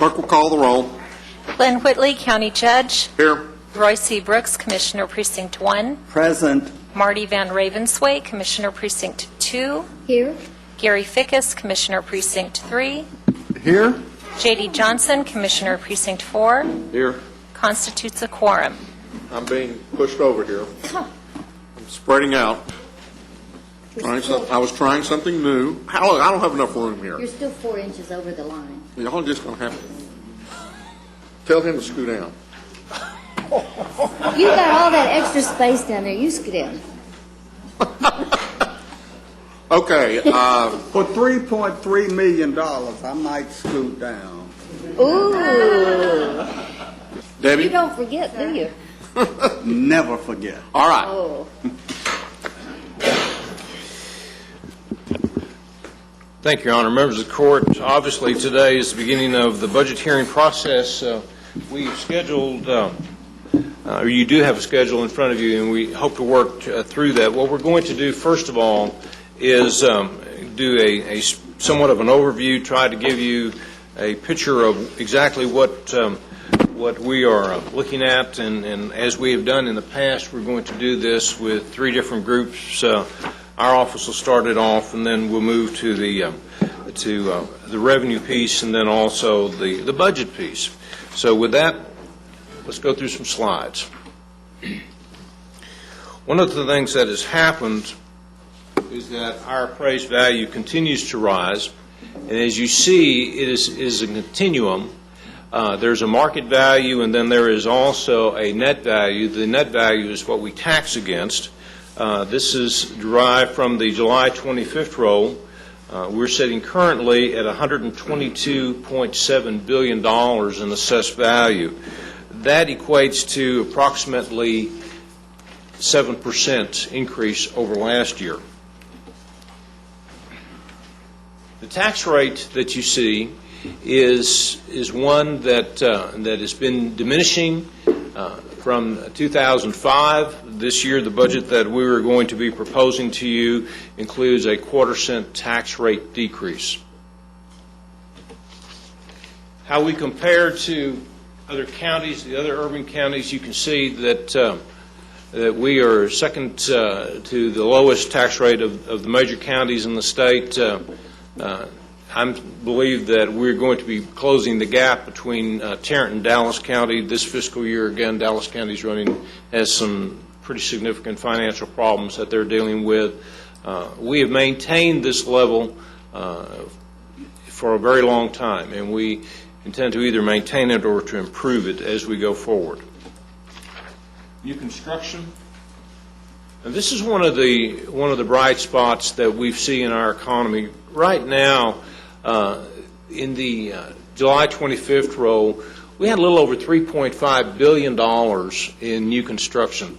Clerk will call the roll. Glenn Whitley, County Judge. Here. Roy C. Brooks, Commissioner Precinct 1. Present. Marty Van Ravensway, Commissioner Precinct 2. Here. Gary Fickus, Commissioner Precinct 3. Here. J.D. Johnson, Commissioner Precinct 4. Here. Constitutes a quorum. I'm being pushed over here. I'm spreading out. I was trying something new. I don't have enough room here. You're still 4 inches over the line. Y'all just going to have to tell him to scoot down. You got all that extra space down there. You scoot down. Okay. For $3.3 million, I might scoot down. Ooh. Debbie? You don't forget, do you? Never forget. All right. Oh. Thank you, Your Honor. Members of the Court, obviously today is the beginning of the budget hearing process. We've scheduled, or you do have a schedule in front of you, and we hope to work through that. What we're going to do, first of all, is do a somewhat of an overview, try to give you a picture of exactly what we are looking at, and as we have done in the past, we're going to do this with 3 different groups. Our office will start it off, and then we'll move to the revenue piece, and then also the budget piece. So with that, let's go through some slides. One of the things that has happened is that our appraised value continues to rise, and as you see, it is a continuum. There's a market value, and then there is also a net value. The net value is what we tax against. This is derived from the July 25th roll. We're sitting currently at $122.7 billion in assessed value. That equates to approximately 7% increase over last year. The tax rate that you see is one that has been diminishing from 2005. This year, the budget that we are going to be proposing to you includes a 1/4 cent tax rate decrease. How we compare to other counties, the other urban counties, you can see that we are second to the lowest tax rate of the major counties in the state. I believe that we're going to be closing the gap between Tarrant and Dallas County this fiscal year. Again, Dallas County has some pretty significant financial problems that they're dealing with. We have maintained this level for a very long time, and we intend to either maintain it or to improve it as we go forward. New construction. And this is one of the bright spots that we see in our economy right now. In the July 25th roll, we had a little over $3.5 billion in new construction.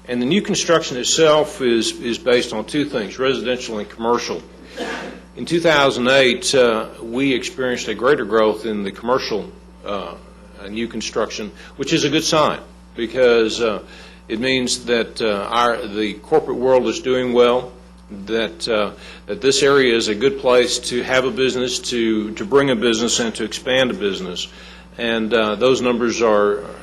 And the new construction itself is based on 2 things, residential and commercial. In 2008, we experienced a greater growth in the commercial new construction, which is a good sign because it means that the corporate world is doing well, that this area is a good place to have a business, to bring a business, and to expand a business. And those numbers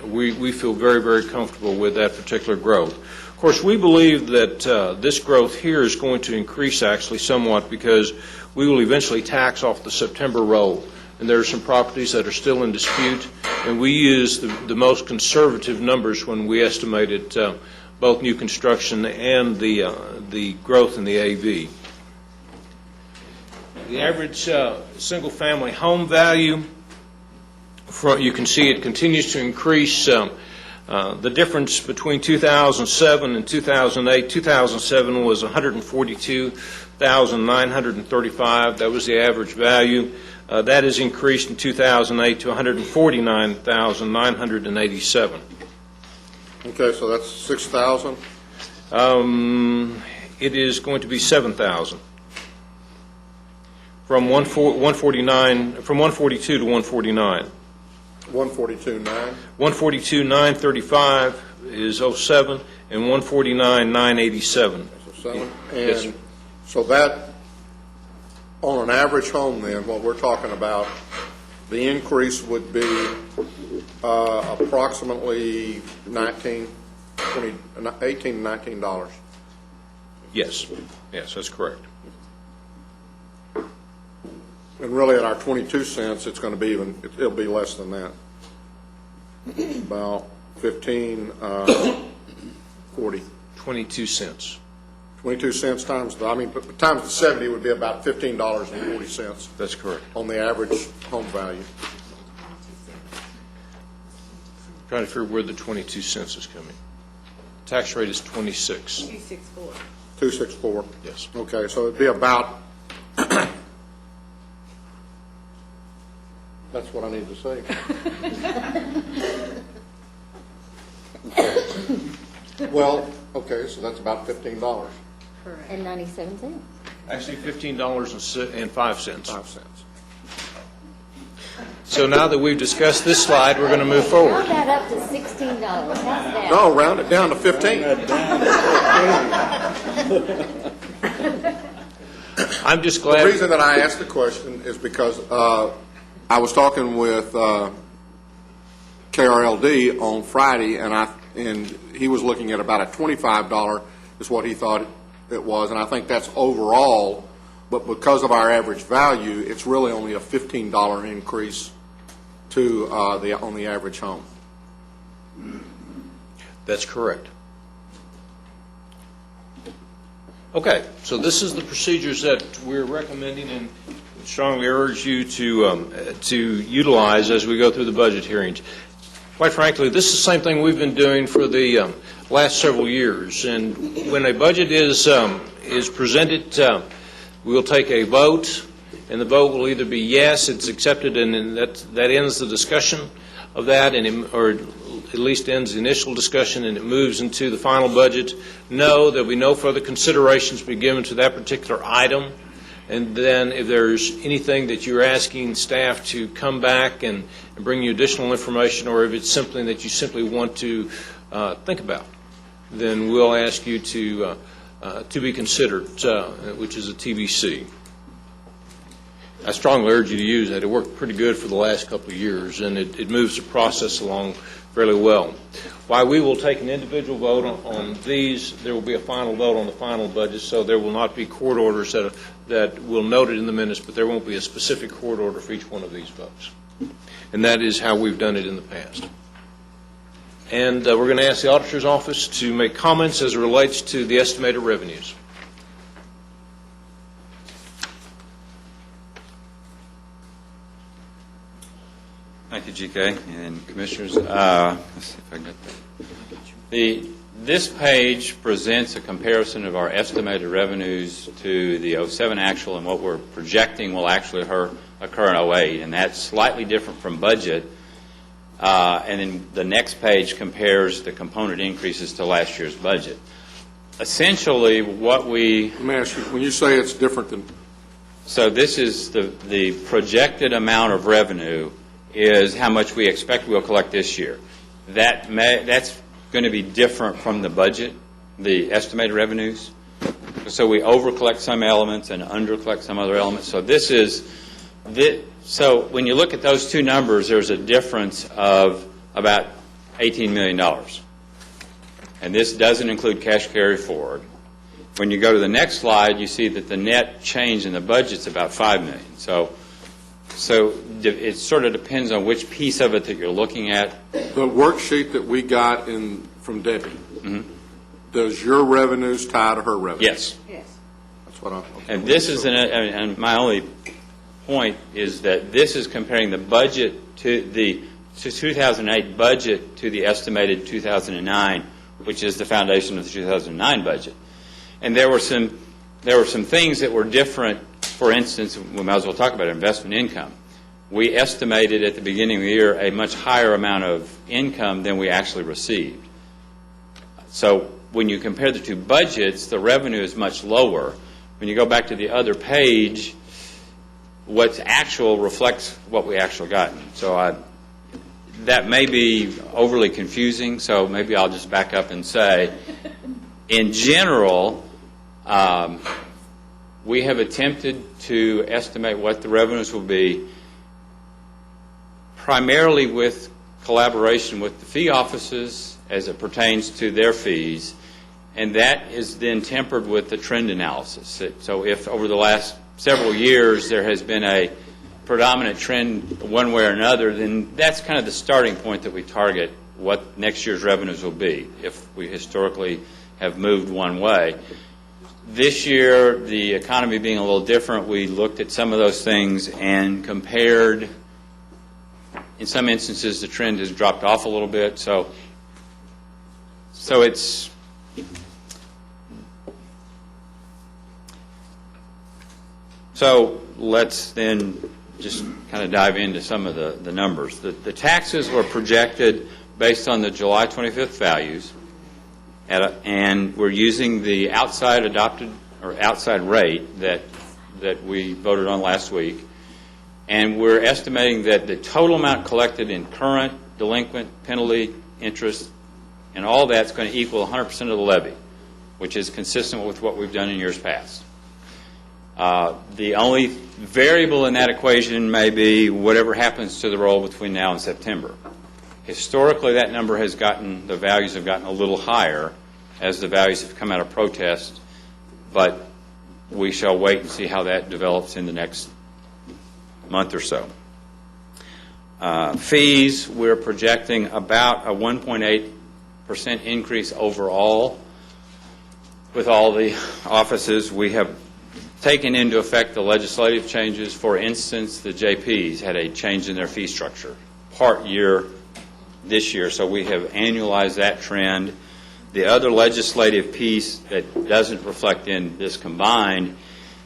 we feel very, very comfortable with that particular growth. Of course, we believe that this growth here is going to increase actually somewhat because we will eventually tax off the September roll. And there are some properties that are still in dispute, and we use the most conservative numbers when we estimated both new construction and the growth in the AV. The average single-family home value, you can see it continues to increase. The difference between 2007 and 2008, 2007 was $142,935. That was the average value. That has increased in 2008 to $149,987. Okay, so that's 6,000. It is going to be 7,000 from 142 to 149. 142,900. 142,935 is 07, and 149,987. So 7. And Yes. so that, on an average home then, what we're talking about the increase would be approximately $18 to $19. Yes, yes, that's correct. And really, at our 22 cents, it's going to be it'll be less than that. About 40. 22 cents. 22 cents times the 70 would be about $15.40 That's correct. on the average home value. Trying to figure where the 22 cents is coming. Tax rate is 26. 264. 264. Yes. Okay, so it'd be about. That's what I need to say. Well, okay, so that's about $15. And 97 cents. Actually, $15.05. 5 cents. So now that we've discussed this slide, we're going to move forward. Round that up to $16. How's that? No, round it down to 15. I'm just The glad. reason that I asked the question is because I was talking with KRLD on Friday, and he was looking at about a $25 is what he thought it was, and I think that's overall, but because of our average value, it's really only a $15 increase to on the average home. That's correct. Okay, so this is the procedures that we're recommending and strongly urge you to utilize as we go through the budget hearings. Quite frankly, this is the same thing we've been doing for the last several years. And when a budget is presented, we'll take a vote, and the vote will either be yes, it's accepted, and that ends the discussion of that, or at least ends the initial discussion, and it moves into the final budget. No, there'll be no further considerations be given to that particular item. And then if there's anything that you're asking staff to come back and bring you additional information, or if it's something that you simply want to think about, then we'll ask you to be considered, which is a TBC. I strongly urge you to use that. It worked pretty good for the last couple of years, and it moves the process along fairly well. While we will take an individual vote on these, there will be a final vote on the final budget, so there will not be court orders that will note it in the minutes, but there won't be a specific court order for each one of these votes. And that is how we've done it in the past. And we're going to ask the Auditor's Office to make comments as it relates to the estimated revenues. Thank you, GK and Commissioners. Let's see if I can get that. This page presents a comparison of our estimated revenues to the 07 actual and what we're projecting will actually occur in 08, and that's slightly different from budget. And then the next page compares the component increases to last year's budget. Essentially, what we... Let me ask you, when you say it's different than... So this is the projected amount of revenue is how much we expect we'll collect this year. That's going to be different from the budget, the estimated revenues. So we over-collect some elements and under-collect some other elements. So so when you look at those two numbers, there's a difference of about $18 million. And this doesn't include cash carry forward. When you go to the next slide, you see that the net change in the budget is about $5 million. So it sort of depends on which piece of it that you're looking at. The worksheet that we got from Debbie, does your revenues tie to her revenues? Yes. Yes. That's what I'm... Okay. And this is, and my only point is that this is comparing the budget to the 2008 budget to the estimated 2009, which is the foundation of the 2009 budget. And there were some things that were different. For instance, we might as well talk about investment income. We estimated at the beginning of the year a much higher amount of income than we actually received. So when you compare the two budgets, the revenue is much lower. When you go back to the other page, what's actual reflects what we actually gotten. So that may be overly confusing, so maybe I'll just back up and say, in general, we have attempted to estimate what the revenues will be primarily with collaboration with the fee offices as it pertains to their fees, and that is then tempered with the trend analysis. So if over the last several years there has been a predominant trend one way or another, then that's kind of the starting point that we target what next year's revenues will be if we historically have moved one way. This year, the economy being a little different, we looked at some of those things and compared. In some instances, the trend has dropped off a little bit, so it's let's then just kind of dive into some of the numbers. The taxes were projected based on the July 25th values, and we're using the outside adopted or outside rate that we voted on last week, and we're estimating that the total amount collected in current, delinquent, penalty, interest, and all that's going to equal 100% of the levy, which is consistent with what we've done in years past. The only variable in that equation may be whatever happens to the roll between now and September. Historically, that number has gotten, the values have gotten a little higher as the values have come out of protest, but we shall wait and see how that develops in the next month or so. Fees, we're projecting about a 1.8% increase overall with all the offices. We have taken into effect the legislative changes. For instance, the JPs had a change in their fee structure part year this year, so we have annualized that trend. The other legislative piece that doesn't reflect in this combined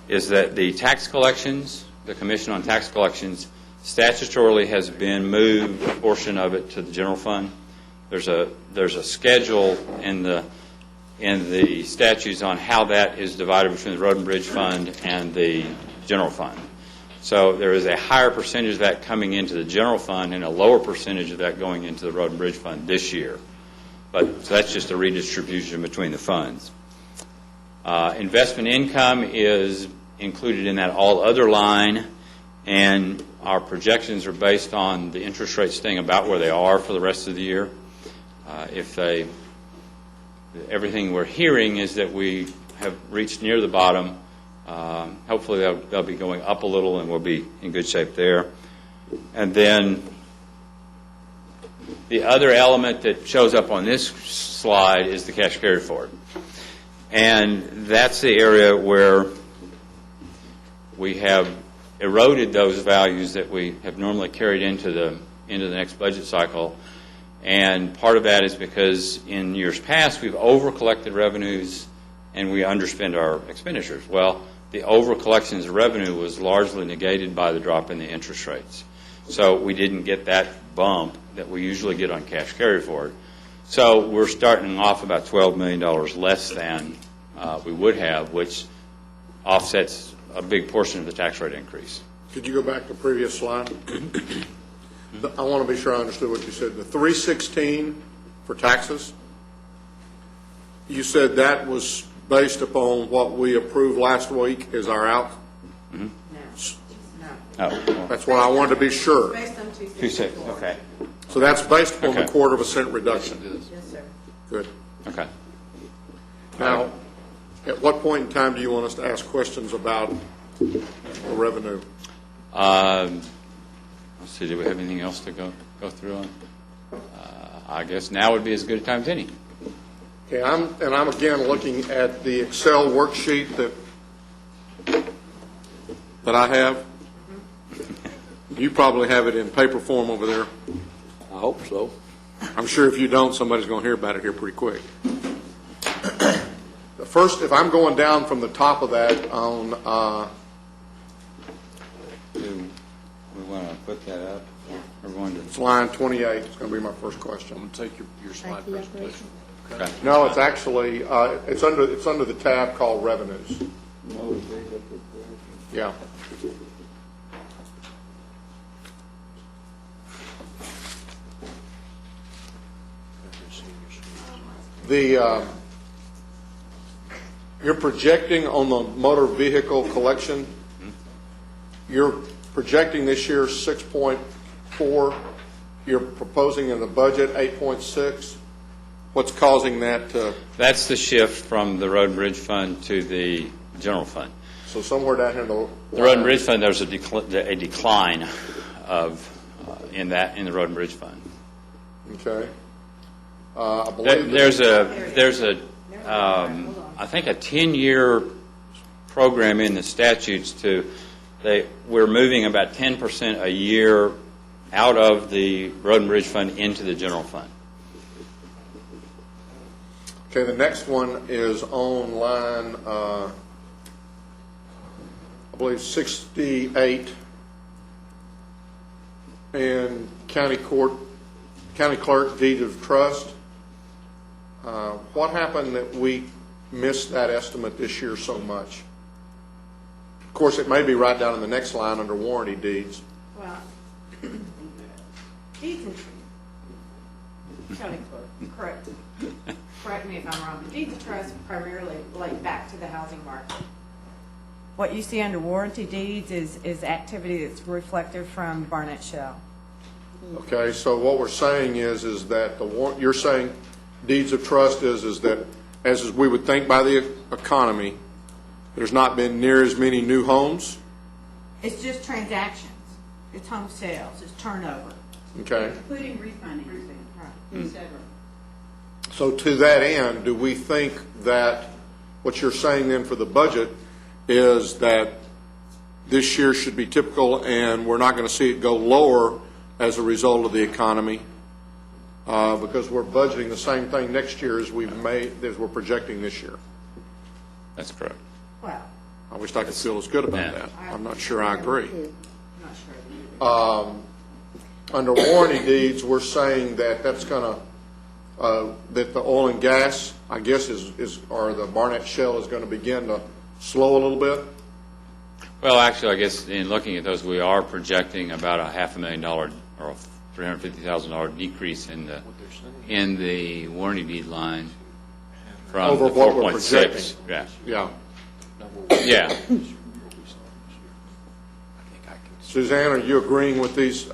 is that the tax collections, the Commission on Tax Collections, statutorily has been moved, a portion of it, to the general fund. There's a schedule in the statutes on how that is divided between the Road and Bridge Fund and the general fund. So there is a higher percentage of that coming into the general fund and a lower percentage of that going into the Road and Bridge Fund this year. But so that's just a redistribution between the funds. Investment income is included in that all other line, and our projections are based on the interest rates staying about where they are for the rest of the year. Everything we're hearing is that we have reached near the bottom. Hopefully they'll be going up a little and we'll be in good shape there. And then the other element that shows up on this slide is the cash carry forward. And that's the area where we have eroded those values that we have normally carried into the next budget cycle. And part of that is because in years past we've over-collected revenues and we underspend our expenditures. Well, the over-collections of revenue was largely negated by the drop in the interest rates. So we didn't get that bump that we usually get on cash carry forward. So we're starting off about $12 million less than we would have, which offsets a big portion of the tax rate increase. Could you go back to the previous slide? I want to be sure I understood what you said. The 316 for taxes, you said that was based upon what we approved last week as our out? Mm-hmm. No. Oh, That's what I wanted to be sure. Based on 2.6. Okay. So that's based upon the Okay. 1/4 cent reduction. Yes, sir. Good. Okay. Now, at what point in time do you want us to ask questions about the revenue? Let's see, do we have anything else to go through on? I guess now would be as good a time as any. Okay, I'm again looking at the Excel worksheet that I have. You probably have it in paper form over there. I hope so. I'm sure if you don't, somebody's going to hear about it here pretty quick. The first, if I'm going down from the top of that on, Do we want to put that up? Or going to? it's line 28, it's going to be my first question. I'm going to take your slide IT presentation. Okay. No, it's actually, it's under the tab called revenues. Yeah. You're projecting on the motor vehicle collection, you're projecting this year 8.4, you're proposing in the budget 8.6. What's causing that to, That's the shift from the Road and Bridge Fund to the general fund. so somewhere down here in the... The Road and Bridge Fund, there's a decline of, in the Road and Bridge Fund. Okay. I believe... There's a, I think a 10-year program in the statutes we're moving about 10% a year out of the Road and Bridge Fund into the general fund. Okay, the next one is on line, I believe 68, and county clerk deed of trust. What happened that we missed that estimate this year so much? Of course, it may be right down in the next line under warranty deeds. Well, deeds and, county clerk, correct me if I'm wrong, but deeds of trust primarily relate back to the housing market. What you see under warranty deeds is activity that's reflected from Barnett Shell. Okay, so what we're saying is that you're saying deeds of trust is that, as we would think by the economy, there's not been near as many new homes? It's just transactions. It's home sales. It's turnover. Okay. Including refinancing. Right. Etc. So to that end, do we think that what you're saying then for the budget is that this year should be typical and we're not going to see it go lower as a result of the economy? Because we're budgeting the same thing next year as we're projecting this year. That's correct. Well, I wish I could feel as good about Yeah. that. I'm not sure I agree. I'm not sure. Under warranty deeds, we're saying that that's going to, that the oil and gas, I guess, or the Barnett Shell is going to begin to slow a little bit. Well, actually, I guess in looking at those, we are projecting about a $500,000 or a $350,000 decrease in the warranty deed line from Over the what we're 4.6. projecting. Yeah. Yeah. Yeah. Suzanne, are you agreeing with these?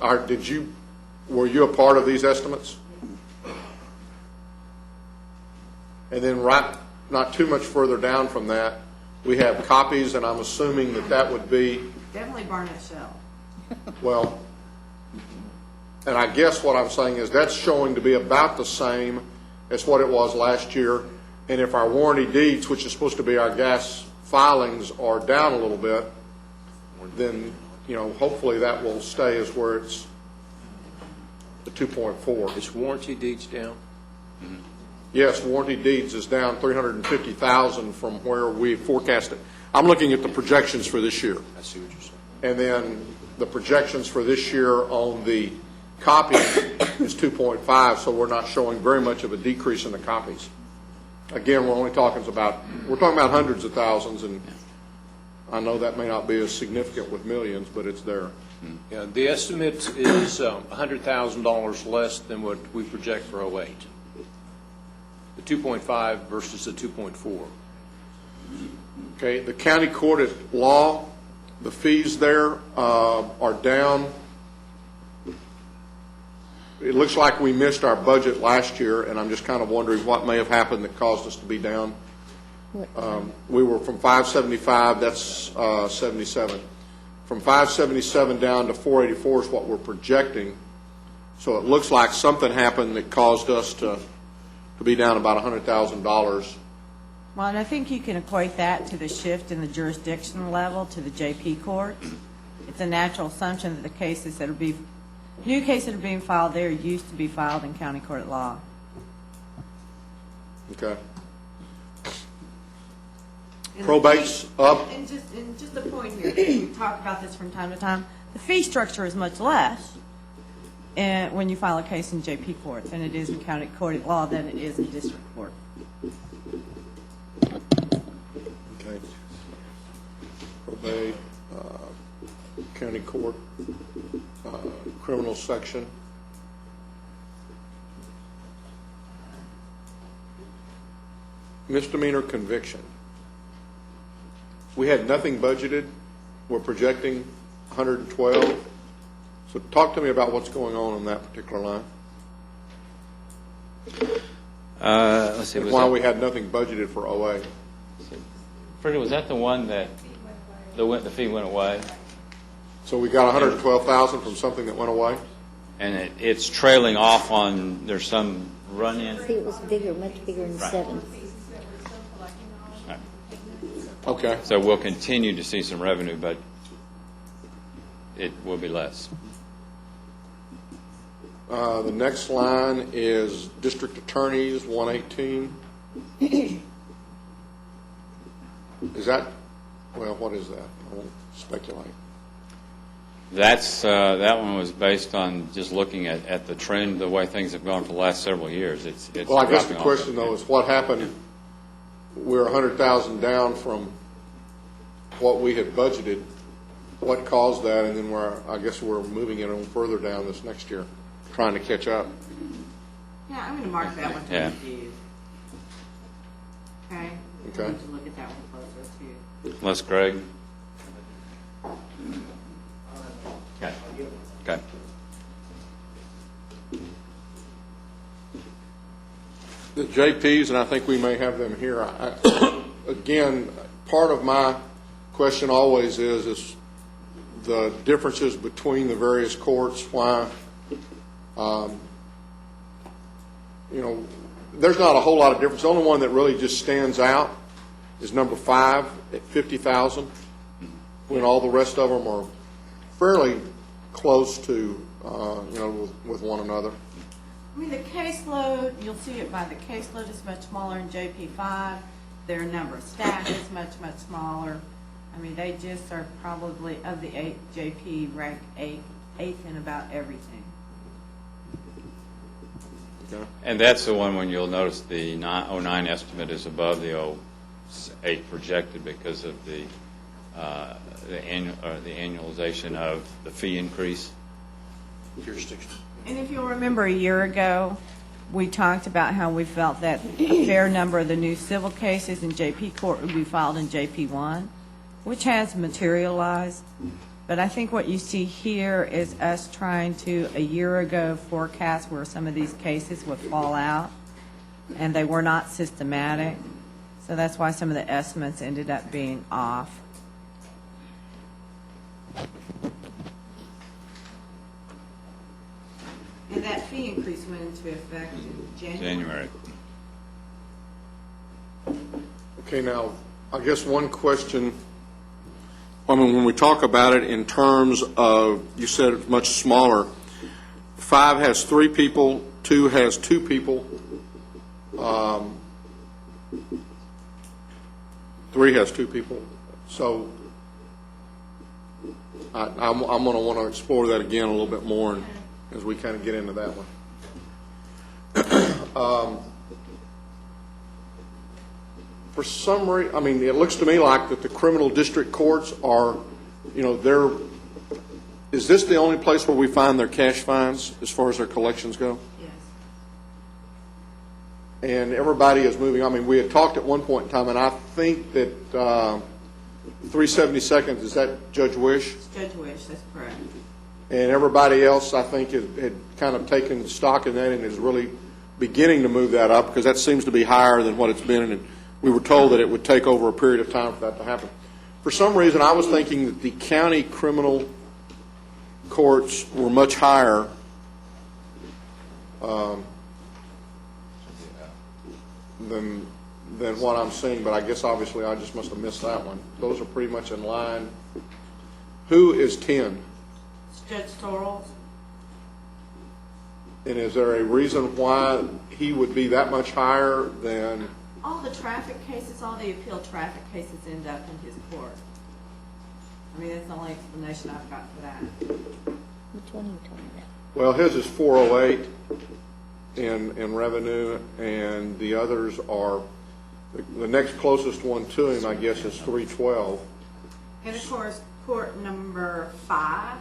Were you a part of these estimates? And then not too much further down from that, we have copies, and I'm assuming that would be, Definitely Barnett Shell. well, and I guess what I'm saying is that's showing to be about the same as what it was last year. And if our warranty deeds, which is supposed to be our gas filings, are down a little bit, then, hopefully that will stay as where it's the 2.4. Is warranty deeds down? Yes, warranty deeds is down $350,000 from where we forecasted. I'm looking at the projections for this year. I see what you're saying. And then the projections for this year on the copies is 2.5, so we're not showing very much of a decrease in the copies. Again, we're talking about hundreds of thousands, and I know that may not be as significant with millions, but it's there. Yeah, the estimate is $100,000 less than what we project for '08. The 2.5 versus the 2.4. Okay, the county court at law, the fees there are down. It looks like we missed our budget last year, and I'm just kind of wondering what may have happened that caused us to be down. We were from 575, that's 77. From 577 down to 484 is what we're projecting. So it looks like something happened that caused us to be down about $100,000. Well, and I think you can equate that to the shift in the jurisdiction level to the JP court. It's a natural assumption that the cases that are new cases that are being filed there used to be filed in county court at law. Okay. Probate's up. And just a point here, we talk about this from time to time. The fee structure is much less when you file a case in JP court than it is in county court at law than it is in district court. Okay. Probate, county court, criminal section. Misdemeanor conviction. We had nothing budgeted. We're projecting 112. So talk to me about what's going on that particular line. Let's see, was Why that, we had nothing budgeted for OA. Freddie, was that the one that the fee went away? So we got 112,000 from something that went away? And it's trailing off on, there's some run-in? See, it was bigger, much bigger than 7. Okay. So we'll continue to see some revenue, but it will be less. The next line is district attorneys, 118. Is that, well, what is that? I won't speculate. That one was based on just looking at the trend, the way things have gone for the last several years. It's Well, I guess the dropping off. question, though, is what happened? We're 100,000 down from what we had budgeted. What caused that? And then I guess we're moving it on further down this next year, trying to catch up. Yeah, I'm going to mark that one to Yeah. review. Okay? Okay. I need to look at that one closer, too. Les Craig? Okay. Okay. The JPs, and I think we may have them here. Again, part of my question always is the differences between the various courts, why, there's not a whole lot of difference. The only one that really just stands out is number 5 at 50,000, when all the rest of them are fairly close to, with one another. I mean, the caseload, you'll see it by the caseload is much smaller in JP5. Their number of staff is much, much smaller. I mean, they just are probably, of the 8, JP ranked 8th in about everything. Okay. And that's the one when you'll notice the 09 estimate is above the 08 projected because of the annualization of the fee increase. Jurisdiction. And if you'll remember a year ago, we talked about how we felt that a fair number of the new civil cases in JP court would be filed in JP1, which has materialized. But I think what you see here is us trying to, a year ago, forecast where some of these cases would fall out, and they were not systematic. So that's why some of the estimates ended up being off. And that fee increase went into effect in January. Okay, now, I guess one question, when we talk about it in terms of, you said it's much smaller, 5 has 3 people, 2 has 2 people, 3 has 2 people, so I'm going to want to explore that again a little bit more as we kind of get into that one. For some reason, it looks to me like that the criminal district courts are, is this the only place where we find their cash fines as far as their collections go? Yes. And everybody is moving. We had talked at one point in time, and I think that 372nd, is that Judge Wish? It's Judge Wish, that's correct. And everybody else, I think, had kind of taken stock in that and is really beginning to move that up, because that seems to be higher than what it's been, and we were told that it would take over a period of time for that to happen. For some reason, I was thinking that the county criminal courts were much higher than what I'm seeing, but I guess obviously I just must have missed that one. Those are pretty much in line. Who is 10? It's Judge Sorrells. And is there a reason why he would be that much higher than? All the traffic cases, all the appeal traffic cases end up in his court. That's the only explanation I've got for that. Which one are you talking about? Well, his is 408 in revenue, and the others are, the next closest one to him, I guess, is 312. And of course, court number 5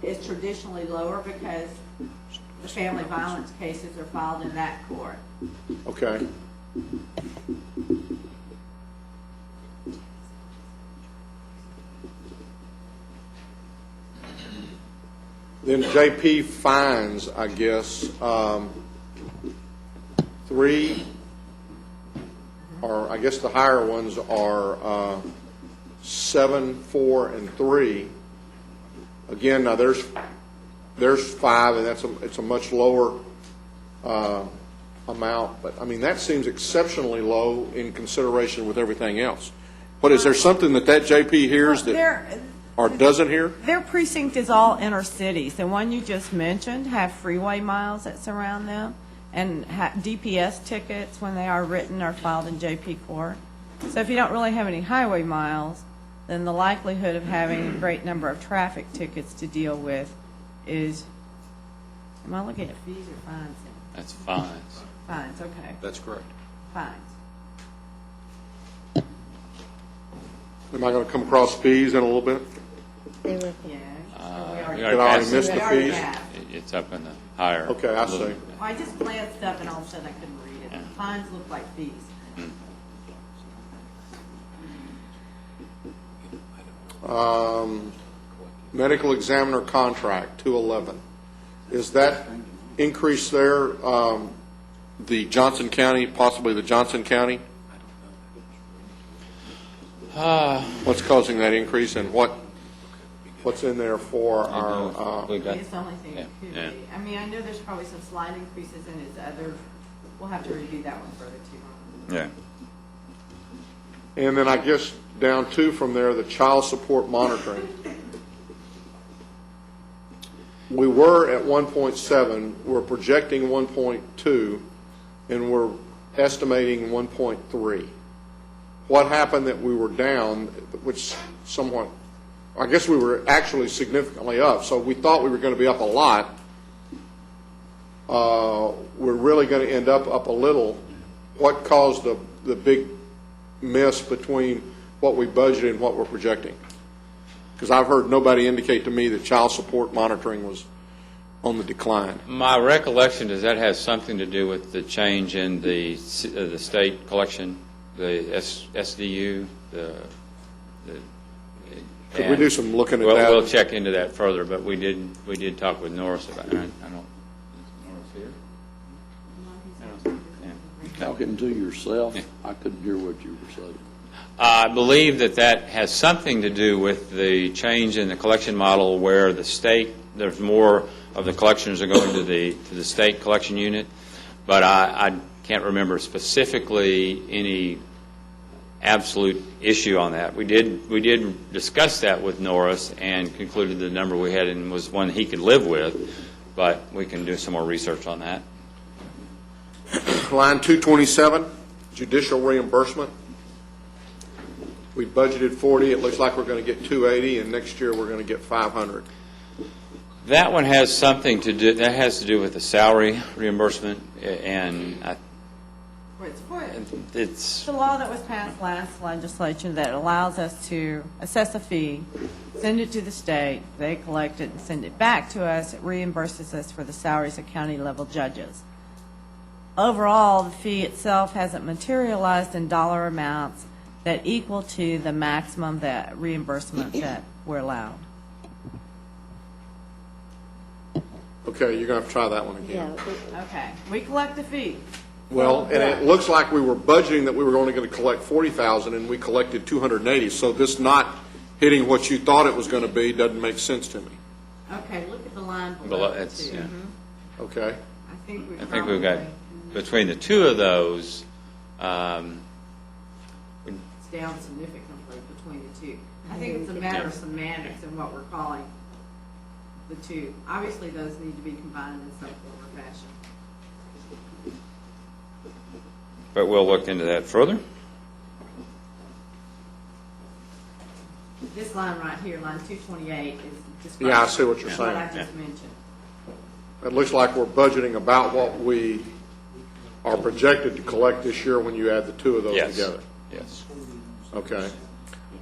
is traditionally lower because the family violence cases are filed in that court. Okay. Then JP fines, I guess, 3, or I guess the higher ones are 7, 4, and 3. Again, now there's 5, and it's a much lower amount, but I mean, that seems exceptionally low in consideration with everything else. But is there something that JP hears that, or doesn't hear? Their precinct is all inner cities. The one you just mentioned have freeway miles that surround them, and DPS tickets, when they are written, are filed in JP court. So if you don't really have any highway miles, then the likelihood of having a great number of traffic tickets to deal with is, am I looking at fees or fines? That's fines. Fines, okay, That's correct. fines. Am I going to come across fees in a little bit? They were, Yeah. We Did I already passed miss it. the We already fees? have. It's up in the higher. Okay, I see. Well, I just glanced up and all of a sudden I couldn't read it. Yeah. Fines look like fees. Medical examiner contract, 211. Is that increase there the Johnson County, possibly the Johnson County? What's causing that increase, and what's in there for our, We got- It's the only thing it could Yeah. be. I mean, I know there's probably some slight increases in his other, we'll have to review that one further too. Yeah. and then I guess down 2 from there, the child support monitoring. We were at 1.7, we're projecting 1.2, and we're estimating 1.3. What happened that we were down, which somewhat, I guess we were actually significantly up, so we thought we were going to be up a lot. We're really going to end up a little. What caused the big miss between what we budgeted and what we're projecting? Because I've heard nobody indicate to me that child support monitoring was on the decline. My recollection is that has something to do with the change in the state collection, the SDU, Could we do some looking at Well, that? we'll check into that further, but we did talk with Norris about it. I don't, is Norris here? Yeah. Talking to yourself, I couldn't hear what you were saying. I believe that has something to do with the change in the collection model where the state, there's more of the collections are going to the state collection unit, but I can't remember specifically any absolute issue on that. We did discuss that with Norris and concluded the number we had in was one he could live with, but we can do some more research on that. Line 227, judicial reimbursement. We budgeted 40, it looks like we're going to get 280, and next year we're going to get 500. That one has something to do, that has to do with the salary reimbursement, and It's the law that was passed last legislature that allows us to assess a fee, send it to the state, they collect it and send it back to us. It reimburses us for the salaries of county level judges. Overall, the fee itself hasn't materialized in dollar amounts that equal to the maximum that reimbursement that we're allowed. Okay, you're going to have to try that one again. yeah, Okay, we collect a fee. Well, and it looks like we were budgeting that we were only going to collect 40,000, and we collected 280, so this not hitting what you thought it was going to be doesn't make sense to me. Okay, look at the line below, below. it's, yeah. Okay? I think I think we've got, between the two of those, It's down significantly between the two. I think it's a matter of semantics in what we're calling the two. Obviously, those need to be combined in some form or fashion. but we'll look into that further. This line right here, line 228, is just. Yeah, I see what you're What saying. I just mentioned. It looks like we're budgeting about what we are projected to collect this year when you add the two of those Yes. together. Yes. Okay.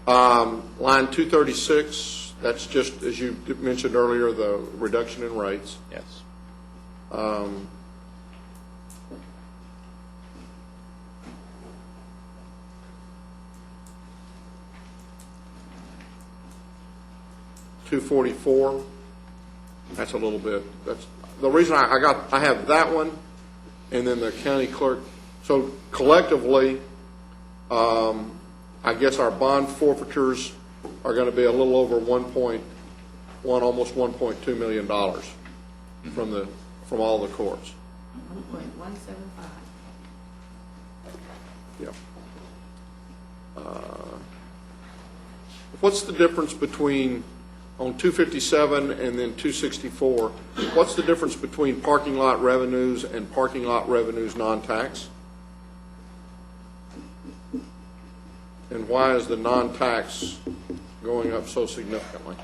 Line 236, that's just, as you mentioned earlier, the reduction in rates. Yes. 244, That's a little bit, that's, the reason I have that one, and then the county clerk. So collectively, I guess our bond forfeitures are going to be a little over 1.1, almost $1.2 million from all the courts. 1.175. Yeah. What's the difference between, on 257 and then 264, what's the difference between parking lot revenues and parking lot revenues non-tax? And why is the non-tax going up so significantly?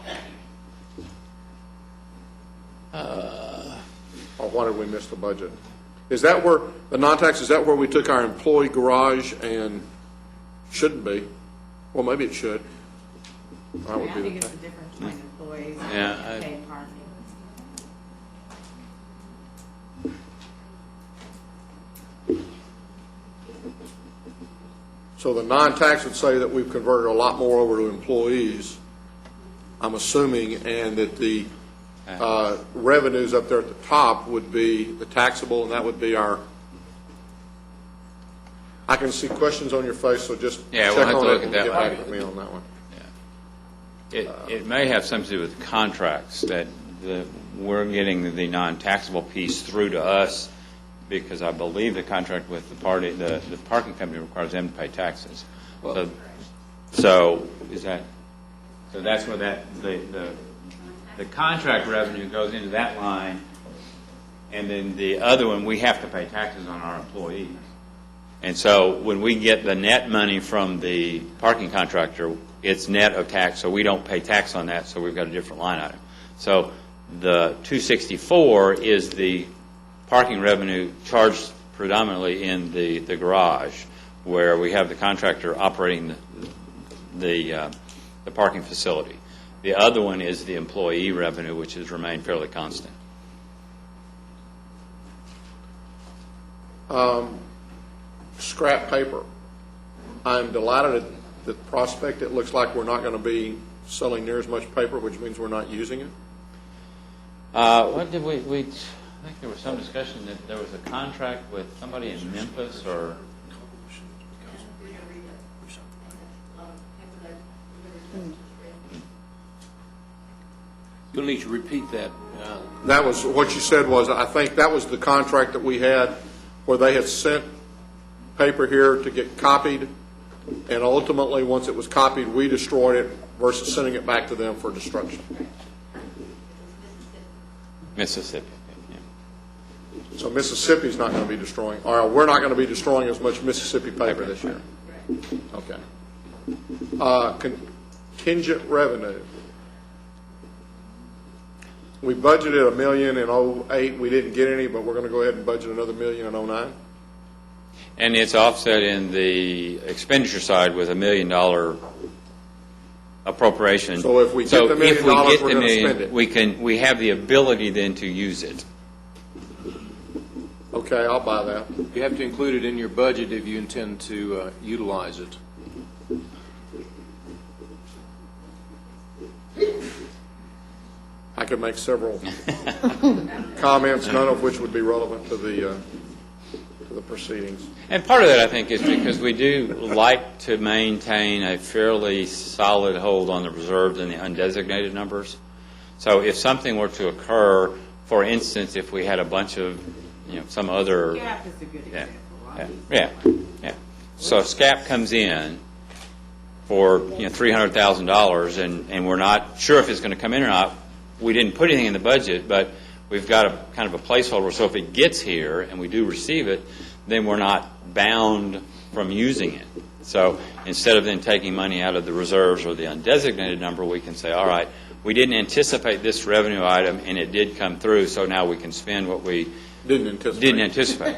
Or why did we miss the budget? Is that where, the non-tax, is that where we took our employee garage and shouldn't be? Well, maybe it should. That I would be think the it's the thing. difference between employees Yeah, and paid parking. So the non-tax would say that we've converted a lot more over to employees, I'm assuming, and that the revenues up there at the top would be the taxable, and that would be our, I can see questions on your face, so just Yeah, check we'll have to on look it and at that get one. back with me on that one. It may have something to do with contracts, that we're getting the non-taxable piece through to us, because I believe the contract with the parking company requires them to pay taxes. So is that, so that's where the contract revenue goes into that line, and then the other one, we have to pay taxes on our employees. And so when we get the net money from the parking contractor, it's net of tax, so we don't pay tax on that, so we've got a different line item. So the 264 is the parking revenue charged predominantly in the garage, where we have the contractor operating the parking facility. The other one is the employee revenue, which has remained fairly constant. Scrap paper. I'm delighted at the prospect. It looks like we're not going to be selling near as much paper, which means we're not using it. What did we I think there was some discussion that there was a contract with somebody in Memphis, or You'll need to repeat that. That was, what you said was, I think that was the contract that we had where they had sent paper here to get copied, and ultimately, once it was copied, we destroyed it versus sending it back to them for destruction. Mississippi. Yeah. So Mississippi's not going to be destroying, or we're not going to be destroying as much Mississippi paper this year. Okay. Contingent revenue. We budgeted $1 million in 2008. We didn't get any, but we're going to go ahead and budget another $1 million in 2009. And it's offset in the expenditure side with $1 million appropriation. So if we get the $1 million, we're going to spend it. We have the ability then to use it. Okay, I'll buy that. You have to include it in your budget if you intend to utilize it. I could make several comments, none of which would be relevant to the proceedings. And part of that, I think, is because we do like to maintain a fairly solid hold on the reserves and the undesignated numbers. So if something were to occur, for instance, if we had a bunch of, some other... SCAP is a good example. Yeah. So SCAP comes in for, $300,000, and we're not sure if it's going to come in or not. We didn't put anything in the budget, but we've got a kind of a placeholder, so if it gets here and we do receive it, then we're not bound from using it. So instead of then taking money out of the reserves or the undesignated number, we can say, all right, we didn't anticipate this revenue item, and it did come through, so now we can spend what we didn't anticipate.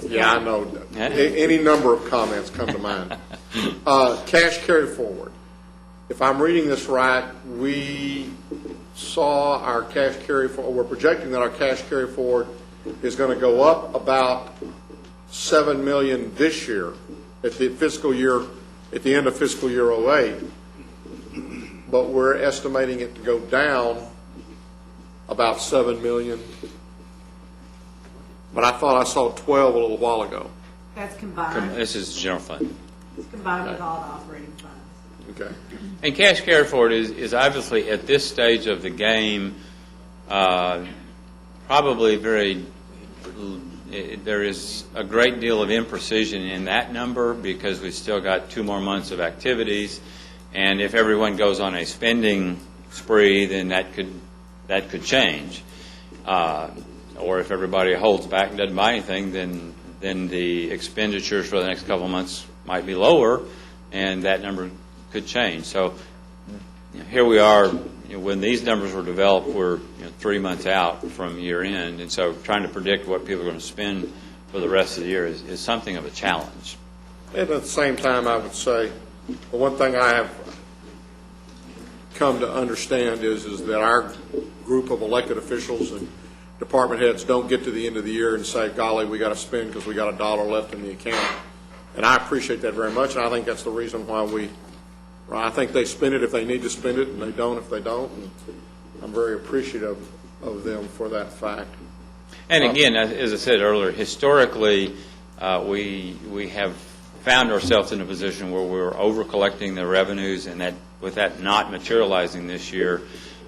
Yeah, I know. Any number of comments come to mind. Cash carry forward. If I'm reading this right, we saw our cash carry forward, we're projecting that our cash carry forward is going to go up about $7 million this year at the end of fiscal year 2008, but we're estimating it to go down about 7 million. But I thought I saw 12 a little while ago. That's combined, This is the general fund. it's combined with all the operating funds. Okay. And cash carry forward is obviously at this stage of the game, probably there is a great deal of imprecision in that number because we've still got 2 more months of activities. And if everyone goes on a spending spree, then that could change. Or if everybody holds back and doesn't buy anything, then the expenditures for the next couple of months might be lower, and that number could change. So here we are. When these numbers were developed, we're 3 months out from year end, and so trying to predict what people are going to spend for the rest of the year is something of a challenge. And at the same time, I would say, the one thing I have come to understand is that our group of elected officials and department heads don't get to the end of the year and say, golly, we got to spend because we got $1 left in the account. And I appreciate that very much, and I think that's the reason why I think they spend it if they need to spend it, and they don't if they don't. And I'm very appreciative of them for that fact. And again, as I said earlier, historically, we have found ourselves in a position where we're over-collecting the revenues, and that with that not materializing this year,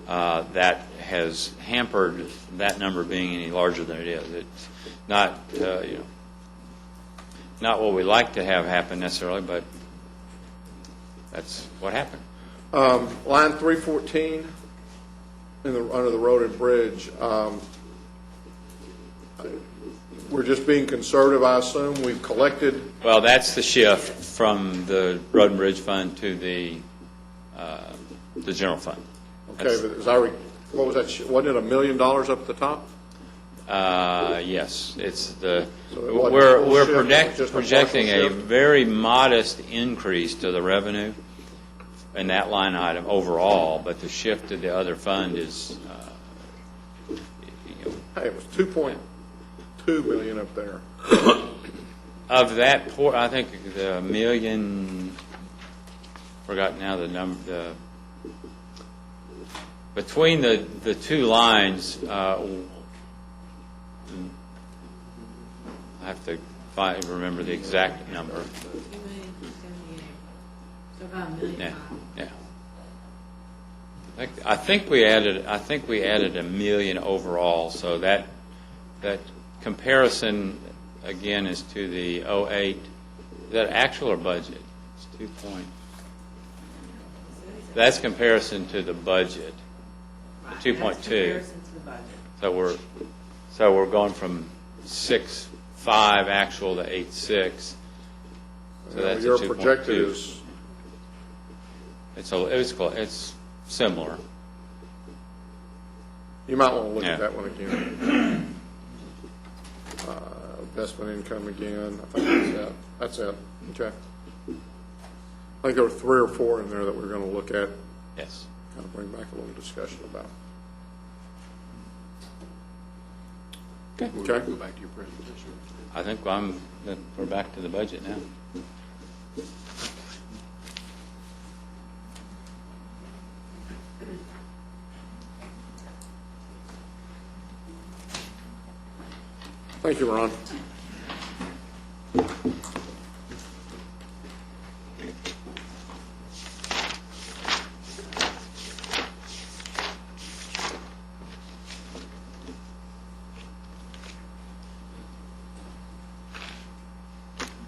that has hampered that number being any larger than it is. It's not, not what we like to have happen necessarily, but that's what happened. Line 314 under the road and bridge. We're just being conservative, I assume. We've collected. Well, that's the shift from the road and bridge fund to the general fund. Okay, but what was that? Wasn't it $1 million up at the top? Yes, it's the So it wasn't we're a full we're shift, project- it was just a projecting partial a shift? very modest increase to the revenue in that line item overall, but the shift to the other fund is Hey, it was 2.2 million up there. of that. I think the million. Forgot now the number. Between the two lines, I have to remember the exact number. 2,278,000. So about $1 million. Yeah. I think we added $1 million overall. So that comparison again is to the 08. Is that actual or budget? It's 2 point. That's comparison to the budget. Right, 2.2. that's comparison to the budget. So we're going from 6.5 actual to 8.6. So that's Your a 2.2. projected is, It's similar. you might want to look Yeah. at that one again. Investment income again. I think that's it. Okay. I think there were 3 or 4 in there that we're going to look at, Yes. kind of bring back a little discussion about. Okay. Go back to your presentation. I think we're back to the budget now. Thank you, Ron.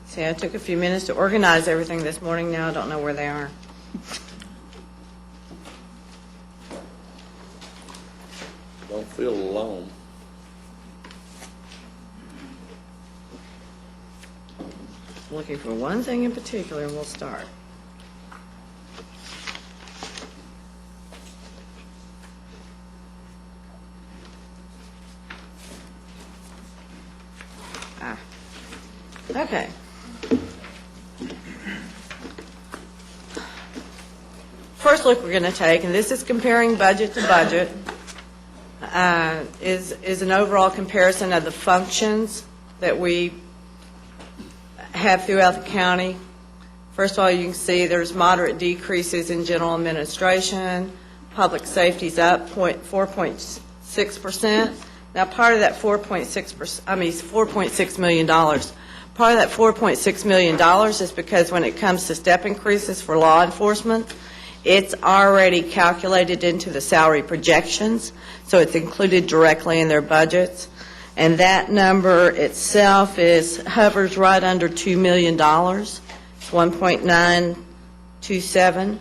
See, I took a few minutes to organize everything this morning. Now I don't know where they are. Don't feel alone. I'm looking for one thing in particular, and we'll start. Okay. First look we're going to take, and this is comparing budget to budget, is an overall comparison of the functions that we have throughout the county. First of all, you can see there's moderate decreases in general administration. Public safety's up 4.6 6%. Now, part of that 4.6 million dollars. Part of that $4.6 million is because when it comes to step increases for law enforcement, it's already calculated into the salary projections, so it's included directly in their budgets. And that number itself hovers right under $2 million. It's 1.927.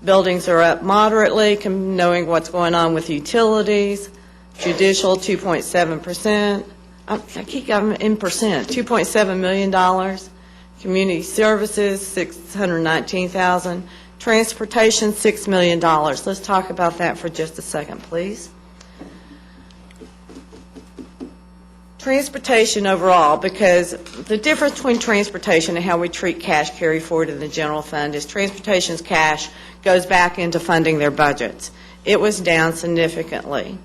Buildings are up moderately, knowing what's going on with utilities. Judicial, 2.7%. I keep going in percent. $2.7 million. Community services, $619,000. Transportation, $6 million. Let's talk about that for just a second, please. Transportation overall, because the difference between transportation and how we treat cash carry forward in the general fund is transportation's cash goes back into funding their budgets. It was down significantly.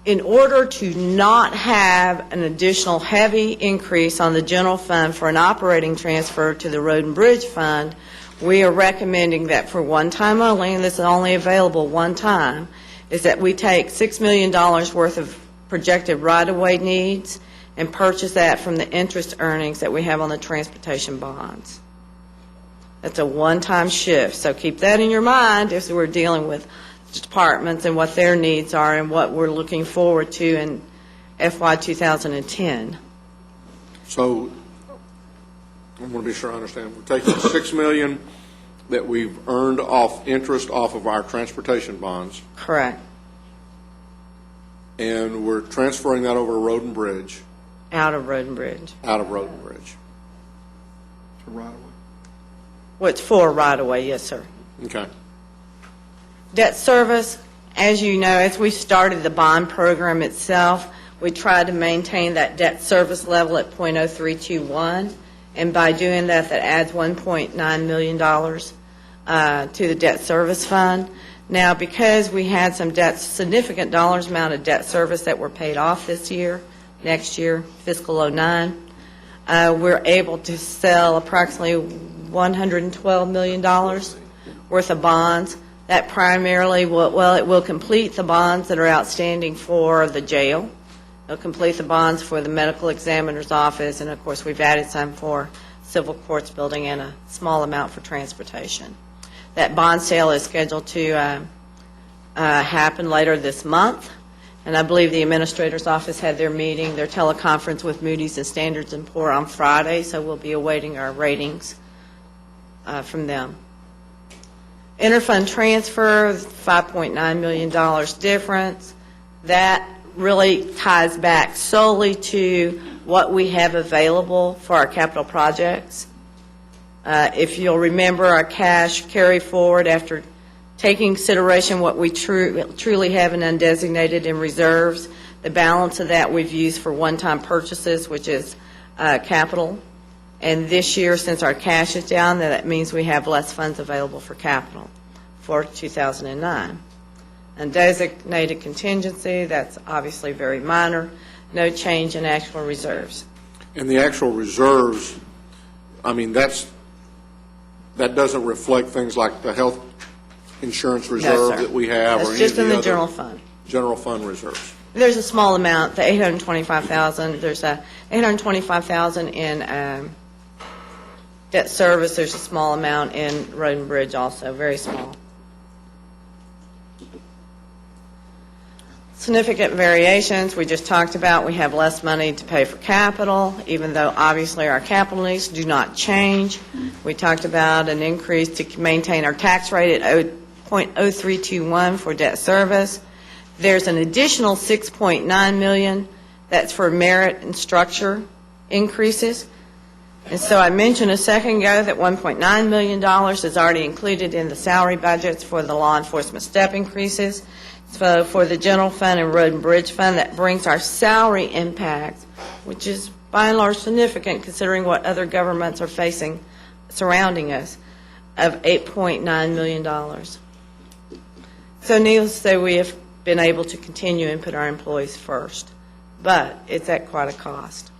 In order to not have an additional heavy increase on the general fund for an operating transfer to the road and bridge fund, we are recommending that for one time only, and this is only available one time, is that we take $6 million worth of projected right-of-way needs and purchase that from the interest earnings that we have on the transportation bonds. That's a one-time shift, so keep that in your mind as we're dealing with departments and what their needs are and what we're looking forward to in FY 2010. So, I want to be sure I understand. We're taking $6 million that we've earned off interest off of our transportation bonds, Correct. and we're transferring that over to Road and Bridge, Out of road and bridge. out of Road and Bridge. To right away. What's for right-of-way, yes, sir. Okay. Debt service, as you know, as we started the bond program itself, we tried to maintain that debt service level at 0.0321, and by doing that, that adds $1.9 million to the debt service fund. Now, because we had some significant dollars amount of debt service that were paid off this year, next year, fiscal 09, we're able to sell approximately $112 million worth of bonds. That primarily it will complete the bonds that are outstanding for the jail. It'll complete the bonds for the medical examiner's office, and of course we've added some for civil courts building and a small amount for transportation. That bond sale is scheduled to happen later this month, and I believe the administrator's office had their meeting, their teleconference with Moody's and Standard & Poor's on Friday, so we'll be awaiting our ratings from them. Interfund transfer, $5.9 million difference. That really ties back solely to what we have available for our capital projects. If you'll remember, our cash carry forward after taking consideration what we truly have in undesignated and reserves, the balance of that we've used for one-time purchases, which is capital. And this year, since our cash is down, that means we have less funds available for capital for 2009. Undesignated contingency, that's obviously very minor. No change in actual reserves. And the actual reserves, I mean, that doesn't reflect things like the health insurance reserve sir. that we have, That's or any just of the in the other general fund. general fund reserves. There's a small amount, the $825,000. There's a $825,000 in debt service. There's a small amount in road and bridge also, very small. Significant variations, we just talked about. We have less money to pay for capital, even though obviously our capital needs do not change. We talked about an increase to maintain our tax rate at 0.0321 for debt service. There's an additional $6.9 million that's for merit and structure increases. And so I mentioned a second ago that $1.9 million is already included in the salary budgets for the law enforcement step increases. So for the general fund and road and bridge fund, that brings our salary impact, which is by and large significant considering what other governments are facing surrounding us, of $8.9 million. So needless to say, we have been able to continue and put our employees first, but it's at quite a cost.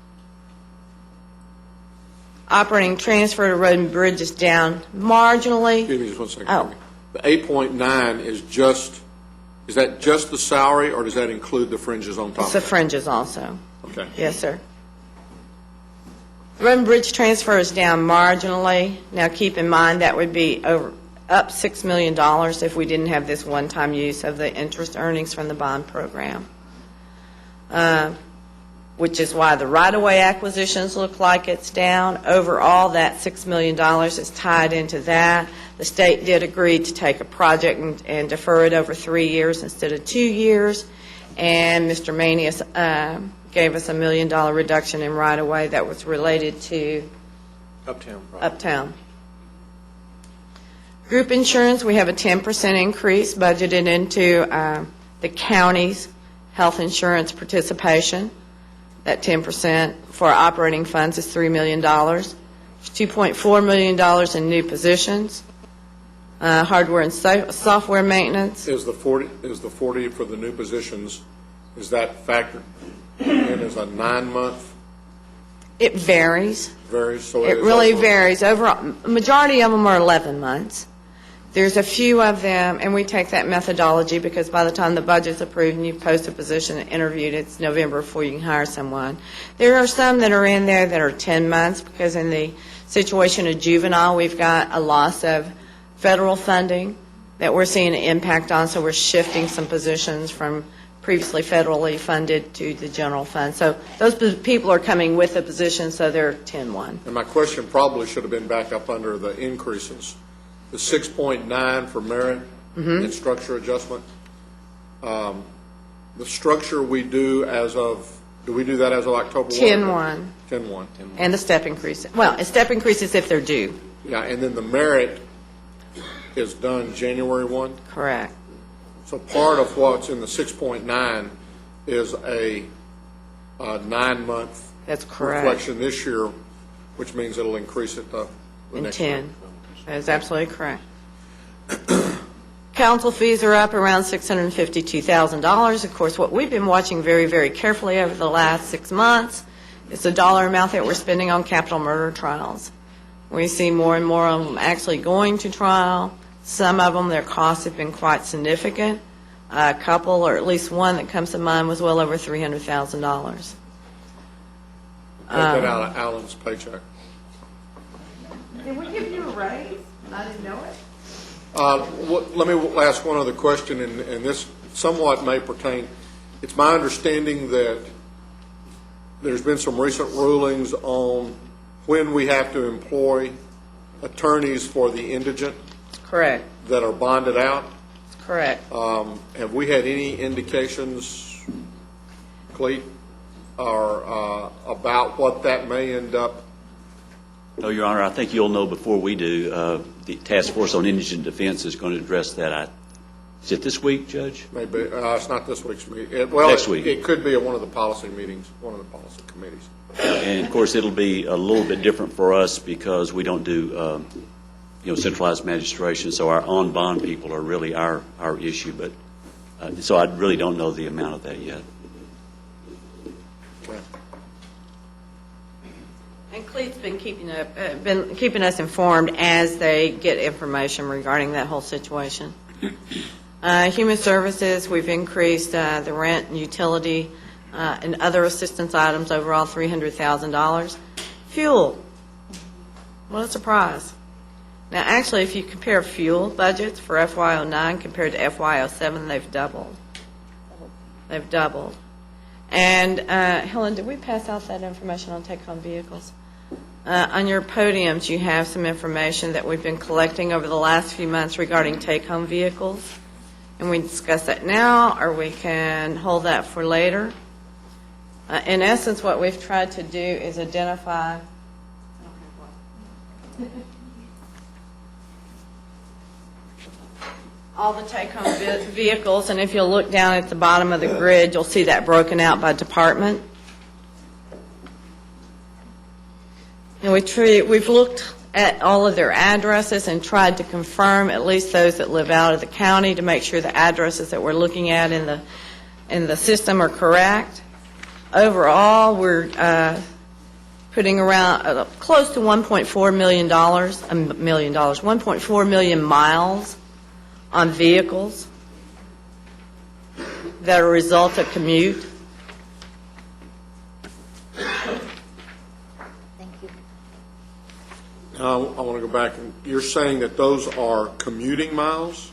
Operating transfer to road and bridge is down marginally. Excuse me just one second. Oh. The 8.9 is that just the salary, or does that include the fringes on top It's the of fringes also. it? Okay. Yes, sir. Road and bridge transfer is down marginally. Now, keep in mind, that would be up $6 million if we didn't have this one-time use of the interest earnings from the bond program, which is why the right-of-way acquisitions look like it's down. Overall, that $6 million is tied into that. The state did agree to take a project and defer it over 3 years instead of 2 years, and Mr. Manius gave us $1 million reduction in right-of-way that was related to Uptown. Group insurance, we have a 10% increase budgeted into the county's health insurance participation. That 10% for our operating funds is $3 million. There's $2.4 million in new positions, hardware and software maintenance. Is the 40 for the new positions, is that factored in as a 9-month? It varies. Varies? So It is really over- varies. Overall, majority of them are 11 months. There's a few of them, and we take that methodology because by the time the budget's approved and you post a position and interviewed, it's November before you can hire someone. There are some that are in there that are 10 months because in the situation of juvenile, we've got a loss of federal funding that we're seeing an impact on, so we're shifting some positions from previously federally funded to the general fund. So those people are coming with the position, so they're 10-1. And my question probably should have been back up under the increases. The 6.9 for merit and structure adjustment. The structure we do we do that as of October 1? 10-1. 10-1. And the step increase. Well, a step increases if they're due. Yeah, and then the merit is done January 1? Correct. So part of what's in the 6.9 is a 9-month That's correct. reflection this year, which means it'll increase it the In next year. 10. That is absolutely correct. Council fees are up around $652,000. Of course, what we've been watching very, very carefully over the last 6 months is the dollar amount that we're spending on capital murder trials. We see more and more of them actually going to trial. Some of them, their costs have been quite significant. A couple, or at least one that comes to mind, was well over $300,000. Take that out of Alan's paycheck. Did we give you a raise? I didn't know it. Let me ask one other question, and this somewhat may pertain. It's my understanding that there's been some recent rulings on when we have to employ attorneys for the indigent Correct. that are bonded out. Correct. Have we had any indications, Clete, or about what that may end up? No, Your Honor, I think you'll know before we do. The Task Force on Indigent Defense is going to address that. Is it this week, Judge? Maybe it's not this week's meeting. Next week. It could be at one of the policy meetings, one of the policy committees. And of course, it'll be a little bit different for us because we don't do, centralized magistration. So our on-bond people are really our issue. But so I really don't know the amount of that yet. Okay. And Clete's been keeping us informed as they get information regarding that whole situation. Human Services, we've increased the rent and utility and other assistance items overall $300,000. Fuel, what a surprise. Now, actually, if you compare fuel budgets for FY09 compared to FY07, they've doubled. They've doubled. And Helen, did we pass out that information on take-home vehicles? On your podiums, you have some information that we've been collecting over the last few months regarding take-home vehicles. And we discuss that now, or we can hold that for later. In essence, what we've tried to do is identify all the take-home vehicles, and if you'll look down at the bottom of the grid, you'll see that broken out by department. And we've looked at all of their addresses and tried to confirm, at least those that live out of the county, to make sure the addresses that we're looking at in the system are correct. Overall, we're putting around close to $1.4 million, $1.4 million miles on vehicles that are a result of commute. Thank you. I want to go back, and you're saying that those are commuting miles?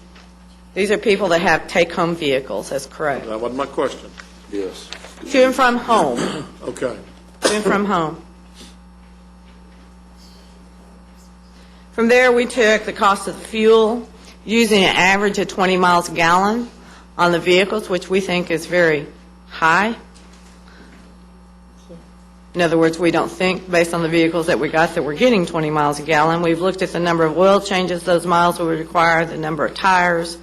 These are people that have take-home vehicles, that's correct. That wasn't my question. Yes. To and from home, Okay. to and from home. From there, we took the cost of the fuel, using an average of 20 miles a gallon on the vehicles, which we think is very high. In other words, we don't think, based on the vehicles that we got, that we're getting 20 miles a gallon. We've looked at the number of oil changes those miles will require, the number of tires,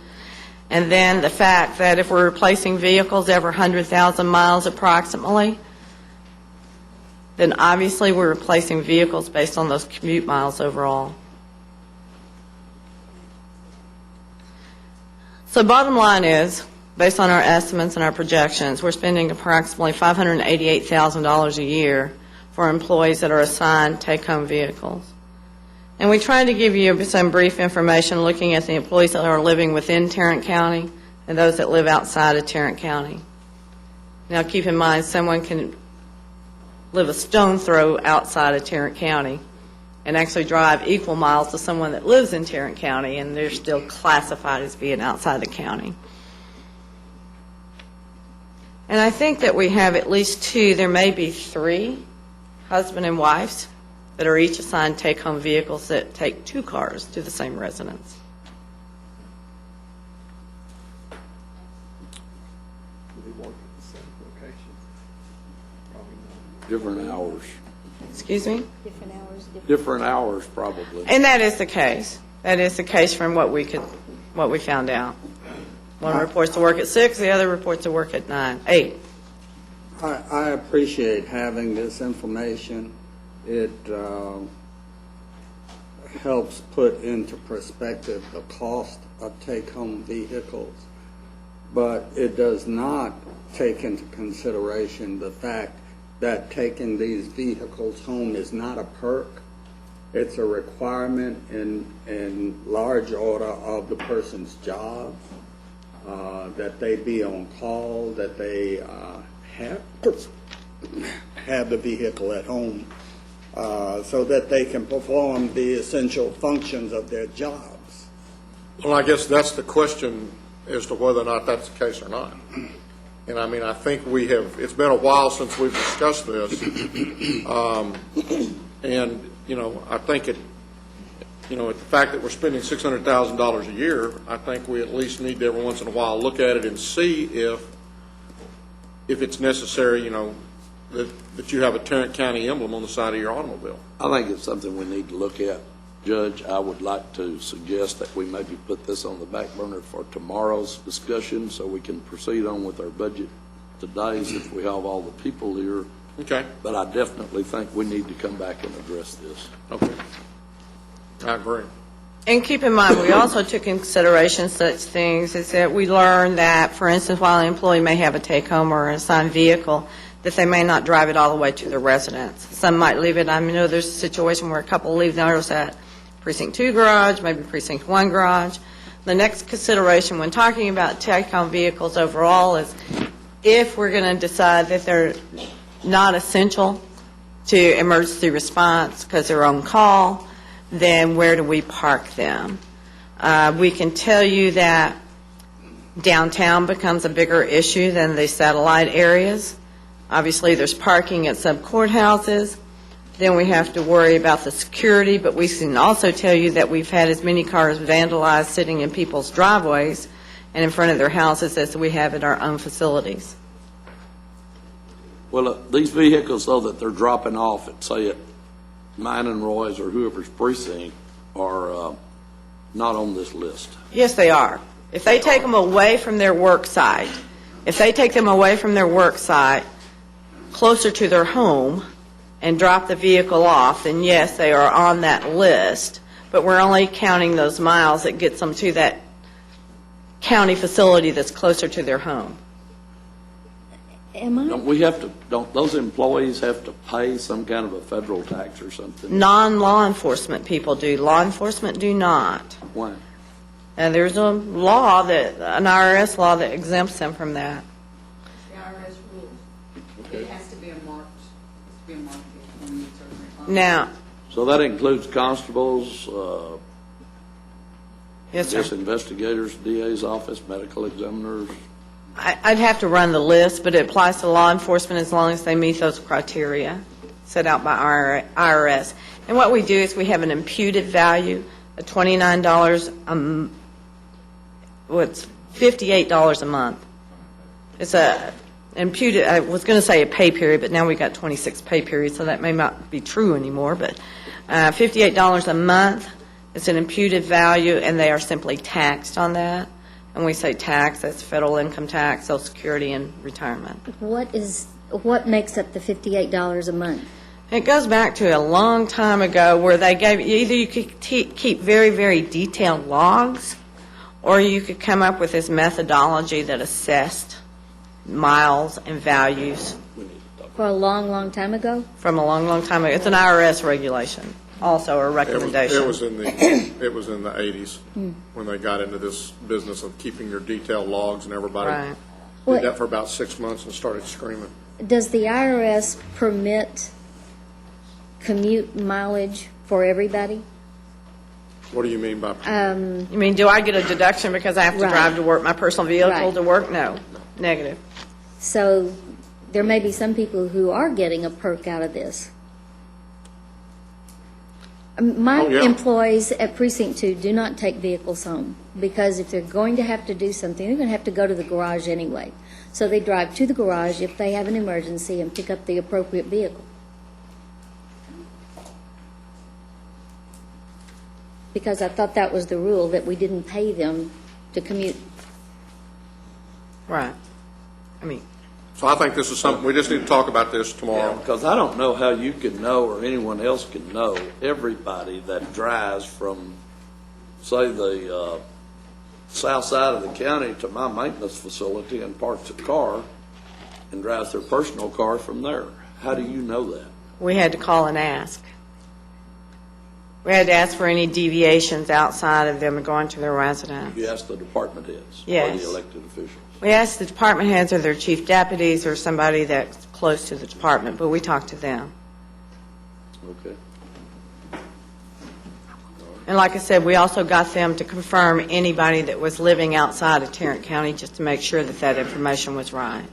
and then the fact that if we're replacing vehicles every 100,000 miles approximately, then obviously we're replacing vehicles based on those commute miles overall. So bottom line is, based on our estimates and our projections, we're spending approximately $588,000 a year for employees that are assigned take-home vehicles. And we tried to give you some brief information looking at the employees that are living within Tarrant County and those that live outside of Tarrant County. Now keep in mind, someone can live a stone throw outside of Tarrant County and actually drive equal miles to someone that lives in Tarrant County, and they're still classified as being outside the county. And I think that we have at least two, there may be three, husband and wives, that are each assigned take-home vehicles that take two cars to the same residence. Different hours. Excuse me? Different hours, Different hours, probably. And that is the case. That is the case from what we found out. One reports to work at 6, the other reports to work at 8. I appreciate having this information. It helps put into perspective the cost of take-home vehicles, but it does not take into consideration the fact that taking these vehicles home is not a perk. It's a requirement in large order of the person's job, that they be on call, that they have the vehicle at home, so that they can perform the essential functions of their jobs. Well, I guess that's the question as to whether or not that's the case or not. And I mean, I think it's been a while since we've discussed this. And, I think the fact that we're spending $600,000 a year, I think we at least need to every once in a while look at it and see if it's necessary, that you have a Tarrant County emblem on the side of your automobile. I think it's something we need to look at. Judge, I would like to suggest that we maybe put this on the back burner for tomorrow's discussion so we can proceed on with our budget today since we have all the people here. Okay. But I definitely think we need to come back and address this. Okay. I agree. And keep in mind, we also took in consideration such things as that we learned that, for instance, while an employee may have a take-home or an assigned vehicle, that they may not drive it all the way to their residence. Some might leave it. I know there's a situation where a couple leave theirs at Precinct 2 garage, maybe Precinct 1 garage. The next consideration when talking about take-home vehicles overall is if we're going to decide that they're not essential to emergency response because they're on call, then where do we park them? We can tell you that downtown becomes a bigger issue than the satellite areas. Obviously, there's parking at some courthouses. Then we have to worry about the security, but we can also tell you that we've had as many cars vandalized sitting in people's driveways and in front of their houses as we have at our own facilities. Well, these vehicles, though, that they're dropping off at, say, at mine and Roy's or whoever's precinct are not on this list. Yes, they are. If they take them away from their work site, closer to their home and drop the vehicle off, then yes, they are on that list, but we're only counting those miles that gets them to that county facility that's closer to their home. Don't those employees have to pay some kind of a federal tax or something? Non-law enforcement people do. Law enforcement do not. Why? And there's a law an IRS law that exempts them from that. The IRS rules. It has to be a marked vehicle when you serve. Now, So that includes constables, yes, sir. just investigators, DA's office, medical examiners. I'd have to run the list, but it applies to law enforcement as long as they meet those criteria set out by IRS. And what we do is we have an imputed value of $29 what's $58 a month. It's a imputed, I was going to say a pay period, but now we've got 26 pay periods, so that may not be true anymore, but $58 a month is an imputed value, and they are simply taxed on that. And we say tax, that's federal income tax, Social Security, and retirement. What makes up the $58 a month? It goes back to a long time ago where they gave, either you could keep very, very detailed logs, or you could come up with this methodology that assessed miles and values For a long, long time ago? from a long, long time ago. It's an IRS regulation, also a recommendation. It was in the 80s when they got into this business of keeping your detailed logs, and everybody Right. did that for about 6 months and started screaming. Does the IRS permit commute mileage for everybody? What do you mean by? You mean, do I get a deduction because I have to Right. drive to work, my personal vehicle Right. to work? No, negative. So there may be some people who are getting a perk out of this. My Oh, yeah. employees at Precinct 2 do not take vehicles home, because if they're going to have to do something, they're going to have to go to the garage anyway. So they drive to the garage if they have an emergency and pick up the appropriate vehicle. Because I thought that was the rule, that we didn't pay them to commute. Right. I mean, So I think this is something, we just need to talk about this Yeah, tomorrow. because I don't know how you can know, or anyone else can know, everybody that drives from, say, the south side of the county to my maintenance facility and parks a car and drives their personal car from there. How do you know that? we had to call and ask. We had to ask for any deviations outside of them going to their residence. You ask the department heads or Yes. the elected officials. We asked the department heads or their chief deputies or somebody that's close to the department, but we talked to them. Okay. And like I said, we also got them to confirm anybody that was living outside of Tarrant County just to make sure that that information was right.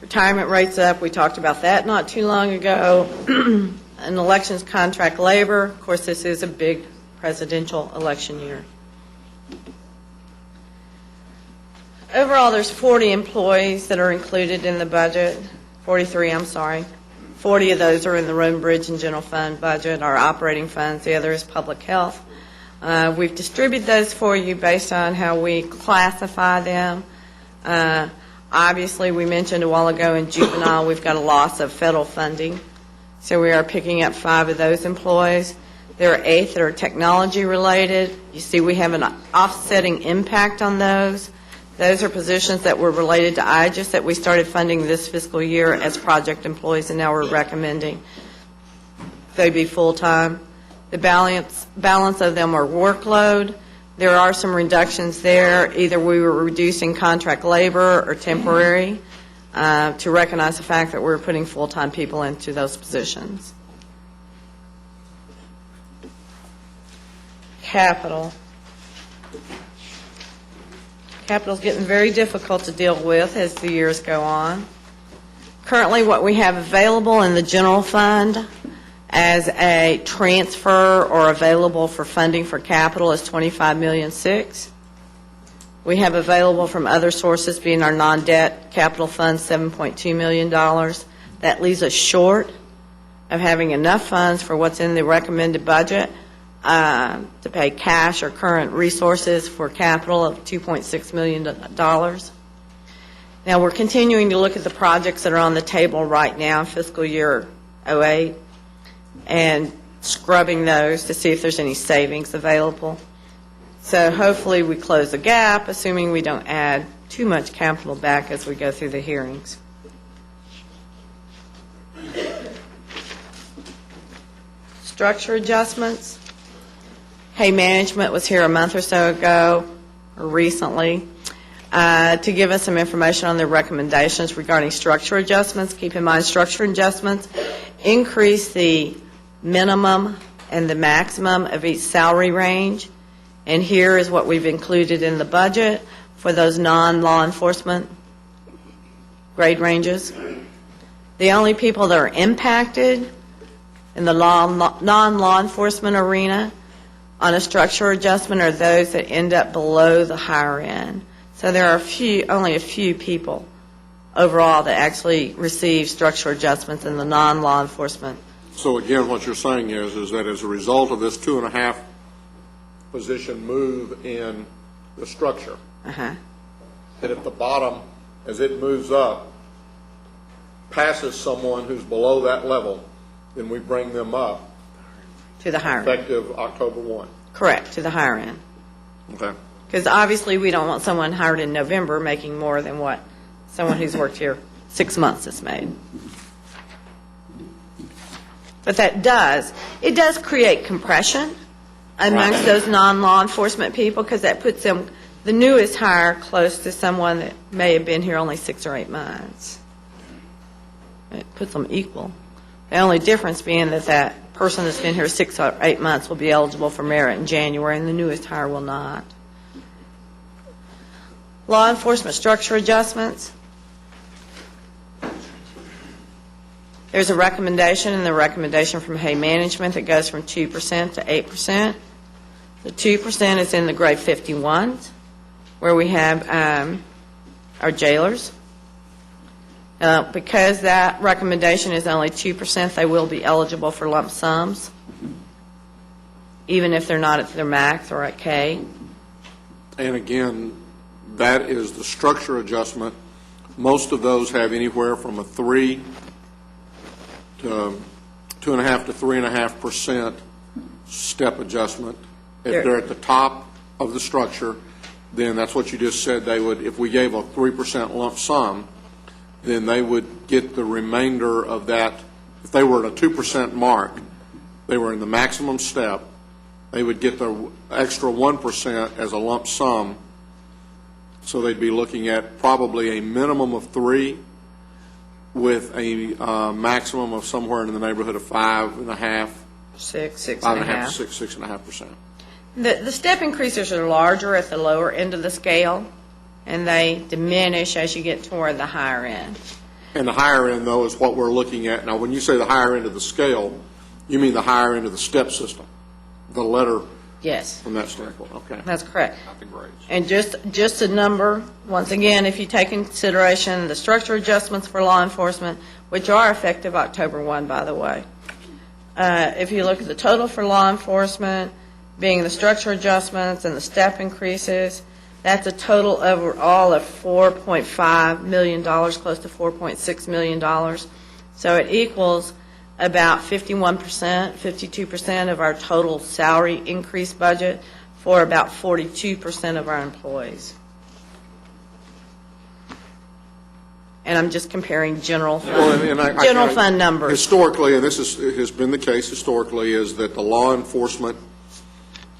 Retirement rates up, we talked about that not too long ago. And elections contract labor, of course, this is a big presidential election year. Overall, there's 40 employees that are included in the budget, 43, I'm sorry. 40 of those are in the road and bridge and general fund budget, our operating funds. The other is public health. We've distributed those for you based on how we classify them. Obviously, we mentioned a while ago in juvenile, we've got a loss of federal funding. So we are picking up 5 of those employees. There are 8 that are technology related. You see we have an offsetting impact on those. Those are positions that were related to IGES that we started funding this fiscal year as project employees, and now we're recommending they be full-time. The balance of them are workload. There are some reductions there. Either we were reducing contract labor or temporary to recognize the fact that we're putting full-time people into those positions. Capital. Capital's getting very difficult to deal with as the years go on. Currently, what we have available in the general fund as a transfer or available for funding for capital is $25.6 million. We have available from other sources, being our non-debt capital fund, $7.2 million. That leaves us short of having enough funds for what's in the recommended budget to pay cash or current resources for capital of $2.6 million. Now, we're continuing to look at the projects that are on the table right now in fiscal year 08 and scrubbing those to see if there's any savings available. So hopefully we close the gap, assuming we don't add too much capital back as we go through the hearings. Structure adjustments. Hay Management was here a month or so ago, or recently, to give us some information on their recommendations regarding structure adjustments. Keep in mind, structure adjustments increase the minimum and the maximum of each salary range. And here is what we've included in the budget for those non-law enforcement grade ranges. The only people that are impacted in the non-law enforcement arena on a structure adjustment are those that end up below the higher end. So there are only a few people overall that actually receive structure adjustments in the non-law enforcement. So again, what you're saying is that as a result of this 2.5 position move in the structure, that at the bottom, as it moves up, passes someone who's below that level, then we bring them up To the higher end. effective October 1. Correct, to the higher end. Okay. Because obviously, we don't want someone hired in November making more than what someone who's worked here 6 months has made. But it does create compression amongst those non-law enforcement people, because that puts them, the newest hire, close to someone that may have been here only 6 or 8 months. It puts them equal. The only difference being that that person that's been here 6 or 8 months will be eligible for merit in January, and the newest hire will not. Law enforcement structure adjustments. There's a recommendation, and the recommendation from Hay Management that goes from 2% to 8%. The 2% is in the grade 51s, where we have our jailers. Because that recommendation is only 2%, they will be eligible for lump sums, even if they're not at their max or at K. And again, that is the structure adjustment. Most of those have anywhere from a 3 to 2.5 to 3.5% step adjustment. If they're at the top of the structure, then that's what you just said. They would, if we gave a 3% lump sum, then they would get the remainder of that. If they were at a 2% mark, they were in the maximum step, they would get the extra 1% as a lump sum. So they'd be looking at probably a minimum of 3 with a maximum of somewhere in the neighborhood of 5.5%. 6.5%. 6.5%. The step increases are larger at the lower end of the scale, and they diminish as you get toward the higher end. And the higher end, though, is what we're looking at. Now, when you say the higher end of the scale, you mean the higher end of the step system, the letter Yes, from that standpoint. Okay. that's correct. Not the grades. And just a number, once again, if you take into consideration the structure adjustments for law enforcement, which are effective October 1, by the way. If you look at the total for law enforcement, being the structure adjustments and the step increases, that's a total overall of $4.5 million, close to $4.6 million. So it equals about 51%, 52% of our total salary increase budget for about 42% of our employees. And I'm just comparing general fund numbers. Historically, and this has been the case historically, is that the law enforcement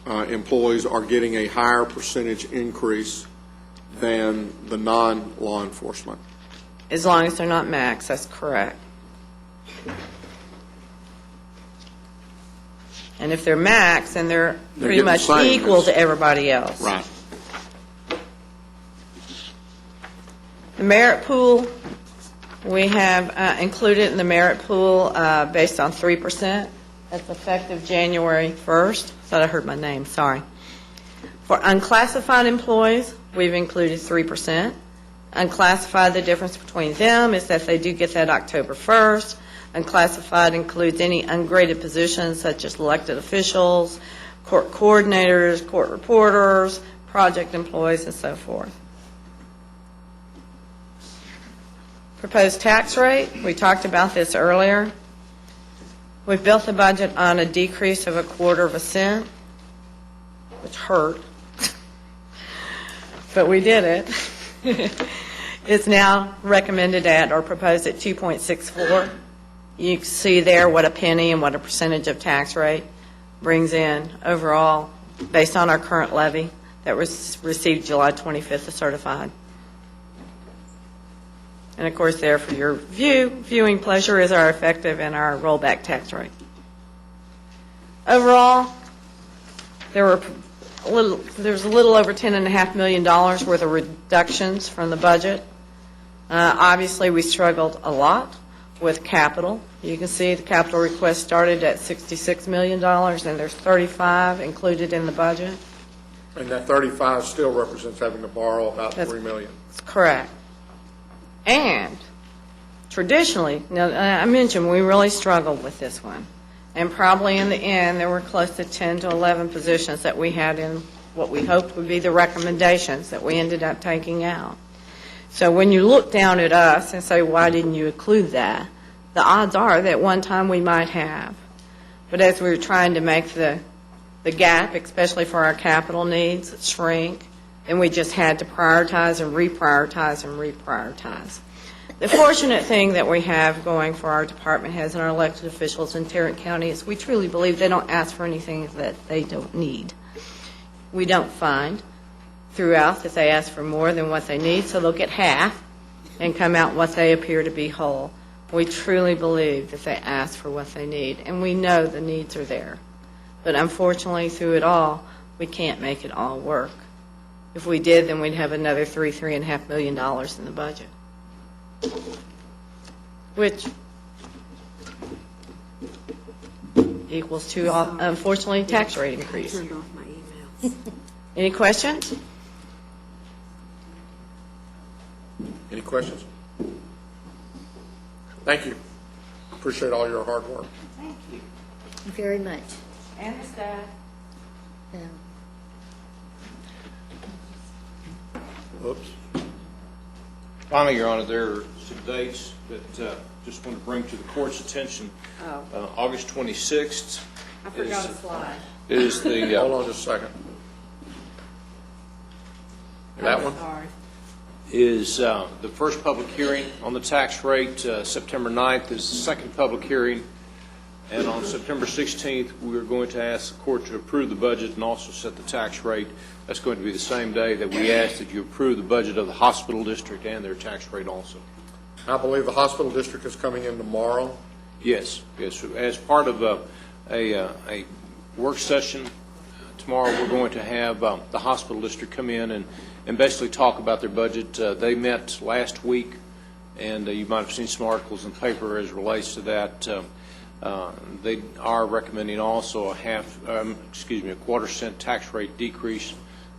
employees are getting a higher percentage increase than the non-law enforcement. As long as they're not max, that's correct. And if they're max, then they're pretty getting much the same equal as- to everybody else. Right. The merit pool, we have included in the merit pool based on 3%. That's effective January 1st. Thought I heard my name, sorry. For unclassified employees, we've included 3%. Unclassified, the difference between them is that they do get that October 1st. Unclassified includes any ungraded positions such as elected officials, court coordinators, court reporters, project employees, and so forth. Proposed tax rate, we talked about this earlier. We've built the budget on a decrease of 1/4 cent, which hurt, but we did it. It's now recommended at or proposed at 2.64. You can see there what a penny and what a percentage of tax rate brings in overall based on our current levy that was received July 25th as certified. And of course, there for your viewing pleasure is our effective and our rollback tax rate. Overall, there was a little over $10.5 million worth of reductions from the budget. Obviously, we struggled a lot with capital. You can see the capital request started at $66 million, and there's 35 included in the budget. And that 35 still represents having to borrow about $3 million. That's correct. And traditionally, now I mentioned we really struggled with this one. And probably in the end, there were close to 10 to 11 positions that we had in what we hoped would be the recommendations that we ended up taking out. So when you look down at us and say, why didn't you include that? The odds are that one time we might have. But as we were trying to make the gap, especially for our capital needs, shrink, and we just had to prioritize and reprioritize and reprioritize. The fortunate thing that we have going for our department heads and our elected officials in Tarrant County is we truly believe they don't ask for anything that they don't need. We don't find throughout that they ask for more than what they need, so they'll get half and come out what they appear to be whole. We truly believe that they ask for what they need, and we know the needs are there. But unfortunately, through it all, we can't make it all work. If we did, then we'd have another $3.5 million in the budget, which equals to, unfortunately, tax rate increase. Any questions? Any questions? Thank you. Appreciate all your hard work. Thank you. Very much. And the staff. Yeah. Oops. Finally, Your Honor, there are some dates that just want to bring to the court's attention. August 26th. I forgot a slide. Is the Hold on just a second. That one? Sorry. is the first public hearing on the tax rate. September 9th is the second public hearing. And on September 16th, we are going to ask the court to approve the budget and also set the tax rate. That's going to be the same day that we ask that you approve the budget of the hospital district and their tax rate also. I believe the hospital district is coming in tomorrow. Yes, yes. As part of a work session tomorrow, we're going to have the hospital district come in and basically talk about their budget. They met last week, and you might have seen some articles in the paper as it relates to that. They are recommending also a quarter-cent tax rate decrease,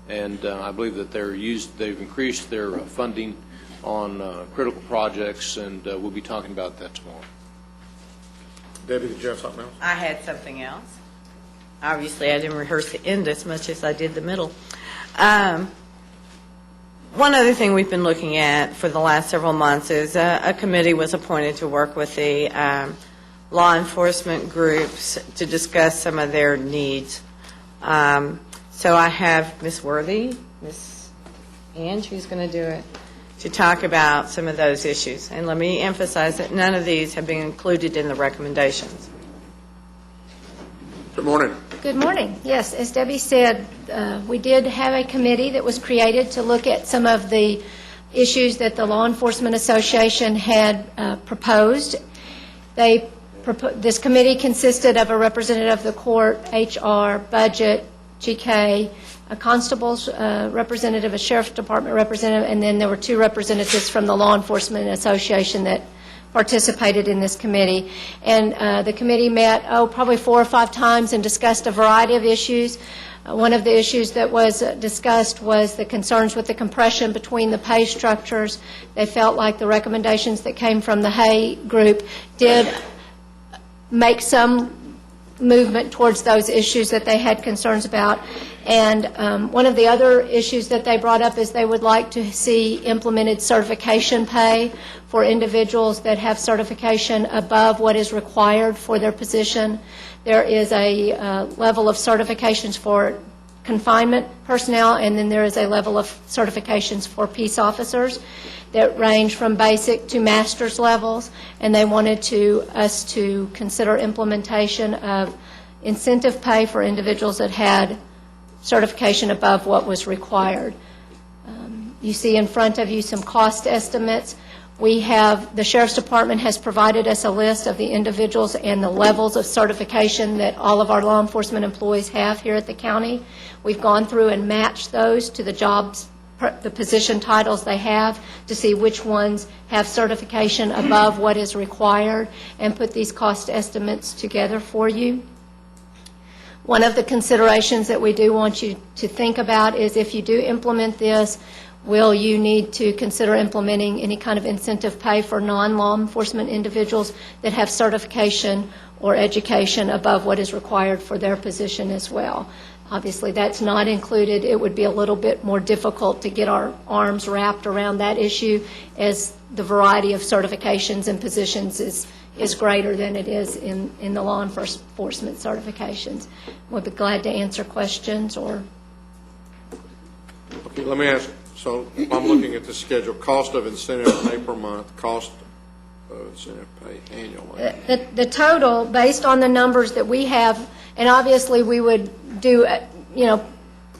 and I believe that they've increased their funding on critical projects, and we'll be talking about that tomorrow. Debbie, did you have something else? I had something else. Obviously, I didn't rehearse the end as much as I did the middle. One other thing we've been looking at for the last several months is a committee was appointed to work with the law enforcement groups to discuss some of their needs. So I have Ms. Worthy, Ms. Ann, she's going to do it, to talk about some of those issues. And let me emphasize that none of these have been included in the recommendations. Good morning. Good morning. Yes, as Debbie said, we did have a committee that was created to look at some of the issues that the Law Enforcement Association had proposed. This committee consisted of a representative of the court, HR, budget, GK, a constable's representative, a sheriff's department representative, and then there were two representatives from the Law Enforcement Association that participated in this committee. And the committee met, probably 4 or 5 times and discussed a variety of issues. One of the issues that was discussed was the concerns with the compression between the pay structures. They felt like the recommendations that came from the Hay group did make some movement towards those issues that they had concerns about. And one of the other issues that they brought up is they would like to see implemented certification pay for individuals that have certification above what is required for their position. There is a level of certifications for confinement personnel, and then there is a level of certifications for peace officers that range from basic to master's levels, and they wanted us to consider implementation of incentive pay for individuals that had certification above what was required. You see in front of you some cost estimates. The Sheriff's Department has provided us a list of the individuals and the levels of certification that all of our law enforcement employees have here at the county. We've gone through and matched those to the jobs, the position titles they have, to see which ones have certification above what is required, and put these cost estimates together for you. One of the considerations that we do want you to think about is, if you do implement this, will you need to consider implementing any kind of incentive pay for non-law enforcement individuals that have certification or education above what is required for their position as well? Obviously, that's not included. It would be a little bit more difficult to get our arms wrapped around that issue, as the variety of certifications and positions is greater than it is in the law enforcement certifications. We'll be glad to answer questions or... Okay, let me ask, so if I'm looking at the schedule, cost of incentive pay per month, cost of incentive pay annually. The total, based on the numbers that we have, and obviously we would do,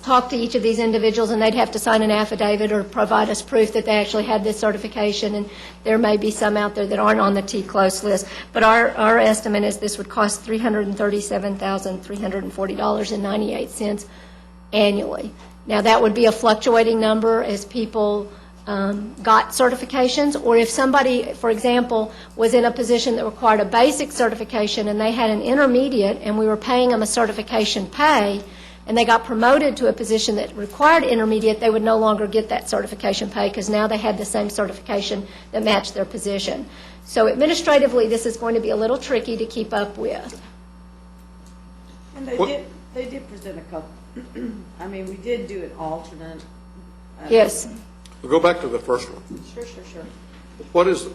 talk to each of these individuals, and they'd have to sign an affidavit or provide us proof that they actually had this certification, and there may be some out there that aren't on the T-close list. But our estimate is this would cost $337,340.98 annually. Now, that would be a fluctuating number as people got certifications, or if somebody, for example, was in a position that required a basic certification and they had an intermediate and we were paying them a certification pay, and they got promoted to a position that required intermediate, they would no longer get that certification pay because now they had the same certification that matched their position. So administratively, this is going to be a little tricky to keep up with. And they did present a couple. I mean, we did do an alternate. Yes. We'll go back to the first one. Sure. What is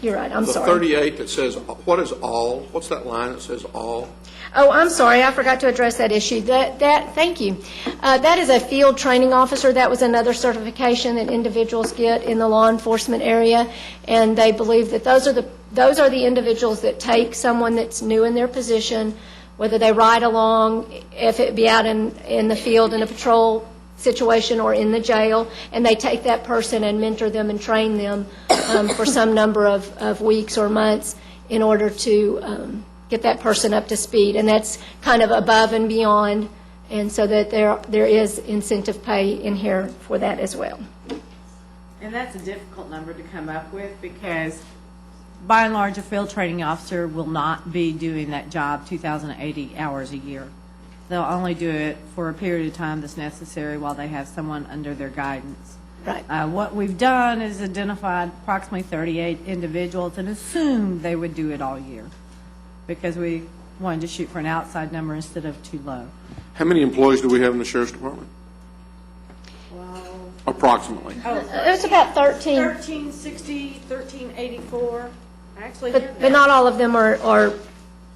You're right, I'm the sorry. 38 that says, what is all? What's that line that says all? Oh, I'm sorry, I forgot to address that issue. Thank you. That is a field training officer. That was another certification that individuals get in the law enforcement area, and they believe that those are the individuals that take someone that's new in their position, whether they ride along, if it be out in the field in a patrol situation or in the jail, and they take that person and mentor them and train them for some number of weeks or months in order to get that person up to speed. And that's kind of above and beyond, and so that there is incentive pay in here for that as well. And that's a difficult number to come up with because, by and large, a field training officer will not be doing that job 2,080 hours a year. They'll only do it for a period of time that's necessary while they have someone under their guidance. Right. What we've done is identified approximately 38 individuals and assumed they would do it all year because we wanted to shoot for an outside number instead of too low. How many employees do we have in the Sheriff's Department? Well, Approximately. It's about 13. 1360, 1384. Actually, But not all of them are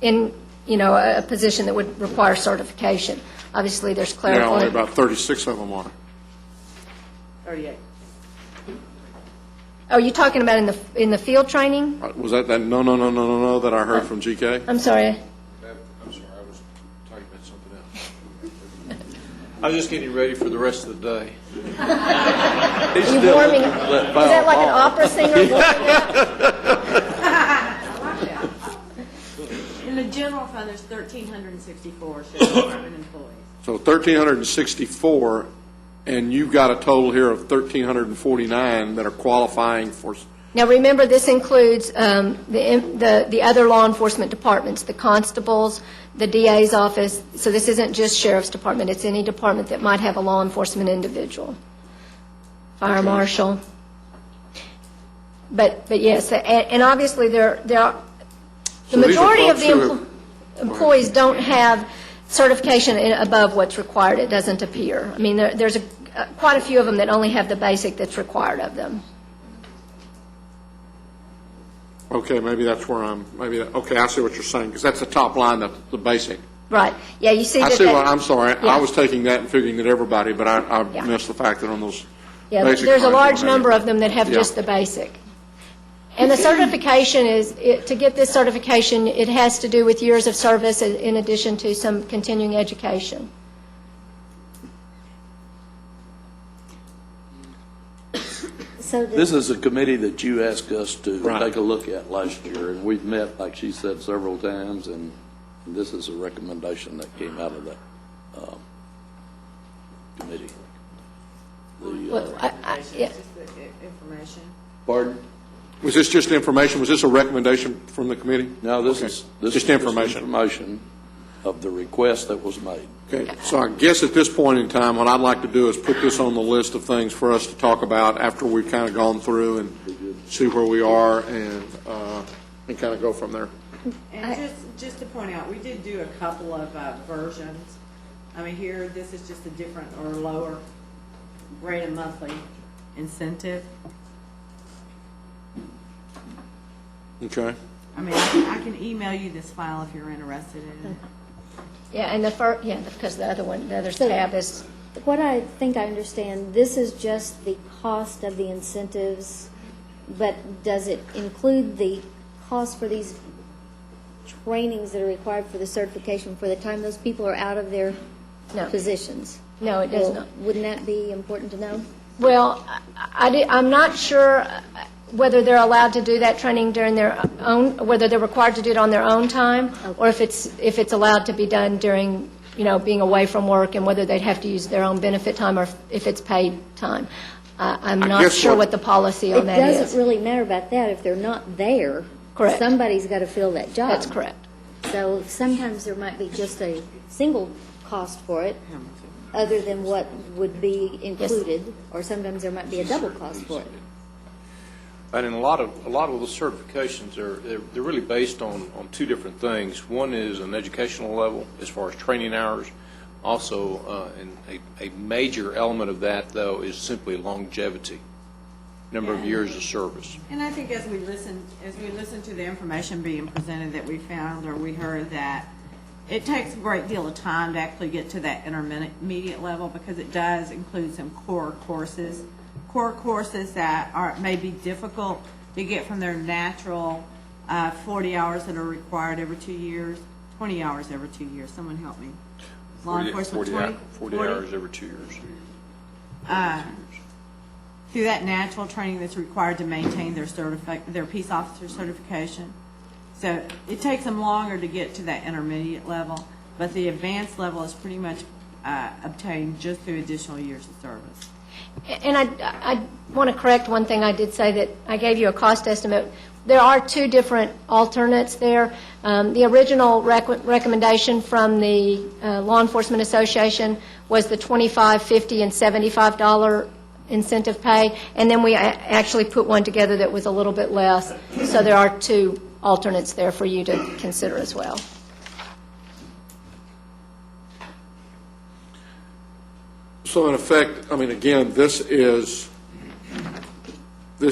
in, a position that would require certification. Obviously, there's Yeah, clerical. only about 36 of them are. 38. Oh, you talking about in the field training? Was that no that I heard from GK? I'm sorry. I'm sorry, I was talking about something else. I was just getting ready for the rest of the day. Are you warming? Is that like an opera singer? In the general fund, there's 1,364 Sheriff's Department employees. So 1,364, and you've got a total here of 1,349 that are qualifying for. Now, remember, this includes the other law enforcement departments, the constables, the DA's office. So this isn't just Sheriff's Department. It's any department that might have a law enforcement individual. Fire marshal. But yes, and obviously there are, the majority of the employees don't have certification above what's required. It doesn't appear. I mean, there's quite a few of them that only have the basic that's required of them. Okay, maybe that's where okay, I see what you're saying, because that's the top line, the basic. Right. Yeah, you see that. I'm sorry. Yeah. I was taking that and figuring that everybody, but I Yeah. missed the fact that on those Yeah, basic there's a lines, large maybe. number of them that have Yeah. just the basic. And the certification to get this certification, it has to do with years of service in addition to some continuing education. So This is a committee that you asked us to Right. take a look at last year, and we've met, like she said, several times, and this is a recommendation that came out of that committee. Well, yeah. Just the information. Pardon? Was this just information? Was this a recommendation from the committee? No, this Okay. is Just information. information of the request that was made. Okay, so I guess at this point in time, what I'd like to do is put this on the list of things for us to talk about after we've kind of gone through and see where we are and kind of go from there. And just to point out, we did do a couple of versions. I mean, here, this is just a different or lower rate of monthly incentive. Okay? I mean, I can email you this file if you're interested in it. Yeah, and because the other tab is, what I think I understand, this is just the cost of the incentives, but does it include the cost for these trainings that are required for the certification for the time those people are out of their No. positions? no, it does Well, not. wouldn't that be important to know? Well, I'm not sure whether they're allowed to do that training during their own, whether they're required to do it on their own time, or if it's allowed to be done during, being away from work, and whether they'd have to use their own benefit time or if it's paid time. I'm I not guess sure what- what the policy on that It is. doesn't really matter about that if they're not there. Correct. Somebody's got to fill that job. That's correct. So sometimes there might be just a single cost for it, other than what would be included, or sometimes there might be a double cost for it. And in a lot of the certifications, they're really based on two different things. One is an educational level as far as training hours. Also, and a major element of that, though, is simply longevity, number of years of service. And I think as we listen to the information being presented that we found or we heard that it takes a great deal of time to actually get to that intermediate level because it does include some core courses that may be difficult to get from their natural 40 hours that are required every 2 years, 20 hours every 2 years. Someone help me. Law enforcement, 40 hours every 2 years. Through that natural training that's required to maintain their peace officer certification. So it takes them longer to get to that intermediate level, but the advanced level is pretty much obtained just through additional years of service. And I want to correct one thing I did say, that I gave you a cost estimate. There are two different alternates there. The original recommendation from the Law Enforcement Association was the $25, $50, and $75 incentive pay, and then we actually put one together that was a little bit less. So there are two alternates there for you to consider as well. So in effect, I mean, again, this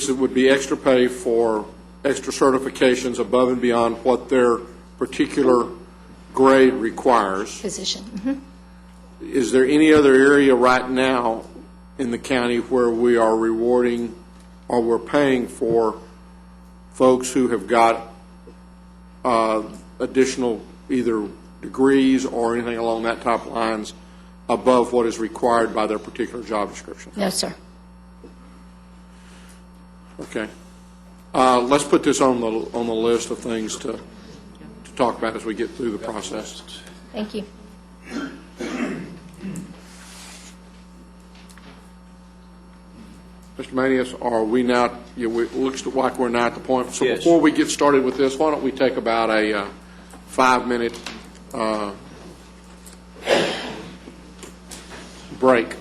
would be extra pay for extra certifications above and beyond what their particular grade requires. Position. Mm-hmm. Is there any other area right now in the county where we are rewarding or we're paying for folks who have got additional either degrees or anything along that type of lines above what is required by their particular job description? No, sir. Okay. Let's put this on the list of things to talk about as we get through the process. Thank you. Mr. Manius, are we now, it looks like we're now at the point, so Yes. before we get started with this, why don't we take about a 5-minute break?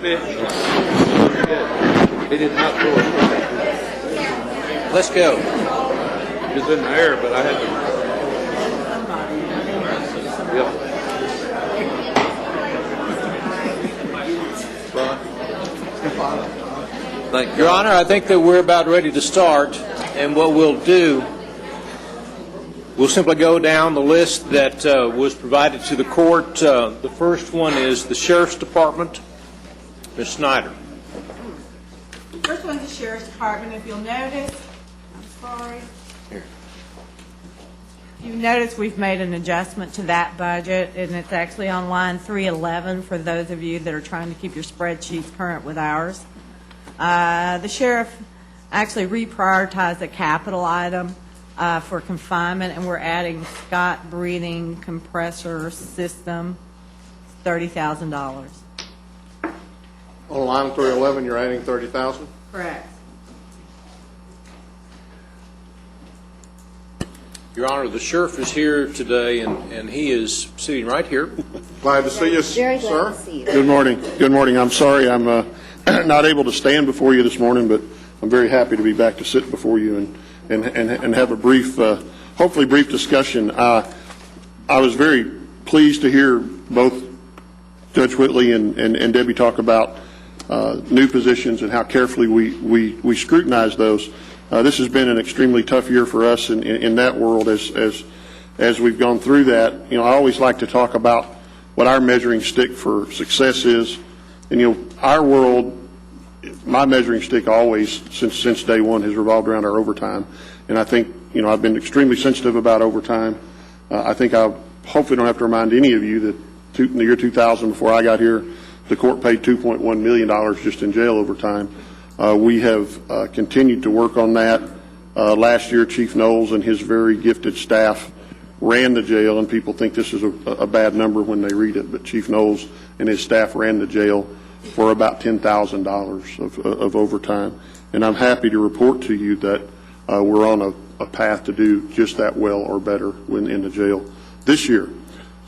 He did not throw it. Let's go. It was in the air, but I had to. Yep. Your Honor, I think that we're about ready to start, and what we'll do, we'll simply go down the list that was provided to the court. The first one is the Sheriff's Department. Ms. Snyder. First one's the Sheriff's Department. If you'll notice, I'm sorry. Here. If you notice, we've made an adjustment to that budget, and it's actually on line 311 for those of you that are trying to keep your spreadsheets current with ours. The sheriff actually reprioritized a capital item for confinement, and we're adding Scott breathing compressor system, $30,000. On line 311, you're adding 30,000? Correct. Your Honor, the sheriff is here today, and he is sitting right here. Glad to see you, Very glad sir. to see you. Good morning. Good morning. I'm sorry I'm not able to stand before you this morning, but I'm very happy to be back to sit before you and have a brief, hopefully brief discussion. I was very pleased to hear both Judge Whitley and Debbie talk about new positions and how carefully we scrutinize those. This has been an extremely tough year for us in that world as we've gone through that. You know, I always like to talk about what our measuring stick for success is. And, you know, our world, my measuring stick always, since day one, has revolved around our overtime. And I think, you know, I've been extremely sensitive about overtime. I think I hopefully don't have to remind any of you that in the year 2000, before I got here, the court paid $2.1 million just in jail overtime. We have continued to work on that. Last year, Chief Knowles and his very gifted staff ran the jail, and people think this is a bad number when they read it, but Chief Knowles and his staff ran the jail for about $10,000 of overtime. And I'm happy to report to you that we're on a path to do just that well or better when in the jail this year.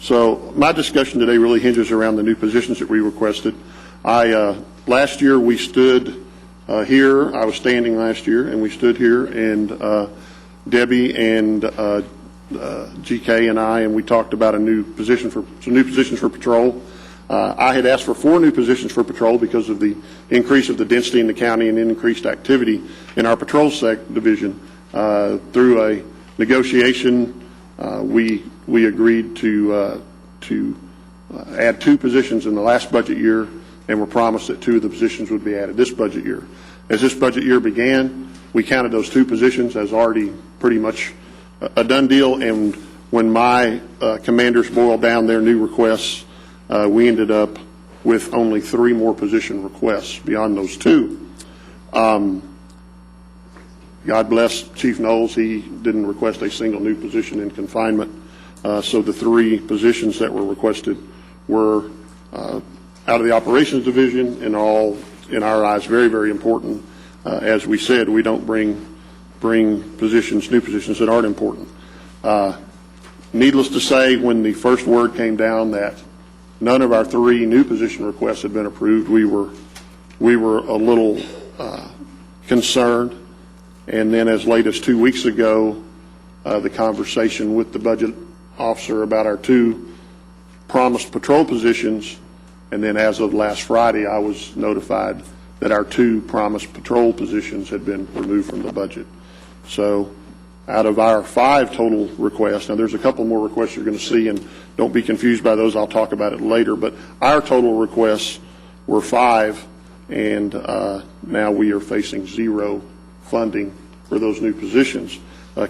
So my discussion today really hinges around the new positions that we requested. Last year we stood here. I was standing last year, and we stood here, and Debbie and GK and I, and we talked about some new positions for patrol. I had asked for 4 new positions for patrol because of the increase of the density in the county and increased activity in our patrol division. Through a negotiation, we agreed to add 2 positions in the last budget year, and were promised that 2 of the positions would be added this budget year. As this budget year began, we counted those 2 positions as already pretty much a done deal, and when my commanders boiled down their new requests, we ended up with only 3 more position requests beyond those 2. God bless Chief Knowles. He didn't request a single new position in confinement. So the 3 positions that were requested were out of the operations division, and all, in our eyes, very, very important. As we said, we don't bring positions, new positions that aren't important. Needless to say, when the first word came down that none of our 3 new position requests had been approved, we were a little concerned. And then as late as 2 weeks ago, the conversation with the budget officer about our 2 promised patrol positions, and then as of last Friday, I was notified that our 2 promised patrol positions had been removed from the budget. So out of our 5 total requests, now there's a couple more requests you're going to see, and don't be confused by those, I'll talk about it later, but our total requests were 5, and now we are facing 0 funding for those new positions.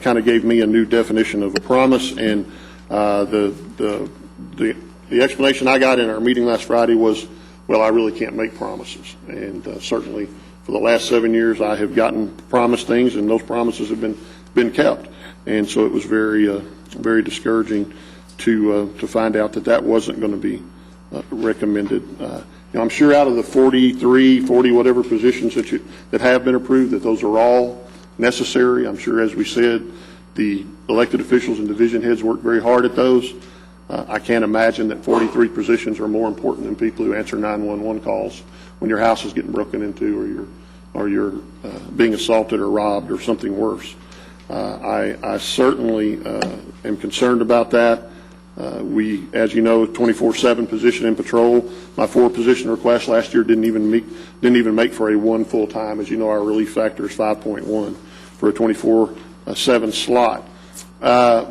Kind of gave me a new definition of a promise, and the explanation I got in our meeting last Friday was, well, I really can't make promises. And certainly for the last 7 years, I have gotten promised things, and those promises have been kept. And so it was very discouraging to find out that wasn't going to be recommended. I'm sure out of the 40 whatever positions that have been approved, that those are all necessary. I'm sure, as we said, the elected officials and division heads work very hard at those. I can't imagine that 43 positions are more important than people who answer 911 calls when your house is getting broken into or you're being assaulted or robbed or something worse. I certainly am concerned about that. We, as you know, 24/7 position in patrol. My 4 position request last year didn't even make for a 1 full time. As you know, our relief factor is 5.1 for a 24/7 slot.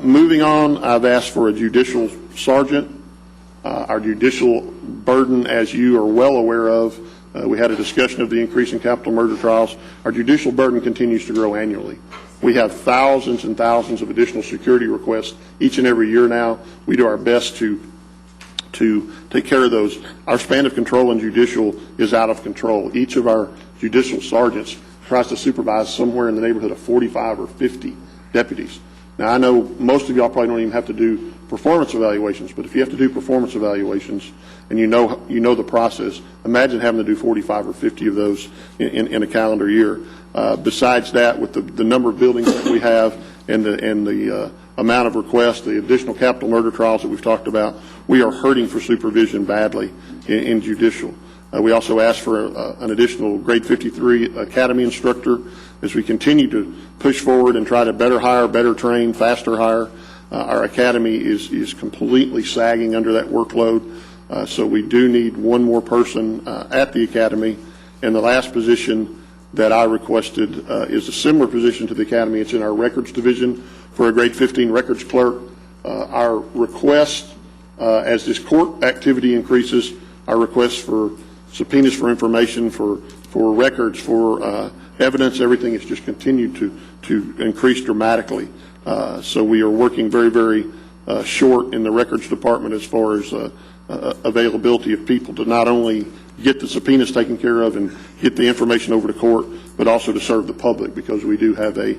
Moving on, I've asked for a judicial sergeant. Our judicial burden, as you are well aware of, we had a discussion of the increase in capital murder trials. Our judicial burden continues to grow annually. We have thousands and thousands of additional security requests each and every year now. We do our best to take care of those. Our span of control in judicial is out of control. Each of our judicial sergeants tries to supervise somewhere in the neighborhood of 45 or 50 deputies. Now, I know most of y'all probably don't even have to do performance evaluations, but if you have to do performance evaluations and you know the process, imagine having to do 45 or 50 of those in a calendar year. Besides that, with the number of buildings that we have and the amount of requests, the additional capital murder trials that we've talked about, we are hurting for supervision badly in judicial. We also asked for an additional grade 53 academy instructor as we continue to push forward and try to better hire, better train, faster hire. Our academy is completely sagging under that workload, so we do need one more person at the academy. And the last position that I requested is a similar position to the academy. It's in our records division for a grade 15 records clerk. Our request, as this court activity increases, our requests for subpoenas for information, for records, for evidence, everything has just continued to increase dramatically. So we are working very, very short in the records department as far as availability of people to not only get the subpoenas taken care of and get the information over to court, but also to serve the public, because we do have a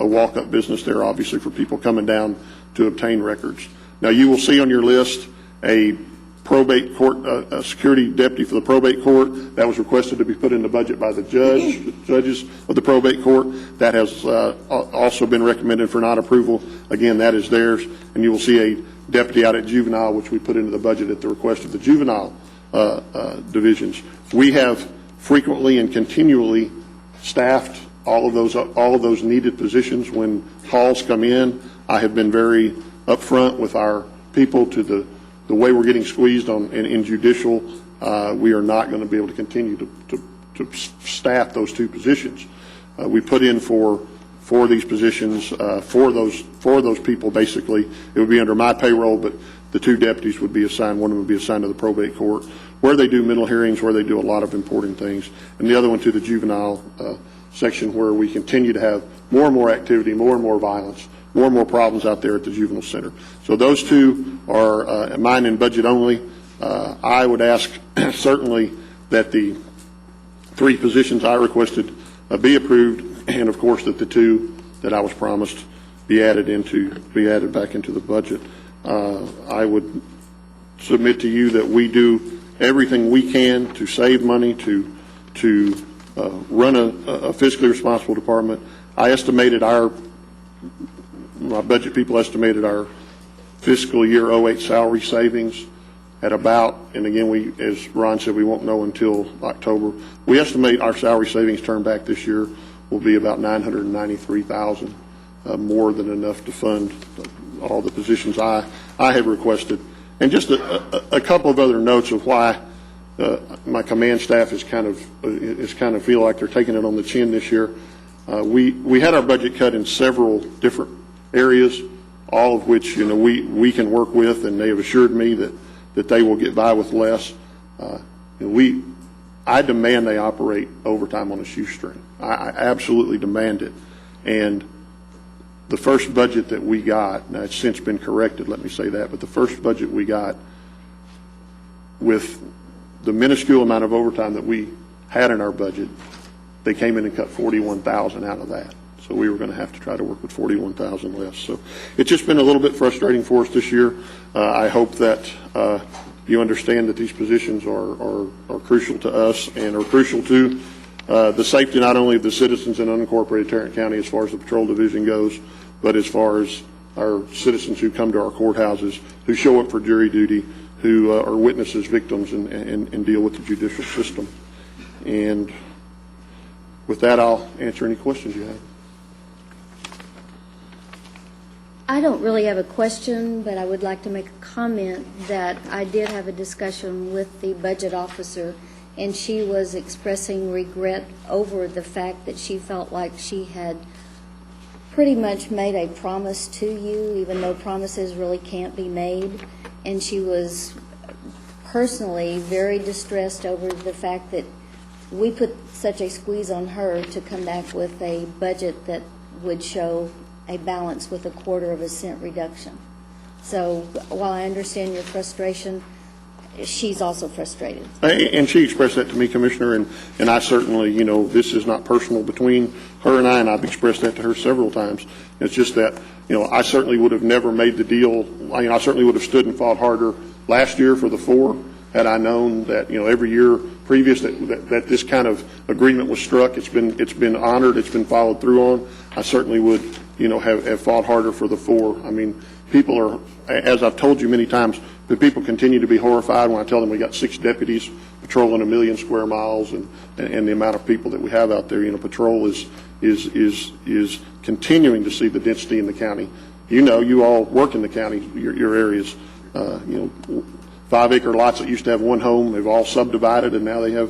walk-up business there, obviously, for people coming down to obtain records. Now, you will see on your list a probate court, a security deputy for the probate court. That was requested to be put in the budget by the judges of the probate court. That has also been recommended for non-approval. Again, that is theirs. And you will see a deputy out at juvenile, which we put into the budget at the request of the juvenile divisions. We have frequently and continually staffed all of those needed positions when calls come in. I have been very upfront with our people to the way we're getting squeezed in judicial. We are not going to be able to continue to staff those 2 positions. We put in for these positions for those people. Basically, it would be under my payroll, but the 2 deputies would be assigned. One of them would be assigned to the probate court, where they do mental hearings, where they do a lot of important things, and the other one to the juvenile section, where we continue to have more and more activity, more and more violence, more and more problems out there at the juvenile center. So those 2 are mine in budget only. I would ask certainly that the 3 positions I requested be approved, and of course that the 2 that I was promised be added back into the budget. I would submit to you that we do everything we can to save money, to run a fiscally responsible department. My budget people estimated our fiscal year 08 salary savings at about, and again, as Ron said, we won't know until October. We estimate our salary savings turned back this year will be about $993,000, more than enough to fund all the positions I have requested. And just a couple of other notes of why my command staff is kind of feel like they're taking it on the chin this year. We had our budget cut in several different areas, all of which we can work with, and they have assured me that they will get by with less. I demand they operate overtime on a shoestring. I absolutely demand it. And the first budget that we got, now it's since been corrected, let me say that, but the first budget we got, with the minuscule amount of overtime that we had in our budget, they came in and cut $41,000 out of that. So we were going to have to try to work with $41,000 less. So it's just been a little bit frustrating for us this year. I hope that you understand that these positions are crucial to us and are crucial to the safety not only of the citizens in unincorporated Tarrant County as far as the patrol division goes, but as far as our citizens who come to our courthouses, who show up for jury duty, who are witnesses, victims, and deal with the judicial system. And with that, I'll answer any questions you have. I don't really have a question, but I would like to make a comment that I did have a discussion with the budget officer, and she was expressing regret over the fact that she felt like she had pretty much made a promise to you, even though promises really can't be made. And she was personally very distressed over the fact that we put such a squeeze on her to come back with a budget that would show a balance with a 1/4 cent reduction. So while I understand your frustration, she's also frustrated. And she expressed that to me, Commissioner, and I certainly, this is not personal between her and I, and I've expressed that to her several times. It's just that, I certainly would have never made the deal. I certainly would have stood and fought harder last year for the 4 had I known that, every year previous that this kind of agreement was struck. It's been honored. It's been followed through on. I certainly would, have fought harder for the 4. I mean, people are, as I've told you many times, the people continue to be horrified when I tell them we got 6 deputies patrolling 1 million square miles, and the amount of people that we have out there. Patrol is continuing to see the density in the county. You all work in the county, your areas. 5-acre lots that used to have 1 home, they've all subdivided, and now they have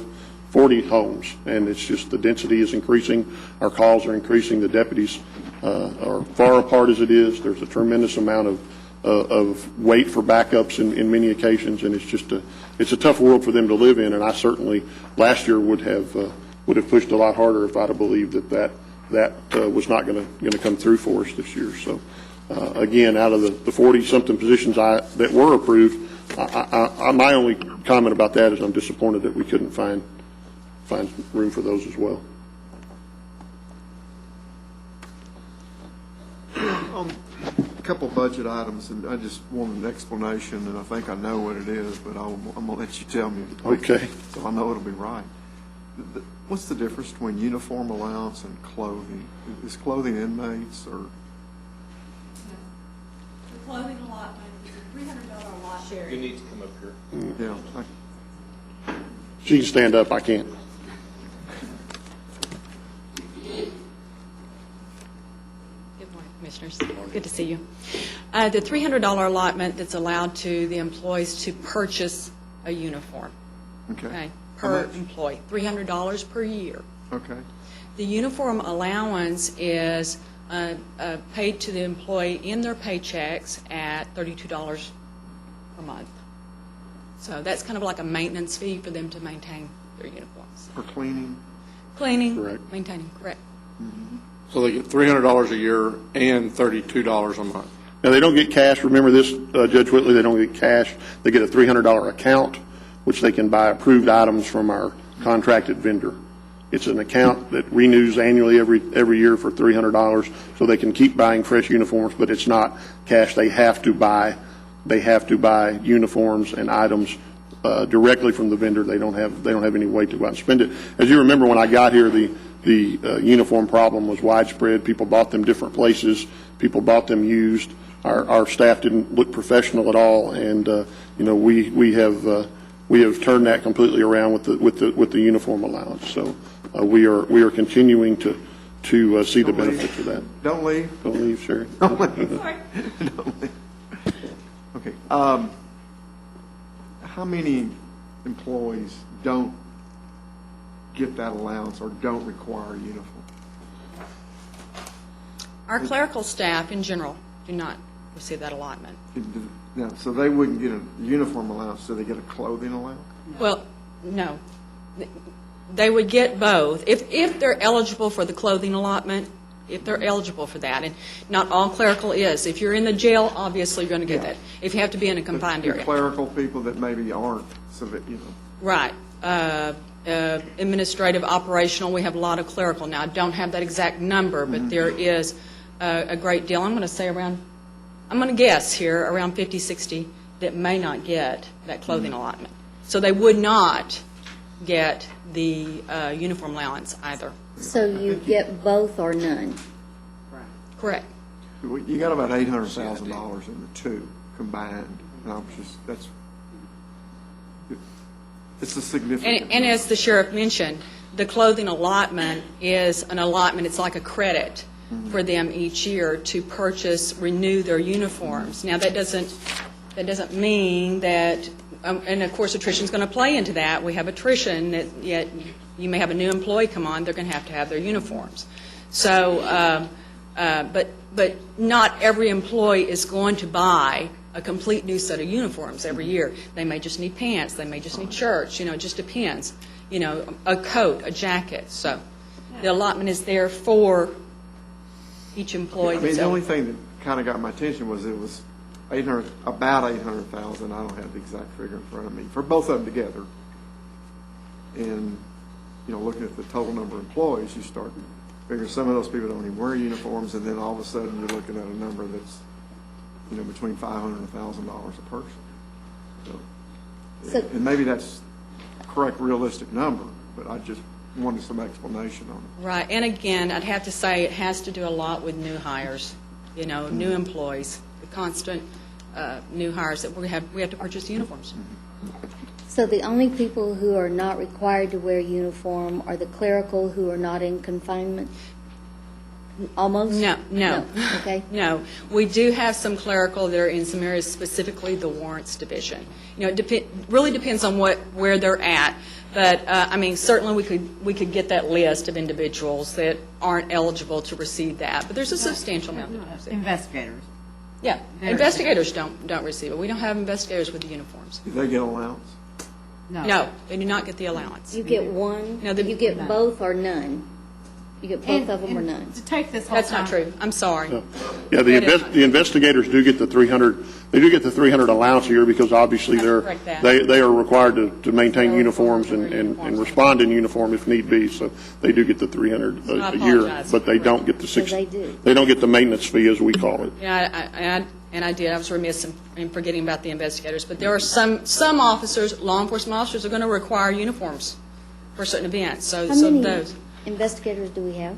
40 homes. And it's just the density is increasing. Our calls are increasing. The deputies are far apart as it is. There's a tremendous amount of wait for backups in many occasions, and it's a tough world for them to live in. And I certainly last year would have pushed a lot harder if I'd have believed that was not going to come through for us this year. So again, out of the 40-something positions that were approved, my only comment about that is I'm disappointed that we couldn't find room for those as well. A couple budget items, and I just want an explanation, and I think I know what it is, but I'm going to let you tell me. Okay. So I know it'll be right. What's the difference between uniform allowance and clothing? Is clothing inmates or? The clothing allotment is a $300 lot share. You need to come up here. Yeah. She can stand up. I can't. Good morning, Commissioners. Good to see you. The $300 allotment that's allowed to the employees to purchase a uniform. Okay. Per employee, $300 per year. Okay. The uniform allowance is paid to the employee in their paychecks at $32 per month. So that's kind of like a maintenance fee for them to maintain their uniforms. For cleaning? Cleaning, Correct. maintaining, correct. So they get $300 a year and $32 a month. Now, they don't get cash. Remember this, Judge Whitley, they don't get cash. They get a $300 account, which they can buy approved items from our contracted vendor. It's an account that renews annually every year for $300, so they can keep buying fresh uniforms, but it's not cash. They have to buy uniforms and items directly from the vendor. They don't have any way to go out and spend it. As you remember, when I got here, the uniform problem was widespread. People bought them different places. People bought them used. Our staff didn't look professional at all, and we have turned that completely around with the uniform allowance. So we are continuing to see the benefits of that. Don't leave. Don't leave, Sherry. Don't leave. Don't leave. Okay. How many employees don't get that allowance or don't require a uniform? Our clerical staff in general do not receive that allotment. No, so they wouldn't get a uniform allowance, so they get a clothing allowance? Well, no. They would get both. If they're eligible for the clothing allotment, if they're eligible for that, and not all clerical is. If you're in the jail, obviously you're going to get that. If you have to be in a confined The area. clerical people that maybe aren't, so that, Right. Administrative, operational, we have a lot of clerical. Now, I don't have that exact number, but there is a great deal. I'm going to guess here, around 50, 60 that may not get that clothing allotment. So they would not get the uniform allowance either. So you get both or none? Correct. You got about $800,000 in the two combined. And that's It's a significant. And as the sheriff mentioned, the clothing allotment is an allotment, it's like a credit for them each year to renew their uniforms. Now, that doesn't mean that, and of course, attrition's going to play into that. We have attrition, yet you may have a new employee come on, they're going to have their uniforms. So, but not every employee is going to buy a complete new set of uniforms every year. They may just need pants, they may just need shirts, it just depends. A coat, a jacket. So the allotment is there for each employee. I mean, the only thing that kind of got my attention was it was about 800,000. I don't have the exact figure in front of me for both of them together. And looking at the total number of employees, you start figuring some of those people don't even wear uniforms, and then all of a sudden you're looking at a number that's between $500 and $1,000 a person. So, and maybe that's a correct, realistic number, but I just wanted some explanation on it. Right, and again, I'd have to say it has to do a lot with new hires, new employees, the constant new hires that we have to purchase uniforms. So the only people who are not required to wear uniform are the clerical who are not in confinement? Almost? No. Okay. No. We do have some clerical that are in some areas, specifically the warrants division. It really depends on where they're at. But, certainly we could get that list of individuals that aren't eligible to receive that. But there's a substantial amount that don't receive it. Investigators. Yeah. Investigators don't receive it. We don't have investigators with the uniforms. Do they get allowance? No, they do not get the allowance. You get one? No, you get both or none? You get both of them or none? To take this whole That's not true. I'm sorry. Yeah, the investigators do get the 300, they do get the 300 allowance a year because obviously they are required to maintain uniforms and respond in uniform if need be, so they do get the 300 a year, but they don't get the 60. They don't get the maintenance fee, as we call it. Yeah, I was remiss in forgetting about the investigators, but there are some officers, law enforcement officers, are going to require uniforms for certain events, so How many those. investigators do we have?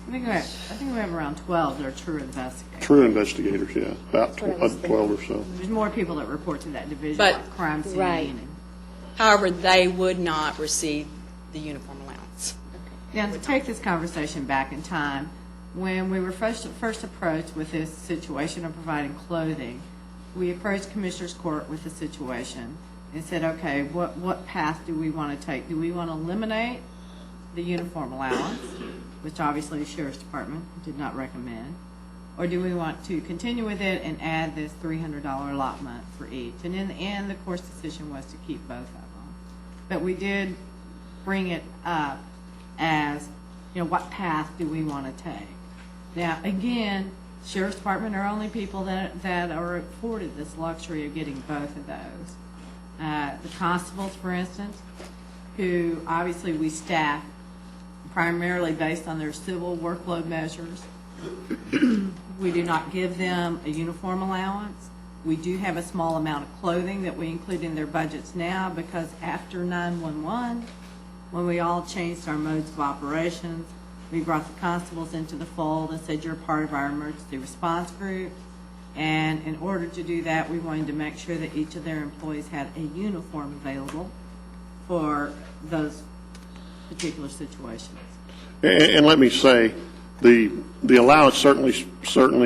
I think we have around 12 that are true investigators. True investigators, yeah, about 12 or so. There's more people that report to that division, But- like crime scene. Right. However, they would not receive the uniform allowance. Now, to take this conversation back in time, when we were first approached with this situation of providing clothing, we approached Commissioners Court with the situation and said, okay, what path do we want to take? Do we want to eliminate the uniform allowance, which obviously the Sheriff's Department did not recommend, or do we want to continue with it and add this $300 allotment for each? And in the end, the court's decision was to keep both of them. But we did bring it up as, what path do we want to take? Now, again, Sheriff's Department are only people that are afforded this luxury of getting both of those. The constables, for instance, who obviously we staff primarily based on their civil workload measures. We do not give them a uniform allowance. We do have a small amount of clothing that we include in their budgets now because after 911, when we all changed our modes of operations, we brought the constables into the fold and said, you're part of our emergency response group. And in order to do that, we wanted to make sure that each of their employees had a uniform available for those particular situations. And let me say, the allowance certainly,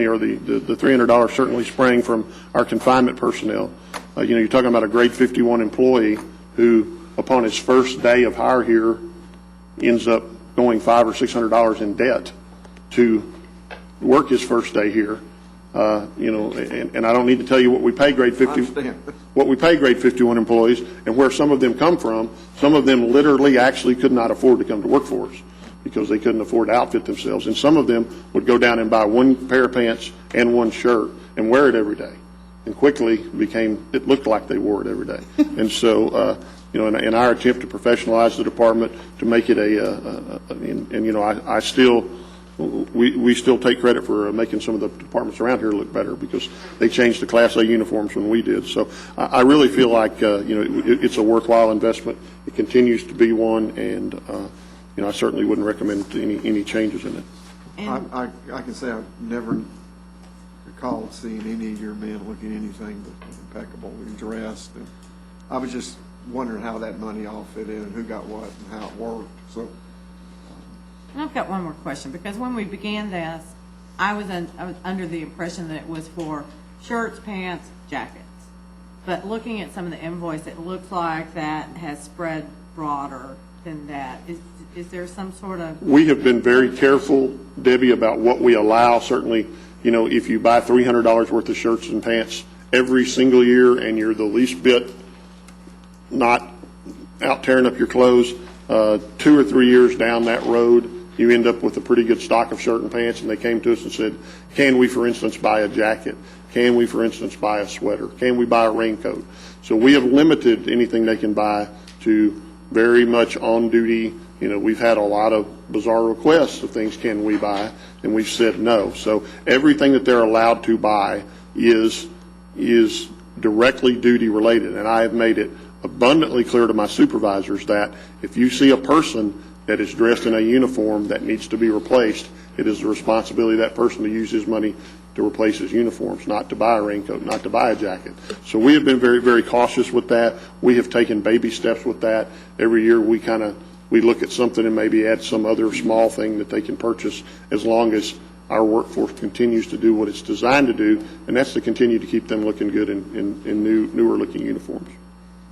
or the $300 certainly sprang from our confinement personnel. You're talking about a grade 51 employee who, upon his first day of hire here, ends up going $500 or $600 in debt to work his first day here. And I don't need to tell you what we pay grade 51 employees and where some of them come from. Some of them literally actually could not afford to come to work for us because they couldn't afford to outfit themselves. And some of them would go down and buy one pair of pants and one shirt and wear it every day. And quickly it looked like they wore it every day. And so, in our attempt to professionalize the department, to make it we still take credit for making some of the departments around here look better because they changed the Class A uniforms when we did. So I really feel like, it's a worthwhile investment. It continues to be one, and, I certainly wouldn't recommend any changes in it. I can say I've never recalled seeing any of your men looking anything but impeccable and dressed. And I was just wondering how that money all fit in and who got what and how it worked, so. And I've got one more question, because when we began this, I was under the impression that it was for shirts, pants, jackets. But looking at some of the invoice, it looks like that has spread broader than that. Is there some sort of? We have been very careful, Debbie, about what we allow. Certainly, you know, if you buy $300 worth of shirts and pants every single year and you're the least bit not out tearing up your clothes, 2 or 3 years down that road, you end up with a pretty good stock of shirt and pants. And they came to us and said, can we, for instance, buy a jacket? Can we, for instance, buy a sweater? Can we buy a raincoat? So we have limited anything they can buy to very much on duty. You know, we've had a lot of bizarre requests of things can we buy, and we've said no. So everything that they're allowed to buy is directly duty related. And I have made it abundantly clear to my supervisors that if you see a person that is dressed in a uniform that needs to be replaced, it is the responsibility of that person to use his money to replace his uniforms, not to buy a raincoat, not to buy a jacket. So we have been very, very cautious with that. We have taken baby steps with that. Every year we look at something and maybe add some other small thing that they can purchase, as long as our workforce continues to do what it's designed to do, and that's to continue to keep them looking good in newer looking uniforms.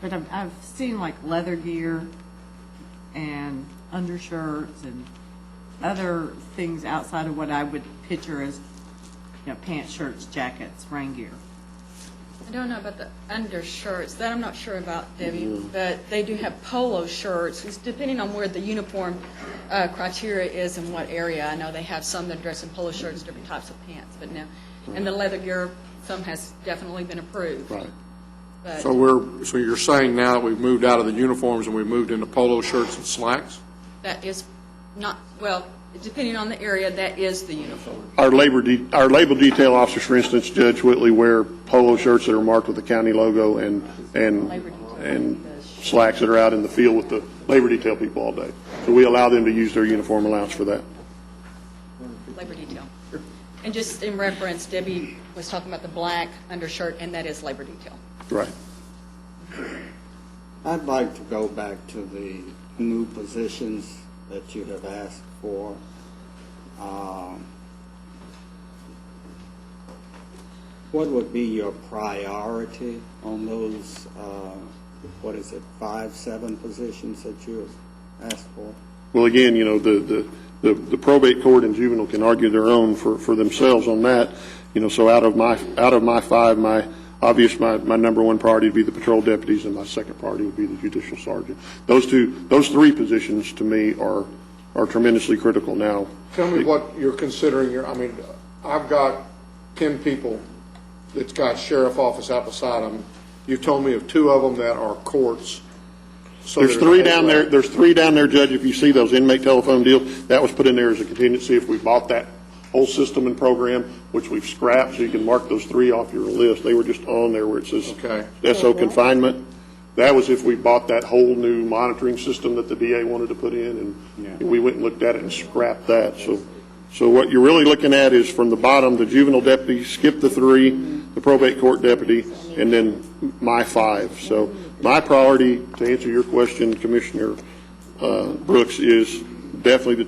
But I've seen like leather gear and undershirts and other things outside of what I would picture as, you know, pants, shirts, jackets, rain gear. I don't know about the undershirts. That I'm not sure about, Debbie. But they do have polo shirts. It's depending on where the uniform criteria is in what area. I know they have some that dress in polo shirts, different types of pants. But now, and the leather gear, some has definitely been approved. Right. But So you're saying now that we've moved out of the uniforms and we've moved into polo shirts and slacks? that is not, well, depending on the area, that is the uniform. Our labor detail officers, for instance, Judge Whitley, wear polo shirts that are marked with the county logo and slacks that are out in the field with the labor detail people all day. So we allow them to use their uniform allowance for that. Labor detail. And just in reference, Debbie was talking about the black undershirt, and that is labor detail. Right. I'd like to go back to the new positions that you have asked for. What would be your priority on those, 7 positions that you have asked for? Well, again, you know, the probate court and juvenile can argue their own for themselves on that. You know, so out of my 5, my number one priority would be the patrol deputies, and my second priority would be the judicial sergeant. Those 3 positions to me are tremendously critical now. Tell me what you're considering. I've got 10 people that's got sheriff office out beside them. You told me of 2 of them that are courts. So There's 3 down there. There's 3 down there, Judge. If you see those inmate telephone deals, that was put in there as a contingency if we bought that whole system and program, which we've scrapped, so you can mark those 3 off your list. They were just on there where it says SO confinement. That was if we bought that whole new monitoring system that the DA wanted to put in, and we went and looked at it and scrapped that. So what you're really looking at is from the bottom, the juvenile deputy, skip the 3, the probate court deputy, and then my 5. So my priority, to answer your question, Commissioner Brooks, is definitely the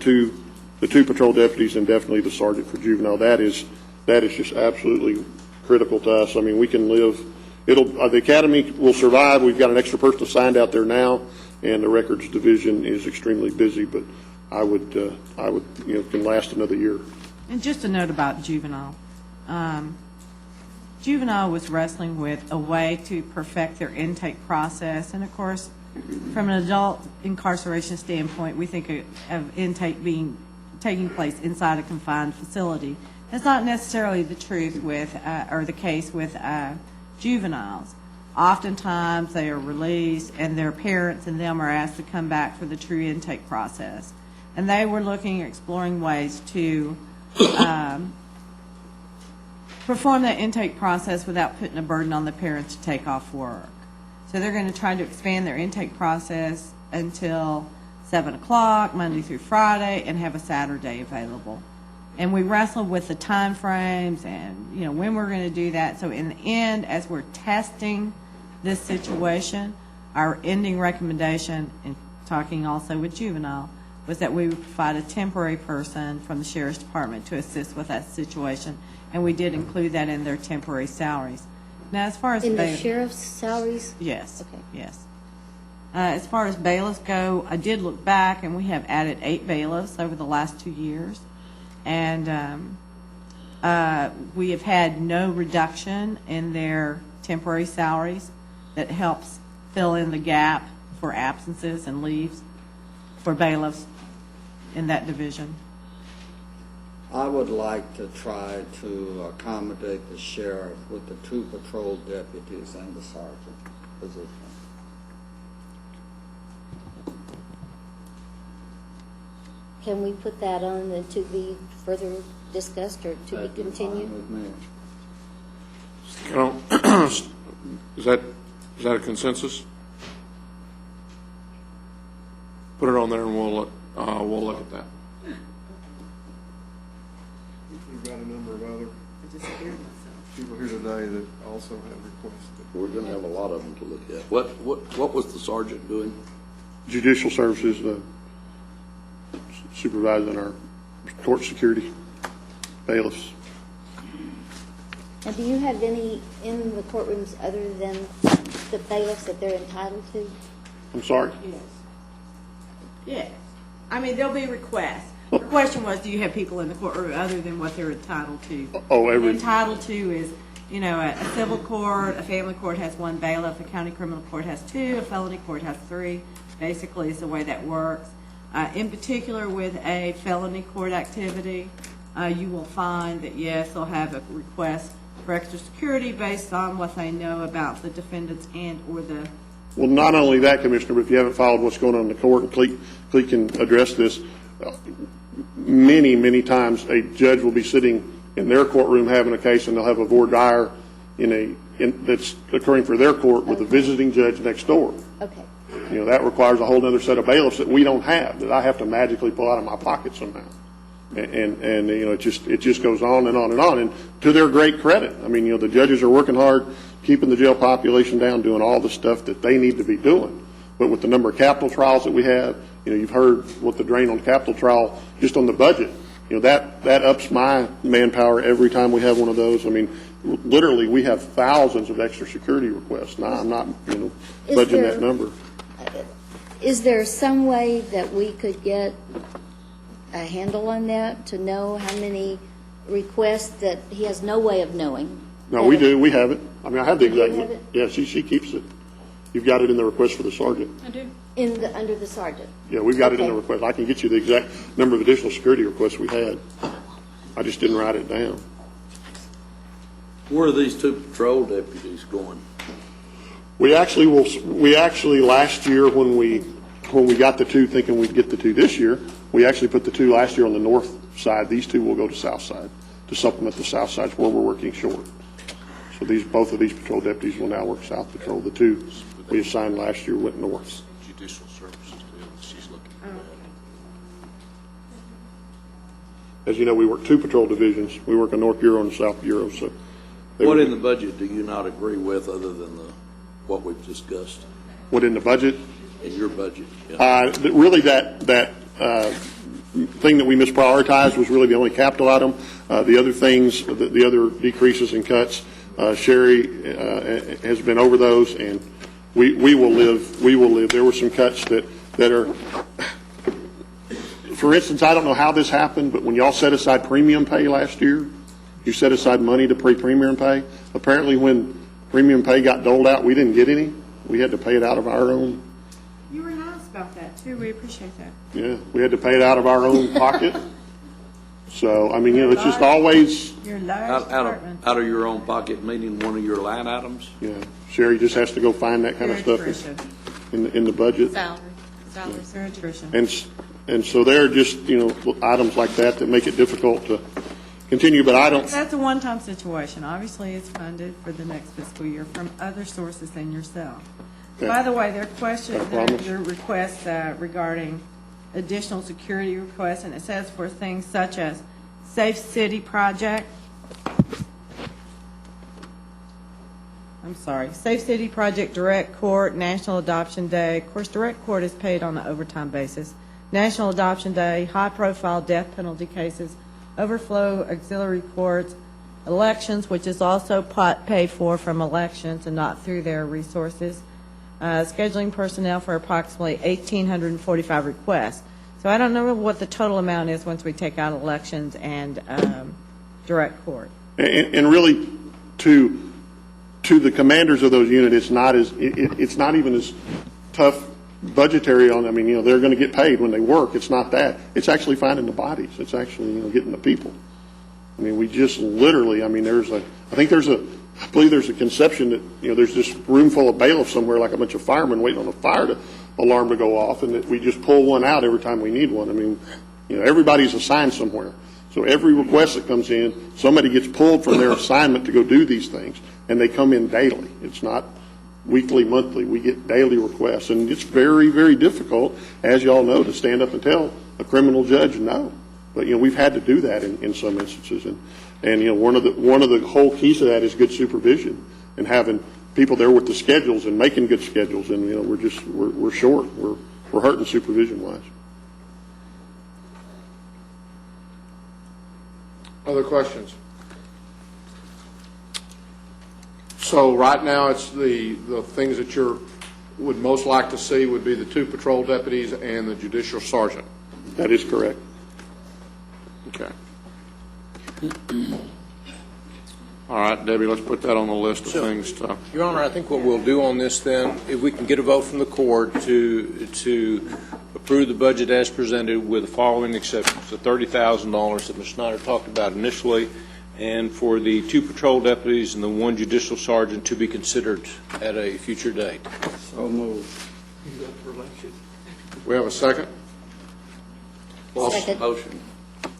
two patrol deputies and definitely the sergeant for juvenile. That is just absolutely critical to us. I mean, we can live. The academy will survive. We've got an extra person assigned out there now, and the records division is extremely busy. But I would can last another year. And just a note about juvenile. Juvenile was wrestling with a way to perfect their intake process, and of course, from an adult incarceration standpoint, we think of intake taking place inside a confined facility. That's not necessarily the truth with, or the case with juveniles. Oftentimes, they are released, and their parents and them are asked to come back for the true intake process. And they were looking at exploring ways to perform that intake process without putting a burden on the parents to take off work. So they're going to try to expand their intake process until 7 o'clock, Monday through Friday, and have a Saturday available. And we wrestled with the time frames and, when we're going to do that. So in the end, as we're testing this situation, Our ending recommendation, in talking also with juvenile, was that we would provide a temporary person from the sheriff's department to assist with that situation, and we did include that in their temporary salaries. Now, as far as In the bailiff- sheriff's salaries? Yes. Okay. Yes. As far as bailiffs go, I did look back, and we have added 8 bailiffs over the last 2 years. And we have had no reduction in their temporary salaries. That helps fill in the gap for absences and leaves for bailiffs in that division. I would like to try to accommodate the sheriff with the 2 patrol deputies and the sergeant position. Can we put that on and to be further discussed or to That'd be be fine continued? with me. You know, is that a consensus? Put it on there and we'll look at that. We've got a number of other people here today that also have requested. We're going to have a lot of them to look at. What was the sergeant doing? Judicial services, supervising our court security, bailiffs. Now, do you have any in the courtrooms other than the bailiffs that they're entitled to? I'm sorry? Yes. Yes. I mean, there'll be requests. The question was, do you have people in the courtroom other than what they're entitled to? Oh, every- Entitled to is, you know, a civil court, a family court has 1 bailiff, a county criminal court has 2, a felony court has 3. Basically, is the way that works. In particular, with a felony court activity, you will find that, yes, they'll have a request for extra security based on what they know about the defendants and/or the. Well, not only that, Commissioner, but if you haven't followed what's going on in the court, and Cleet can address this, many times a judge will be sitting in their courtroom having a case, and they'll have a voir dire that's occurring for their court with a visiting judge next door. Okay. You know, that requires a whole other set of bailiffs that we don't have, that I have to magically pull out of my pocket somehow. And you know, it just goes on and on and on, and to their great credit. I mean, you know, the judges are working hard, keeping the jail population down, doing all the stuff that they need to be doing. But with the number of capital trials that we have, you know, you've heard what the drain on capital trial, just on the budget, you know, that ups my manpower every time we have one of those. I mean, literally, we have thousands of extra security requests. Now, I'm not, you know, budgeting that number. Is there some way that we could get a handle on that, to know how many requests that he has no way of knowing? No, we do. We have it. I mean, I have the You exact. have it? Yeah, she keeps it. You've got it in the request for the sergeant. I do. Under the sergeant? Yeah, we've got it in the Okay. request. I can get you the exact number of additional security requests we had. I just didn't write it down. Where are these 2 patrol deputies going? We actually last year when we got the 2, thinking we'd get the 2 this year, we actually put the 2 last year on the north side. These 2 will go to south side to supplement the south sides where we're working short. So both of these patrol deputies will now work south patrol. The 2 we assigned last year went north. Judicial services deal she's looking at. As you know, we work 2 patrol divisions. We work a North Bureau and a South Bureau. So What in the budget do you not agree with other than what we've discussed? What in the budget? In your budget? Yeah. Really, that thing that we misprioritized was really the only capital item. The other things, the other decreases and cuts, Sherry has been over those, and we will live. We will live. There were some cuts that are. For instance, I don't know how this happened, but when y'all set aside premium pay last year, you set aside money to pay premium pay. Apparently, when premium pay got doled out, we didn't get any. We had to pay it out of our own. You were nice about that, too. We appreciate that. Yeah, we had to pay it out of our own pocket. So, I mean, you know, it's just always. Your large department. Out of your own pocket, meaning one of your line items? Yeah, Sherry just has to go find that kind of Your stuff attrition. in the budget. Salary. Your attrition. And so there are just, you know, items like that make it difficult to continue, but I don't. That's a one-time situation. Obviously, it's funded for the next fiscal year from other sources than yourself. Okay. By the way, there are questions, Got a problem? there are requests regarding additional security requests, and it says for things such as Safe City Project. I'm sorry, Safe City Project Direct Court, National Adoption Day. Of course, Direct Court is paid on an overtime basis. National Adoption Day, high-profile death penalty cases, overflow auxiliary courts, elections, which is also paid for from elections and not through their resources, scheduling personnel for approximately 1,845 requests. So I don't know what the total amount is once we take out elections and direct court. And really, to the commanders of those units, it's not even as tough budgetary on, I mean, they're going to get paid when they work. It's not that. It's actually finding the bodies. It's actually, getting the people. I mean, we just literally, I mean, I believe there's a conception that, there's this room full of bailiffs somewhere, like a bunch of firemen waiting on a fire alarm to go off, and that we just pull one out every time we need one. I mean, everybody's assigned somewhere. So every request that comes in, somebody gets pulled from their assignment to go do these things, and they come in daily. It's not weekly, monthly. We get daily requests, and it's very, very difficult, as you all know, to stand up and tell a criminal judge no. But we've had to do that in some instances, and one of the whole keys to that is good supervision and having people there with the schedules and making good schedules. And we're short. We're hurting supervision wise. Other questions? So right now, it's the things that would most like to see would be the 2 patrol deputies and the judicial sergeant. That is correct. Okay. All right, Debbie, let's put that on the list of things to... Your Honor, I think what we'll do on this then, if we can get a vote from the court to approve the budget as presented with the following exceptions: the $30,000 that Ms. Snyder talked about initially, and for the 2 patrol deputies and the 1 judicial sergeant to be considered at a future date. So moved. We have a second? Second. Motion.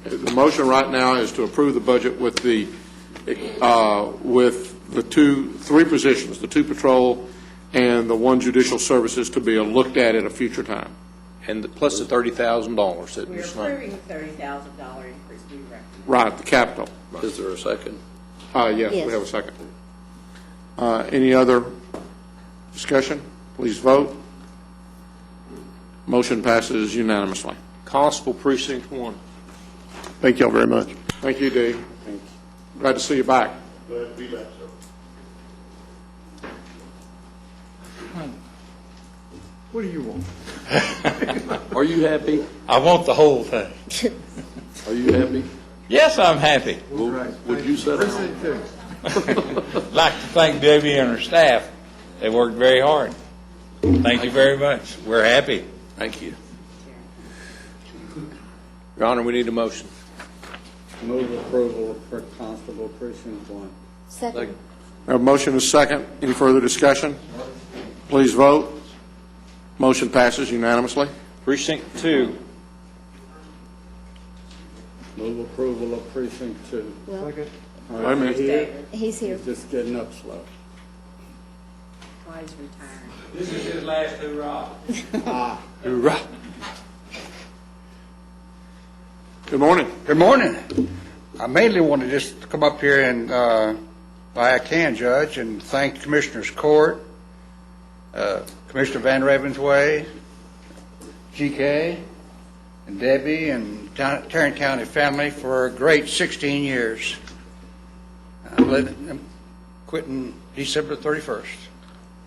The motion right now is to approve the budget with the 3 positions, the 2 patrol and the 1 judicial services, to be looked at a future time. And plus the $30,000 that We're Ms. Snyder... approving a $30,000 increase we recommend. Right, the capital. Is there a second? Yes, we have a second. Any other discussion? Please vote. Motion passes unanimously. Constable Precinct 1. Thank y'all very much. Thank you, Dee. Glad to see you back. Glad to be back, sir. What do you want? Are you happy? I want the whole thing. Are you happy? Yes, I'm happy. Would you settle? Precinct 2. I'd like to thank Debbie and her staff. They worked very hard. Thank you very much. We're happy. Thank you. Your Honor, we need a motion. Move approval for Constable Precinct 1. Second. We have a motion and a second. Any further discussion? Please vote. Motion passes unanimously. Precinct 2. Move approval of Precinct 2. Well, Wait a minute. he's here. He's just getting up slow. Why he's retiring. This is his last hurrah. Hoorah. Good morning. Good morning. I mainly want to just come up here and, if I can, Judge, and thank Commissioners Court, Commissioner Van Ravensway, GK, and Debbie, and Tarrant County family for a great 16 years. I'm quitting December 31st.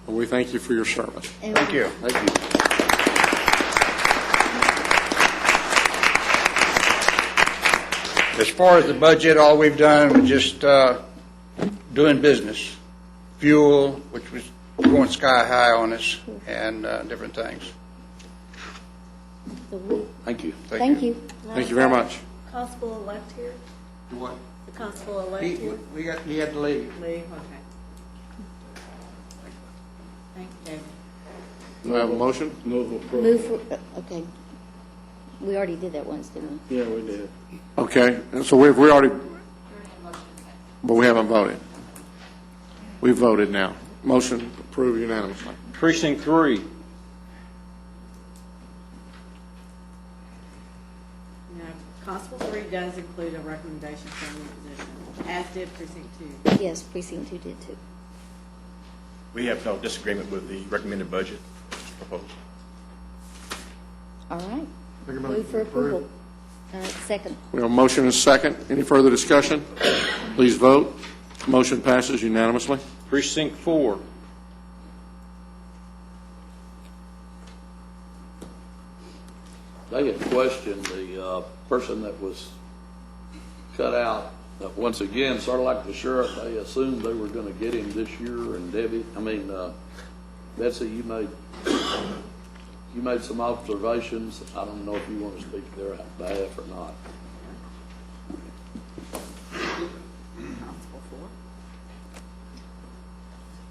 Well, we thank you for your service. Thank you. Thank you. As far as the budget, all we've done was just doing business. Fuel, which was going sky high on us, and different things. Thank you. Thank you. Thank you very much. Constable-elect here? What? The constable-elect here? He had to leave. Lee, okay. Thank you, David. Do I have a motion? Move approval. Move for, okay. We already did that once, didn't we? Yeah, we did. Okay, and so we already, but we haven't voted. We've voted now. Motion approved unanimously. Precinct 3. Now, Constable 3 does include a recommendation from the position, as did Precinct 2. Yes, Precinct 2 did too. We have no disagreement with the recommended budget proposal. All right. Make a motion Move for to approve. approval. Second. We have a motion and a second. Any further discussion? Please vote. Motion passes unanimously. Precinct 4. They had questioned the person that was cut out. Once again, sort of like the sheriff, they assumed they were going to get him this year. And Betsy, you made some observations. I don't know if you want to speak to their behalf or not.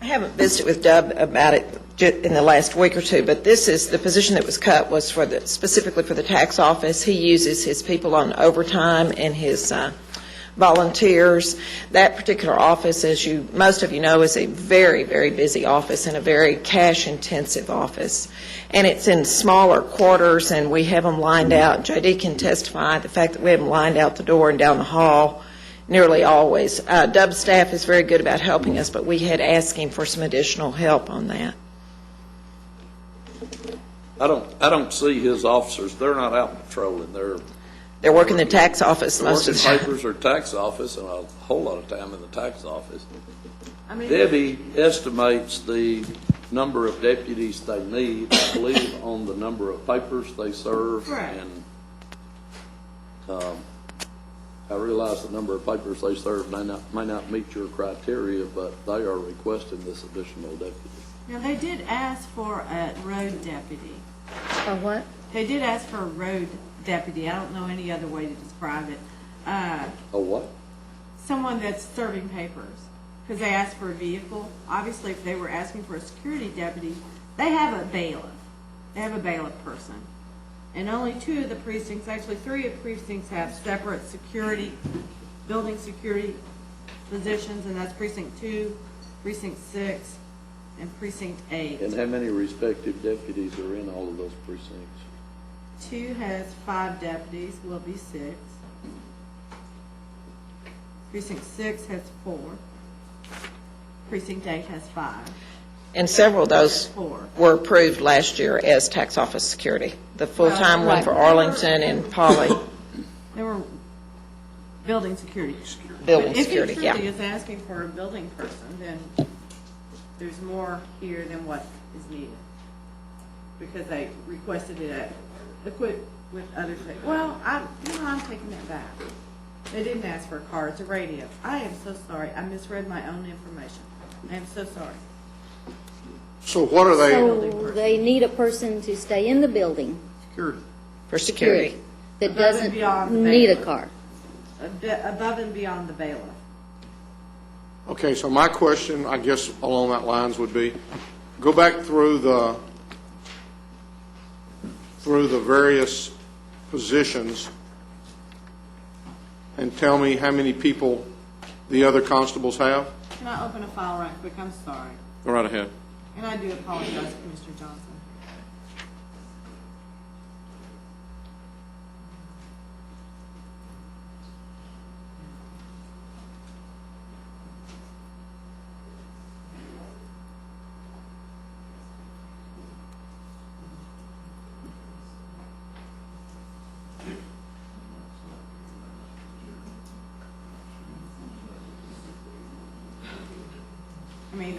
I haven't visited with Dub about it in the last week or two, but this is, the position that was cut was for specifically for the tax office. He uses his people on overtime and his volunteers. That particular office, as most of you know, is a very, very busy office and a very cash-intensive office. And it's in smaller quarters, and we have them lined out. J.D. can testify the fact that we have them lined out the door and down the hall nearly always. Dub's staff is very good about helping us, but we had asked him for some additional help on that. I don't see his officers. They're not out patrolling. They're working the tax office most of the time. Papers or tax office, and a whole lot of time in the tax office. Debbie estimates the number of deputies they need, I believe, on the number of papers they serve. Correct. And I realize the number of papers they serve may not meet your criteria, but they are requesting this additional deputy. Now, they did ask for a road deputy. A what? They did ask for a road deputy. I don't know any other way to describe it. A what? Someone that's serving papers, because they asked for a vehicle. Obviously, if they were asking for a security deputy, they have a bailiff. They have a bailiff person. And only 2 of the precincts, actually 3 of the precincts have separate security, building security positions, and that's Precinct 2, Precinct 6, and Precinct 8. And how many respective deputies are in all of those precincts? 2 has 5 deputies, will be 6. Precinct 6 has 4. Precinct 8 has 5. And several of those 4. were approved last year as tax office security. The full-time one for Arlington and Polly. They were building security. Building security, yeah. If he truly is asking for a building person, then there's more here than what is needed. Because they requested it equipped with other things. Well, I'm taking that back. They didn't ask for a car, it's a radio. I am so sorry. I misread my own information. I am so sorry. So what are they? So they need a person to stay in the building. Security. For security. That Above and doesn't beyond the need a bailiff. car. Above and beyond the bailiff. Okay, so my question, I guess along that lines would be, go back through the various positions and tell me how many people the other constables have? Can I open a file right quick? I'm sorry. Go right ahead. And I do apologize, Commissioner Johnson. I mean,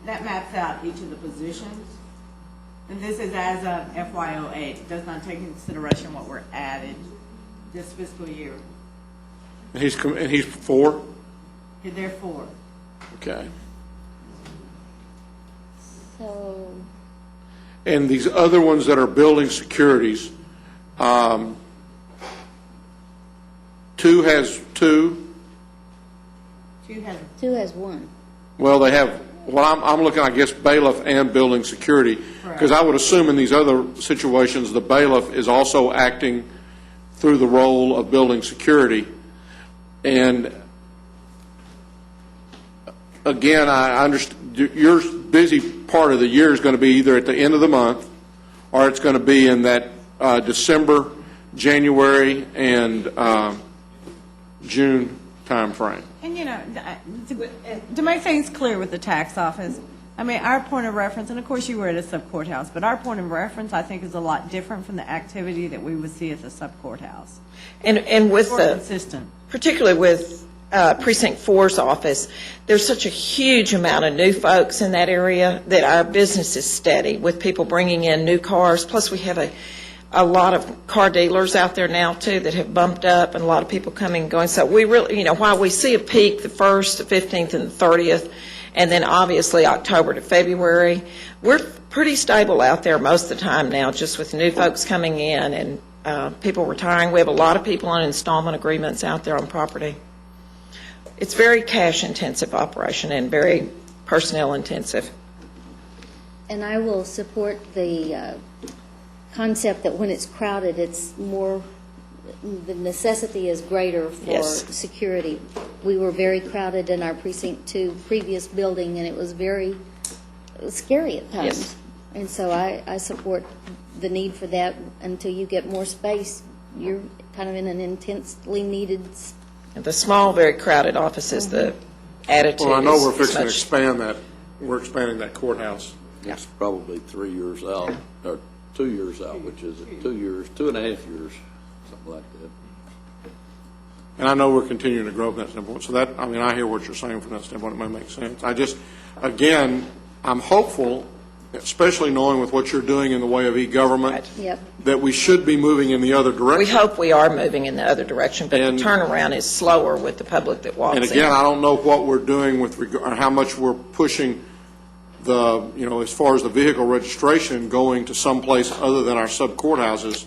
that maps out each of the positions. And this is as of FY08. It does not take into consideration what were added this fiscal year. And he's 4? They're 4. Okay. So, And these other ones that are building securities, 2 has 2? 2 has 2 has 1. Well, they have, well, I'm looking, I guess, bailiff and building security. Because I would assume in these other situations, the bailiff is also acting through the role of building security. And again, I understand, your busy part of the year is going to be either at the end of the month or it's going to be in that December, January, and June time frame. And, you know, to make things clear with the tax office, I mean, our point of reference, and of course you were at a sub-courthouse, but our point of reference, I think, is a lot different from the activity that we would see at the sub-courthouse. And with More the, consistent. particularly with Precinct 4's office, there's such a huge amount of new folks in that area that our business is steady with people bringing in new cars. Plus, we have a lot of car dealers out there now, too, that have bumped up, and a lot of people coming and going. So we really, while we see a peak the 1st, the 15th, and the 30th, and then obviously October to February, we're pretty stable out there most of the time now, just with new folks coming in and people retiring. We have a lot of people on installment agreements out there on property. It's very cash-intensive operation and very personnel-intensive. And I will support the concept that when it's crowded, it's more, the necessity is greater for Yes. security. We were very crowded in our Precinct 2 previous building, and it was very scary at times. Yes. And so I support the need for that. Until you get more space, you're kind of in an intensely needed The small, very crowded offices, the attitude Well, I know we're is fixing to much- expand that, we're expanding that courthouse. It's probably 3 years out, or 2 years out, which is it, 2 years, 2.5 years, something like that. And I know we're continuing to grow from that standpoint. So that, I mean, I hear what you're saying from that standpoint. It may make sense. I just, again, I'm hopeful, especially knowing with what you're doing in the way of e-government, Yep. that we should be moving in the other direction. We hope we are moving in the other direction, but And- the turnaround is slower with the public that walks in. And again, I don't know what we're doing with regard, or how much we're pushing the, as far as the vehicle registration, going to someplace other than our sub-courthouses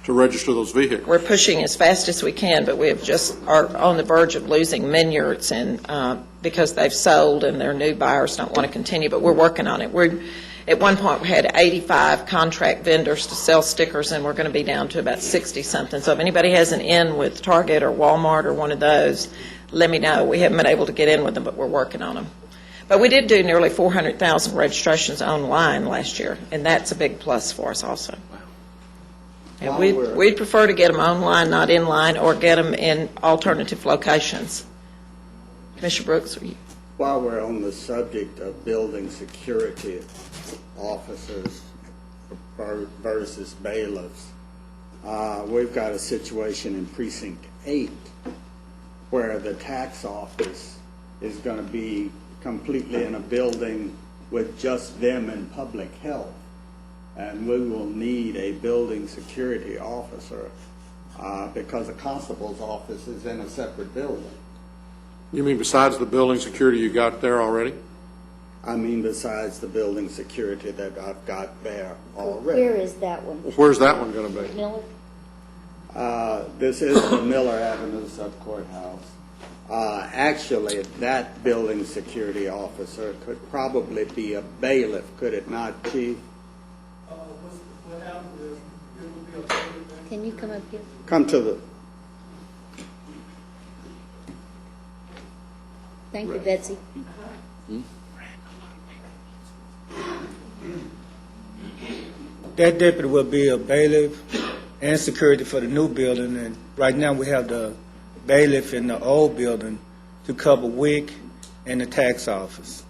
to register those vehicles. We're pushing as fast as we can, but we have just are on the verge of losing Minyards and because they've sold and their new buyers don't want to continue. But we're working on it. At one point we had 85 contract vendors to sell stickers, and we're going to be down to about 60 something. So if anybody has an in with Target or Walmart or one of those, let me know. We haven't been able to get in with them, but we're working on them. But we did do nearly 400,000 registrations online last year, and that's a big plus for us also. And we'd prefer to get them online, not in line, or get them in alternative locations. Commissioner Brooks, are you? While we're on the subject of building security officers versus bailiffs, we've got a situation in Precinct 8 where the tax office is going to be completely in a building with just them and public health. And we will need a building security officer because the constable's office is in a separate building. You mean besides the building security you got there already? I mean besides the building security that I've got there already. Where is that one? Where's that one going to be? Miller? This is the Miller Avenue Sub-Courthouse. Actually, that building security officer could probably be a bailiff, could it not, Chief? Can you come up here? Come to the, Thank you, Betsy. That deputy will be a bailiff and security for the new building, and right now we have the bailiff in the old building to cover WIC and the tax office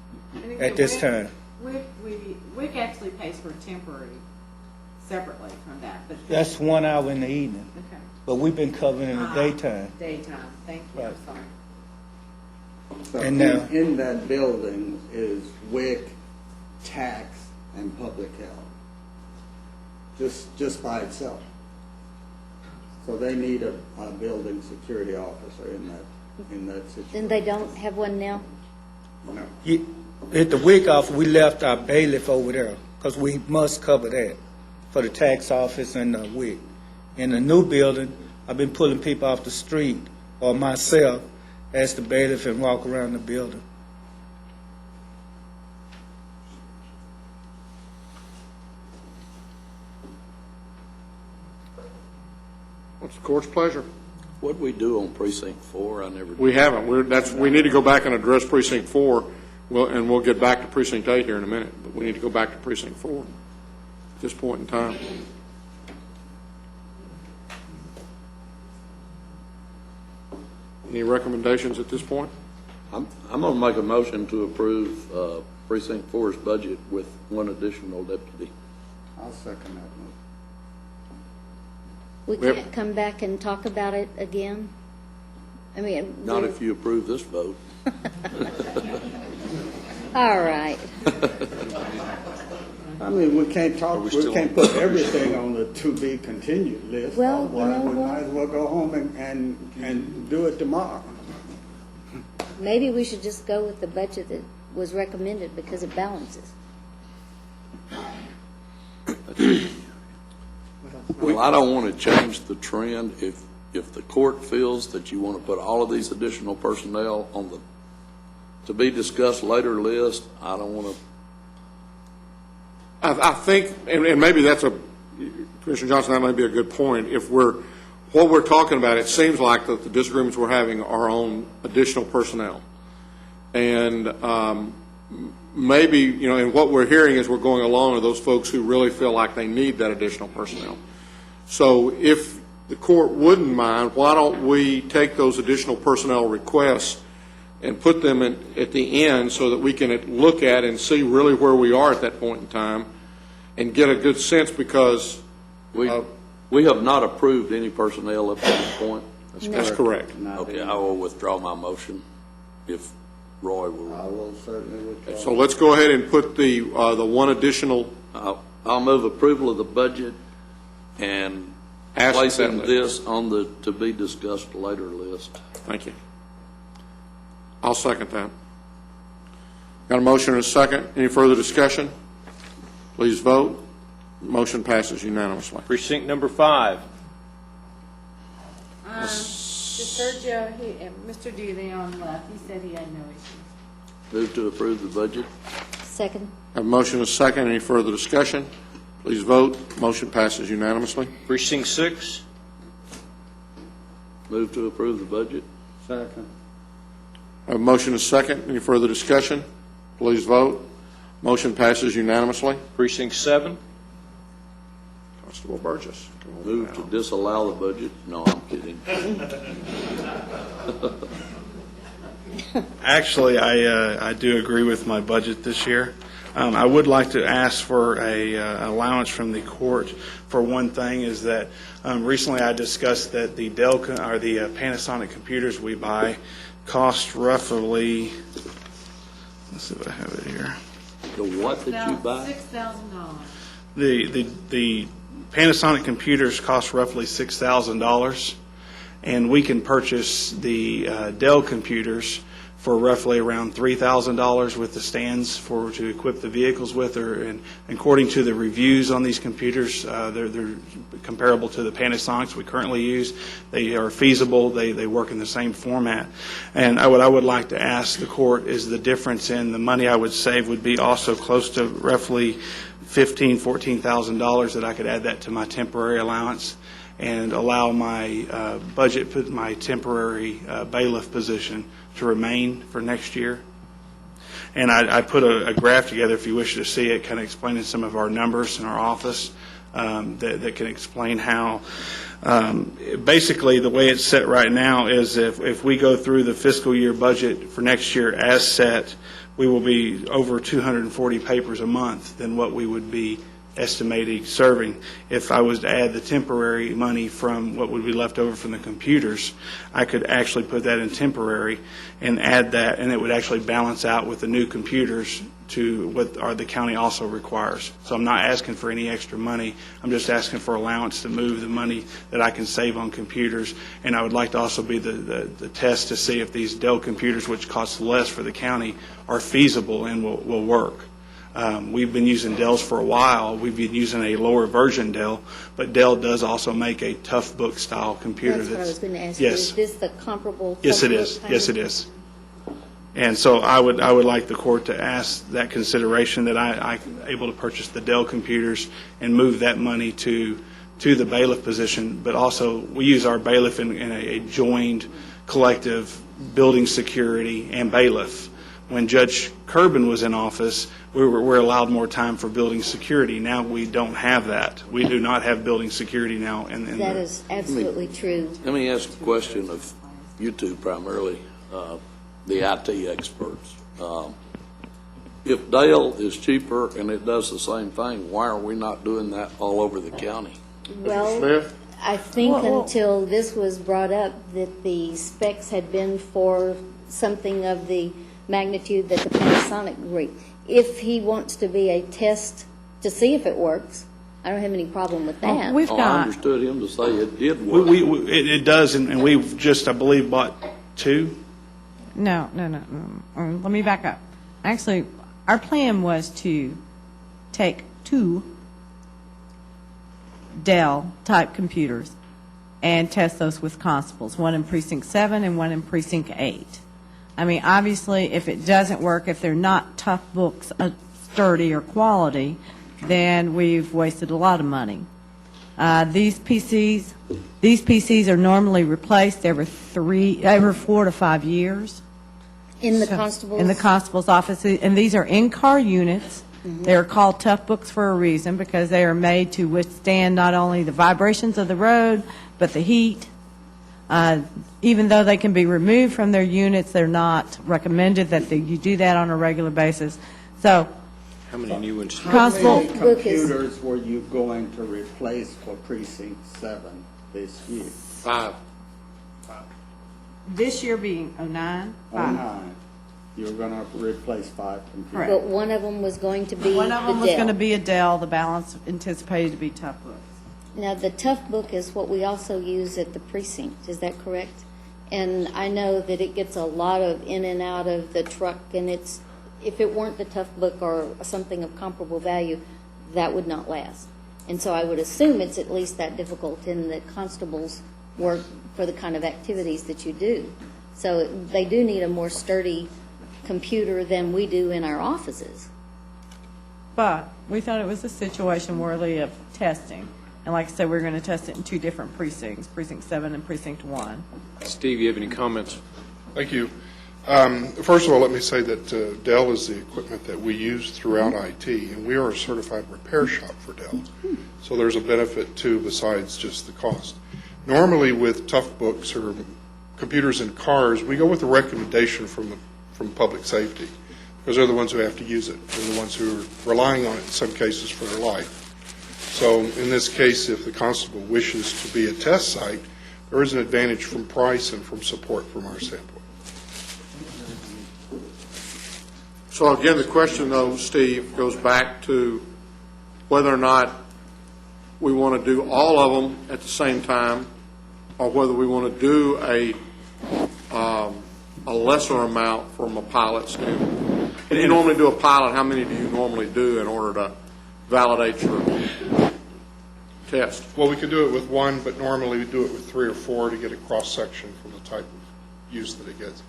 at this time. WIC actually pays for temporary separately from that, but. That's 1 hour in the evening, Okay. but we've been covering in the daytime. Daytime, thank you, I'm Right. sorry. so And now- in that building is WIC, tax, and public health. Just by itself. So they need a building security officer in that situation. Then they don't have one now? No. At the WIC office, we left our bailiff over there, because we must cover that for the tax office and the WIC. In the new building, I've been pulling people off the street, or myself, as the bailiff and walk around the building. What's the court's pleasure? What'd we do on Precinct 4? I never. We haven't. We need to go back and address Precinct 4, and we'll get back to Precinct 8 here in a minute, but we need to go back to Precinct 4 at this point in time. Any recommendations at this point? I'm going to make a motion to approve Precinct 4's budget with one additional deputy. I'll second that one. We can't come back and talk about it again? I mean... Not if you approve this vote. All right. I mean, we can't put everything on the to be continued list. Well, Otherwise, you know we what? might as well go home and do it tomorrow. Maybe we should just go with the budget that was recommended because it balances. Well, I don't want to change the trend. If the court feels that you want to put all of these additional personnel on the to be discussed later list, I don't want to. I think, and maybe that's Commissioner Johnson, that may be a good point. What we're talking about, it seems like that the disagreements we're having are on additional personnel. And maybe, and what we're hearing as we're going along are those folks who really feel like they need that additional personnel. So if the court wouldn't mind, why don't we take those additional personnel requests and put them at the end so that we can look at and see really where we are at that point in time and get a good sense, because we have not approved any personnel up to this point. That's correct. Okay, I will withdraw my motion if Roy will. I will certainly withdraw. So let's go ahead and put the one additional. I'll move approval of the budget and placing this on the to be discussed later list. Thank you. I'll second that. Got a motion and a second. Any further discussion? Please vote. Motion passes unanimously. Precinct number 5. Sergio, Mr. DeLeon left. He said he had no issues. Move to approve the budget. Second. Have a motion and a second. Any further discussion? Please vote. Motion passes unanimously. Precinct 6. Move to approve the budget. Second. Have a motion and a second. Any further discussion? Please vote. Motion passes unanimously. Precinct 7. Constable Burgess. Move to disallow the budget. No, I'm kidding. Actually, I do agree with my budget this year. I would like to ask for a allowance from the court for one thing, is that recently I discussed that the Dell or the Panasonic computers we buy cost roughly, let's see if I have it here. The what that you buy? $6,000. The Panasonic computers cost roughly $6,000, and we can purchase the Dell computers for roughly around $3,000 with the stands to equip the vehicles with. And according to the reviews on these computers, they're comparable to the Panasonics we currently use. They are feasible. They work in the same format. And what I would like to ask the court is the difference in the money I would save would be also close to roughly $15,000, $14,000 that I could add that to my temporary allowance and allow my budget, put my temporary bailiff position to remain for next year. And I put a graph together, if you wish to see it, kind of explaining some of our numbers in our office that can explain how, basically the way it's set right now is if we go through the fiscal year budget for next year as set, we will be over 240 papers a month than what we would be estimating serving. If I was to add the temporary money from what would be left over from the computers, I could actually put that in temporary and add that, and it would actually balance out with the new computers to what the county also requires. So I'm not asking for any extra money. I'm just asking for allowance to move the money that I can save on computers. And I would like to also be the test to see if these Dell computers, which cost less for the county, are feasible and will work. We've been using Dells for a while. We've been using a lower version Dell, but Dell does also make a tough book style computer. That's what I was going to ask yes. you. Is this the comparable? Yes, it is. Yes, it is. And so I would like the court to ask that consideration that I'm able to purchase the Dell computers and move that money to the bailiff position, but also we use our bailiff in a joined collective building security and bailiff. When Judge Kerbin was in office, we were allowed more time for building security. Now we don't have that. We do not have building security now. That is absolutely true. Let me ask a question of you two primarily, the IT experts. If Dale is cheaper and it does the same thing, why are we not doing that all over the county? Well, Smith? I think Well- until this was brought up, that the specs had been for something of the magnitude that the Panasonic agreed. If he wants to be a test to see if it works, I don't have any problem with that. We've I got, understood him to say it did work. It does, and we've just, I believe, bought 2. no. Let me back up. Actually, our plan was to take 2 Dell-type computers and test those with constables, one in Precinct 7 and one in Precinct 8. I mean, obviously, if it doesn't work, if they're not tough books, sturdy or quality, then we've wasted a lot of money. These PCs are normally replaced every 4 to 5 years. In the constable's? In the constable's office, and these are in-car units. They're called tough books for a reason, because they are made to withstand not only the vibrations of the road, but the heat. Even though they can be removed from their units, they're not recommended that you do that on a regular basis. So, How many new ones? How many Book is- computers were you going to replace for Precinct 7 this year? 5. this year being 09, 09. You're going to replace 5 computers. Correct. But one of them was going to be one of them the was going to Dell. be a Dell, the balance anticipated to be tough books. Now, the Tough Book is what we also use at the precinct, is that correct? And I know that it gets a lot of in and out of the truck, and if it weren't the Tough Book or something of comparable value, that would not last. And so I would assume it's at least that difficult in the constable's work for the kind of activities that you do. So they do need a more sturdy computer than we do in our offices. But we thought it was a situation worthy of testing. And like I said, we're going to test it in 2 different precincts, Precinct 7 and Precinct 1. Steve, you have any comments? Thank you. First of all, let me say that Dell is the equipment that we use throughout IT, and we are a certified repair shop for Dell. So there's a benefit too besides just the cost. Normally with tough books or computers in cars, we go with a recommendation from public safety, because they're the ones who have to use it. They're the ones who are relying on it in some cases for their life. So in this case, if the constable wishes to be a test site, there is an advantage from price and from support from our standpoint. So again, the question though, Steve, goes back to whether or not we want to do all of them at the same time, or whether we want to do a lesser amount from a pilot standpoint. If you normally do a pilot, how many do you normally do in order to validate your test? Well, we could do it with 1, but normally we do it with 3 or 4 to get a cross-section from the type of use that it gets.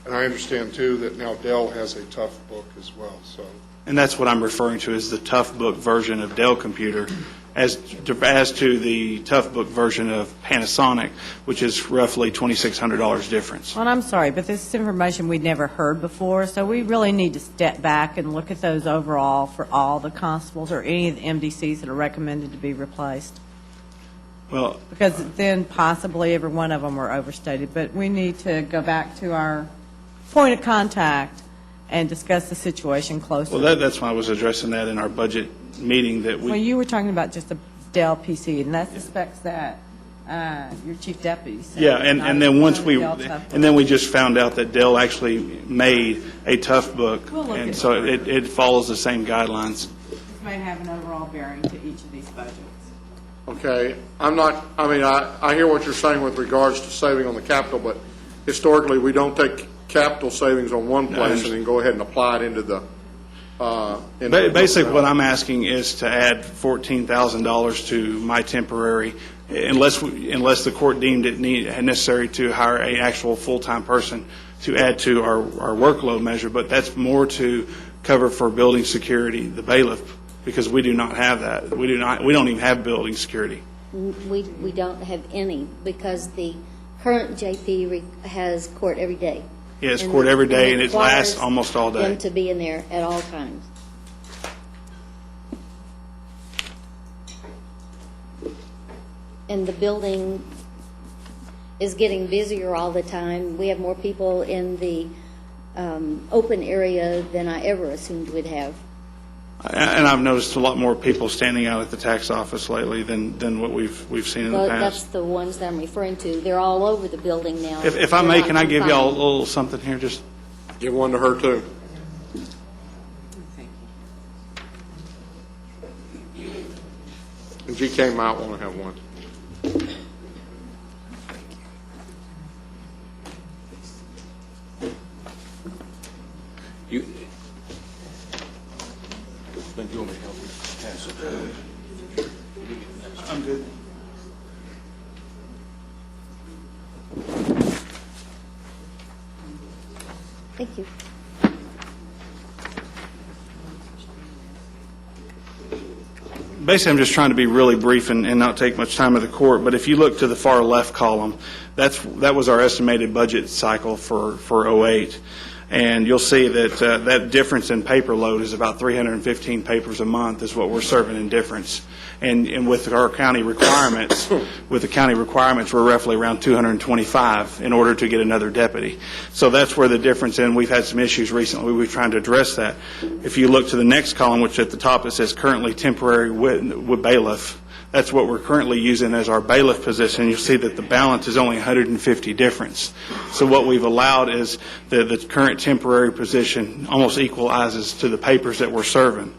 And I understand, too, that now Dell has a tough book as well, so. And that's what I'm referring to as the tough book version of Dell computer, as to the tough book version of Panasonic, which is roughly $2,600 difference. Well, I'm sorry, but this is information we'd never heard before, so we really need to step back and look at those overall for all the constables or any of the MDCs that are recommended to be replaced. Well, Because then possibly every one of them were overstated, but we need to go back to our point of contact and discuss the situation closely. well, that's why I was addressing that in our budget meeting that Well, we, you were talking about just a Dell PC, and that's the specs that your chief deputy said. yeah, and then once we, Dell Tough and then we just found out that Dell actually made a tough book, We'll look and at so it follows the same guidelines. This may have an overall bearing to each of these budgets. Okay, I hear what you're saying with regards to saving on the capital, but historically, we don't take capital savings on one place and then go ahead and apply it into the, Basically, what I'm asking is to add $14,000 to my temporary, unless the court deemed it necessary to hire an actual full-time person to add to our workload measure, but that's more to cover for building security, the bailiff, because we do not have that. We don't even have building security. We don't have any, because the current JP has court every day. Yeah, it's court every day, and it lasts requires almost all day. them to be in there at all times. And the building is getting busier all the time. We have more people in the open area than I ever assumed we'd have. And I've noticed a lot more people standing out at the tax office lately than what we've seen in the Well, that's past. the ones that I'm referring to. They're all over the building now. If I They're may, not can I give y'all a confined. little something here? Just Give one to her, too. And GK might want to have one. You, Ben, you want me to help you pass it? I'm good. Thank you. Basically, I'm just trying to be really brief and not take much time of the court, but if you look to the far left column, that was our estimated budget cycle for '08. And you'll see that that difference in paper load is about 315 papers a month is what we're serving in difference. And with our county requirements, we're roughly around 225 in order to get another deputy. So that's where the difference in. We've had some issues recently. We're trying to address that. If you look to the next column, which at the top it says currently temporary with bailiff, that's what we're currently using as our bailiff position. You'll see that the balance is only 150 difference. So what we've allowed is the current temporary position almost equalizes to the papers that we're serving.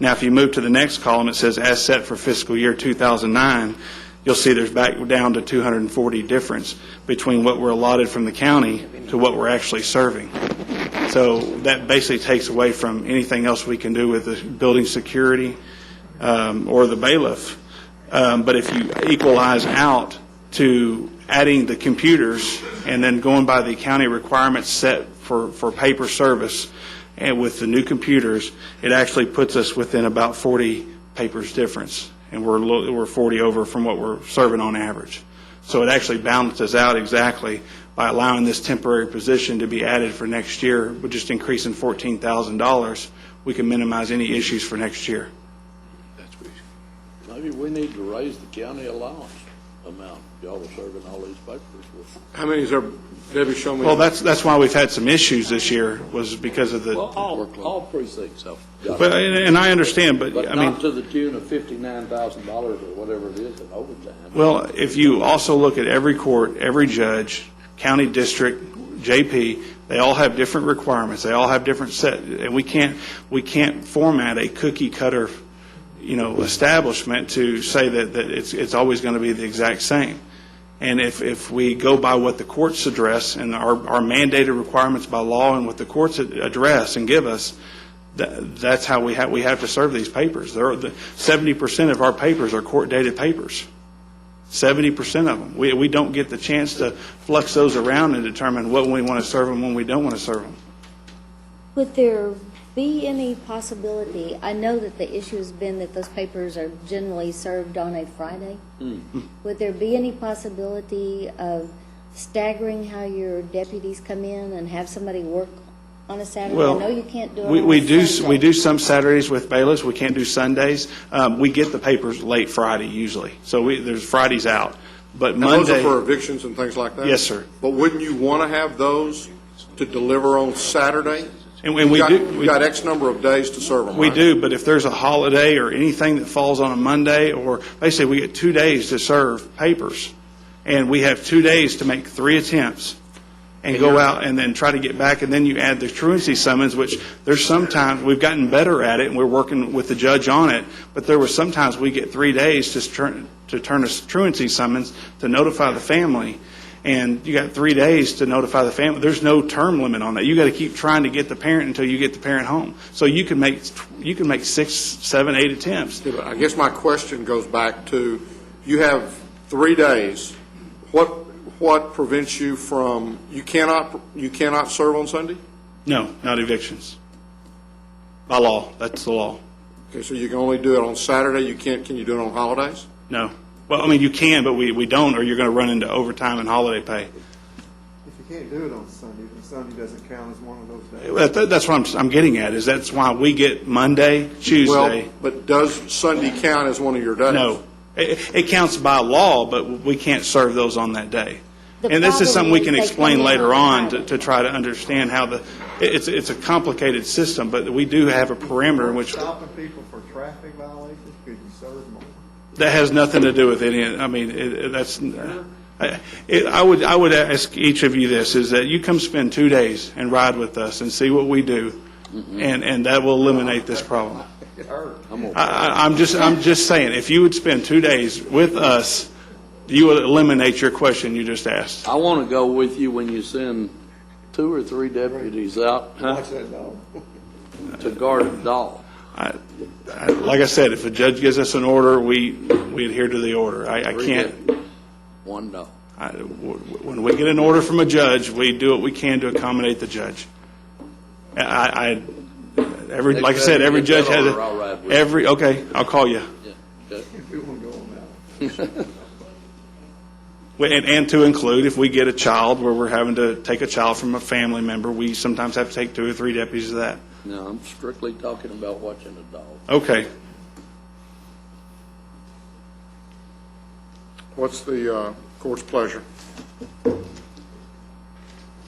Now, if you move to the next column, it says as set for fiscal year 2009, you'll see there's back down to 240 difference between what we're allotted from the county to what we're actually serving. So that basically takes away from anything else we can do with the building security or the bailiff. But if you equalize out to adding the computers and then going by the county requirements set for paper service, and with the new computers, it actually puts us within about 40 papers difference, and we're 40 over from what we're serving on average. So it actually balances out exactly by allowing this temporary position to be added for next year, with just increasing $14,000. We can minimize any issues for next year. Maybe we need to raise the county allowance amount. Y'all are serving all these papers with. How many is there, Debbie, show me? Well, that's why we've had some issues this year, was because of the. Well, all precincts have got But, and I understand, but I mean. not to the tune of $59,000 or whatever it is in overtime. Well, if you also look at every court, every judge, county district, JP, they all have different requirements. They all have different set, and we can't format a cookie cutter, establishment to say that it's always going to be the exact same. And if we go by what the courts address and our mandated requirements by law and what the courts address and give us, that's how we have to serve these papers. 70% of our papers are court-dated papers. 70% of them. We don't get the chance to flux those around and determine what we want to serve them when we don't want to serve them. Would there be any possibility, I know that the issue has been that those papers are generally served on a Friday. Would there be any possibility of staggering how your deputies come in and have somebody work on a Saturday? I know you can't do it on we a Sunday. we do some Saturdays with bailiffs. We can't do Sundays. We get the papers late Friday usually, so there's Fridays out. But And those Monday, are for evictions and things like that? Yes, sir. But wouldn't you want to have those to deliver on Saturday? And You've we got X number of days to serve them, we right? do, but if there's a holiday or anything that falls on a Monday, or basically we get 2 days to serve papers, and we have 2 days to make 3 attempts and go out and then try to get back, and then you add the truancy summons, which there's sometimes, we've gotten better at it, and we're working with the judge on it, but there were sometimes we get 3 days to turn a truancy summons to notify the family. And you got 3 days to notify the family. There's no term limit on that. You got to keep trying to get the parent until you get the parent home. So you can make 6, 7, 8 attempts. Yeah, but I guess my question goes back to, you have 3 days. What prevents you from, you cannot serve on Sunday? No, not evictions. By law, that's the law. Okay, so you can only do it on Saturday. Can you do it on holidays? No. Well, I mean, you can, but we don't, or you're going to run into overtime and holiday pay. If you can't do it on Sunday, then Sunday doesn't count as one of those days. That's what I'm getting at, is that's why we get Monday, Tuesday. Well, but does Sunday count as one of your days? No. It counts by law, but we can't serve those on that day. And this is problem something we is can they explain come in later on on to try to understand how it's a complicated system, but we do have a parameter in which Stopping people for traffic violations, could you serve more? that has nothing to do with any. I mean, I would ask each of you this: is that you come spend 2 days and ride with us and see what we do, and that will eliminate this problem. I'm just saying, if you would spend 2 days with us, you will eliminate your question you just asked. I want to go with you when you send 2 or 3 deputies out Watch that dog. to guard a dog. Like I said, if a judge gives us an order, we adhere to the order. I 3 can't. deputies, 1 dog. When we get an order from a judge, we do what we can to accommodate the judge. Like I said, every judge has okay, I'll call you. We won't go on that. And to include, if we get a child where we're having to take a child from a family member, we sometimes have to take 2 or 3 deputies of that. No, I'm strictly talking about watching a dog. Okay. What's the court's pleasure?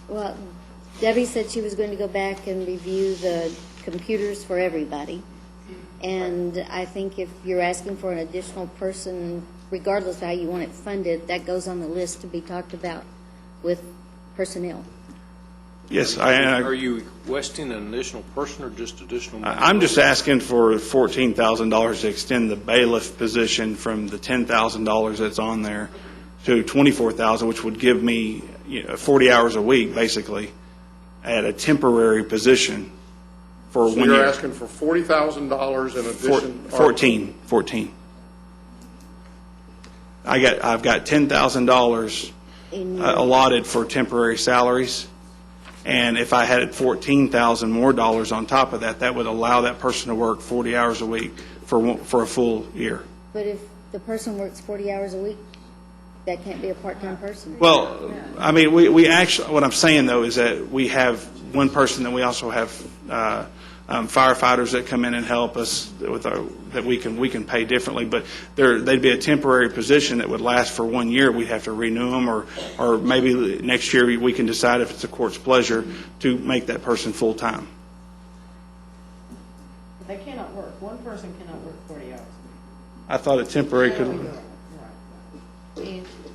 Well, Debbie said she was going to go back and review the computers for everybody. And I think if you're asking for an additional person, regardless of how you want it funded, that goes on the list to be talked about with personnel. Yes, Are you requesting an additional person or just additional? I'm just asking for $14,000 to extend the bailiff position from the $10,000 that's on there to $24,000, which would give me 40 hours a week, basically, at a temporary position for 1 year. So you're asking for $40,000 in addition? 14. I've got $10,000 allotted for temporary salaries, and if I had $14,000 more dollars on top of that, that would allow that person to work 40 hours a week for a full year. But if the person works 40 hours a week, that can't be a part-time person. Well, I mean, we actually, what I'm saying though is that we have one person, and we also have firefighters that come in and help us with that we can pay differently, but they'd be a temporary position that would last for 1 year. We'd have to renew them, or maybe next year we can decide, if it's the court's pleasure, to make that person full-time. They cannot work. One person cannot work 40 hours. I thought a temporary could,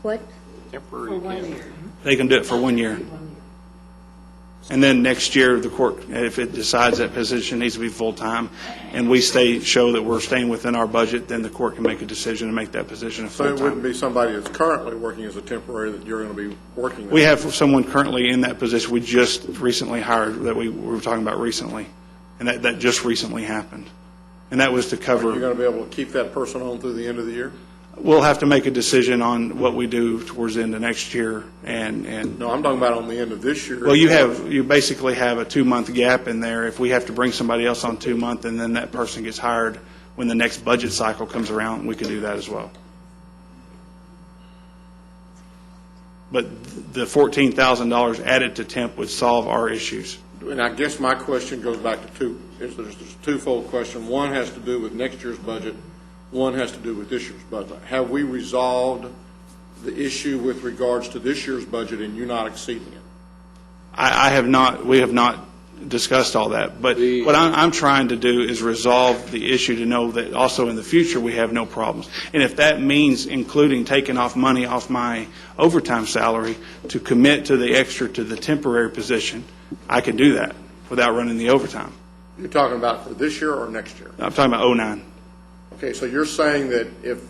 What? Temporary. For 1 year. they can do it for 1 year. And then next year, the court, if it decides that position needs to be full-time, and we show that we're staying within our budget, then the court can make a decision to make that position a So it wouldn't full-time. be somebody that's currently working as a temporary that you're going to be working with? We have someone currently in that position we just recently hired, that we were talking about recently, and that just recently happened. And that was to cover. Are you going to be able to keep that person on through the end of the year? We'll have to make a decision on what we do towards the end of next year, and No, I'm talking about on the end of this year. well, you basically have a 2-month gap in there. If we have to bring somebody else on 2 months, and then that person gets hired when the next budget cycle comes around, we could do that as well. But the $14,000 added to temp would solve our issues. And I guess my question goes back to there's a twofold question. One has to do with next year's budget. One has to do with this year's budget. Have we resolved the issue with regards to this year's budget and you not exceeding it? I have not, we have not discussed all that, but what I'm trying to do is resolve the issue to know that also in the future we have no problems. And if that means including taking off money off my overtime salary to commit to the extra to the temporary position, I can do that without running the overtime. You're talking about for this year or next year? I'm talking about 09. Okay, so you're saying that if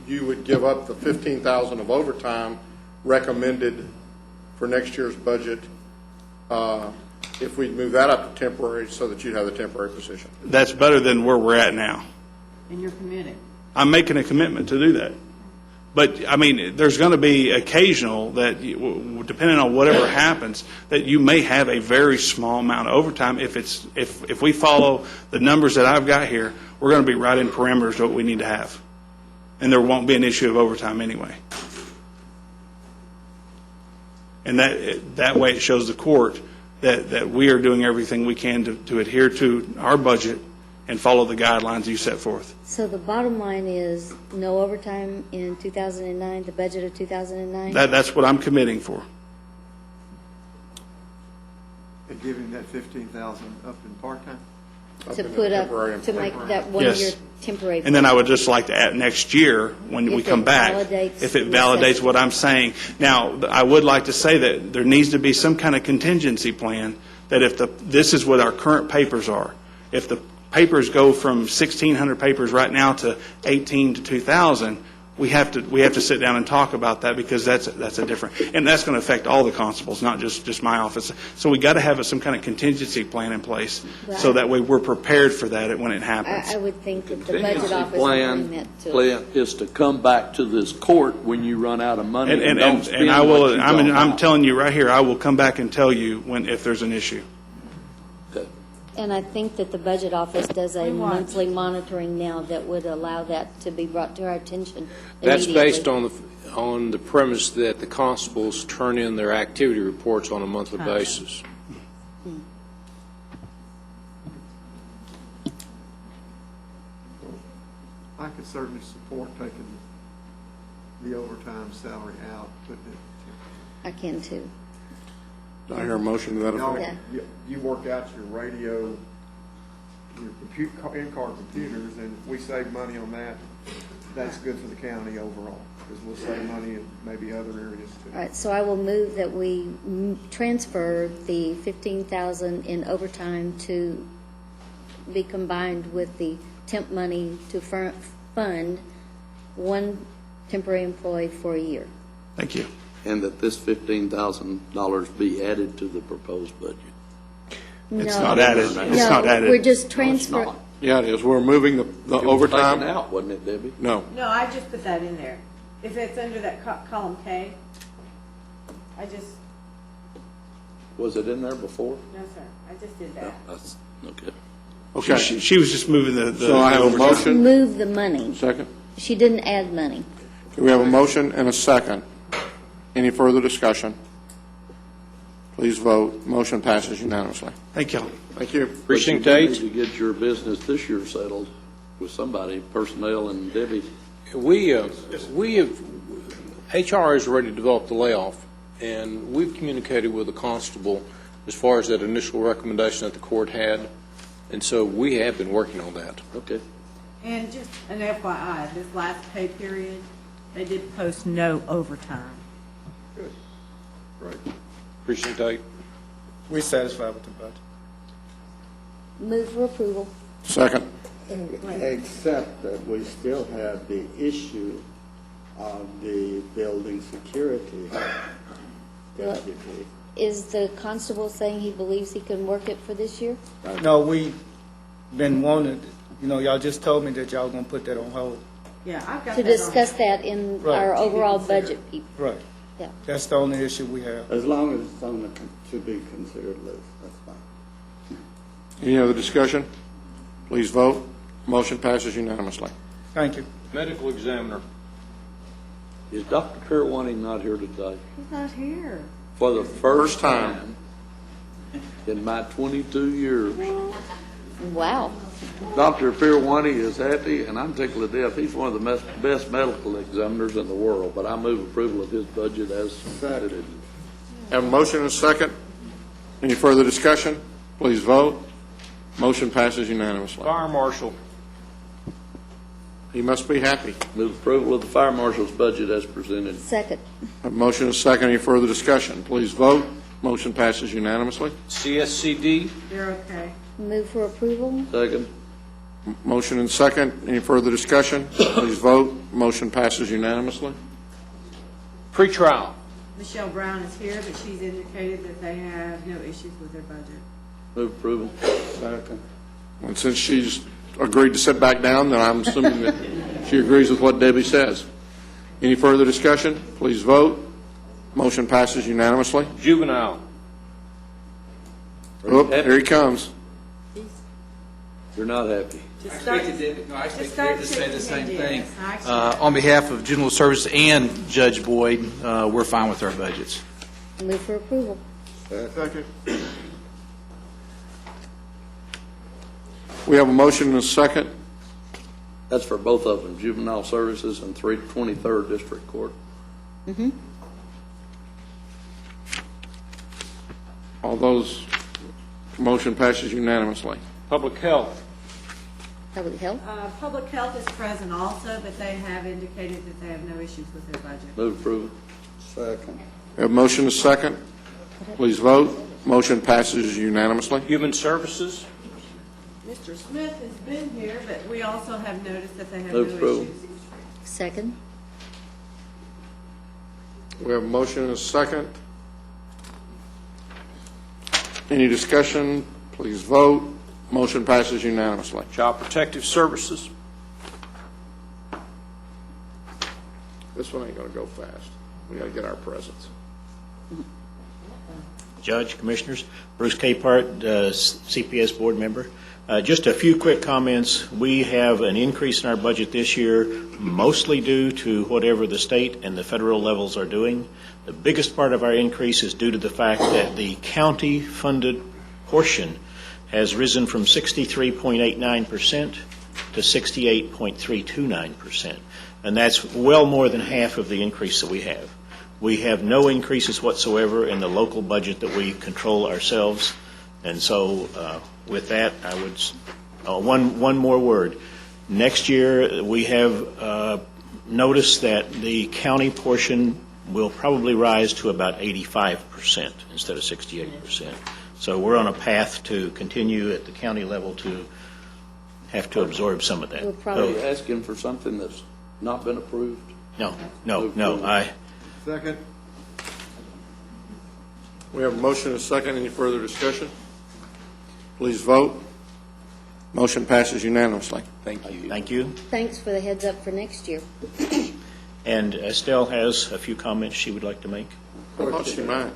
you would give up the $15,000 of overtime recommended for next year's budget, if we'd move that up to temporary so that you'd have the temporary position? That's better than where we're at now. And you're committed. I'm making a commitment to do that. But, I mean, there's going to be occasional that, depending on whatever happens, that you may have a very small amount of overtime. If we follow the numbers that I've got here, we're going to be right in parameters of what we need to have. And there won't be an issue of overtime anyway. And that way it shows the court that we are doing everything we can to adhere to our budget and follow the guidelines you set forth. So the bottom line is no overtime in 2009, the budget of 2009? That's what I'm committing for. And give him that 15,000 up in part-time? To put up, to make that Yes. one-year temporary. And then I would just like to add next year, when we If come it back, validates if it the validates assessment. what I'm saying. Now, I would like to say that there needs to be some kind of contingency plan, that if this is what our current papers are. If the papers go from 1,600 papers right now to 18 to 2,000, we have to sit down and talk about that, because that's a different, and that's going to affect all the constables, not just my office. So we got to have some kind of contingency plan in place, so that way we're prepared for that when it happens. I would think that the budget Contingency office would bring plan that to. is to come back to this court when you run out of money and don't spend And I what will, you I'm don't. telling you right here, I will come back and tell you if there's an issue. And I think that the budget office does a monthly monitoring now that would allow that to be brought to our attention That's immediately. based on the premise that the constables turn in their activity reports on a monthly basis. I could certainly support taking the overtime salary out, putting it. I can too. Do I hear a motion to that No, effect? you work out your radio, your in-car computers, and if we save money on that, that's good for the county overall, because we'll save money in maybe other areas too. All right, so I will move that we transfer the 15,000 in overtime to be combined with the temp money to fund one temporary employee for a year. Thank you. And that this $15,000 be added to the proposed budget. It's No. not added. It's No, not added. we're just transferring. Yeah, it is. We're moving the It was overtime. taken out, wasn't it, Debbie? No. No, I just put that in there. If it's under that column K, I just, Was it in there before? no, sir, I just did No, that. that's, okay. Okay. She was just moving the So I have a overtime. motion. Move the money. Second. She didn't add money. Okay, we have a motion and a second. Any further discussion? Please vote. Motion passes unanimously. Thank you. Thank you. Precinct But you 8? need to get your business this year settled with somebody, personnel and Debbie. We have, HR is ready to develop the layoff, and we've communicated with the constable as far as that initial recommendation that the court had, and so we have been working on that. Okay. And just an FYI, this last pay period, they did post no overtime. Good. Right. Precinct 8? We satisfied with the budget. Move for approval. Second. Except that we still have the issue of the building security deputy. Is the constable saying he believes he can work it for this year? No, we been wanting, y'all just told me that y'all gonna put that on hold. Yeah, I've got To that on. discuss that in Right. our overall budget, people. Right. Yeah. That's the only issue we have. As long as it's on the to be considered list, that's fine. Any other discussion? Please vote. Motion passes unanimously. Thank you. Medical examiner. Is Dr. Kirwanning not here today? He's not here. For the first time in my 22 years, Wow. Dr. Kirwanning is happy, and I'm tickled to death. He's one of the best medical examiners in the world, but I move approval of his budget as submitted. Have a motion and a second. Any further discussion? Please vote. Motion passes unanimously. Fire marshal. He must be happy. Move approval of the fire marshal's budget as presented. Second. Have a motion and a second. Any further discussion? Please vote. Motion passes unanimously. CSCD. They're okay. Move for approval. Second. Motion and second. Any further discussion? Please vote. Motion passes unanimously. Pretrial. Michelle Brown is here, but she's indicated that they have no issues with their budget. Move approval. And since she's agreed to sit back down, then I'm assuming that she agrees with what Debbie says. Any further discussion? Please vote. Motion passes unanimously. Juvenile. Oh, here he comes. You're not happy. Just I start- expected David, no, I just expected start David to say the shaking same your thing. head, yes. I On behalf of Juvenile Services and Judge Boyd, we're fine with our budgets. Move for approval. Second. We have a motion and a second. That's for both of them, juvenile services and 23rd District Court. All those, motion passes unanimously. Public health. Public health? Public health is present also, but they have indicated that they have no issues with their budget. Move approval. Second. We have a motion and a second. Please vote. Motion passes unanimously. Human services. Mr. Smith has been here, but we also have noticed that they have no Move approval. issues. Second. We have a motion and a second. Any discussion? Please vote. Motion passes unanimously. Child protective services. This one ain't going to go fast. We got to get our presents. Judge, Commissioners, Bruce Capehart, CPS Board Member. Just a few quick comments. We have an increase in our budget this year, mostly due to whatever the state and the federal levels are doing. The biggest part of our increase is due to the fact that the county-funded portion has risen from 63.89% to 68.329%. And that's well more than half of the increase that we have. We have no increases whatsoever in the local budget that we control ourselves. And so with that, I would, one more word. Next year, we have noticed that the county portion will probably rise to about 85% instead of 68%. So we're on a path to continue at the county level to have to absorb some of that. We'll Are probably, you asking for something that's not been approved? No. Second. We have a motion and a second. Any further discussion? Please vote. Motion passes unanimously. Thank you. Thank you. thanks for the heads up for next year. And Estelle has a few comments she would like to make. I thought she might.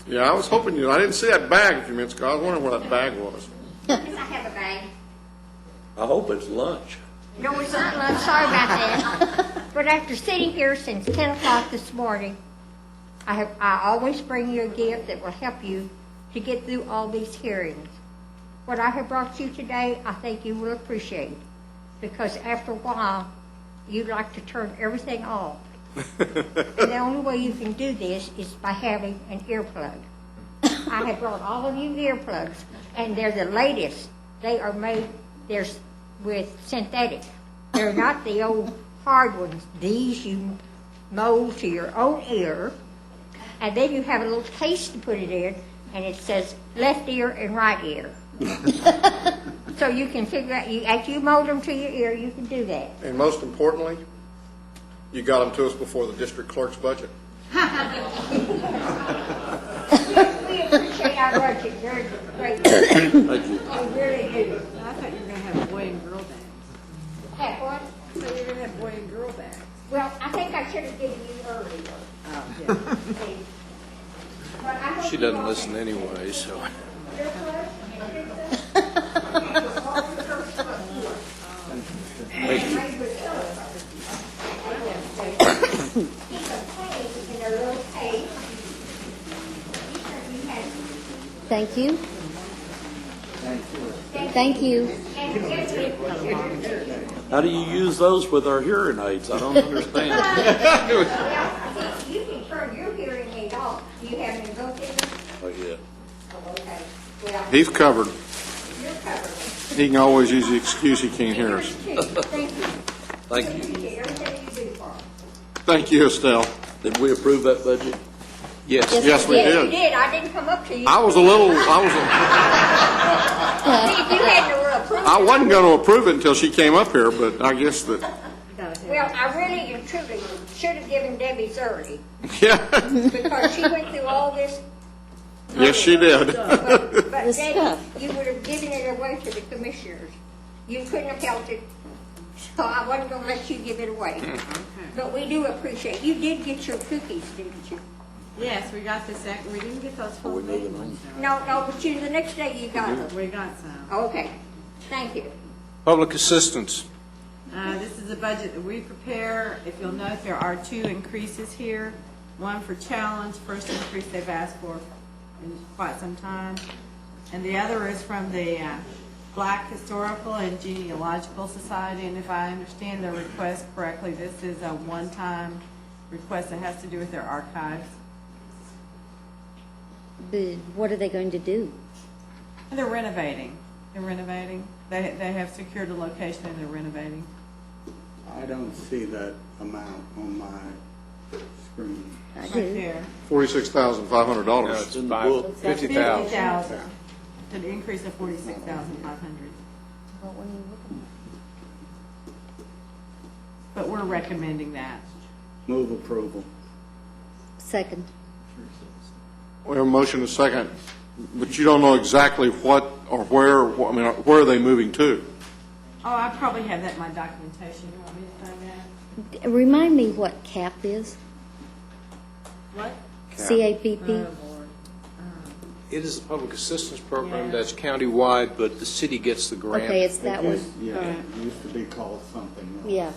Yeah, I was hoping you. I didn't see that bag a few minutes ago. I was wondering where that bag was. I have a bag. I hope it's lunch. No, it's not lunch, sorry about that. But after sitting here since 10 o'clock this morning, I always bring you a gift that will help you to get through all these hearings. What I have brought you today, I think you will appreciate, because after a while, you'd like to turn everything off. And the only way you can do this is by having an earplug. I have brought all of you earplugs, and they're the latest. They are made, with synthetic. They're not the old hard ones. These you mold to your own ear, and then you have a little case to put it in, and it says left ear and right ear. So you can figure out, as you mold them to your ear, you can do that. And most importantly, you got them to us before the district clerk's budget. We appreciate our budget very greatly. Thank you. We really do. I thought you were going to have boy and girl bags. Have what? I thought you were going to have boy and girl bags. Well, I think I should have given you earlier. But I hope She you doesn't all- listen anyway, so. Thank you. Thank you. How do you use those with our hearing aids? I don't understand. You can turn your hearing aid off. Do you have any both in them? Oh, yeah. Oh, okay. Well, He's covered. you're covered. He can always use the excuse he can't hear us. Thank you. Thank you. Appreciate everything you do for us. Thank you, Estelle. Did we approve that budget? Yes. Yes, we Yes, you did. did. I didn't come up to you. I wasn't, You had to approve. I wasn't going to approve it until she came up here, but I guess that, Well, I really and truly should have given Debbie 30, yeah. because she went through all this. Yes, she did. But This Debbie, stuff. you would have given it away to the commissioners. You couldn't have helped it, so I wasn't going to let you give it away. But we do appreciate, you did get your cookies, didn't you? Yes, we got the second, we didn't get those full big ones. No, but the next day you got them. We got some. Okay, thank you. Public assistance. This is a budget that we prepare. If you'll note, there are two increases here. One for challenge, first increase they've asked for in quite some time. And the other is from the Black Historical and Genealogical Society, and if I understand the request correctly, this is a one-time request that has to do with their archives. But what are they going to do? And they're renovating. They're renovating. They have secured a location and they're renovating. I don't see that amount on my screen. I Right do. there. $46,500. It's $50,000. 50,000. It's an increase of 46,500. But we're recommending that. Move approval. Second. We have a motion and a second, but you don't know exactly what or where, I mean, where are they moving to? Oh, I probably have that in my documentation. You want me to find that? Remind me what CAP is? What? CAPP? It is a public assistance program that's countywide, but the city gets the grant. Okay, it's that one. Yeah, it used to be called something else. Yeah.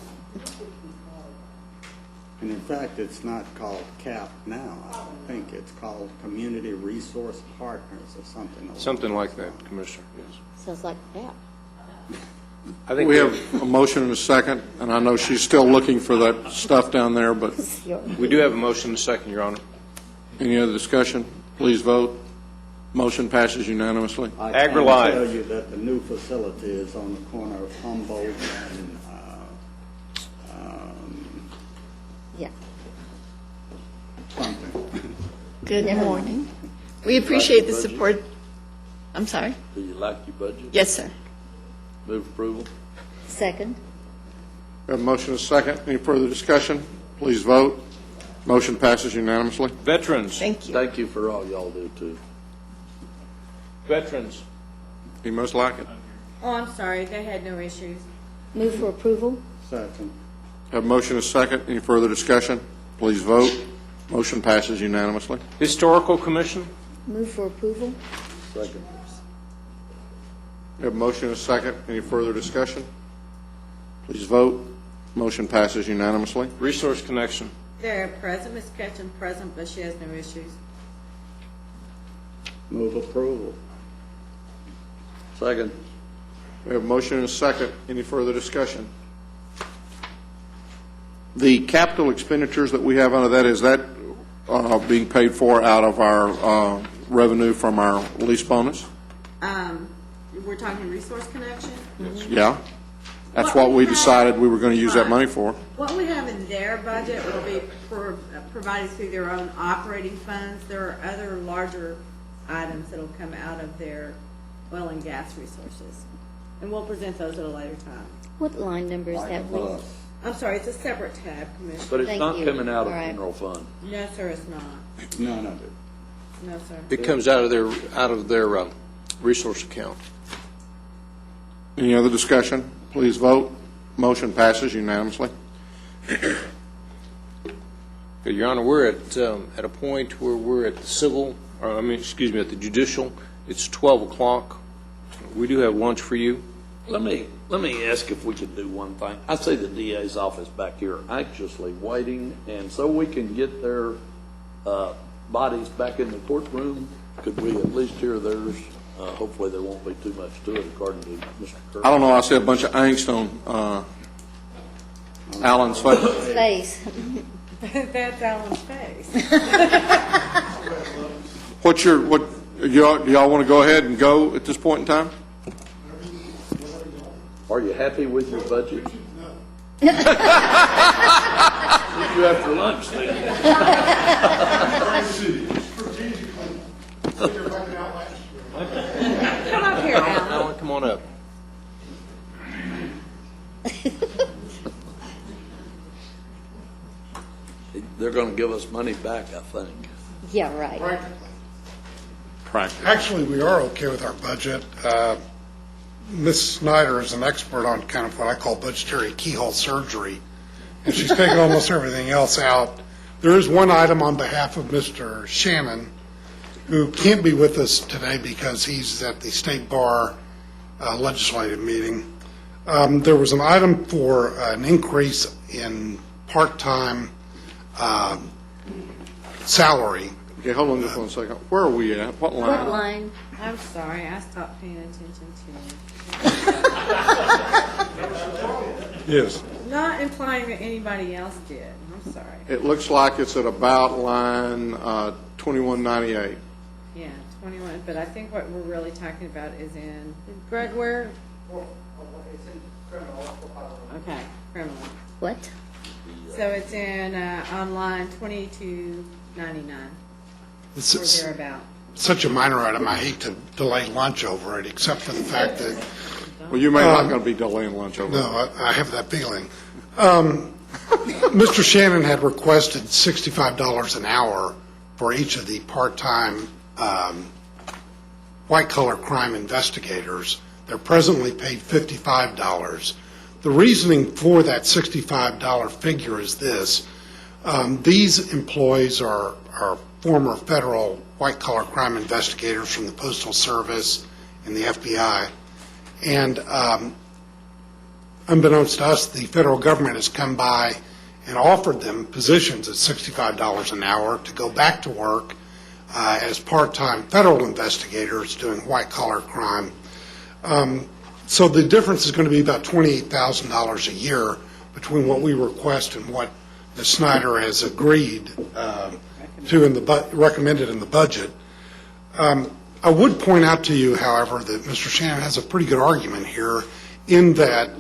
And in fact, it's not called CAP now. I think it's called Community Resource Partners or something. Something like that, Commissioner, yes. Sounds like CAP. I think We have a motion and a second, and I know she's still looking for that stuff down there, but we do have a motion and a second, Your Honor. any other discussion? Please vote. Motion passes unanimously. I Agri-Life. can tell you that the new facility is on the corner of Humboldt and Yeah. something. Good morning. We appreciate the support. I'm sorry? Do you like your budget? Yes, sir. Move approval. Second. We have a motion and a second. Any further discussion? Please vote. Motion passes unanimously. Veterans. Thank you. Thank you for all y'all do, too. Veterans. You must like it. Oh, I'm sorry. They had no issues. Move for approval? Second. Have a motion and a second. Any further discussion? Please vote. Motion passes unanimously. Historical Commission. Move for approval? Second. We have a motion and a second. Any further discussion? Please vote. Motion passes unanimously. Resource Connection. They're present, Ms. Ketchum present, but she has no issues. Move approval. Second. We have a motion and a second. Any further discussion? The capital expenditures that we have under that, is that being paid for out of our revenue from our lease bonus? We're talking Resource Connection? Yeah? That's what we decided we were going to use that money for. What we have in their budget will be provided through their own operating funds. There are other larger items that'll come out of their oil and gas resources. And we'll present those at a later time. What line number is that, please? I'm sorry, it's a separate tab, Commissioner. But it's Thank not you. coming out of All right. general fund. No, sir, it's not. None of it. No, sir. It comes out of their resource account. Any other discussion? Please vote. Motion passes unanimously. Your Honor, we're at a point where we're at the civil, or at the judicial. It's 12 o'clock. We do have lunch for you. Let me ask if we could do one thing. I see the DA's office back here anxiously waiting, and so we can get their bodies back in the courtroom, could we at least hear theirs? Hopefully there won't be too much to it, according to Mr. Kirk. I don't know, I see a bunch of angst on Alan's face. Face. That's Alan's face. Do y'all want to go ahead and go at this point in time? Are you happy with your budget? See you after lunch, then. Come up here, Alan. Alan, come on up. They're going to give us money back, I think. Yeah, right. Actually, we are okay with our budget. Ms. Snyder is an expert on kind of what I call budgetary keyhole surgery, and she's taken almost everything else out. There is one item on behalf of Mr. Shannon, who can't be with us today because he's at the State Bar legislative meeting. There was an item for an increase in part-time salary Okay, hold on just one second. Where are we at? What line? What line? I'm sorry, I stopped paying attention to Yes. it. Not implying that anybody else did. I'm sorry. It looks like it's at about line 2198. Yeah, 21, but I think what we're really talking about is in, Greg, where? Okay, criminal. What? So it's in, on line 2299, This or is thereabout. such a minor item, I hate to delay lunch over it, except for the fact that, Well, you may not going to be delaying lunch over no, I have that feeling. Mr. Shannon had requested $65 an hour for each of the part-time white-collar crime investigators. They're presently paid $55. The reasoning for that $65 figure is this. These employees are former federal white-collar crime investigators from the Postal Service and the FBI. And unbeknownst to us, the federal government has come by and offered them positions at $65 an hour to go back to work as part-time federal investigators doing white-collar crime. So the difference is going to be about $28,000 a year between what we request and what Ms. Snyder has agreed to recommended in the budget. I would point out to you, however, that Mr. Shannon has a pretty good argument here in that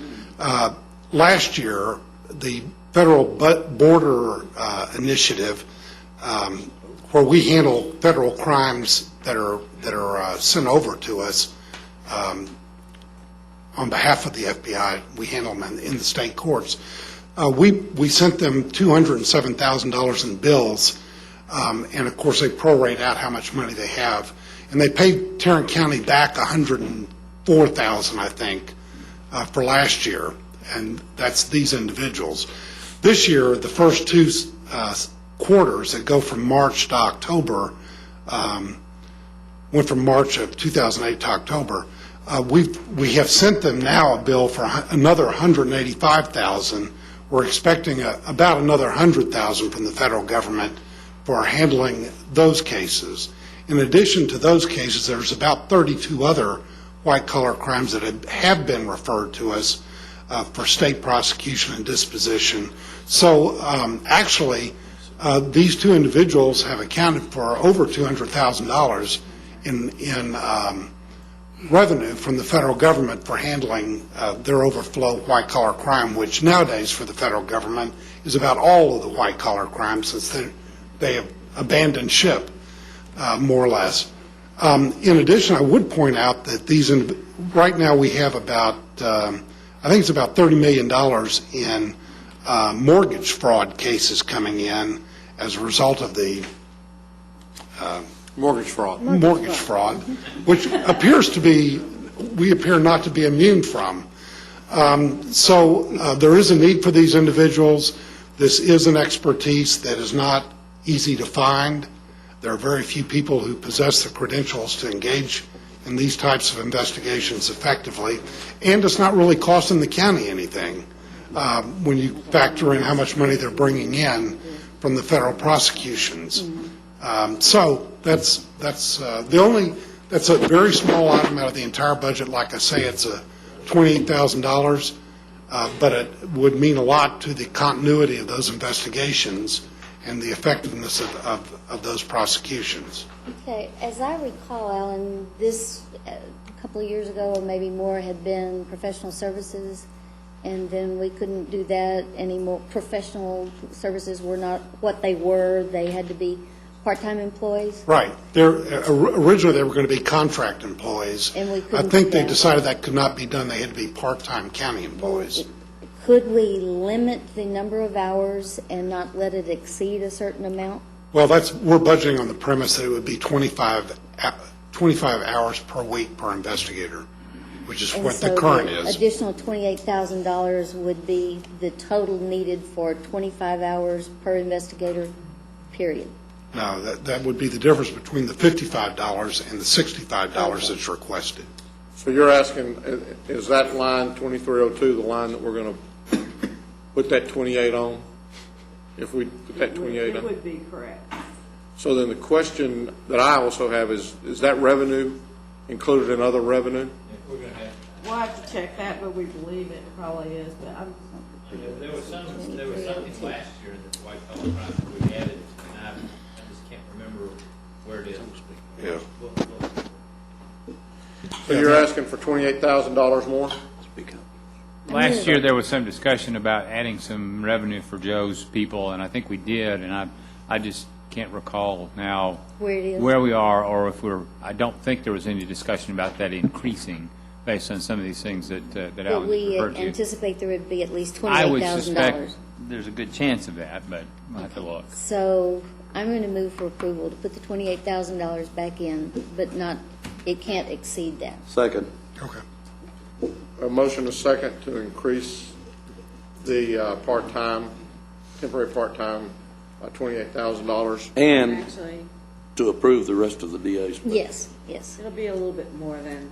last year, the Federal Border Initiative, where we handle federal crimes that are sent over to us on behalf of the FBI, we handle them in the state courts. We sent them $207,000 in bills, and of course they prorate out how much money they have. And they paid Tarrant County back $104,000, I think, for last year, and that's these individuals. This year, the first two quarters that go from March to October, went from March of 2008 to October. We have sent them now a bill for another $185,000. We're expecting about another $100,000 from the federal government for handling those cases. In addition to those cases, there's about 32 other white-collar crimes that have been referred to us for state prosecution and disposition. So actually, these two individuals have accounted for over $200,000 in revenue from the federal government for handling their overflow white-collar crime, which nowadays for the federal government is about all of the white-collar crimes since they have abandoned ship, more or less. In addition, I would point out that right now we have about, I think it's about $30 million in mortgage fraud cases coming in as a result of the mortgage fraud, which appears to be, we appear not to be immune from. So there is a need for these individuals. This is an expertise that is not easy to find. There are very few people who possess the credentials to engage in these types of investigations effectively, and it's not really costing the county anything when you factor in how much money they're bringing in from the federal prosecutions. So that's a very small item out of the entire budget. Like I say, it's a $28,000, but it would mean a lot to the continuity of those investigations and the effectiveness of those prosecutions. Okay, as I recall, Alan, this, a couple of years ago, or maybe more, had been professional services, and then we couldn't do that anymore. Professional services were not what they were. They had to be part-time employees. Right. Originally, they were going to be contract employees. And we I couldn't think do they that. decided that could not be done. They had to be part-time county employees. Could we limit the number of hours and not let it exceed a certain amount? Well, we're budgeting on the premise that it would be 25 hours per week per investigator, which is what the current is. Additional $28,000 would be the total needed for 25 hours per investigator, period. No, that would be the difference between the $55 and the $65 that's requested. So you're asking, is that line 2302 the line that we're going to put that 28 on? If we put that 28 It on? would be correct. So then the question that I also have is that revenue included in other revenue? We'll have to check that, but we believe it probably is, but I'm. There was something last year that the White Collar Project we added, and I just can't remember where it is. Yeah. So you're asking for $28,000 more? Last year, there was some discussion about adding some revenue for Joe's people, and I think we did, and I just can't recall now Where it is. where we are, or if I don't think there was any discussion about that increasing based on some of these things that But Alan we referred to. anticipate there would be at least I would $28,000. suspect there's a good chance of that, but we'll have to look. So I'm going to move for approval to put the $28,000 back in, but not, it can't exceed that. Second. Okay. A motion is second to increase the temporary part-time by $28,000. And Actually, to approve the rest of the DA's. Yes, yes. it'll be a little bit more than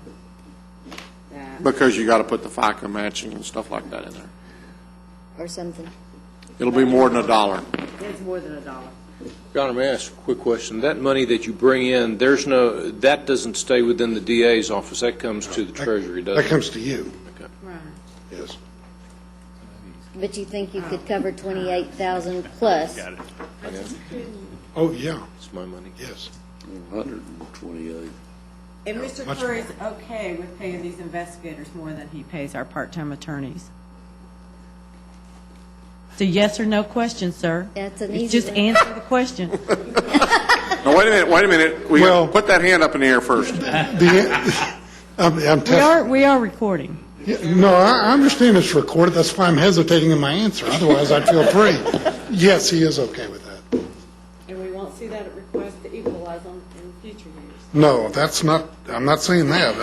that. Because you got to put the FICA matching and stuff like that in there. Or something. It'll be more than $1. It's more than $1. Your Honor, may I ask a quick question? That money that you bring in, that doesn't stay within the DA's office. That comes to the Treasury, doesn't it? That comes to you. Okay. Right. Yes. But you think you could cover 28,000 plus? Got it. I got it. Oh, yeah. It's my money. Yes. 128. And Mr. much Curry's okay with paying these investigators more than he pays our part-time attorneys? It's a yes or no question, sir. That's an You easy just one. answer the question. Now, wait a minute. Well- Put that hand up in the air first. We are recording. No, I understand it's recorded. That's why I'm hesitating in my answer. Otherwise, I'd feel free. Yes, he is okay with that. And we won't see that request to equalize them in future years. No, that's not, I'm not saying that.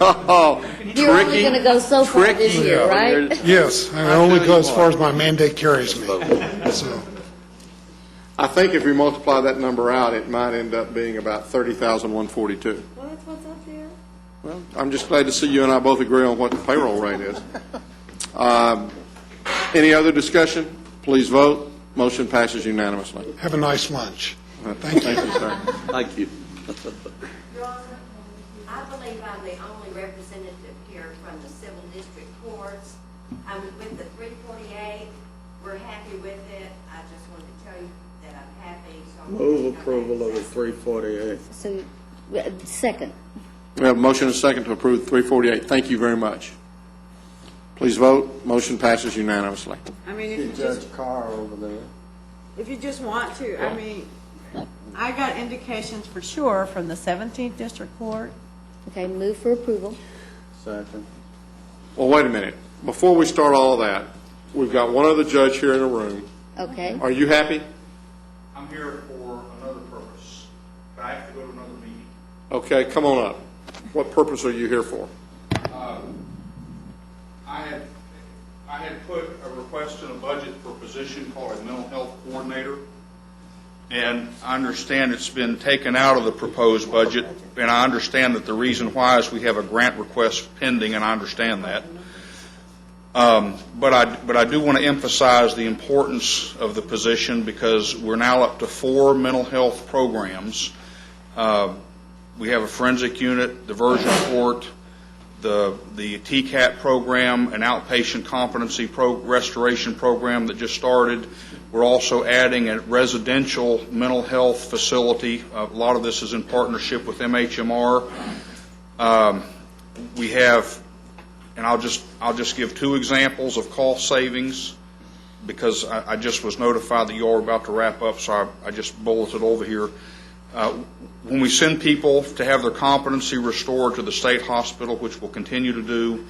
Oh, You're only going to go so far this Tricky. year, right? Yes, I only go as far as my mandate carries me. So, I think if we multiply that number out, it might end up being about $30,142. Well, that's what's up there. Well, I'm just glad to see you and I both agree on what the payroll rate is. Any other discussion? Please vote. Motion passes unanimously. have a nice lunch. Thank you. Thank you, sir. Thank you. Your Honor, I believe I'm the only representative here from the civil district courts. With the 348, we're happy with it. I just wanted to tell you that I'm happy. So Move approval of the 348. So, second. We have a motion and a second to approve 348. Thank you very much. Please vote. Motion passes unanimously. I mean, if you just, Carr over there. if you just want to, I mean, I got indications for sure from the 17th District Court. Okay, move for approval. Second. Well, wait a minute. Before we start all that, we've got one other judge here in the room. Okay. Are you happy? I'm here for another purpose, but I have to go to another meeting. Okay, come on up. What purpose are you here for? I had put a request in a budget for a position called a mental health coordinator, and I understand it's been taken out of the proposed budget, and I understand that the reason why is we have a grant request pending, and I understand that. But I do want to emphasize the importance of the position because we're now up to 4 mental health programs. We have a forensic unit, diversion court, the TCAT program, an outpatient competency restoration program that just started. We're also adding a residential mental health facility. A lot of this is in partnership with MHMR. We have, and I'll just give 2 examples of cost savings because I just was notified that you all were about to wrap up, so I just bulleted over here. When we send people to have their competency restored to the state hospital, which we'll continue to do,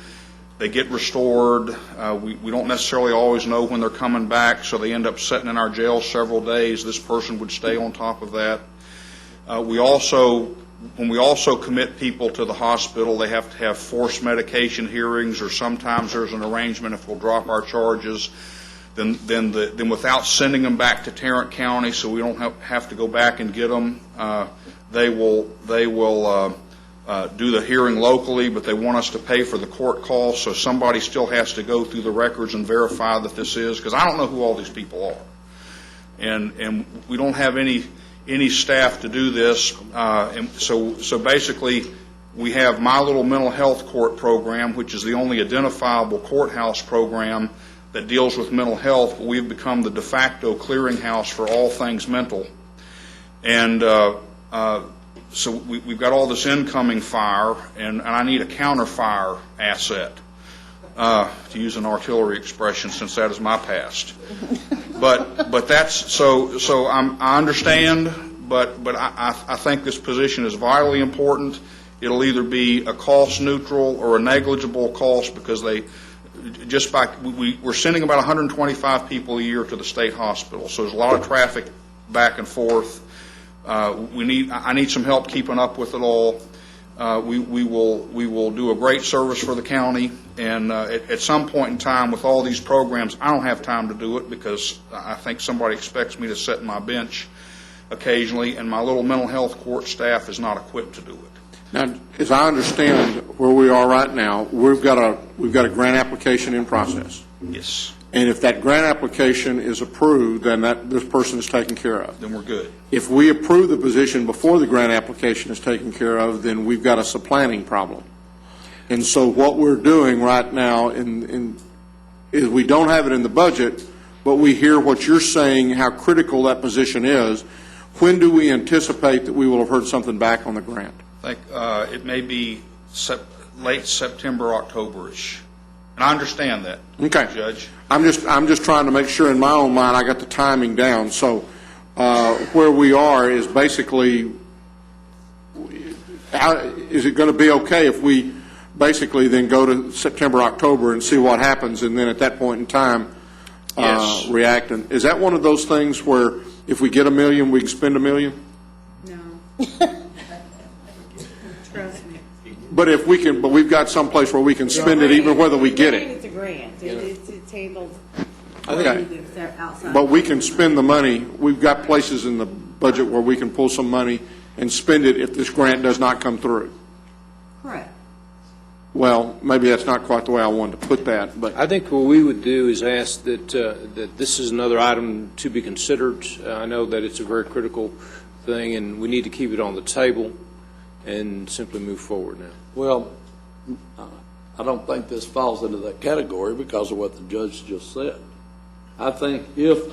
they get restored. We don't necessarily always know when they're coming back, so they end up sitting in our jail several days. This person would stay on top of that. When we also commit people to the hospital, they have to have forced medication hearings, or sometimes there's an arrangement if we'll drop our charges. Then without sending them back to Tarrant County, so we don't have to go back and get them, they will do the hearing locally, but they want us to pay for the court costs, so somebody still has to go through the records and verify that this is, because I don't know who all these people are. and we don't have any staff to do this. And so basically, we have My Little Mental Health Court program, which is the only identifiable courthouse program that deals with mental health. But we've become the de facto clearinghouse for all things mental. And so we've got all this incoming fire, and I need a counter fire asset, to use an artillery expression, since that is my past. But that's so I understand, but I think this position is vitally important. It'll either be a cost neutral or a negligible cost, because we're sending about 125 people a year to the state hospital, so there's a lot of traffic back and forth. I need some help keeping up with it all. We will do a great service for the county, and at some point in time, with all these programs, I don't have time to do it, because I think somebody expects me to sit in my bench occasionally, and my little mental health court staff is not equipped to do it. Now, as I understand where we are right now, we've got a grant application in process. Yes. And if that grant application is approved, then this person is taken care of. Then we're good. If we approve the position before the grant application is taken care of, then we've got a supplanting problem. And so what we're doing right now is we don't have it in the budget, but we hear what you're saying, how critical that position is. When do we anticipate that we will have heard something back on the grant? I think it may be late September, October-ish. And I understand that, okay, Judge. I'm just trying to make sure in my own mind I got the timing down. So where we are is basically, is it going to be okay if we basically then go to September, October and see what happens, and then at that point in time Yes. react? And is that one of those things where if we get $1 million, we can spend $1 million? No. Trust me. But if we can, but we've got some place where we can spend it even whether we get it. It's a grant. It's handled. Okay. Outside. But we can spend the money. We've got places in the budget where we can pull some money and spend it if this grant does not come through. Correct. Well, maybe that's not quite the way I wanted to put that, but I think what we would do is ask that this is another item to be considered. I know that it's a very critical thing, and we need to keep it on the table and simply move forward now. Well, I don't think this falls into that category because of what the judge just said. I think if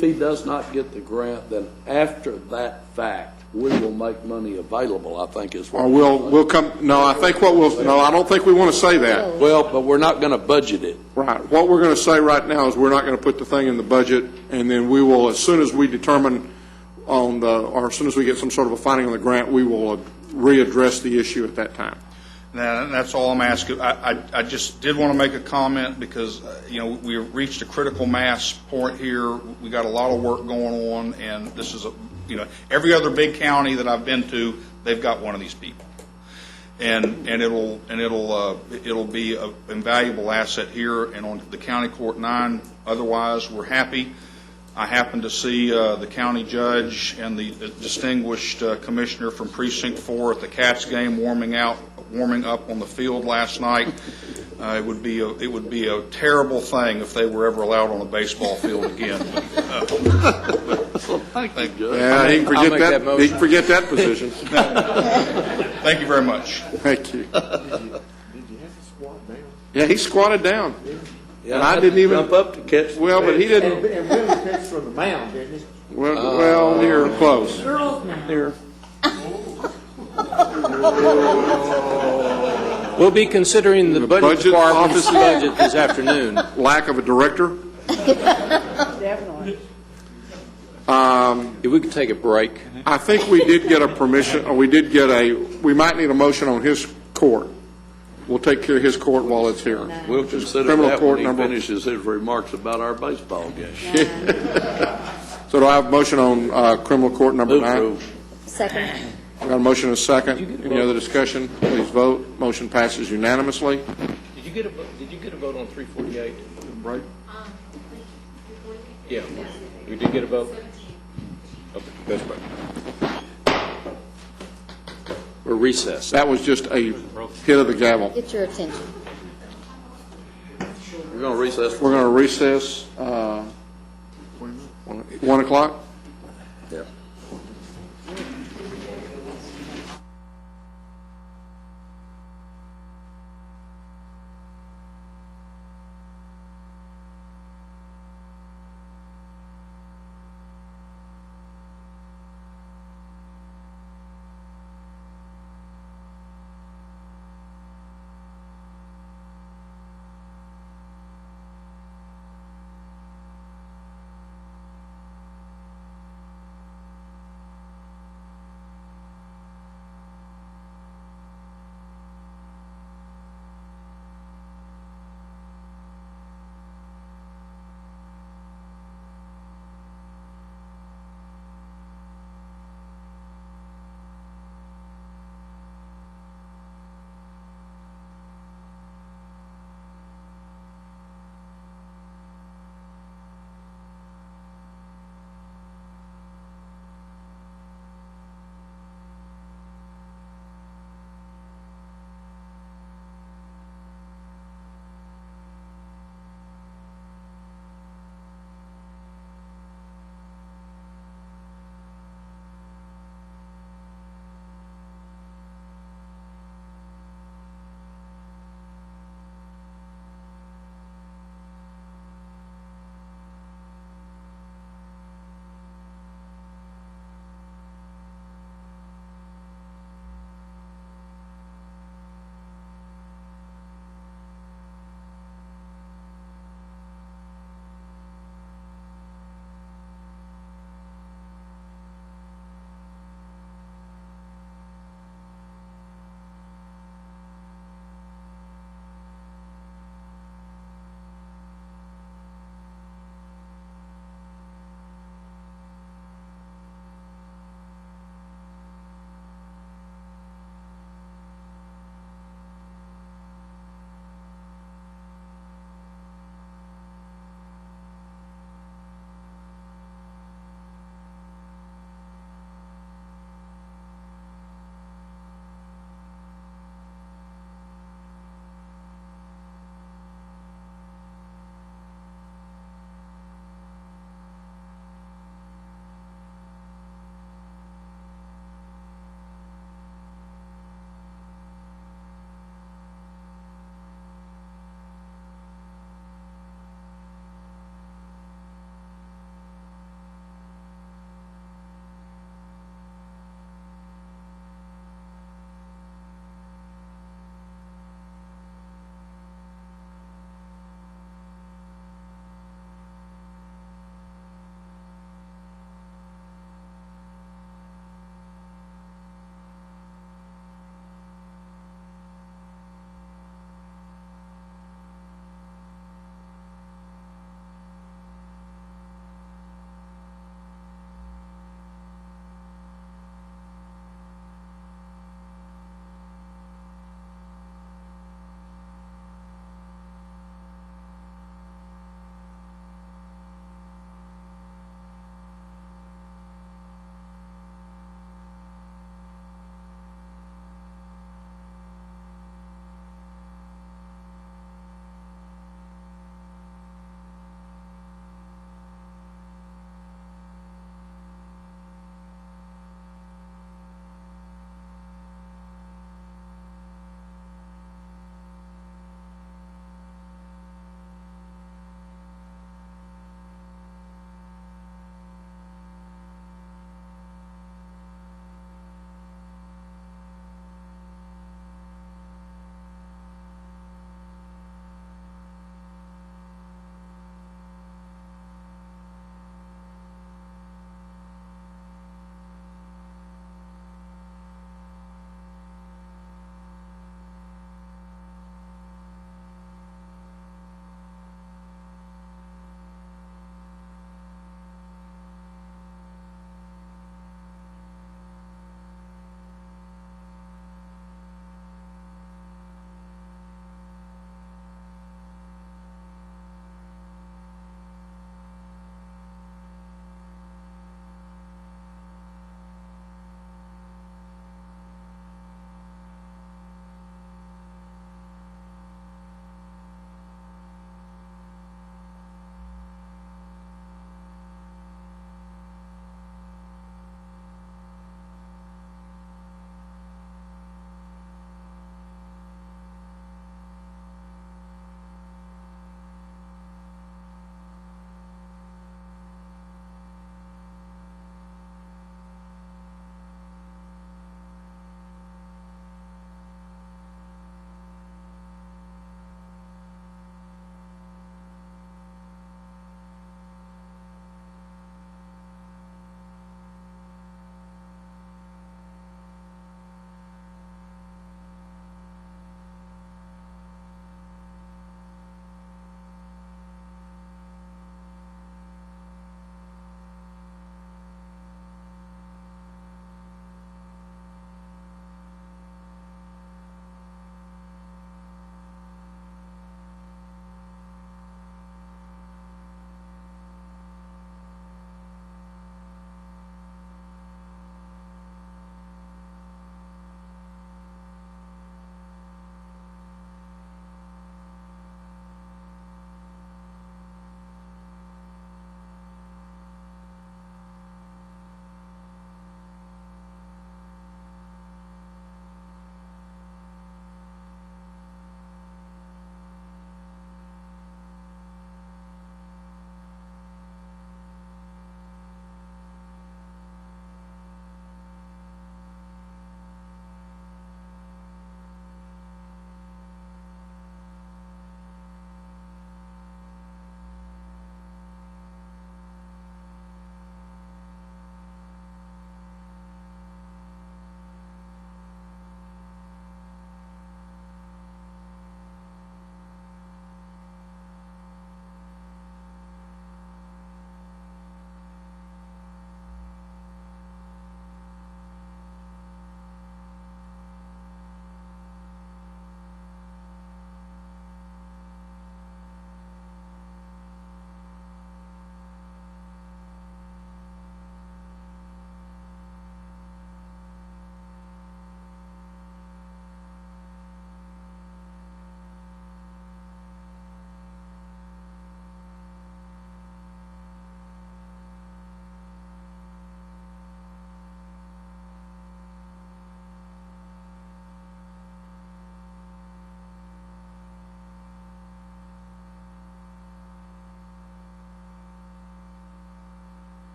he does not get the grant, then after that fact, we will make money available, I think is what. or we'll come. No, I think what we'll. No, I don't think we want to say that. Well, but we're not going to budget it. Right. What we're going to say right now is we're not going to put the thing in the budget, and then we will, as soon as we determine or as soon as we get some sort of a finding on the grant, we will readdress the issue at that time. That's all I'm asking. I just did want to make a comment because, we have reached a critical mass point here. We got a lot of work going on, and this is every other big county that I've been to, they've got one of these people. And it'll be an invaluable asset here and on the County Court 9. Otherwise, we're happy. I happened to see the county judge and the distinguished commissioner from Precinct 4 at the Cats game warming up on the field last night. It would be a terrible thing if they were ever allowed on a baseball field again. Thank you, Judge. Yeah, he can forget that position. Thank you very much. Thank you. Did you have to squat down? Yeah, he squatted down. Yeah, and I didn't even jump up to catch. Well, but he didn't. And really catch from the mound, didn't he? Well, near close. Girls now. Near. We'll be considering the budget department's office budget this afternoon. Lack of a director. Definitely. If we could take a break. I think we did get a permission, or we might need a motion on his court. We'll take care of his court while it's here. We'll consider Criminal that court when he number. finishes his remarks about our baseball game. So do I have a motion on criminal court number 9? Second. We got a motion and a second. Any other discussion? Please vote. Motion passes unanimously. Did you get a vote on 348? Right. Yeah. We did get a vote? Okay, that's right. We're recessed. That was just a hit of the gavel. Get your attention. We're going to recess. We're going to recess. 1 o'clock? Yeah.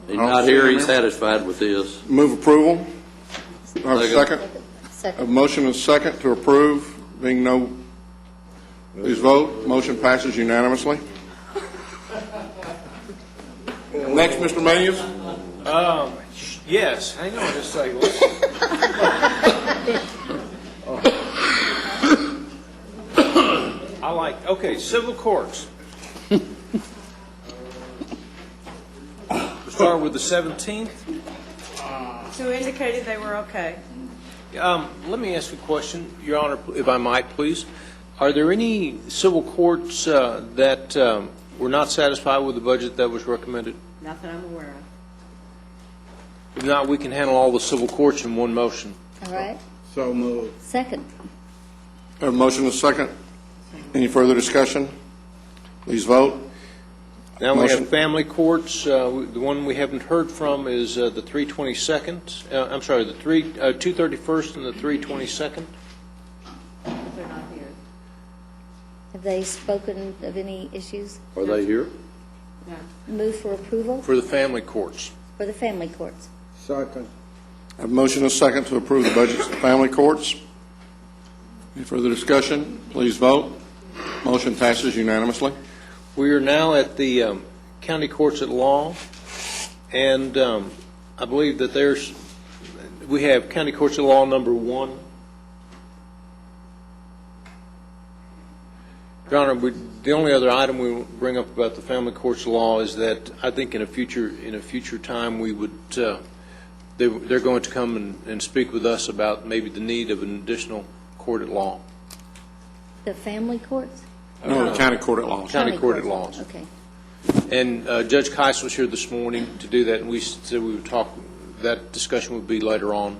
He's not here, he's satisfied with this. Move approval. Do I have a second? Second. A motion and a second to approve. Being no, please vote. Motion passes unanimously. Next, Mr. Mayes. Yes, hang on just a second. I like, okay, civil courts. We'll start with the 17th. Who indicated they were okay? Let me ask you a question, Your Honor, if I might, please. Are there any civil courts that were not satisfied with the budget that was recommended? Nothing I'm aware of. If not, we can handle all the civil courts in one motion. All right. So moved. Second. A motion and a second. Any further discussion? Please vote. Now we Motion. have family courts. The one we haven't heard from is the 322nd. I'm sorry, the 231st and the 322nd. They're not here. Have they spoken of any issues? Are they here? No. Move for approval For the family courts. for the family courts. Second. A motion and a second to approve the budgets of family courts. Any further discussion? Please vote. Motion passes unanimously. We are now at the county courts at law, and I believe that we have county courts at law number 1. Your Honor, the only other item we will bring up about the family courts of law is that I think in a future time we would they're going to come and speak with us about maybe the need of an additional court at law. The family courts? No, the county court at law. County court at laws. Okay. And Judge Keiss was here this morning to do that, and we said we would talk. That discussion would be later on.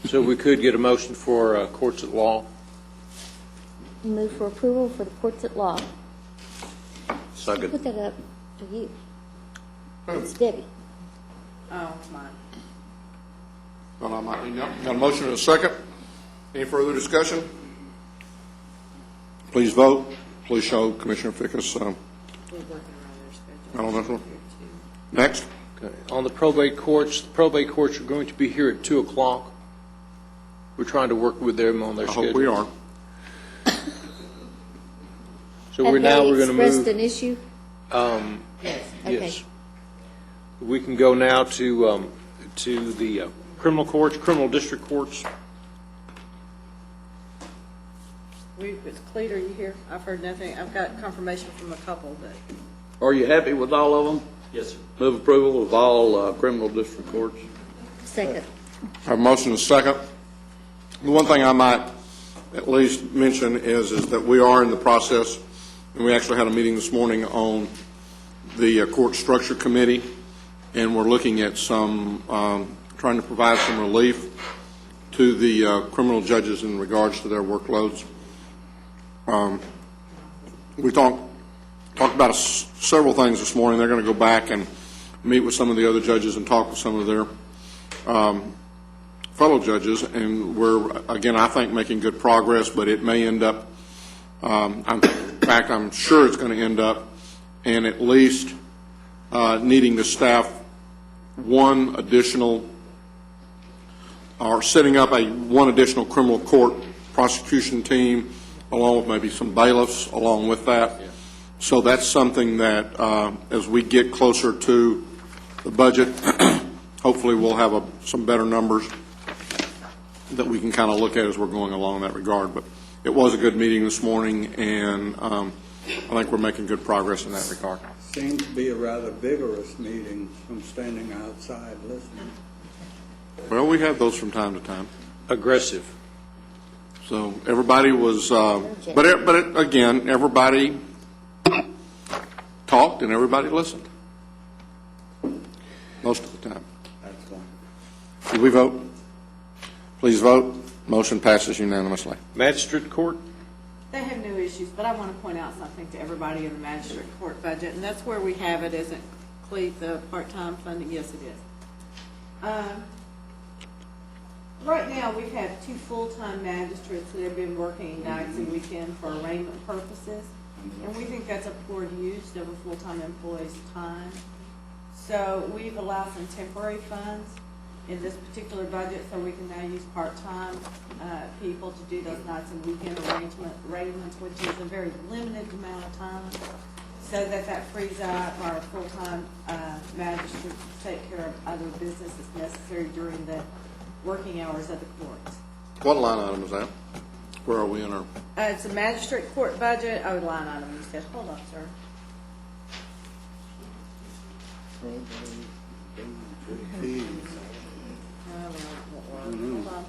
So we could get a motion for courts at law. Move for approval for the courts at law. Second. Put that up to you. It's Debbie. Oh, mine. Got a motion and a second. Any further discussion? Please vote. Please show Commissioner Fickus. We're working around their schedule. On this one. Next. Okay. On the probate courts are going to be here at 2 o'clock. We're trying to work with them on their I schedule. hope we are. So we're going to move. Expressed an issue? Yes. Okay. We can go now to the criminal courts, criminal district courts. It's Cleet, are you here? I've heard nothing. I've got confirmation from a couple, but Are you happy with all of them? Yes, sir. Move approval of all criminal district courts. Second. I have a motion and a second. The one thing I might at least mention is that we are in the process, and we actually had a meeting this morning on the court structure committee, and we're looking at some, trying to provide some relief to the criminal judges in regards to their workloads. We talked about several things this morning. They're going to go back and meet with some of the other judges and talk with some of their fellow judges, and we're, again, I think making good progress, but it may end up, in fact, I'm sure it's going to end up in at least needing to staff one additional, or setting up one additional criminal court prosecution team, along with maybe some bailiffs along with that. So that's something that, as we get closer to the budget, hopefully we'll have some better numbers that we can kind of look at as we're going along in that regard. But it was a good meeting this morning, and I think we're making good progress in that regard. Seemed to be a rather vigorous meeting from standing outside listening. Well, we have those from time to time. Aggressive. So everybody was, again, everybody talked and everybody listened. Most of the time. Excellent. Did we vote? Please vote. Motion passes unanimously. Magistrate court? they have no issues. But I want to point out something to everybody in the magistrate court budget, and that's where we have it. Isn't Clete the part-time funding? Yes, it is. Right now, we've had 2 full-time magistrates that have been working nights and weekends for arraignment purposes, and we think that's a poor use of a full-time employee's time. So we've allowed some temporary funds in this particular budget, so we can now use part-time people to do those nights and weekend arrangements, which is a very limited amount of time, so that frees up our full-time magistrate to take care of other business that's necessary during the working hours of the courts. What line item is that? Where are we in our? It's a magistrate court budget. Oh, line item, you said. Hold on, sir.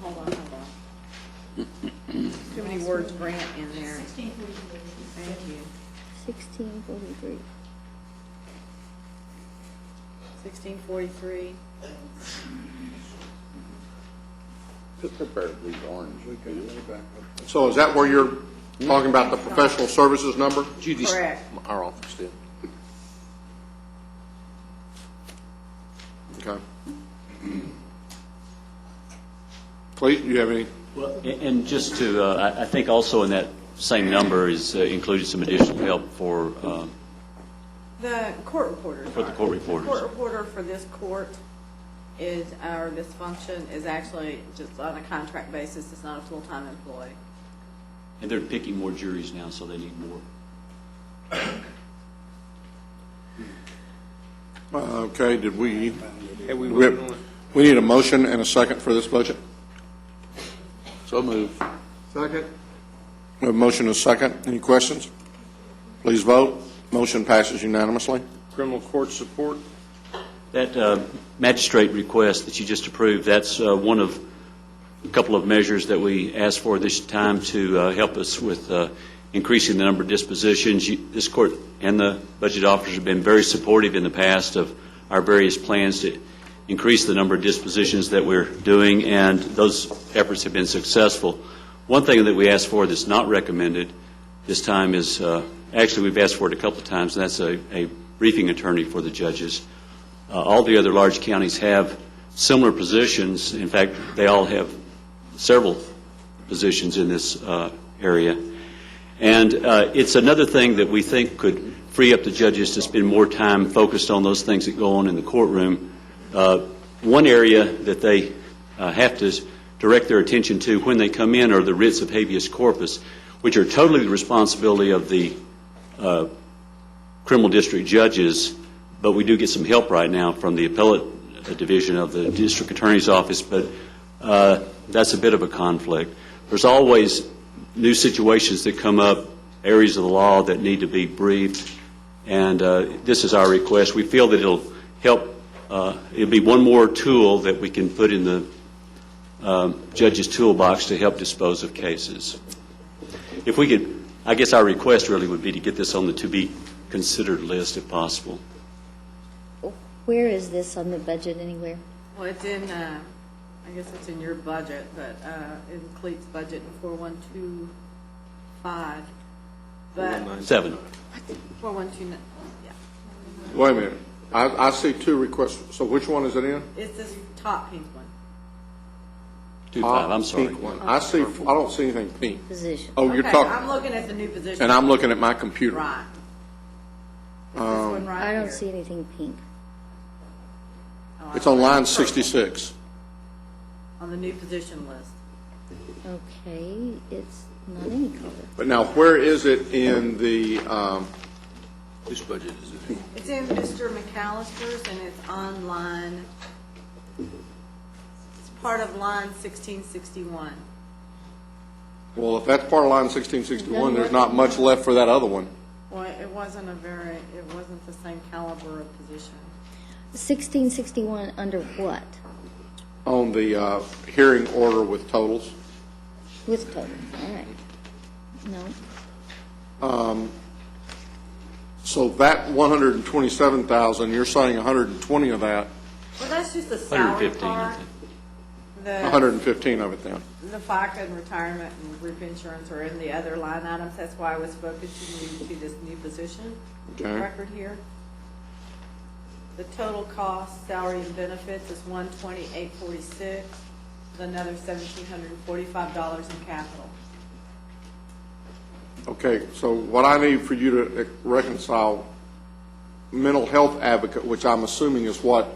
Hold on. Too many words grant in there. Thank you. 1643. 1643. So is that where you're talking about the professional services number? Correct. Our office did. Okay. Clayton, do you have any? Well, and just to, I think also in that same number is included some additional help for The court reporters. For the court reporters. The court reporter for this court is, or this function is actually just on a contract basis. It's not a full-time employee. and they're picking more juries now, so they need more. Okay, did we need a motion and a second for this budget? So moved. Second. We have a motion and a second. Any questions? Please vote. Motion passes unanimously. Criminal court support. That magistrate request that you just approved, that's one of a couple of measures that we asked for this time to help us with increasing the number of dispositions. This court and the budget officers have been very supportive in the past of our various plans to increase the number of dispositions that we're doing, and those efforts have been successful. One thing that we asked for that's not recommended this time is, actually we've asked for it a couple of times, and that's a briefing attorney for the judges. All the other large counties have similar positions. In fact, they all have several positions in this area. And it's another thing that we think could free up the judges to spend more time focused on those things that go on in the courtroom. One area that they have to direct their attention to when they come in are the writs of habeas corpus, which are totally the responsibility of the criminal district judges, but we do get some help right now from the appellate division of the district attorney's office, but that's a bit of a conflict. There's always new situations that come up, areas of the law that need to be briefed, and this is our request. We feel that it'll help, it'll be one more tool that we can put in the judge's toolbox to help dispose of cases. If we could, I guess our request really would be to get this on the to-be-considered list if possible. Where is this on the budget anywhere? Well, it's in, I guess it's in your budget, but in Cleet's budget in 4125. But 7. 4129, yeah. Wait a minute. I see two requests. So which one is it in? It's this top pink one. 2.5, I'm sorry. Pink one. I don't see anything pink. Position. Oh, you're Okay, talking. I'm looking at the new position. And I'm looking at my computer. Right. It's this one right I don't here. see anything pink. Oh, It's on line purple. 66. On the new position list. Okay, it's not any color. But now, where is it in the, Which budget is it? It's in Mr. McAllister's, and it's on line, it's part of line 1661. well, if that's part of line 1661, there's not much left for that other one. Well, it wasn't the same caliber of position. 1661 under what? On the hearing order with totals. With total, all right. No, So that 127,000, you're saying 120 of that, Well, that's just the salary 115, I part. think. The 115 of it then. The FICA and retirement and group insurance are in the other line items. That's why I was focusing you to this new position Okay. record here. The total cost, salary and benefits is $128.46, with another $1,745 in capital. Okay, so what I need for you to reconcile mental health advocate, which I'm assuming is what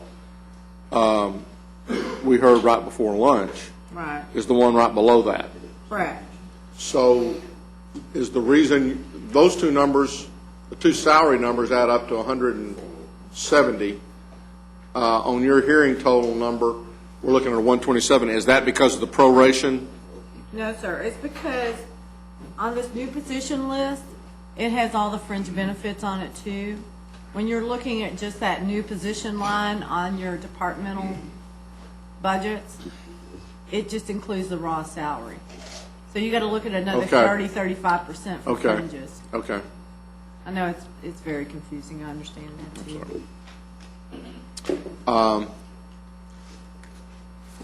we heard right before lunch, Right, is the one right below that. correct. So is the reason, those two numbers, the two salary numbers add up to 170. On your hearing total number, we're looking at 127. Is that because of the proration? No, sir, it's because on this new position list, it has all the fringe benefits on it too. When you're looking at just that new position line on your departmental budgets, it just includes the raw salary. So you got to look at another Okay. 35% for Okay. fringes. Okay. I know it's very confusing, I understand that too.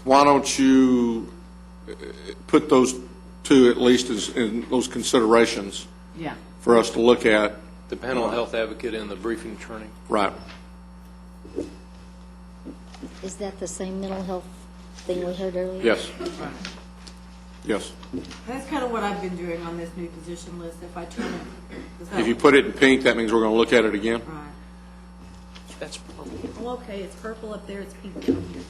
Why don't you put those two at least in those considerations Yeah. for us to look at? The mental health advocate and the briefing attorney. Right. Is that the same mental health thing we heard earlier? Yes. Yes. That's kind of what I've been doing on this new position list. If I turn it, is that- If you put it in pink, that means we're going to look at it again? Right. That's purple. Well, okay, it's purple up there, it's pink down here.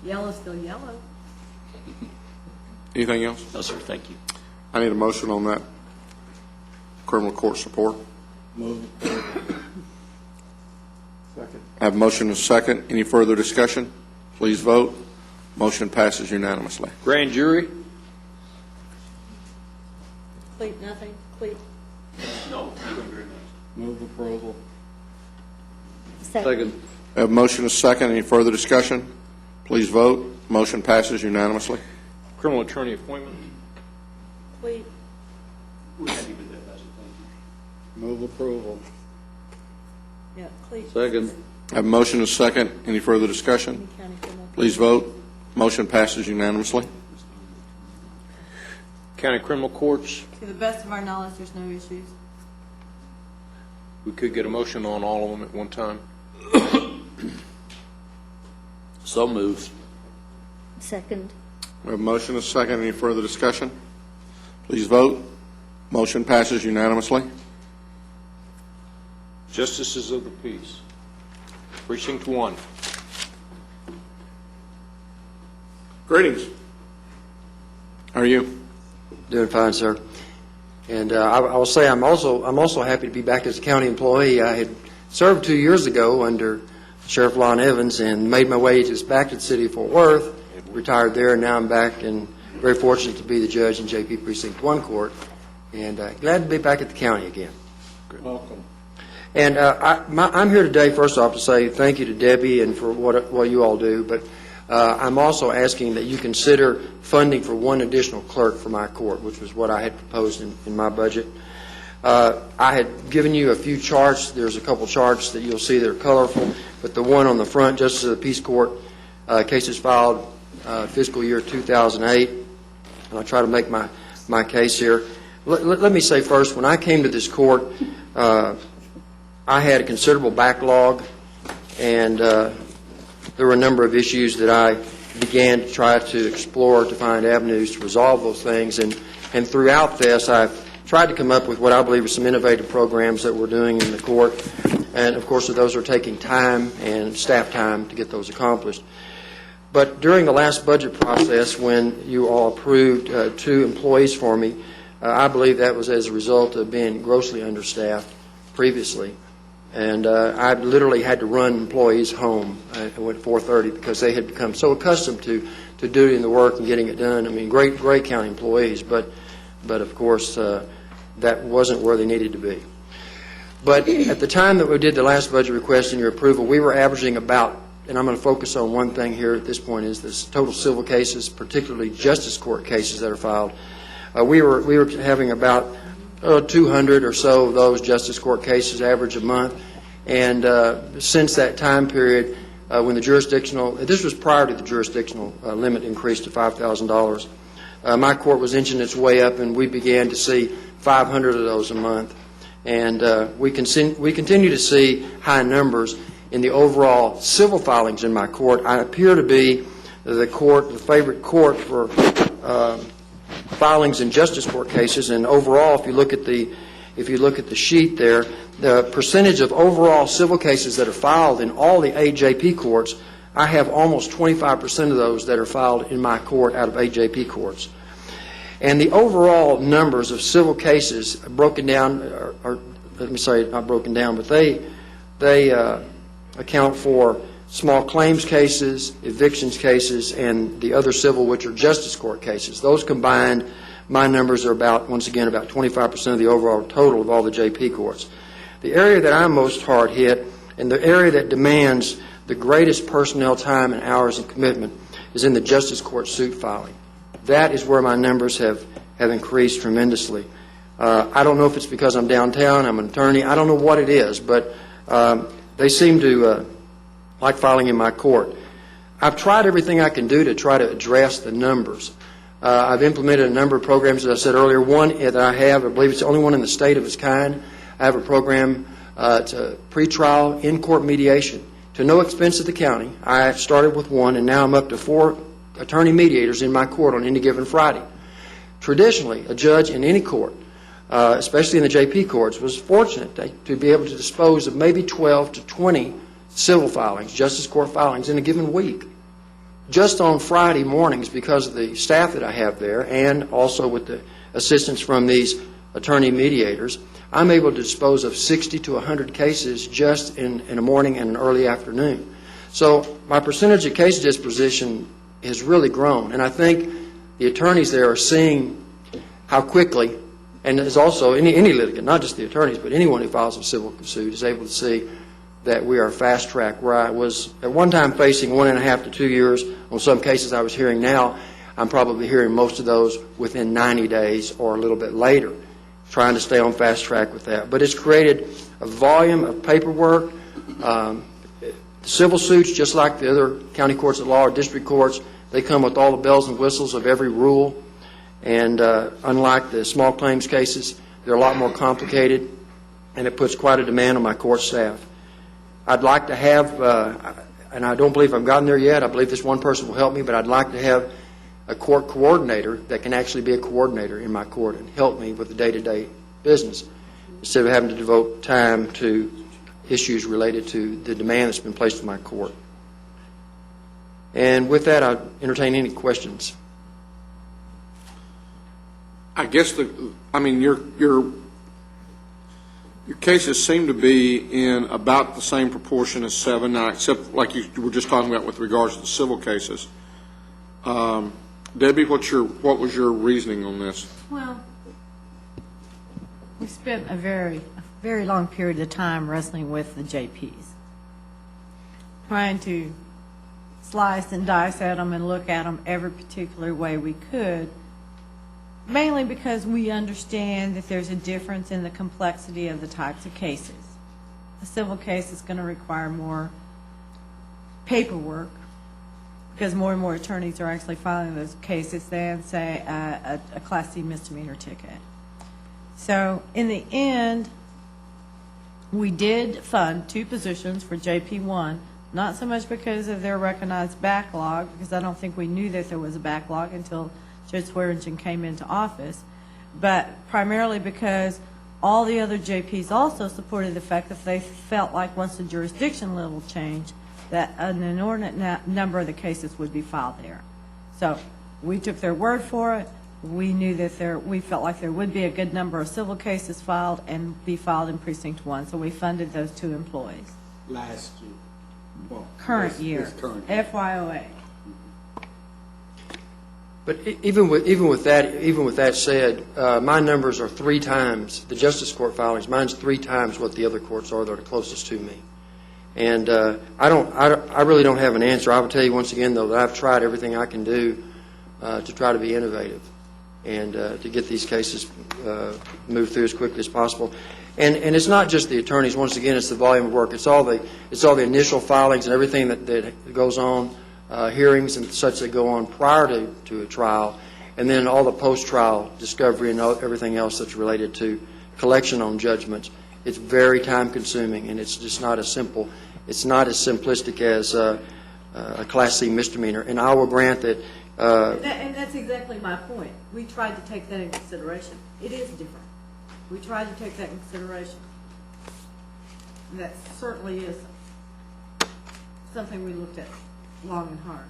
Yellow's still yellow. Anything else? No, sir, thank you. I need a motion on that criminal court support. Second. I have a motion and a second. Any further discussion? Please vote. Motion passes unanimously. Grand jury? Cleat, nothing? Cleat. Move approval. Second. I have a motion and a second. Any further discussion? Please vote. Motion passes unanimously. Criminal attorney appointment? Cleat. Move approval. Yeah, Cleat. Second. I have a motion and a second. Any further discussion? County criminal. Please vote. Motion passes unanimously. County criminal courts? To the best of our knowledge, there's no issues. We could get a motion on all of them at one time. So moved. Second. We have a motion and a second. Any further discussion? Please vote. Motion passes unanimously. Justices of the peace. Precinct 1. Greetings. How are you? Doing fine, sir. And I will say I'm also happy to be back as a county employee. I had served 2 years ago under Sheriff Lon Evans and made my way back to the city of Fort Worth, retired there, and now I'm back and very fortunate to be the judge in JP Precinct 1 Court, and glad to be back at the county again. Welcome. And I'm here today, first off, to say thank you to Debbie and for what you all do, but I'm also asking that you consider funding for one additional clerk for my court, which was what I had proposed in my budget. I had given you a few charts. There's a couple charts that you'll see that are colorful, but the one on the front, Justice of the Peace Court, cases filed fiscal year 2008, and I'll try to make my case here. Let me say first, when I came to this court, I had a considerable backlog, and there were a number of issues that I began to try to explore to find avenues to resolve those things. And throughout this, I've tried to come up with what I believe are some innovative programs that we're doing in the court. And, of course, those are taking time and staff time to get those accomplished. But during the last budget process, when you all approved 2 employees for me, I believe that was as a result of being grossly understaffed previously. And I literally had to run employees home at 4:30 because they had become so accustomed to doing the work and getting it done. I mean, great county employees, but of course, that wasn't where they needed to be. But at the time that we did the last budget request and your approval, we were averaging about, and I'm going to focus on one thing here at this point, is this total civil cases, particularly justice court cases that are filed. We were having about 200 or so of those justice court cases average a month. And since that time period, when the jurisdictional, this was prior to the jurisdictional limit increase to $5,000, my court was inching its way up, and we began to see 500 of those a month. And we continue to see high numbers in the overall civil filings in my court. I appear to be the favorite court for filings in justice court cases, and overall, if you look at the if you look at the sheet there, the percentage of overall civil cases that are filed in all the AJP courts, I have almost 25% of those that are filed in my court out of AJP courts. And the overall numbers of civil cases broken down, or let me say not broken down, but they account for small claims cases, evictions cases, and the other civil, which are justice court cases. Those combined, my numbers are about, once again, about 25% of the overall total of all the JP courts. The area that I'm most hard hit, and the area that demands the greatest personnel time and hours and commitment, is in the justice court suit filing. That is where my numbers have increased tremendously. I don't know if it's because I'm downtown, I'm an attorney, I don't know what it is, but they seem to like filing in my court. I've tried everything I can do to try to address the numbers. I've implemented a number of programs, as I said earlier. One that I have, I believe it's the only one in the state of its kind. I have a program to pretrial in-court mediation to no expense of the county. I started with one, and now I'm up to 4 attorney mediators in my court on any given Friday. Traditionally, a judge in any court, especially in the JP courts, was fortunate to be able to dispose of maybe 12 to 20 civil filings, justice court filings, in a given week. Just on Friday mornings, because of the staff that I have there, and also with the assistance from these attorney mediators, I'm able to dispose of 60 to 100 cases just in a morning and an early afternoon. So my percentage of case disposition has really grown, and I think the attorneys there are seeing how quickly, and is also any litigant, not just the attorneys, but anyone who files a civil suit is able to see that we are fast track. Where I was at one time facing 1.5 to 2 years on some cases I was hearing now, I'm probably hearing most of those within 90 days or a little bit later, trying to stay on fast track with that. But it's created a volume of paperwork. Civil suits, just like the other county courts of law or district courts, they come with all the bells and whistles of every rule. And unlike the small claims cases, they're a lot more complicated, and it puts quite a demand on my court staff. I'd like to have, and I don't believe I've gotten there yet, I believe this one person will help me, but I'd like to have a court coordinator that can actually be a coordinator in my court and help me with the day-to-day business, instead of having to devote time to issues related to the demand that's been placed on my court. And with that, I'd entertain any questions. I guess your cases seem to be in about the same proportion as 7 now, except like you were just talking about with regards to the civil cases. Debbie, what was your reasoning on this? Well, we spent a very long period of time wrestling with the JPs, trying to slice and dice at them and look at them every particular way we could, mainly because we understand that there's a difference in the complexity of the types of cases. A civil case is going to require more paperwork because more and more attorneys are actually filing those cases than, say, a Class C misdemeanor ticket. So in the end, we did fund 2 positions for JP1, not so much because of their recognized backlog, because I don't think we knew that there was a backlog until Judge Swearingen came into office, but primarily because all the other JPs also supported the fact that they felt like once the jurisdiction level changed, that an inordinate number of the cases would be filed there. So we took their word for it. We knew that we felt like there would be a good number of civil cases filed and be filed in Precinct 1, so we funded those 2 employees. Last year. Well, Current year, FYOA. But even with that said, my numbers are 3 times the justice court filings. Mine's 3 times what the other courts are that are closest to me. And I really don't have an answer. I will tell you once again, though, that I've tried everything I can do to try to be innovative and to get these cases moved through as quickly as possible. And it's not just the attorneys. Once again, it's the volume of work. It's all the initial filings and everything that goes on, hearings and such that go on prior to a trial, and then all the post-trial discovery and everything else that's related to collection on judgments. It's very time-consuming, and it's just not as simple. It's not as simplistic as a Class C misdemeanor. And I will grant that. And that's exactly my point. We tried to take that into consideration. It is different. We tried to take that in consideration. And that certainly is something we looked at long and hard.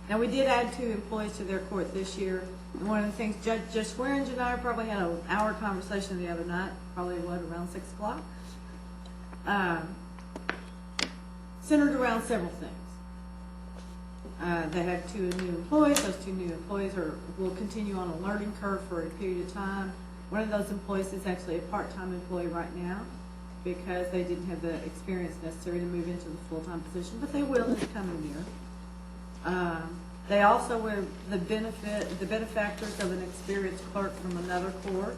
Now, we did add 2 employees to their court this year, and one of the things, Judge Swearingen and I probably had an hour conversation the other night, probably around 6 o'clock, centered around several things. They have 2 new employees. Those 2 new employees will continue on a learning curve for a period of time. One of those employees is actually a part-time employee right now because they didn't have the experience necessary to move into the full-time position, but they will in the coming year. They also were the benefactors of an experienced clerk from another court.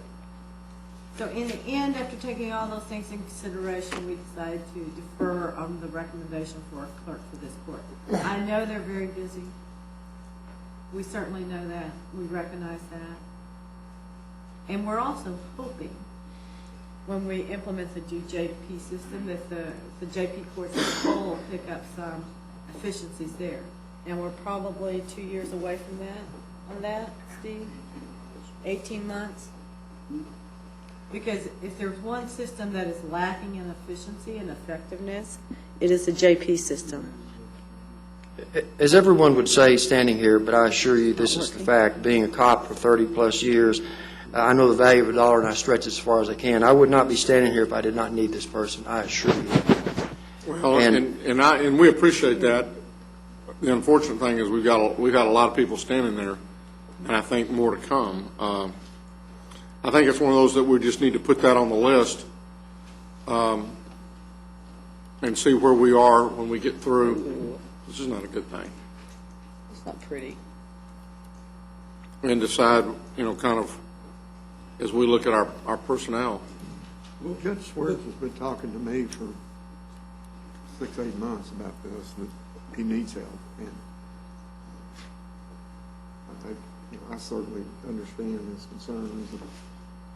So in the end, after taking all those things in consideration, we decided to defer on the recommendation for a clerk for this court. I know they're very busy. We certainly know that. We recognize that. And we're also hoping when we implement the new JP system that the JP courts as a whole will pick up some efficiencies there. And we're probably 2 years away from that, on that, Steve? 18 months? Because if there's one system that is lacking in efficiency and effectiveness, it is the JP system. As everyone would say standing here, but I assure you this is the fact, being a cop for 30-plus years, I know the value of a dollar and I stretch as far as I can. I would not be standing here if I did not need this person, I assure you. Well, and we appreciate that. The unfortunate thing is we've got a lot of people standing there, and I think more to come. I think it's one of those that we just need to put that on the list and see where we are when we get through. This is not a good thing. It's not pretty. And decide, kind of, as we look at our personnel. Well, Judge Swartz has been talking to me for 6-8 months about this, that he needs help. And I certainly understand his concerns.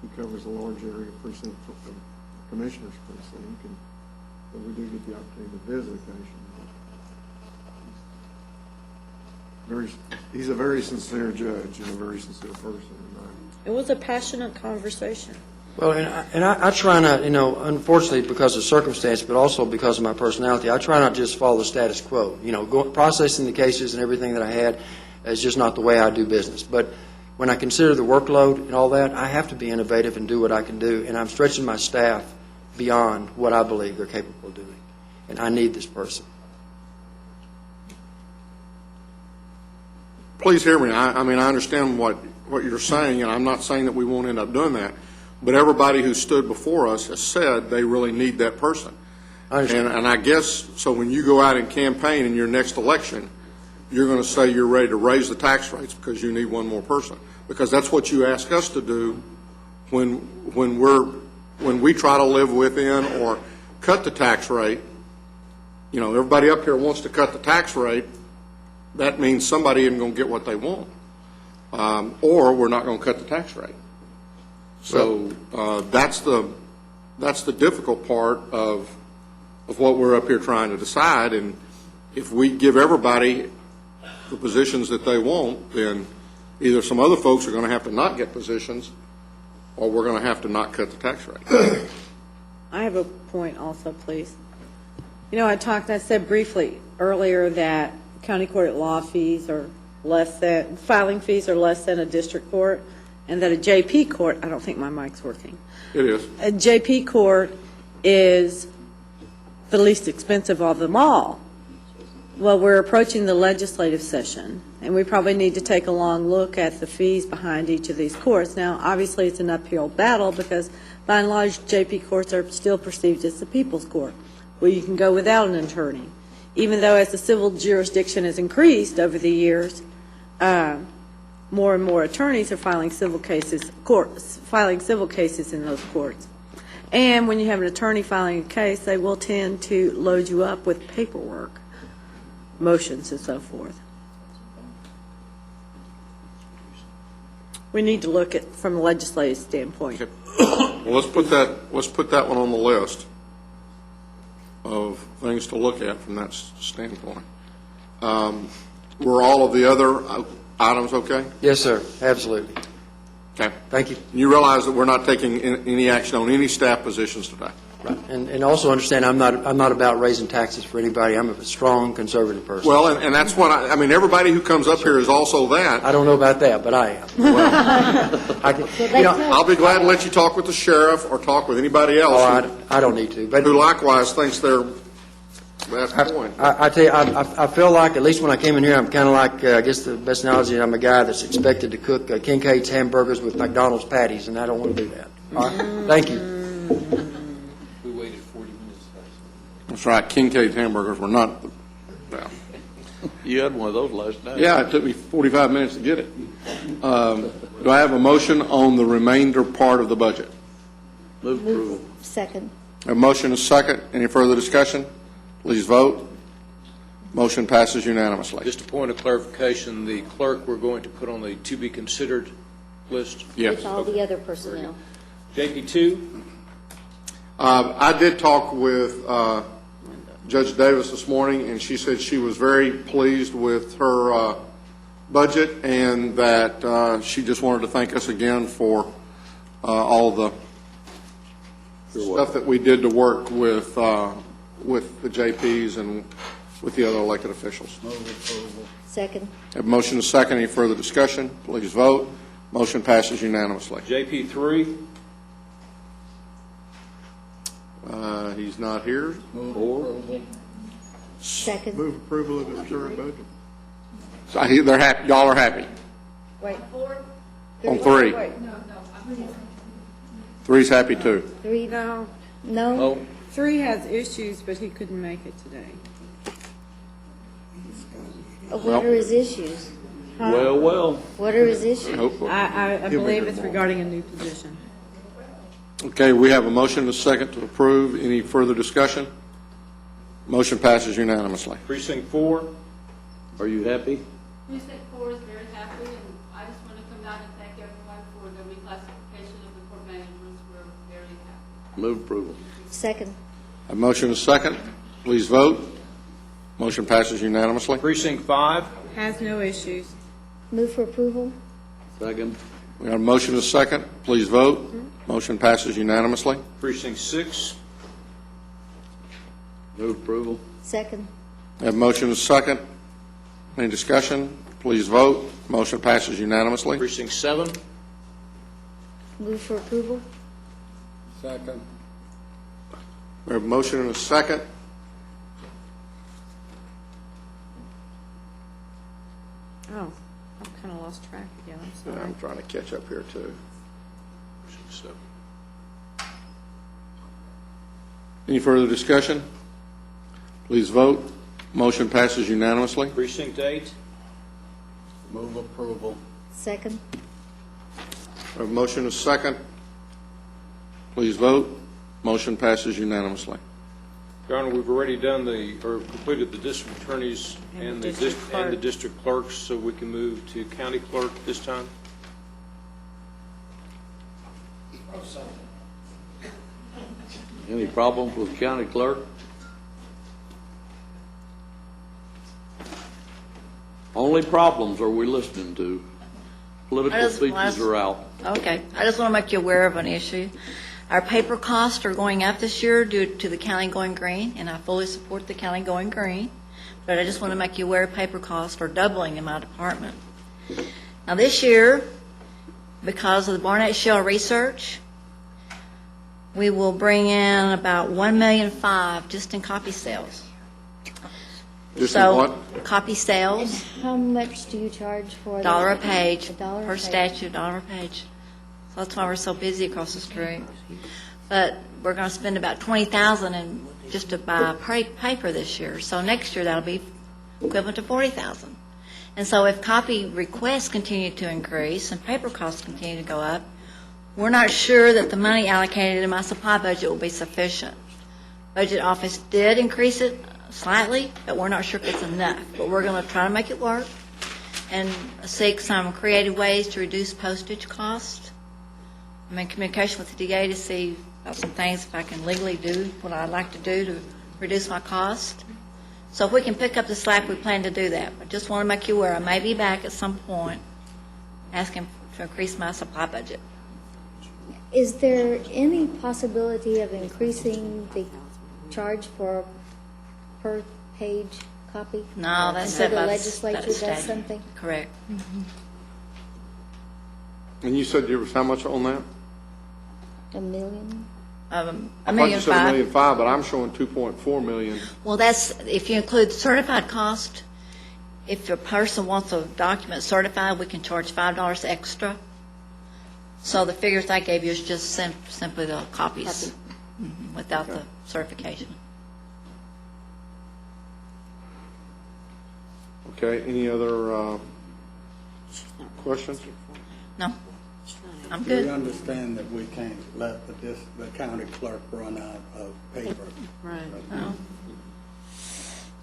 He covers a large area of precinct, commissioner's precinct, and but we do get the opportunity to visit occasionally. He's a very sincere judge and a very sincere person. It was a passionate conversation. Well, and I try not, unfortunately because of circumstance, but also because of my personality, I try not to just follow the status quo. Processing the cases and everything that I had is just not the way I do business. But when I consider the workload and all that, I have to be innovative and do what I can do, and I'm stretching my staff beyond what I believe they're capable of doing. And I need this person. Please hear me. I mean, I understand what you're saying, and I'm not saying that we won't end up doing that. But everybody who stood before us has said they really need that person. And I guess, so when you go out and campaign in your next election, you're going to say you're ready to raise the tax rates because you need one more person. Because that's what you ask us to do when we try to live within or cut the tax rate. Everybody up here wants to cut the tax rate. That means somebody isn't going to get what they want. Or we're not going to cut the tax rate. So that's the difficult part of what we're up here trying to decide. And if we give everybody the positions that they want, then either some other folks are going to have to not get positions, or we're going to have to not cut the tax rate. I have a point also, please. I said briefly earlier that county court law fees are filing fees are less than a district court, and that a JP court, I don't think my mic's working. It is. A JP court is the least expensive of them all. Well, we're approaching the legislative session, and we probably need to take a long look at the fees behind each of these courts. Now, obviously, it's an uphill battle because, by and large, JP courts are still perceived as the people's court, where you can go without an attorney. Even though as the civil jurisdiction has increased over the years, more and more attorneys are filing civil cases in those courts. And when you have an attorney filing a case, they will tend to load you up with paperwork, motions and so forth. We need to look at from a legislative standpoint. Well, let's put that one on the list of things to look at from that standpoint. Were all of the other items okay? Yes, sir. Absolutely. Okay. Thank you. You realize that we're not taking any action on any staff positions today? Right. And also understand, I'm not about raising taxes for anybody. I'm a strong conservative person. Well, and that's what I mean, everybody who comes up here is also that. I don't know about that, but I am. I'll be glad to let you talk with the sheriff or talk with anybody else. I don't need to. But who likewise thinks they're that's the point. I tell you, I feel like, at least when I came in here, I'm kind of like, I guess the best analogy, I'm a guy that's expected to cook Kincaid's hamburgers with McDonald's patties, and I don't want to do that. All right? Thank you. We waited 40 minutes. That's right, Kincaid's hamburgers were not, well. You had one of those last night. Yeah, it took me 45 minutes to get it. Do I have a motion on the remainder part of the budget? Move approval. Second. A motion is second. Any further discussion? Please vote. Motion passes unanimously. Just a point of clarification, the clerk we're going to put on the to be considered list? Yes. With all the other personnel. JP2? I did talk with Judge Davis this morning, and she said she was very pleased with her budget and that she just wanted to thank us again for all the stuff that we did to work with the JPs and with the other elected officials. Second. Have a motion and a second. Any further discussion? Please vote. Motion passes unanimously. JP3? He's not here. Second. Move approval of the current budget. So they're happy. Y'all are happy. Wait. On 3. Three's happy too. 3. No. No? Oh. 3 has issues, but he couldn't make it today. What are his issues? Well. What are his issues? I believe it's regarding a new position. Okay, we have a motion and a second to approve. Any further discussion? Motion passes unanimously. Precinct 4? Are you happy? Precinct 4 is very happy, and I just want to come down and thank everyone for the reclassification of the court managers. We're very happy. Move approval. Second. A motion and a second. Please vote. Motion passes unanimously. Precinct 5? Has no issues. Move for approval? Second. We have a motion and a second. Please vote. Motion passes unanimously. Precinct 6? Move approval. Second. We have a motion and a second. Any discussion? Please vote. Motion passes unanimously. Precinct 7? Move for approval? Second. We have a motion and a second. Oh, I've kind of lost track again, I'm sorry. I'm trying to catch up here too. Any further discussion? Please vote. Motion passes unanimously. Precinct 8? Move approval. Second. We have a motion and a second. Please vote. Motion passes unanimously. Your Honor, we've already done completed the district attorneys and the district clerks, so we can move to county clerk this time. Any problems with county clerk? Only problems are we listening to? Political speeches are out. Okay, I just want to make you aware of an issue. Our paper costs are going up this year due to the county going green, and I fully support the county going green, but I just want to make you aware paper costs are doubling in my department. Now this year, because of the Barnett Shale research, we will bring in about $1.5 million just in copy sales. Just in what? Copy sales. How much do you charge for $1 a that? page $1 per page. statute, $1 a page. So that's why we're so busy across the street. But we're going to spend about $20,000 in just to buy paper this year. So next year that'll be equivalent to $40,000. And so if copy requests continue to increase and paper costs continue to go up, we're not sure that the money allocated in my supply budget will be sufficient. Budget office did increase it slightly, but we're not sure if it's enough. But we're going to try to make it work and seek some creative ways to reduce postage costs. I'm in communication with the DA to see about some things if I can legally do what I'd like to do to reduce my cost. So if we can pick up the slack, we plan to do that. But just want to make you aware, I may be back at some point asking to increase my supply budget. Is there any possibility of increasing the charge for per page copy? No, that's Until set the by legislature does statute. something? Correct. And you said there was how much on that? $1 million? A I thought you million said five. $1.5 million, but I'm showing 2.4 million. Well, that's, if you include certified cost, if a person wants a document certified, we can charge $5 extra. So the figures I gave you is just simply the copies, without the certification. Okay, any other questions? No, I'm We good. understand that we can't let the county clerk run out of paper. Right.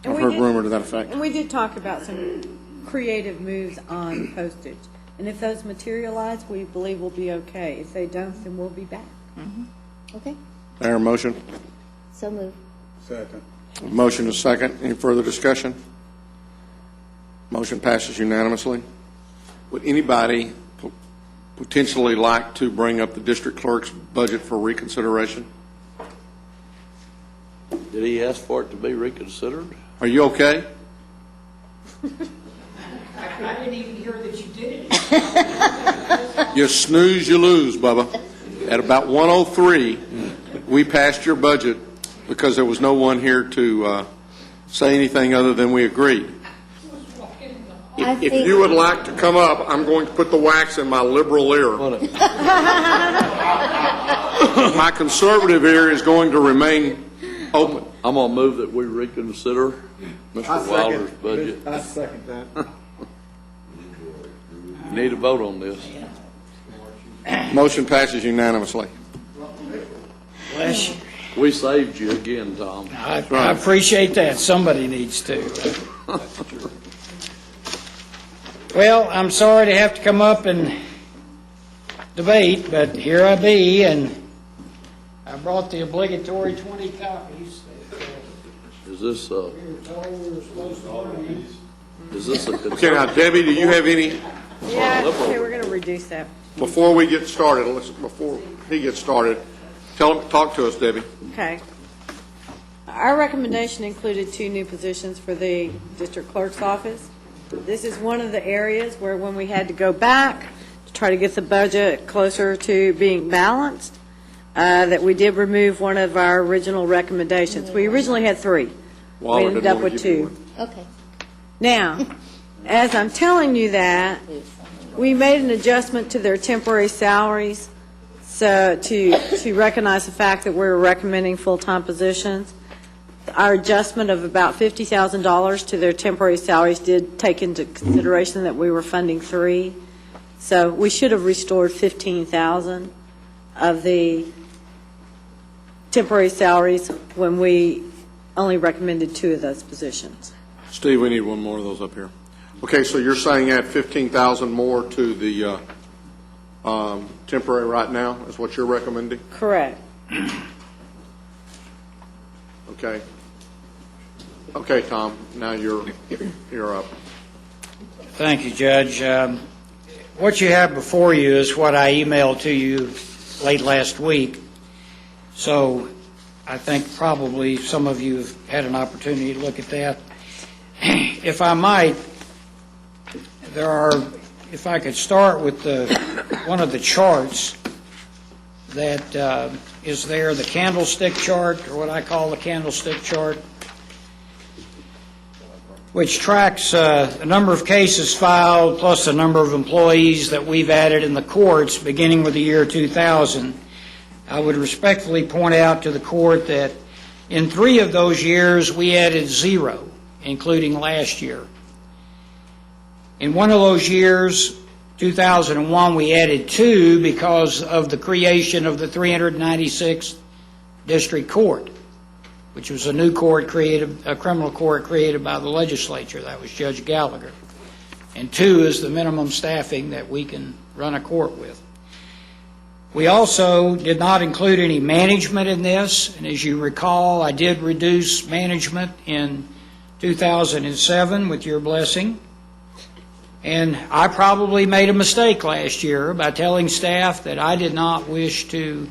I've heard rumor to that effect. And we did talk about some creative moves on postage. And if those materialize, we believe we'll be okay. If they don't, then we'll be back. Okay, Mayor, motion? so move. Second. Motion is second. Any further discussion? Motion passes unanimously. Would anybody potentially like to bring up the district clerk's budget for reconsideration? Did he ask for it to be reconsidered? Are you okay? I didn't even hear that you did it. You snooze, you lose, Bubba. At about 1:03, we passed your budget because there was no one here to say anything other than we agreed. If you would like to come up, I'm going to put the wax in my liberal ear. My conservative ear is going to remain open. I'm going to move that we reconsider Mr. Wilder's budget. I second that. Need a vote on this. Motion passes unanimously. Bless you. We saved you again, Tom. I appreciate that. Somebody needs to. Well, I'm sorry to have to come up and debate, but here I be, and I brought the obligatory 20 copies. Is this, We were told we were supposed to bring. is this a Okay, now, Debbie, do you have any, Yeah, okay, we're going to reduce that. before we get started, before he gets started, talk to us, Debbie. Okay. Our recommendation included 2 new positions for the district clerk's office. This is one of the areas where when we had to go back to try to get the budget closer to being balanced, that we did remove one of our original recommendations. We originally had 3. We ended up with 2. Okay. Now, as I'm telling you that, we made an adjustment to their temporary salaries so to recognize the fact that we're recommending full-time positions. Our adjustment of about $50,000 to their temporary salaries did take into consideration that we were funding 3. So we should have restored $15,000 of the temporary salaries when we only recommended 2 of those positions. Steve, we need one more of those up here. Okay, so you're saying add 15,000 more to the temporary right now, is what you're recommending? Correct. Okay. Okay, Tom, now you're up. Thank you, Judge. What you have before you is what I emailed to you late last week. So I think probably some of you have had an opportunity to look at that. If I might, if I could start with one of the charts that is there, the candlestick chart, or what I call the candlestick chart, which tracks the number of cases filed plus the number of employees that we've added in the courts beginning with the year 2000. I would respectfully point out to the court that in 3 of those years we added 0, including last year. In one of those years, 2001, we added 2 because of the creation of the 396th District Court, which was a new court created, a criminal court created by the legislature. That was Judge Gallagher. And 2 is the minimum staffing that we can run a court with. We also did not include any management in this, and as you recall, I did reduce management in 2007 with your blessing. And I probably made a mistake last year by telling staff that I did not wish to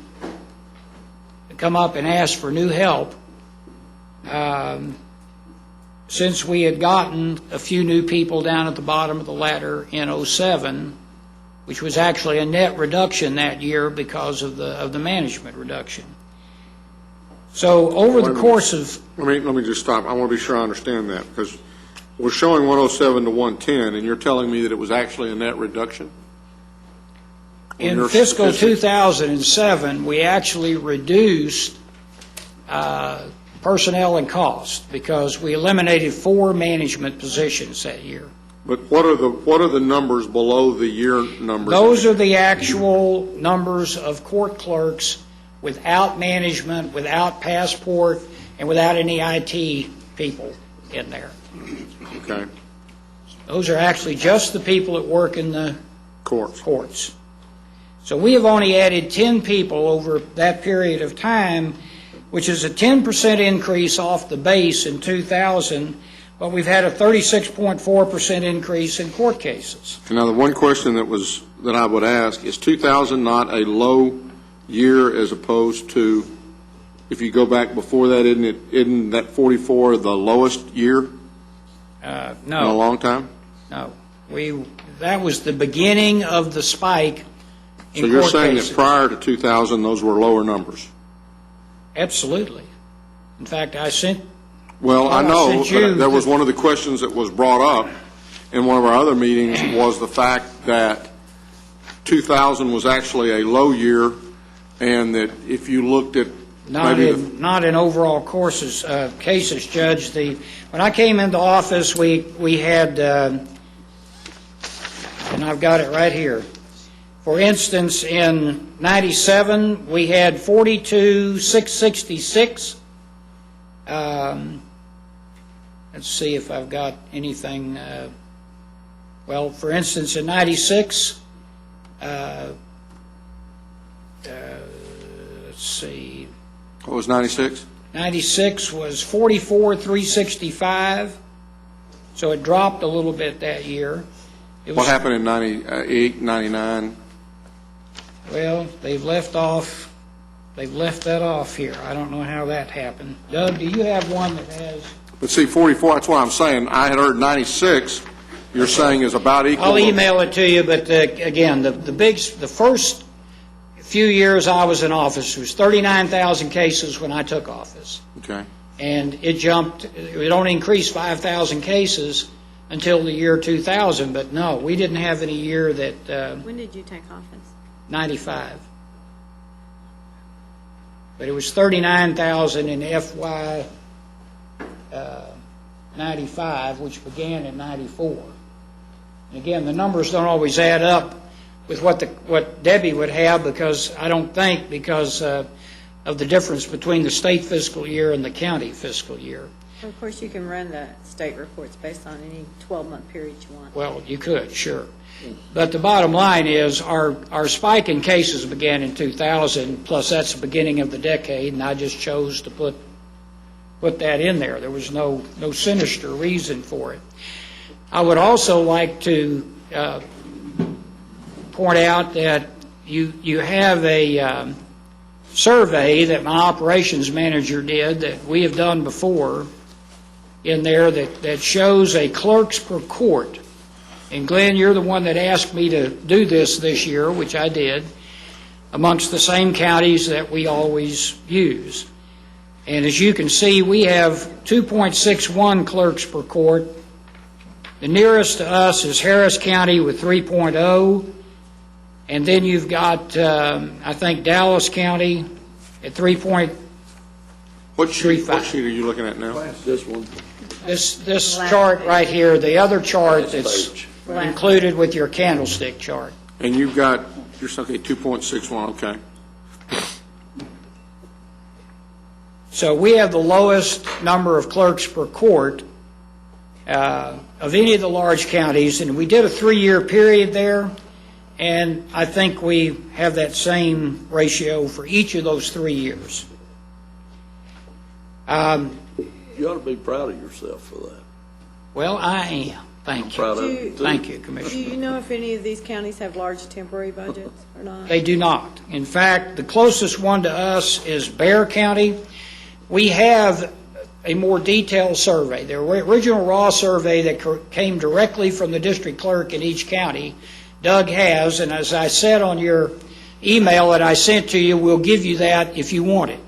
come up and ask for new help, since we had gotten a few new people down at the bottom of the ladder in '07, which was actually a net reduction that year because of the management reduction. So over the course of... Let me just stop. I want to be sure I understand that, because we're showing 107 to 110, and you're telling me that it was actually a net reduction? In fiscal 2007, we actually reduced personnel and cost because we eliminated 4 management positions that year. But what are the numbers below the year numbers? Those are the actual numbers of court clerks without management, without passport, and without any IT people in there. Okay. Those are actually just the people that work in the courts. So we have only added 10 people over that period of time, which is a 10% increase off the base in 2000, but we've had a 36.4% increase in court cases. Now, the one question that I would ask, is 2000 not a low year as opposed to, if you go back before that, isn't that 44 the lowest year? No. In a long time? No. That was the beginning of the spike in So you're court saying cases. that prior to 2000, those were lower numbers? Absolutely. In fact, I sent... Well, I know, sent you but that was one of the questions that was brought up in one of our other meetings, was the fact that 2000 was actually a low year, and that if you looked at Not in overall cases, Judge. When I came into office, we had, and I've got it right here. For instance, in '97, we had 42,666. Let's see if I've got anything. Well, for instance, in '96, let's see. What was 96? 96 was 44,365, so it dropped a little bit that year. What happened in 98, 99? Well, they've left that off here. I don't know how that happened. Doug, do you have one that has? But see, 44, that's what I'm saying. I had heard 96, you're saying is about equal. I'll email it to you, but again, the first few years I was in office, there was 39,000 cases when I took office. Okay. And it only increased 5,000 cases until the year 2000, but no, we didn't have any year that... When did you take office? 95. But it was 39,000 in FY 95, which began in 94. And again, the numbers don't always add up with what Debbie would have, because of the difference between the state fiscal year and the county fiscal year. Of course, you can run the state reports based on any 12-month period you want. Well, you could, sure. But the bottom line is our spike in cases began in 2000, plus that's the beginning of the decade, and I just chose to put that in there. There was no sinister reason for it. I would also like to point out that you have a survey that my operations manager did that we have done before in there that shows a clerks per court. And Glenn, you're the one that asked me to do this year, which I did, amongst the same counties that we always use. And as you can see, we have 2.61 clerks per court. The nearest to us is Harris County with 3.0. And then you've got, I think, Dallas County at 3.35. What sheet are you looking at now? This one. This chart right here, the other chart that's included with your candlestick chart. And you're okay, 2.61, okay. So we have the lowest number of clerks per court of any of the large counties, and we did a 3-year period there, and I think we have that same ratio for each of those 3 years. You ought to be proud of yourself for that. Well, I am. Thank Proud of you. you, too. Thank you, Do Commissioner. you know if any of these counties have large temporary budgets or not? They do not. In fact, the closest one to us is Bear County. We have a more detailed survey. The original raw survey that came directly from the district clerk in each county, Doug has, and as I said on your email that I sent to you, we'll give you that if you want it.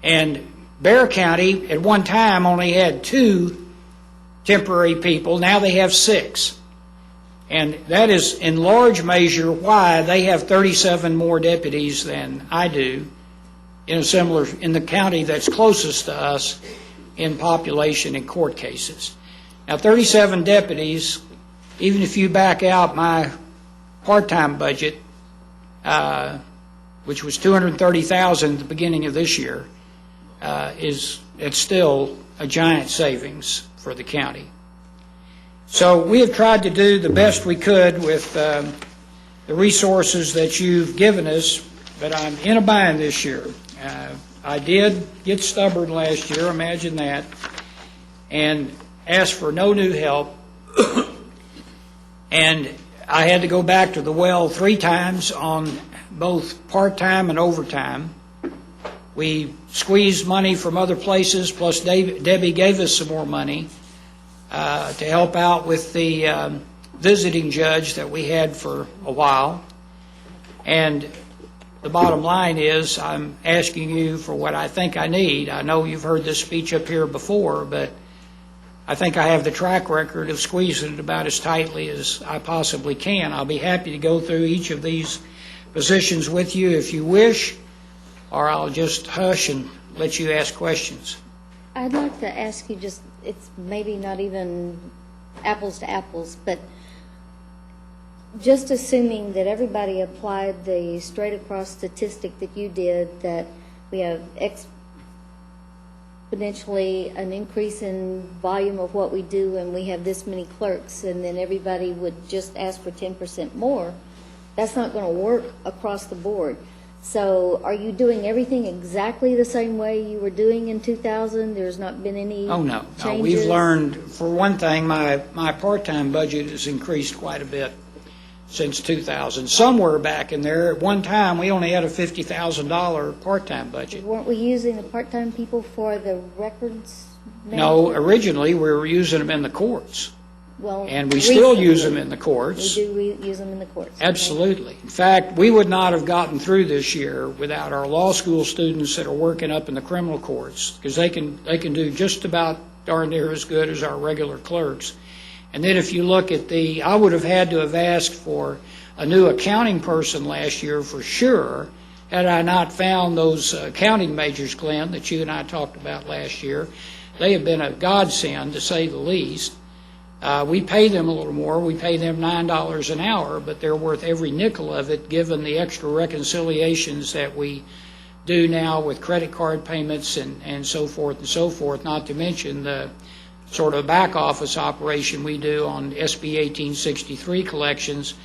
And Bear County, at one time, only had 2 temporary people. Now they have 6. And that is in large measure why they have 37 more deputies than I do in the county that's closest to us in population in court cases. Now, 37 deputies, even if you back out my part-time budget, which was $230,000 at the beginning of this year, it's still a giant savings for the county. So we have tried to do the best we could with the resources that you've given us, but I'm in a bind this year. I did get stubborn last year, imagine that, and asked for no new help. And I had to go back to the well 3 times on both part-time and overtime. We squeezed money from other places, plus Debbie gave us some more money to help out with the visiting judge that we had for a while. And the bottom line is I'm asking you for what I think I need. I know you've heard this speech up here before, but I think I have the track record of squeezing it about as tightly as I possibly can. I'll be happy to go through each of these positions with you if you wish, or I'll just hush and let you ask questions. I'd like to ask you just, it's maybe not even apples to apples, but just assuming that everybody applied the straight across statistic that you did, that we have exponentially an increase in volume of what we do and we have this many clerks, and then everybody would just ask for 10% more, that's not going to work across the board. So are you doing everything exactly the same way you were doing in 2000? There's not been any Oh, no. changes? No, we've learned, for one thing, my part-time budget has increased quite a bit since 2000. Somewhere back in there, at one time, we only had a $50,000 part-time budget. Weren't we using the part-time people for the records No, management? originally, we were using them in the courts, Well, and we still recently, use them in the courts. We do use them in the courts. Absolutely. In fact, we would not have gotten through this year without our law school students that are working up in the criminal courts, because they can do just about darn near as good as our regular clerks. And then if you look at I would have had to have asked for a new accounting person last year for sure, had I not found those accounting majors, Glenn, that you and I talked about last year. They have been a godsend, to say the least. We pay them a little more. We pay them $9 an hour, but they're worth every nickel of it, given the extra reconciliations that we do now with credit card payments and so forth, not to mention the sort of back office operation we do on SB 1863 collections.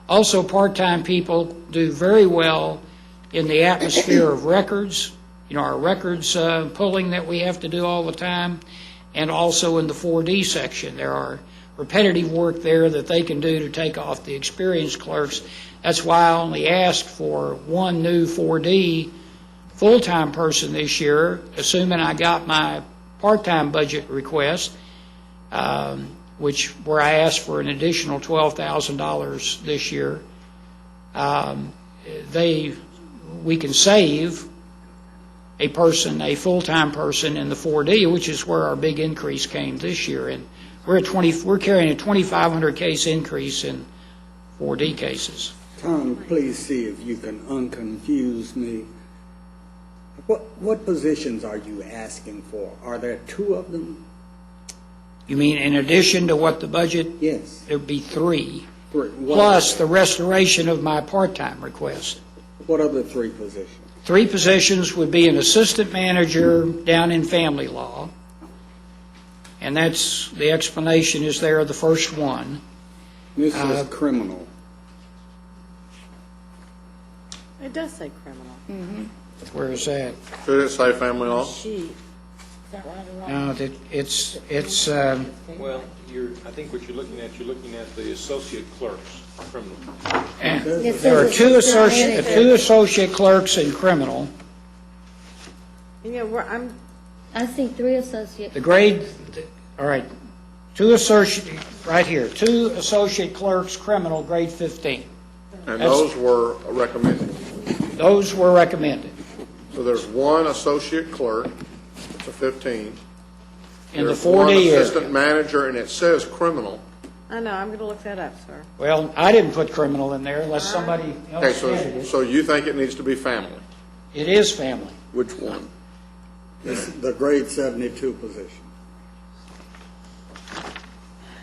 Also, part-time people do very well in the atmosphere of records, our records pulling that we have to do all the time, and also in the 4D section. There are repetitive work there that they can do to take off the experienced clerks. That's why I only asked for one new 4D full-time person this year, assuming I got my part-time budget request, where I asked for an additional $12,000 this year. We can save a full-time person in the 4D, which is where our big increase came this year. And we're carrying a 2,500 case increase in 4D cases. Tom, please see if you can unconfuse me. What positions are you asking for? Are there 2 of them? You mean in addition to what the budget? Yes. There'd be 3. 3. Plus the restoration of my part-time request. What are the 3 positions? 3 positions would be an assistant manager down in family law, and that's, the explanation is there, the first one. This is criminal. It does say criminal. Where is that? Did it say family law? Sheet. Is that right or wrong? No, it's, Well, I think what you're looking at the associate clerks, criminal. there are two associate clerks in criminal. You know, I see 3 associate. The grade, all right, two associate, right here, 2 associate clerks, criminal, grade 15. And those were recommended. Those were recommended. So there's 1 associate clerk, it's a 15. In the There's 4D one area. assistant manager, and it says criminal. I know, I'm going to look that up, sir. Well, I didn't put criminal in there unless somebody Okay, else added it. so you think it needs to be family? It is family. Which one? It's the grade 72 position.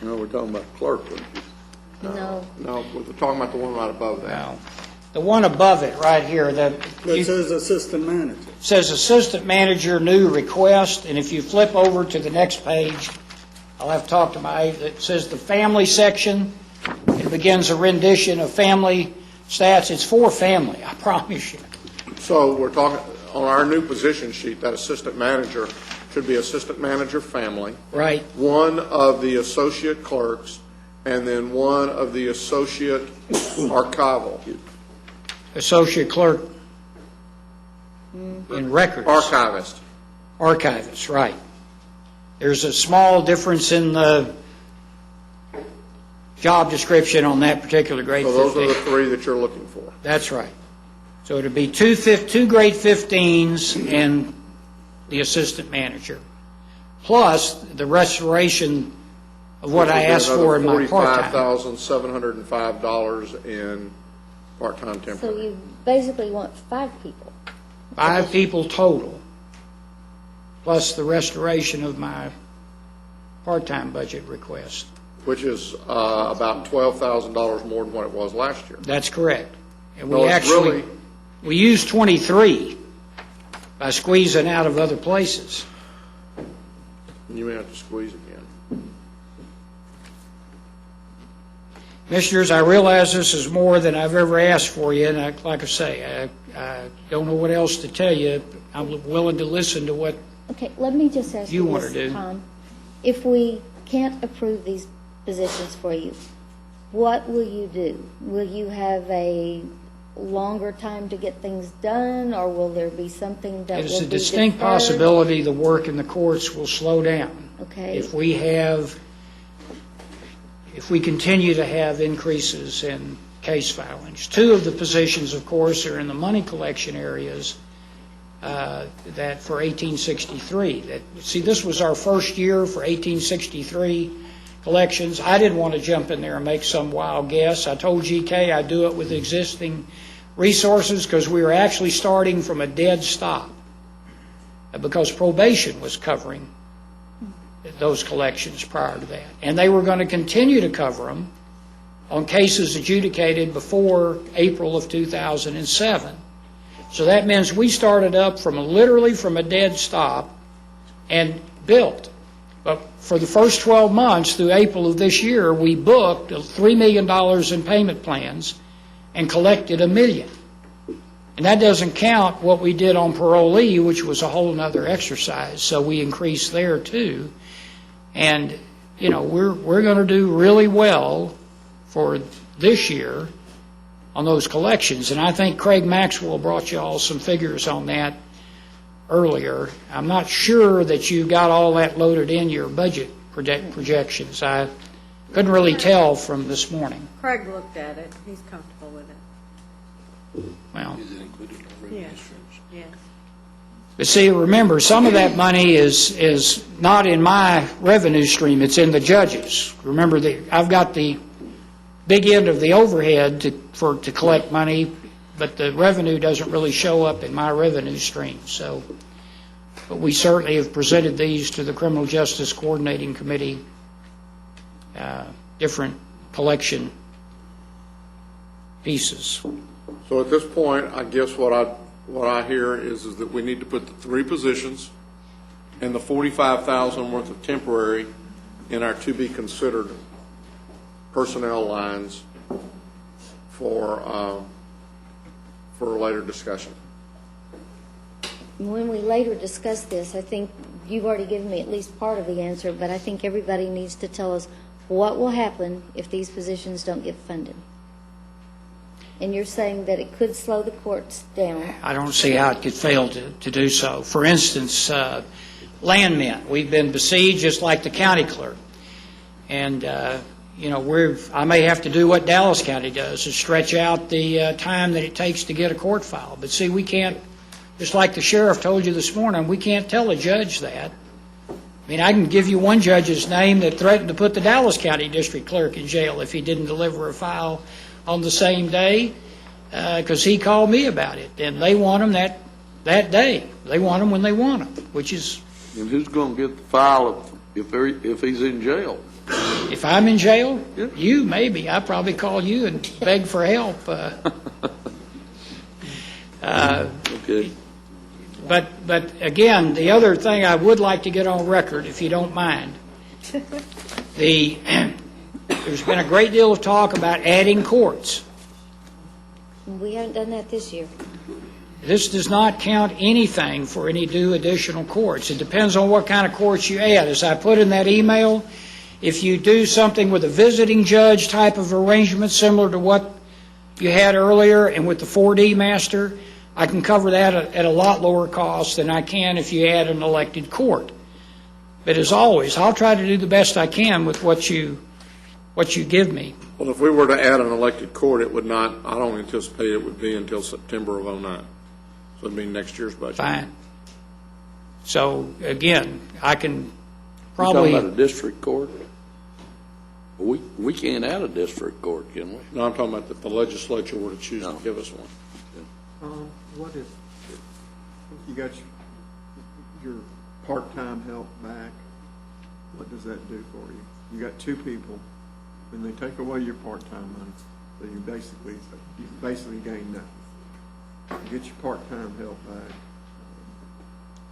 No, we're talking about clerk, weren't you? No. No, we're talking about the one right above that. Now, the one above it, right here, It says assistant manager. says assistant manager, new request, and if you flip over to the next page, I'll have to talk to it says the family section. It begins a rendition of family stats. It's for family, I promise you. So we're talking, on our new position sheet, that assistant manager should be assistant manager family. Right. 1 of the associate clerks, and then 1 of the associate archival. Associate clerk in records. Archivist. Archivist, right. There's a small difference in the job description on that particular grade So those 15. are the 3 that you're looking for. That's right. So it'd be two grade 15s and the assistant manager, plus the restoration of what I asked for in my part-time. $45,705 in part-time So temporary. you basically want 5 people. 5 people total, plus the restoration of my part-time budget request. Which is about $12,000 more than what it was last year. That's correct. And No, we it's actually, really- we used 23 by squeezing out of other places. You may have to squeeze again. Commissioners, I realize this is more than I've ever asked for you, and like I say, I don't know what else to tell you. I'm willing to listen to what Okay, let me just ask You you wanna this, do. Tom. If we can't approve these positions for you, what will you do? Will you have a longer time to get things done, or will there be something that will be There's a distinct deferred? possibility the work in the courts will slow down. Okay. If we continue to have increases in case filings. 2 of the positions, of course, are in the money collection areas that for 1863. See, this was our first year for 1863 collections. I didn't want to jump in there and make some wild guess. I told GK I'd do it with existing resources because we were actually starting from a dead stop because probation was covering those collections prior to that. And they were going to continue to cover them on cases adjudicated before April of 2007. So that means we started up literally from a dead stop and built. But for the first 12 months through April of this year, we booked $3 million in payment plans and collected $1 million. And that doesn't count what we did on parolee, which was a whole other exercise. So we increased there too. And, you know, we're going to do really well for this year on those collections. And I think Craig Maxwell brought you all some figures on that earlier. I'm not sure that you got all that loaded in your budget projections. I couldn't really tell from this morning. Craig looked at it. He's comfortable with it. Well, Yes, yes. but see, remember, some of that money is not in my revenue stream. It's in the judges. Remember, I've got the big end of the overhead to collect money, but the revenue doesn't really show up in my revenue stream. So, but we certainly have presented these to the Criminal Justice Coordinating Committee, different collection pieces. So at this point, I guess what I hear is that we need to put the 3 positions and the $45,000 worth of temporary in our to-be-considered personnel lines for later discussion. when we later discuss this, I think you've already given me at least part of the answer, but I think everybody needs to tell us what will happen if these positions don't get funded. And you're saying that it could slow the courts down. I don't see how it could fail to do so. For instance, landmen, we've been besieged just like the county clerk. And, I may have to do what Dallas County does, is stretch out the time that it takes to get a court file. But see, we can't, just like the sheriff told you this morning, we can't tell a judge that. I mean, I can give you one judge's name that threatened to put the Dallas County District Clerk in jail if he didn't deliver a file on the same day, because he called me about it. And they want them that day. They want them when they want them, which is... And who's going to get the file if he's in jail? If I'm in jail? Yeah. You, maybe. I probably call you and beg for help. Okay. But again, the other thing I would like to get on record, if you don't mind, there's been a great deal of talk about adding courts. We haven't done that this year. This does not count anything for any new additional courts. It depends on what kind of courts you add. As I put in that email, if you do something with a visiting judge type of arrangement similar to what you had earlier and with the 4D master, I can cover that at a lot lower cost than I can if you add an elected court. But as always, I'll try to do the best I can with what you give me. Well, if we were to add an elected court, it would not, I don't anticipate it would be until September of '09. So it'd be next year's budget. Fine. So, again, I can probably... You're talking about a district court? We can't add a district court, can we? No, I'm talking about if the legislature were to choose to give us one. What if you got your part-time help back? What does that do for you? You got two people, and they take away your part-time money, so you basically gain nothing. You get your part-time help back.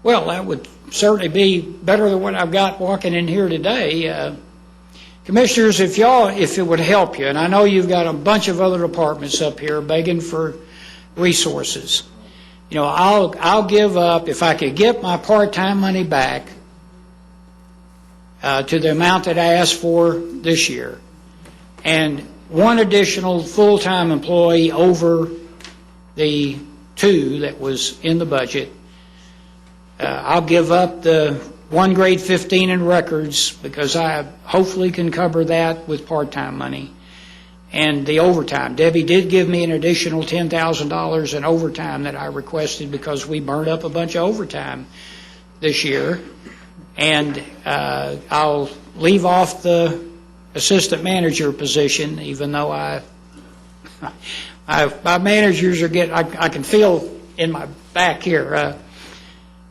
Well, that would certainly be better than what I've got walking in here today. Commissioners, if it would help you, and I know you've got a bunch of other departments up here begging for resources. I'll give up, if I could get my part-time money back to the amount that I asked for this year, and one additional full-time employee over the two that was in the budget. I'll give up the one grade 15 in records because I hopefully can cover that with part-time money. And the overtime. Debbie did give me an additional $10,000 in overtime that I requested because we burned up a bunch of overtime this year. And I'll leave off the assistant manager position, even though my managers are I can feel in my back here,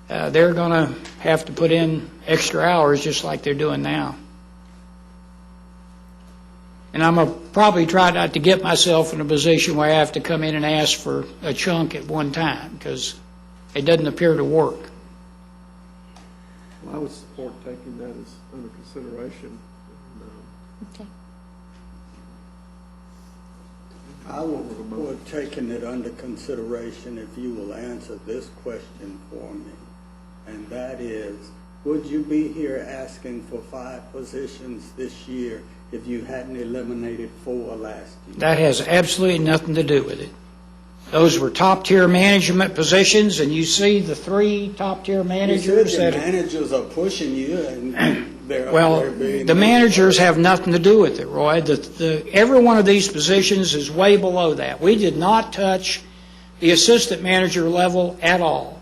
they're going to have to put in extra hours just like they're doing now. And I'm going to probably try not to get myself in a position where I have to come in and ask for a chunk at one time, because it doesn't appear to work. Well, I would support taking that as under consideration. Okay. I will support taking it under consideration if you will answer this question for me. And that is, would you be here asking for 5 positions this year if you hadn't eliminated 4 last year? That has absolutely nothing to do with it. Those were top-tier management positions, and you see the 3 top-tier managers. The managers are pushing you, and they're the managers have nothing to do with it, Roy. Every one of these positions is way below that. We did not touch the assistant manager level at all.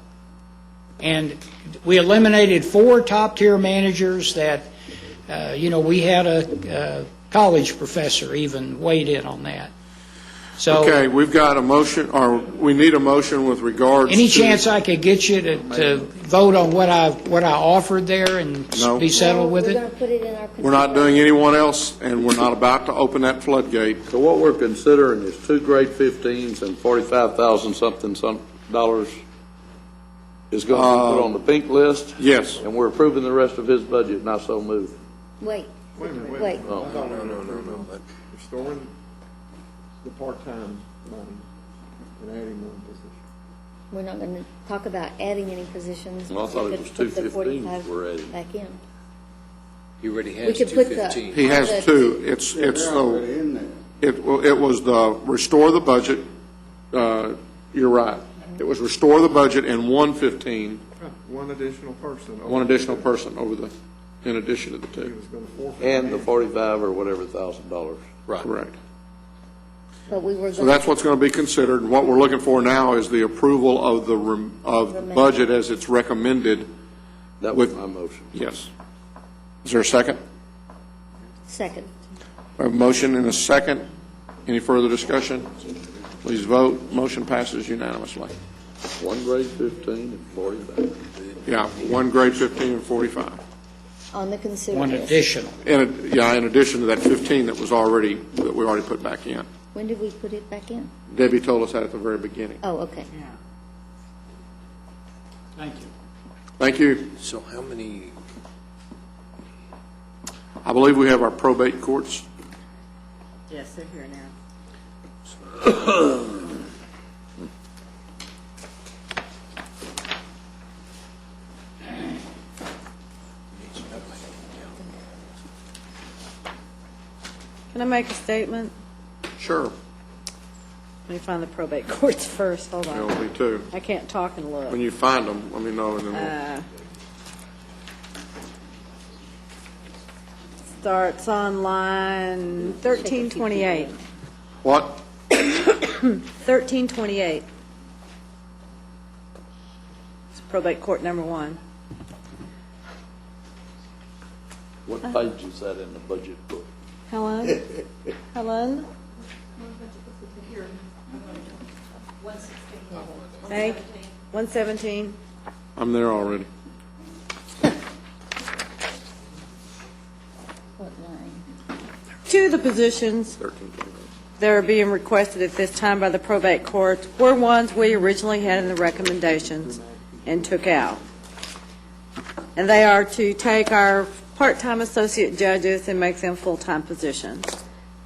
And we eliminated 4 top-tier managers that, we had a college professor even weighed in on that. So, okay, we've got a motion, or we need a motion with regards any to... chance I could get you to vote on what I offered there and be settled with We're it? going to put it in our We're not doing anyone else, and we're not about to open that floodgate. So what we're considering is 2 grade 15s and $45,000 dollars is going to be put on the pink list? Yes. And we're approving the rest of his budget, not so moved. Wait. Wait a minute. Wait. Oh. No. Restoring the part-time money and adding one position. We're not going to talk about adding any positions. Well, I thought it We was could put the 215 45 we're adding. Back in. He already We has could put the- 215. He has the- two. It's it was the restore the budget, you're right. It was restore the budget and 115, One additional person. one additional person in addition to the He two. was going to forfeit. And the 45 or whatever $1,000. Right. Correct. But we were So going that's what's going to be considered. And what we're looking for now is the approval of the budget as it's recommended. That was with- my motion. Yes. Is there a second? Second. I have a motion and a second. Any further discussion? Please vote. Motion passes unanimously. One grade 15 and 45. Yeah, one grade 15 and 45. On the consider One list. additional. In addition to that 15 that we already put back in. When did we put it back in? Debbie told us that at the very beginning. Oh, okay. Thank you. Thank you. So how many, I believe we have our probate courts. Yes, they're here now. Can I make a statement? Sure. Let me find the probate courts first, hold on. Yeah, me too. I can't talk and look. When you find them, let me know, and then we'll... Starts on line 1328. What? 1328. It's probate court number 1. What page is that in the budget book? Helen? Helen? Meg? 117. I'm there already. What line? Two of the positions 1328. that are being requested at this time by the probate courts were ones we originally had in the recommendations and took out. And they are to take our part-time associate judges and make them full-time positions.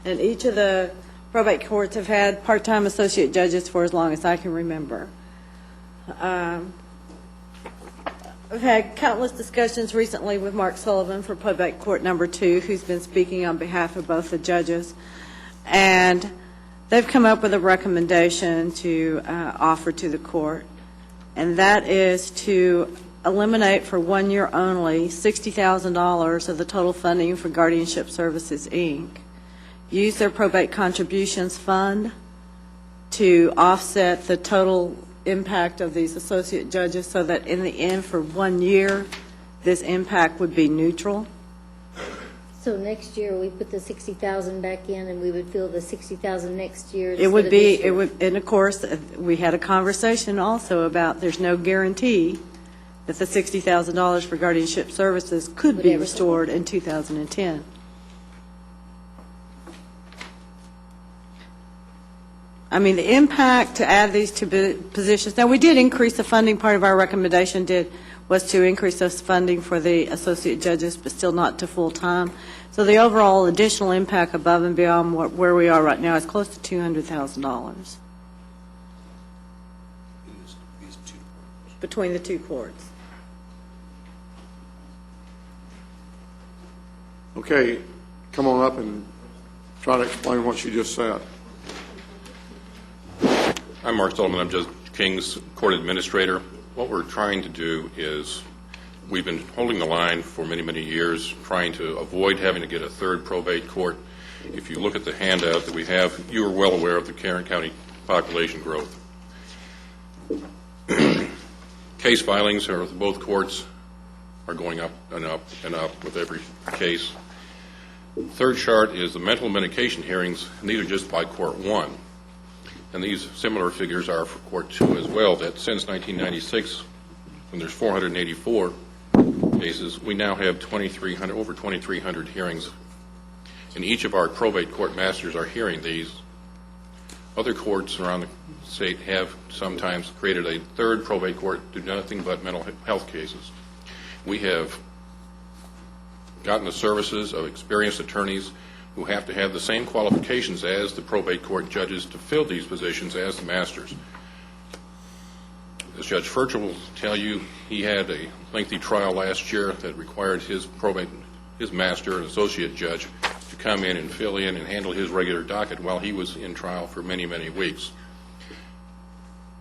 And each of the probate courts have had part-time associate judges for as long as I can remember. I've had countless discussions recently with Mark Sullivan for probate court number 2, who's been speaking on behalf of both the judges. And they've come up with a recommendation to offer to the court, and that is to eliminate for 1 year only $60,000 of the total funding for Guardianship Services, Inc., use their probate contributions fund to offset the total impact of these associate judges so that in the end, for 1 year, this impact would be neutral. So next year, we put the 60,000 back in, and we would feel the 60,000 next year. It would instead of be, this year. it would, and of course, we had a conversation also about there's no guarantee that the $60,000 for guardianship services could Would be ever restored in 2010. I mean, the impact to add these two positions, now, we did increase the funding, part of our recommendation was to increase this funding for the associate judges, but still not to full-time. So the overall additional impact above and beyond where we are right now is close to $200,000 between the two courts. Okay, come on up and try to explain what you just said. I'm Mark Sullivan. I'm Judge King's court administrator. What we're trying to do is, we've been holding the line for many, many years, trying to avoid having to get a third probate court. If you look at the handout that we have, you are well aware of the Karen County population growth. Case filings are both courts are going up and up and up with every case. Third chart is the mental medication hearings, and these are just by Court 1. And these similar figures are for Court 2 as well, that since 1996, when there's 484 cases, we now have over 2,300 hearings. And each of our probate court masters are hearing these. Other courts around the state have sometimes created a third probate court to do nothing but mental health cases. We have gotten the services of experienced attorneys who have to have the same qualifications as the probate court judges to fill these positions as the masters. as Judge Furcher will tell you, he had a lengthy trial last year that required his master and associate judge to come in and fill in and handle his regular docket while he was in trial for many, many weeks.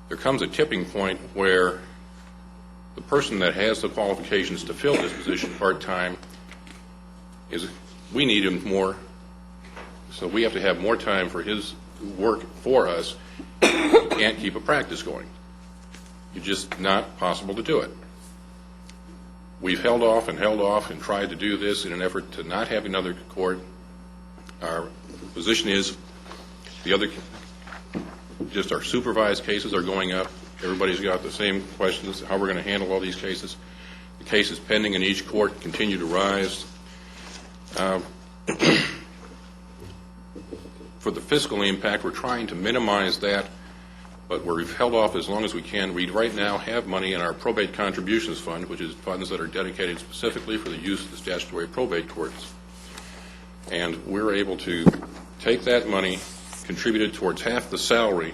There comes a tipping point where the person that has the qualifications to fill this position part-time we need him more, so we have to have more time for his work for us. You can't keep a practice going. It's just not possible to do it. We've held off and tried to do this in an effort to not have another court. Our position is just our supervised cases are going up. Everybody's got the same questions, how we're going to handle all these cases. The cases pending in each court continue to rise. For the fiscal impact, we're trying to minimize that, but we've held off as long as we can. We right now have money in our probate contributions fund, which is funds that are dedicated specifically for the use of the statutory probate courts. And we're able to take that money, contribute it towards half the salary,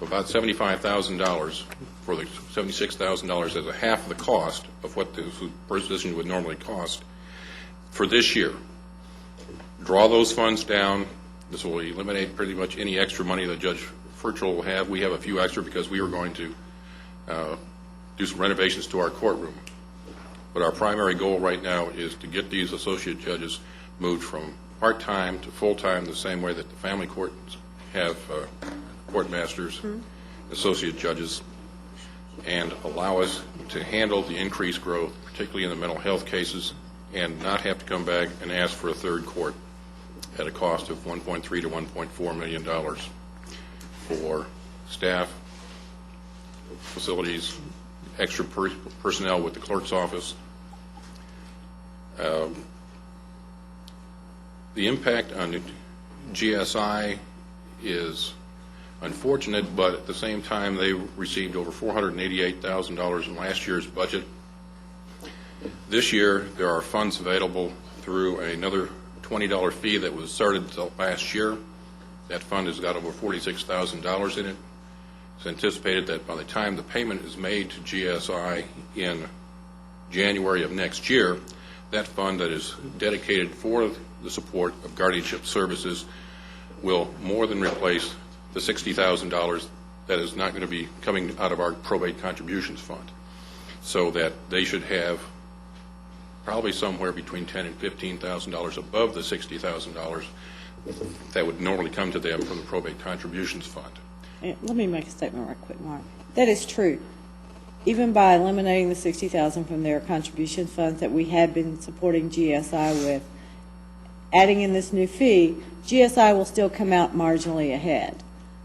about $75,000 for the $76,000 as a half the cost of what the position would normally cost for this year. Draw those funds down. This will eliminate pretty much any extra money that Judge Furcher will have. We have a few extra because we were going to do some renovations to our courtroom. But our primary goal right now is to get these associate judges moved from part-time to full-time the same way that the family courts have court masters, associate judges, and allow us to handle the increased growth, particularly in the mental health cases, and not have to come back and ask for a third court at a cost of $1.3 to $1.4 million for staff, facilities, extra personnel with the clerk's office. The impact on GSI is unfortunate, but at the same time, they received over $488,000 in last year's budget. This year, there are funds available through another $20 fee that was started last year. That fund has got over $46,000 in it. It's anticipated that by the time the payment is made to GSI in January of next year, that fund that is dedicated for the support of guardianship services will more than replace the $60,000 that is not going to be coming out of our probate contributions fund, so that they should have probably somewhere between $10,000 and $15,000 above the $60,000 that would normally come to them from the probate contributions fund. Let me make a statement right quick, Mark. That is true. Even by eliminating the $60,000 from their contribution funds that we had been supporting GSI with, adding in this new fee, GSI will still come out marginally ahead.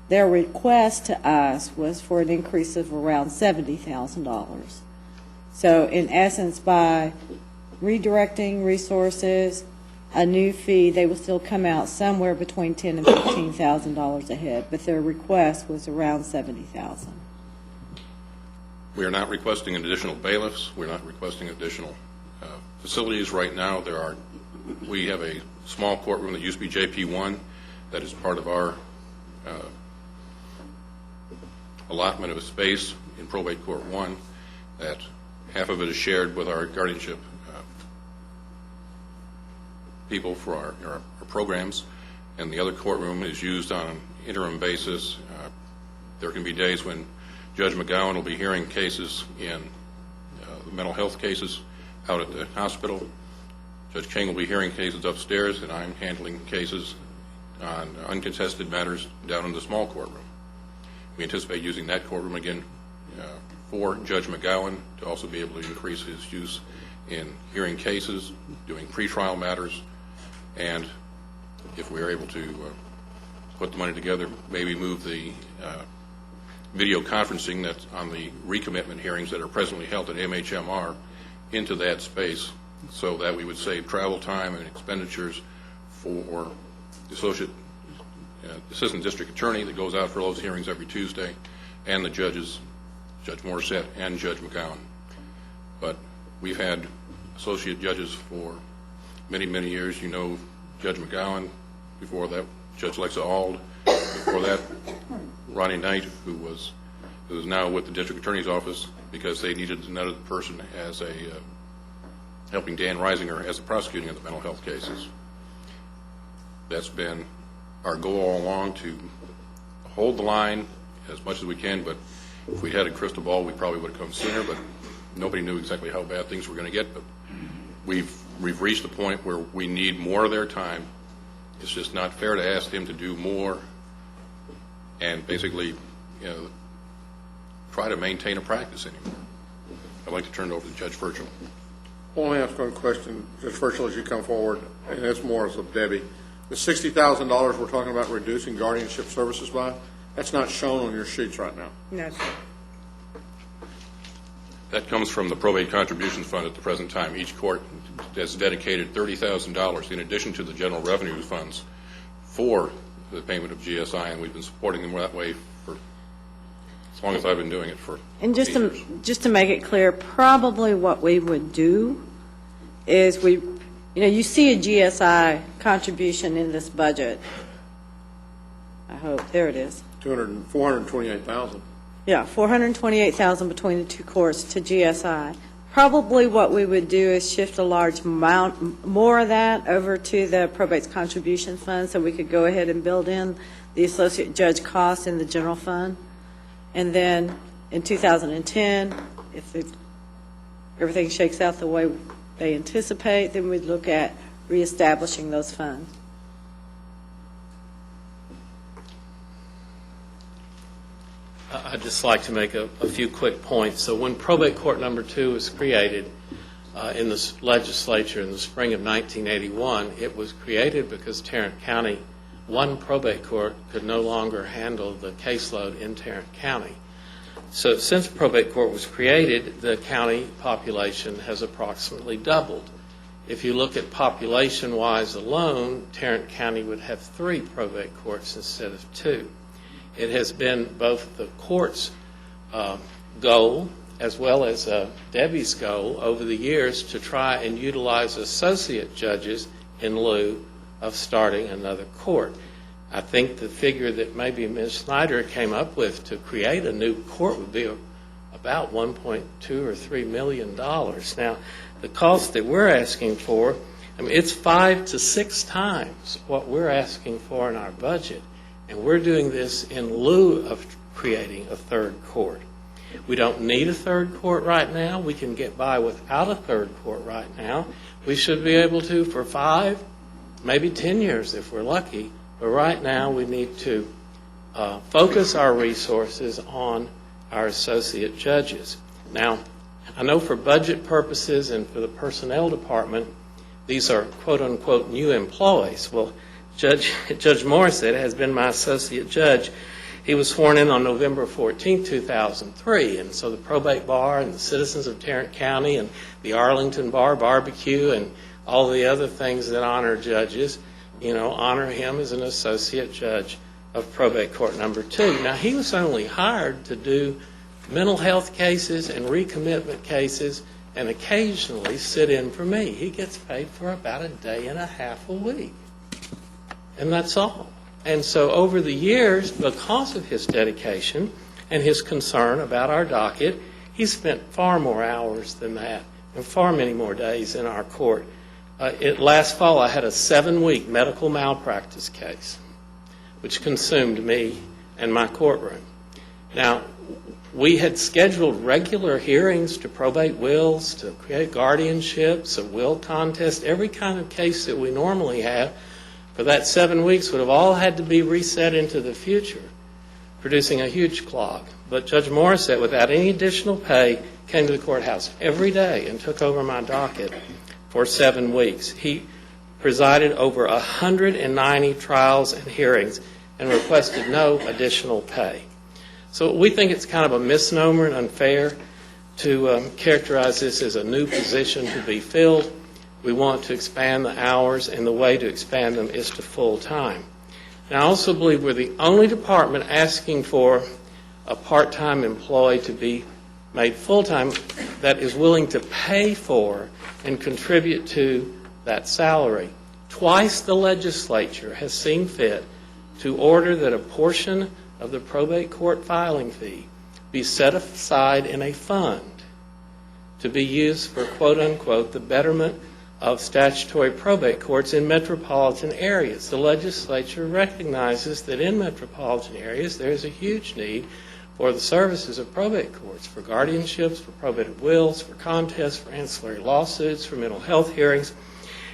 Their request to us was for an increase of around $70,000. So in essence, by redirecting resources, a new fee, they will still come out somewhere between $10,000 and $15,000 ahead, but their request was around $70,000. We are not requesting additional bailiffs. We're not requesting additional facilities right now. We have a small courtroom that used to be JP1 that is part of our allotment of a space in Probate Court 1, that half of it is shared with our guardianship people for our programs, and the other courtroom is used on an interim basis. There can be days when Judge McGowan will be hearing cases in mental health cases out at the hospital. Judge King will be hearing cases upstairs, and I'm handling cases on uncontested matters down in the small courtroom. We anticipate using that courtroom again for Judge McGowan to also be able to increase his use in hearing cases, doing pretrial matters, and if we are able to put the money together, maybe move the video conferencing that's on the recommitment hearings that are presently held at MHMR into that space, so that we would save travel time and expenditures for the assistant district attorney that goes out for those hearings every Tuesday, and the judges, Judge Morissette and Judge McGowan. But we've had associate judges for many, many years. You know Judge McGowan, before that Judge Lexa Auld, before that Ronnie Knight, who was who's now with the district attorney's office because they needed another person as a helping Dan Reisinger as a prosecuting of the mental health cases. That's been our goal all along, to hold the line as much as we can, but if we had a crystal ball, we probably would have come sooner, but nobody knew exactly how bad things were going to get. But we've reached the point where we need more of their time. It's just not fair to ask them to do more and basically, try to maintain a practice anymore. I'd like to turn it over to Judge Virgil. I'll only ask one question, Judge Virgil, as you come forward, and it's more as of Debbie. The $60,000 we're talking about reducing guardianship services by, that's not shown on your sheets right now. No, sir. That comes from the probate contribution fund at the present time. Each court has dedicated $30,000 in addition to the general revenue funds for the payment of GSI, and we've been supporting them that way for as long as I've been doing it for And just 8 to, years. just to make it clear, probably what we would do is you see a GSI contribution in this budget. I hope, there it is. $428,000. Yeah, $428,000 between the two courts to GSI. Probably what we would do is shift a large amount, more of that over to the probate's contribution fund, so we could go ahead and build in the associate judge costs in the general fund. And then in 2010, if everything shakes out the way they anticipate, then we'd look at reestablishing those funds. I'd just like to make a few quick points. So when probate court number 2 was created in the legislature in the spring of 1981, it was created because Tarrant County, one probate court could no longer handle the caseload in Tarrant County. So since probate court was created, the county population has approximately doubled. If you look at population-wise alone, Tarrant County would have 3 probate courts instead of 2. It has been both the court's goal as well as Debbie's goal over the years to try and utilize associate judges in lieu of starting another court. I think the figure that maybe Ms. Snyder came up with to create a new court would be about $1.2 or $3 million. Now, the cost that we're asking for, it's 5 to 6 times what we're asking for in our budget. And we're doing this in lieu of creating a third court. We don't need a third court right now. We can get by without a third court right now. We should be able to for 5, maybe 10 years if we're lucky. But right now we need to focus our resources on our associate judges. Now, I know for budget purposes and for the personnel department, these are quote-unquote new employees. Well, Judge Morissette has been my associate judge. He was sworn in on November 14, 2003, and so the probate bar and the citizens of Tarrant County and the Arlington Bar Barbecue and all the other things that honor judges, honor him as an associate judge of probate court number 2. Now, he was only hired to do mental health cases and recommitment cases and occasionally sit in for me. He gets paid for about a day and a half a week. And that's all. And so over the years, because of his dedication and his concern about our docket, he spent far more hours than that and far many more days in our court. Last fall, I had a 7-week medical malpractice case, which consumed me and my courtroom. Now, we had scheduled regular hearings to probate wills, to create guardianships, a will contest, every kind of case that we normally have. For that 7 weeks would have all had to be reset into the future, producing a huge clog. But Judge Morissette, without any additional pay, came to the courthouse every day and took over my docket for 7 weeks. He presided over 190 trials and hearings and requested no additional pay. So we think it's kind of a misnomer and unfair to characterize this as a new position to be filled. We want to expand the hours, and the way to expand them is to full-time. And I also believe we're the only department asking for a part-time employee to be made full-time that is willing to pay for and contribute to that salary. Twice the legislature has seen fit to order that a portion of the probate court filing fee be set aside in a fund to be used for, quote unquote, the betterment of statutory probate courts in metropolitan areas. The legislature recognizes that in metropolitan areas there is a huge need for the services of probate courts, for guardianships, for probative wills, for contests, for ancillary lawsuits, for mental health hearings.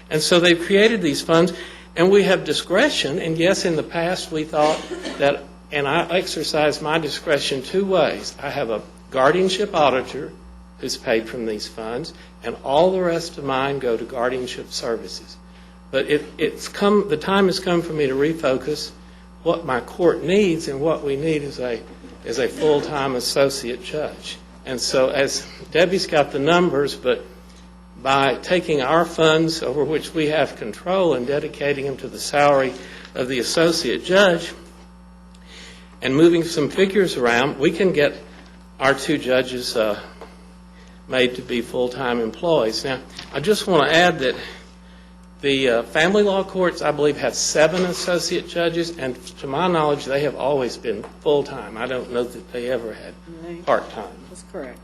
And so they've created these funds, and we have discretion. And yes, in the past we thought that, and I exercise my discretion two ways. I have a guardianship auditor who's paid from these funds, and all the rest of mine go to guardianship services. But the time has come for me to refocus what my court needs, and what we need is a full-time associate judge. And so, as Debbie's got the numbers, but by taking our funds over which we have control and dedicating them to the salary of the associate judge and moving some figures around, we can get our two judges made to be full-time employees. Now, I just want to add that the family law courts, I believe, have 7 associate judges, and to my knowledge, they have always been full-time. I don't know that they ever had part-time. That's correct.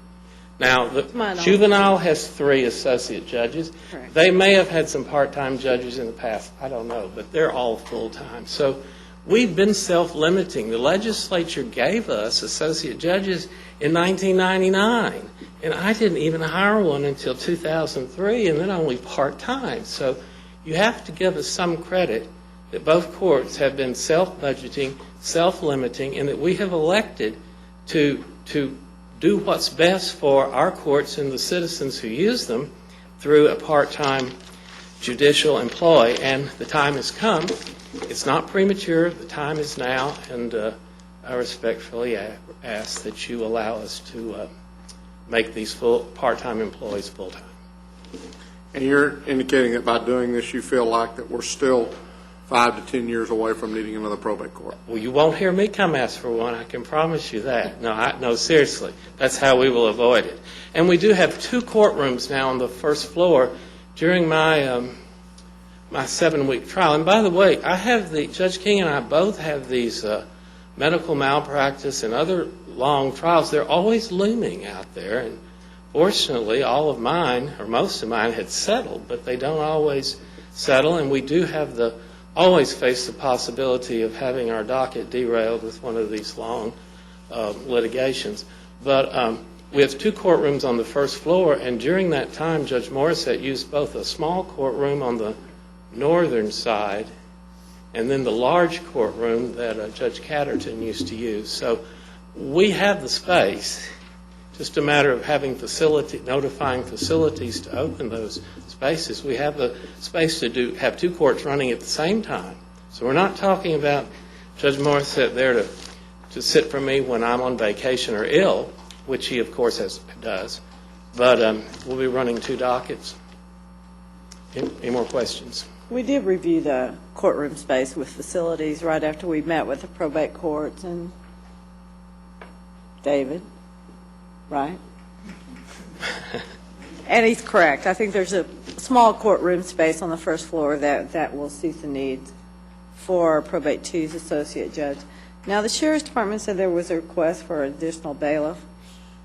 Now, the juvenile has 3 associate judges. Correct. They may have had some part-time judges in the past. I don't know, but they're all full-time. So we've been self-limiting. The legislature gave us associate judges in 1999, and I didn't even hire one until 2003, and then only part-time. So you have to give us some credit that both courts have been self-budgeting, self-limiting, and that we have elected to do what's best for our courts and the citizens who use them through a part-time judicial employee. And the time has come. It's not premature. The time is now, and I respectfully ask that you allow us to make these part-time employees full-time. And you're indicating that by doing this, you feel like that we're still 5 to 10 years away from needing another probate court? Well, you won't hear me come ask for one. I can promise you that. No, seriously. That's how we will avoid it. And we do have 2 courtrooms now on the first floor during my my 7-week trial. And by the way, Judge King and I both have these medical malpractice and other long trials. They're always looming out there, and fortunately, all of mine, or most of mine, had settled, but they don't always settle, and we do have always face the possibility of having our docket derailed with one of these long litigations. But we have 2 courtrooms on the first floor, and during that time, Judge Morissette used both a small courtroom on the northern side and then the large courtroom that Judge Catterton used to use. So we have the space. Just a matter of notifying facilities to open those spaces. We have the space to have 2 courts running at the same time. So we're not talking about Judge Morissette there to sit for me when I'm on vacation or ill, which he, of course, does. But we'll be running 2 dockets. Any more questions? We did review the courtroom space with facilities right after we met with the probate courts, and David, right? And he's correct. I think there's a small courtroom space on the first floor that will suit the needs for probate 2's associate judge. Now, the Sheriff's Department said there was a request for additional bailiff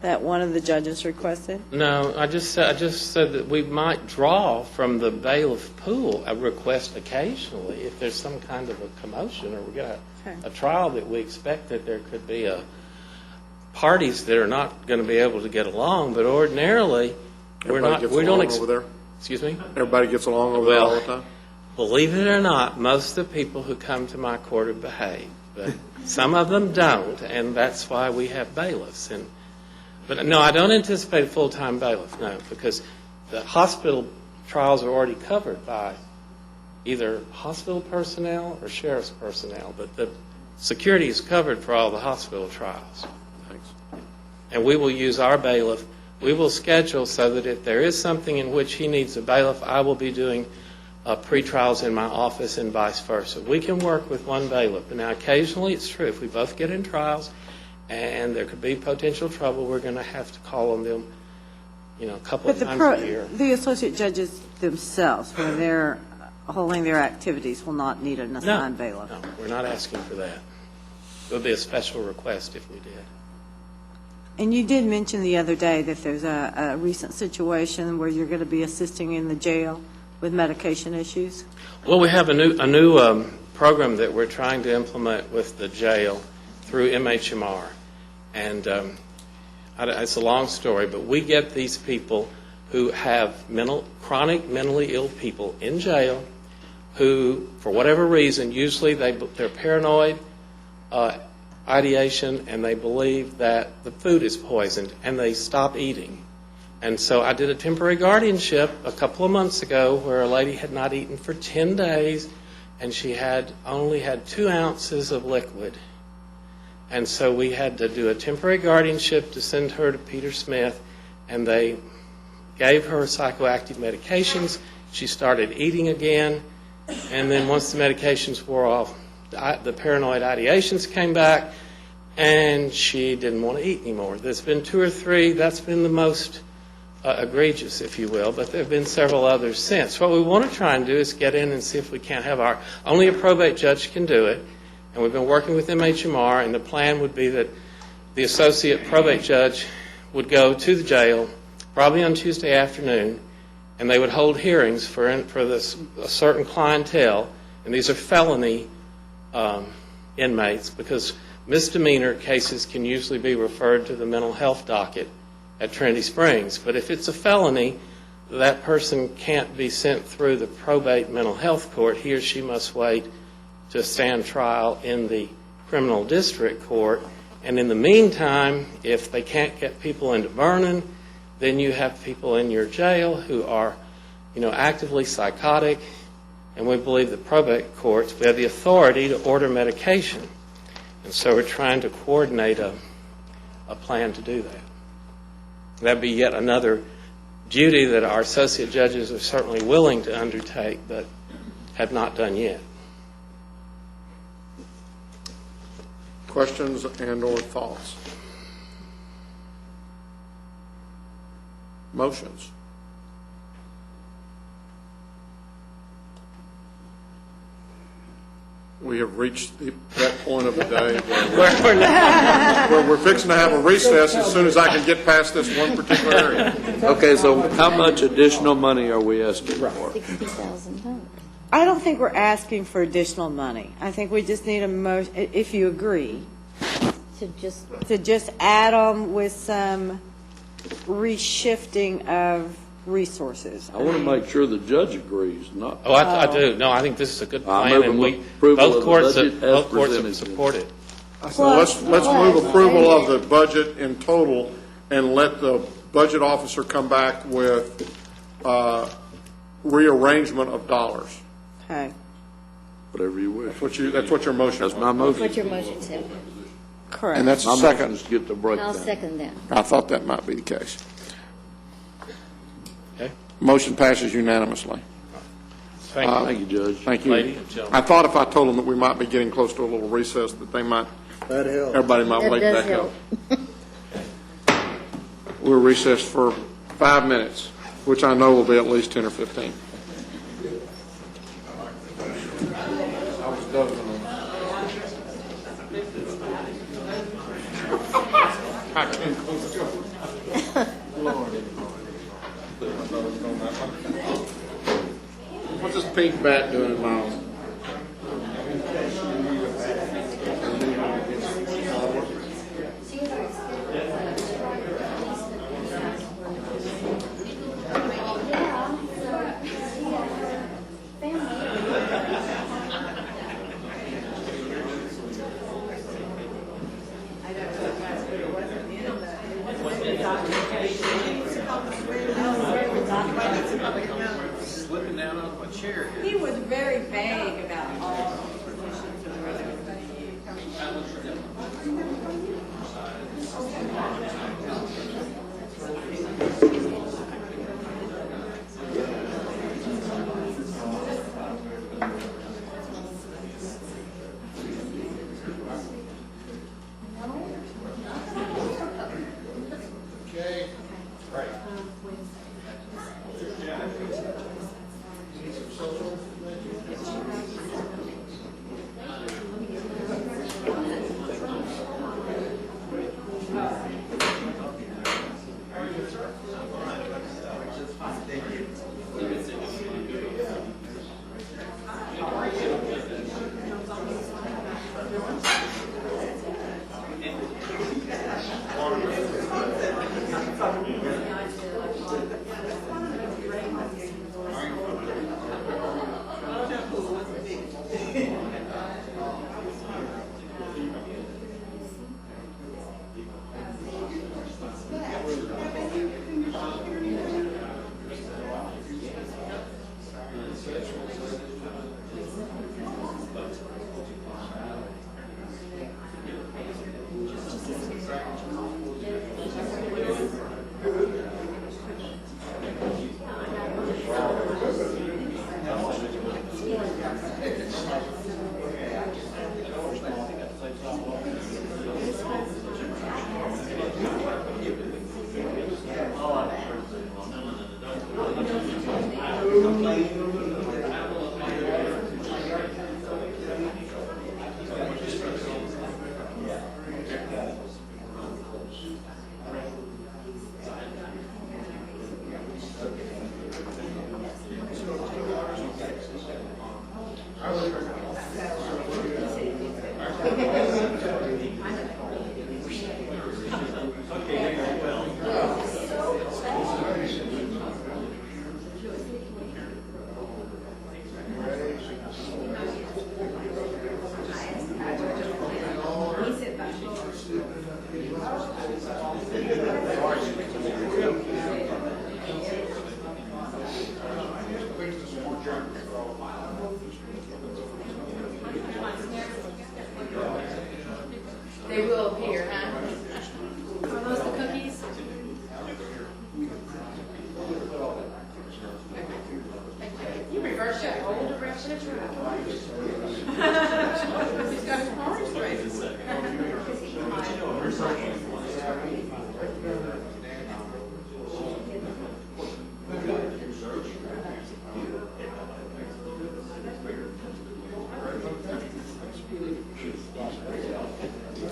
that one of the judges requested. No, I just said that we might draw from the bailiff pool a request occasionally if there's some kind of a commotion or we got a trial that we expect that there could be parties that are not going to be able to get along. But ordinarily, we don't over there? Excuse me? Everybody gets along over there all the time? Believe it or not, most of the people who come to my court are behaved, but some of them don't, and that's why we have bailiffs. But no, I don't anticipate a full-time bailiff, no, because the hospital trials are already covered by either hospital personnel or sheriff's personnel, but the security is covered for all the hospital trials. Thanks. And we will use our bailiff. We will schedule so that if there is something in which he needs a bailiff, I will be doing pre-trials in my office and vice versa. We can work with one bailiff. Now, occasionally, it's true, if we both get in trials and there could be potential trouble, we're going to have to call on them, a couple of times a year. The associate judges themselves, when they're holding their activities, will not need an assigned bailiff. No, we're not asking for that. It would be a special request if we did. And you did mention the other day that there's a recent situation where you're going to be assisting in the jail with medication issues. Well, we have a new program that we're trying to implement with the jail through MHMR. And it's a long story, but we get these people who have chronic mentally ill people in jail who, for whatever reason, usually they're paranoid, ideation, and they believe that the food is poisoned, and they stop eating. And so I did a temporary guardianship a couple of months ago where a lady had not eaten for 10 days, and she only had 2 ounces of liquid. And so we had to do a temporary guardianship to send her to Peter Smith, and they gave her psychoactive medications. She started eating again, and then once the medications wore off, the paranoid ideations came back, and she didn't want to eat anymore. There's been 2 or 3. That's been the most egregious, if you will, but there have been several others since. What we want to try and do is get in and see if we can't have only a probate judge can do it, and we've been working with MHMR, and the plan would be that the associate probate judge would go to the jail, probably on Tuesday afternoon, and they would hold hearings for a certain clientele, and these are felony inmates, because misdemeanor cases can usually be referred to the mental health docket at Trinity Springs. But if it's a felony, that person can't be sent through the probate mental health court. He or she must wait to stand trial in the criminal district court. And in the meantime, if they can't get people into Vernon, then you have people in your jail who are, actively psychotic. And we believe the probate courts, we have the authority to order medication. And so we're trying to coordinate a plan to do that. That'd be yet another duty that our associate judges are certainly willing to undertake, but have not done yet. Questions and/or thoughts? Motions? We have reached that point of the day where we're fixing to have a recess as soon as I can get past this one particular area. Okay, so how much additional money are we asking for? $60,000. I don't think we're asking for additional money. I think we just need a motion, if you agree, to just add them with some reshifting of resources. I want to make sure the judge agrees, not. Oh, I do. No, I think this is a good I plan, move and approval of both the courts budget as have presented. supported. So let's move approval of the budget in total and let the budget officer come back with rearrangement of dollars. Okay. Whatever you wish. That's what your motion was. That's my motion. What your motion said. Correct. And that's My the motion second. is to get the I'll breakdown. second that. I thought that might be the case. Okay. Motion passes unanimously. Thank you. Thank you, Judge. Thank you. Lady and gentlemen. I thought if I told them that we might be getting close to a little recess, that That helps. everybody might That wake does back up. help. We're recessed for 5 minutes, which I know will be at least 10 or 15. I was dozing on I can't go. What's this pink bat doing, Miles? Slipping down out of my chair here. He was very vague about all the positions and where they were going to use. They will appear, huh? Are those the cookies? You reverse that role to represent your He's got his arms raised.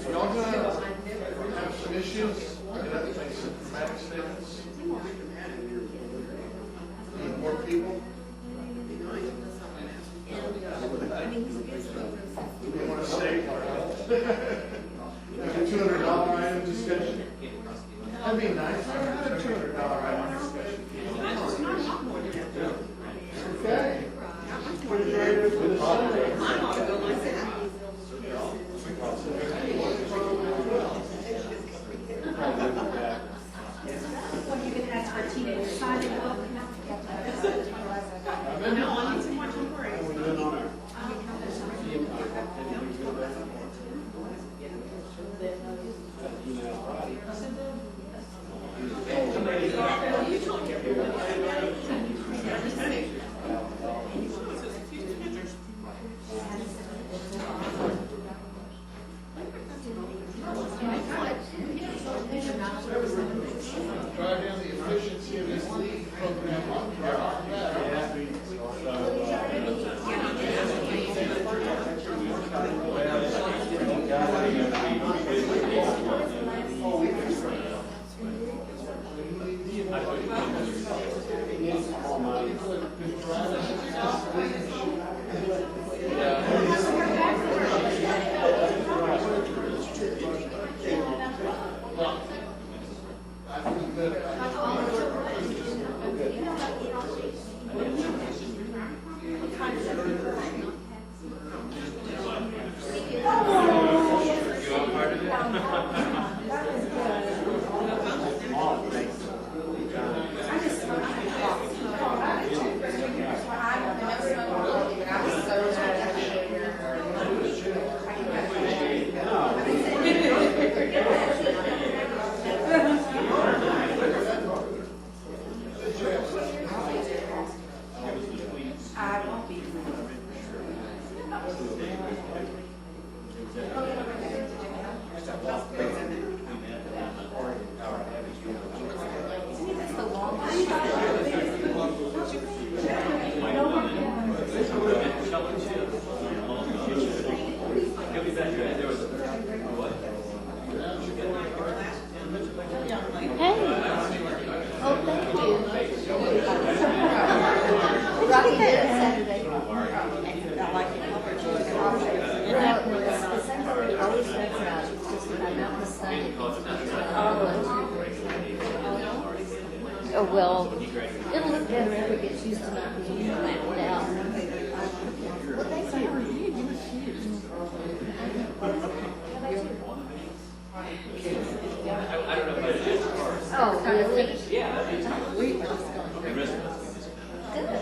Y'all gonna have some issues? Dramatic statements? Need more people? You want to say, $200 item discussion? That'd be nice. I had a $200 item discussion. Okay. Put it right for the Sunday. Well, you can ask for teenage signing up. No, I need some more temporary. Drive down the efficiency of this league program. Rocky did it Saturday. Always does right. It's just that I'm not mistaken. Oh, well, it'll look better if it gets used to not being flattened out. Well, thanks for Oh, really? Yeah. We were just going. Good.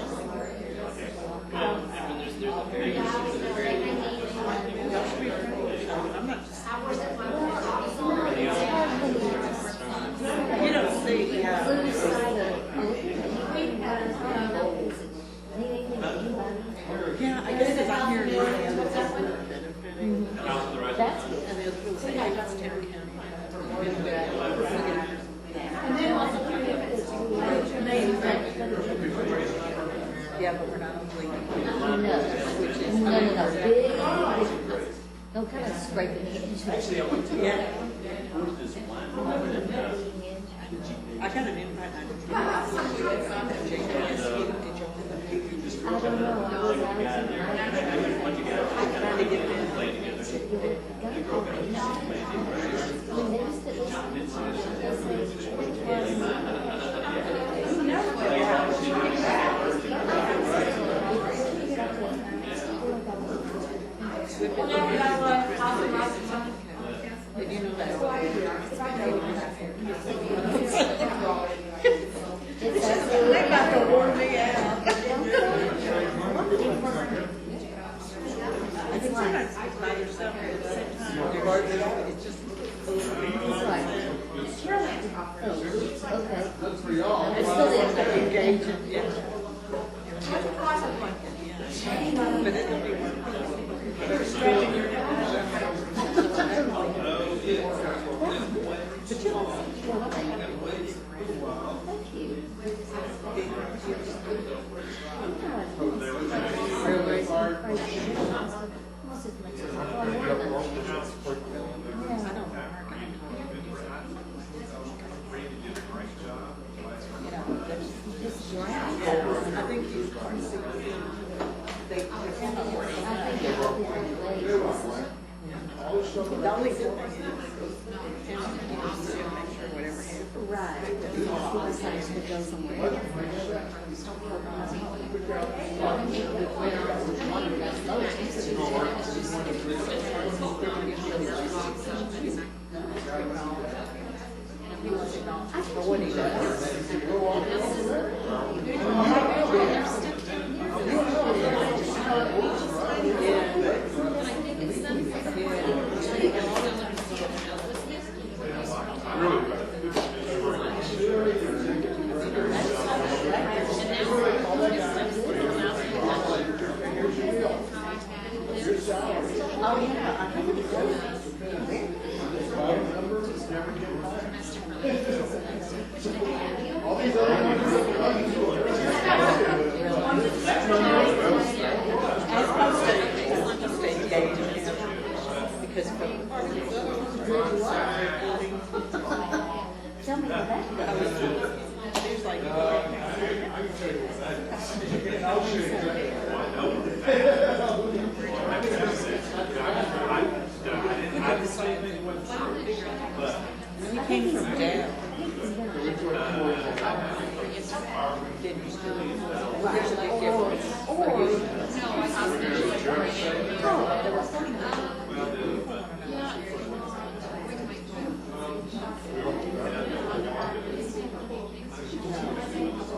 You don't see, yeah, I guess if I'm here in the other that's good. And the other will say, hey, that's Tarrant County. And then also, yeah, but we're not on bleeding. No, big, no kind of scraping it. Yeah. I got an invite. I don't know. I was trying to get in. Did you know that? The only good thing is, still make sure whatever happens. Right. To go somewhere. What he came from down. There's a big difference.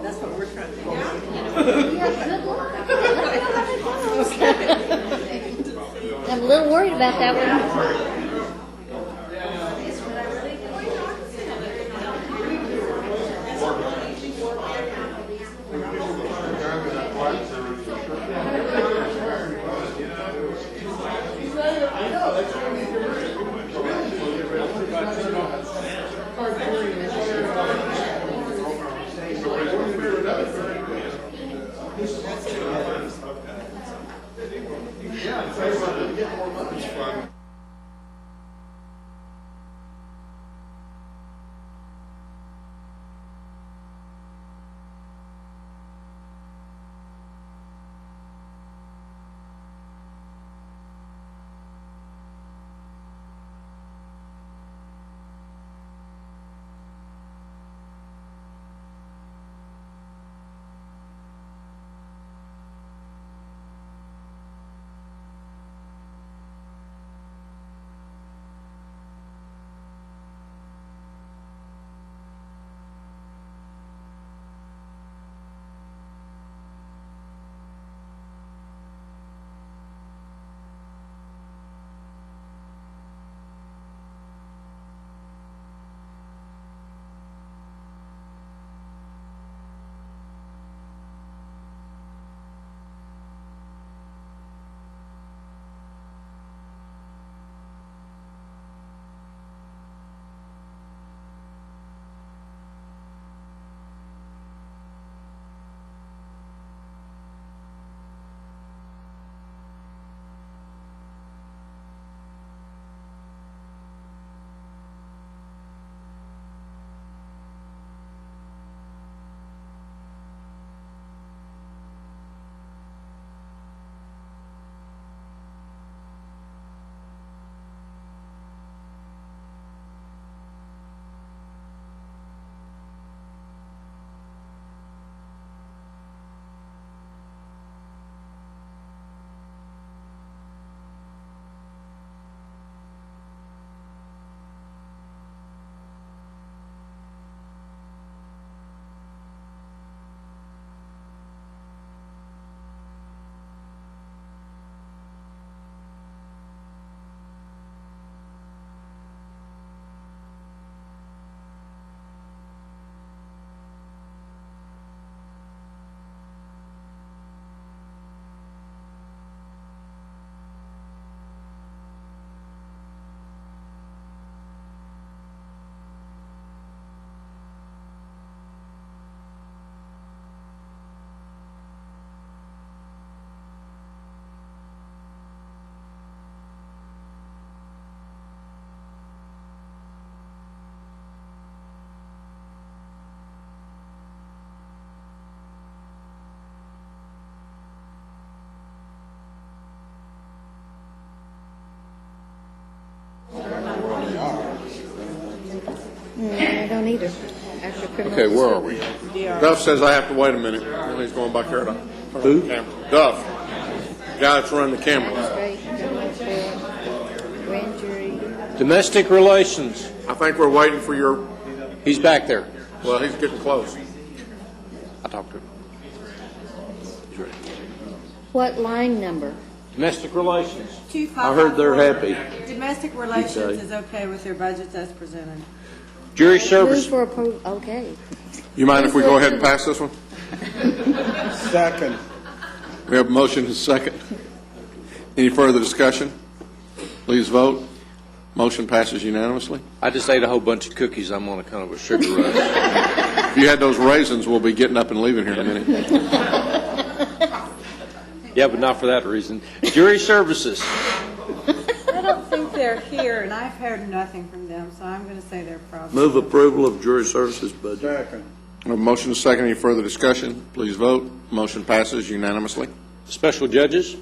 That's what we're trying to do. I'm a little worried about that one. I don't either. After criminal. Okay, where are we? Duff says I have to wait a minute. He's going back there to turn on the camera. Duff, guy that's running the camera. Grand jury. Domestic relations. I think we're waiting for your, He's back there. well, he's getting close. I talked to him. He's ready. What line number? Domestic relations. I heard they're happy. Domestic relations is okay with their budgets as presented. Jury Move service. for approval, okay. You mind if we go ahead and pass this one? Second. We have a motion and a second. Any further discussion? Please vote. Motion passes unanimously. I just ate a whole bunch of cookies. I'm on a kind of a sugar rush. If you had those raisins, we'll be getting up and leaving here in a minute. Yeah, but not for that reason. Jury services. I don't think they're here, and I've heard nothing from them, so I'm going to say they're probably. Move approval of jury services budget. Second. We have a motion and a second. Any further discussion? Please vote. Motion passes unanimously. Special judges.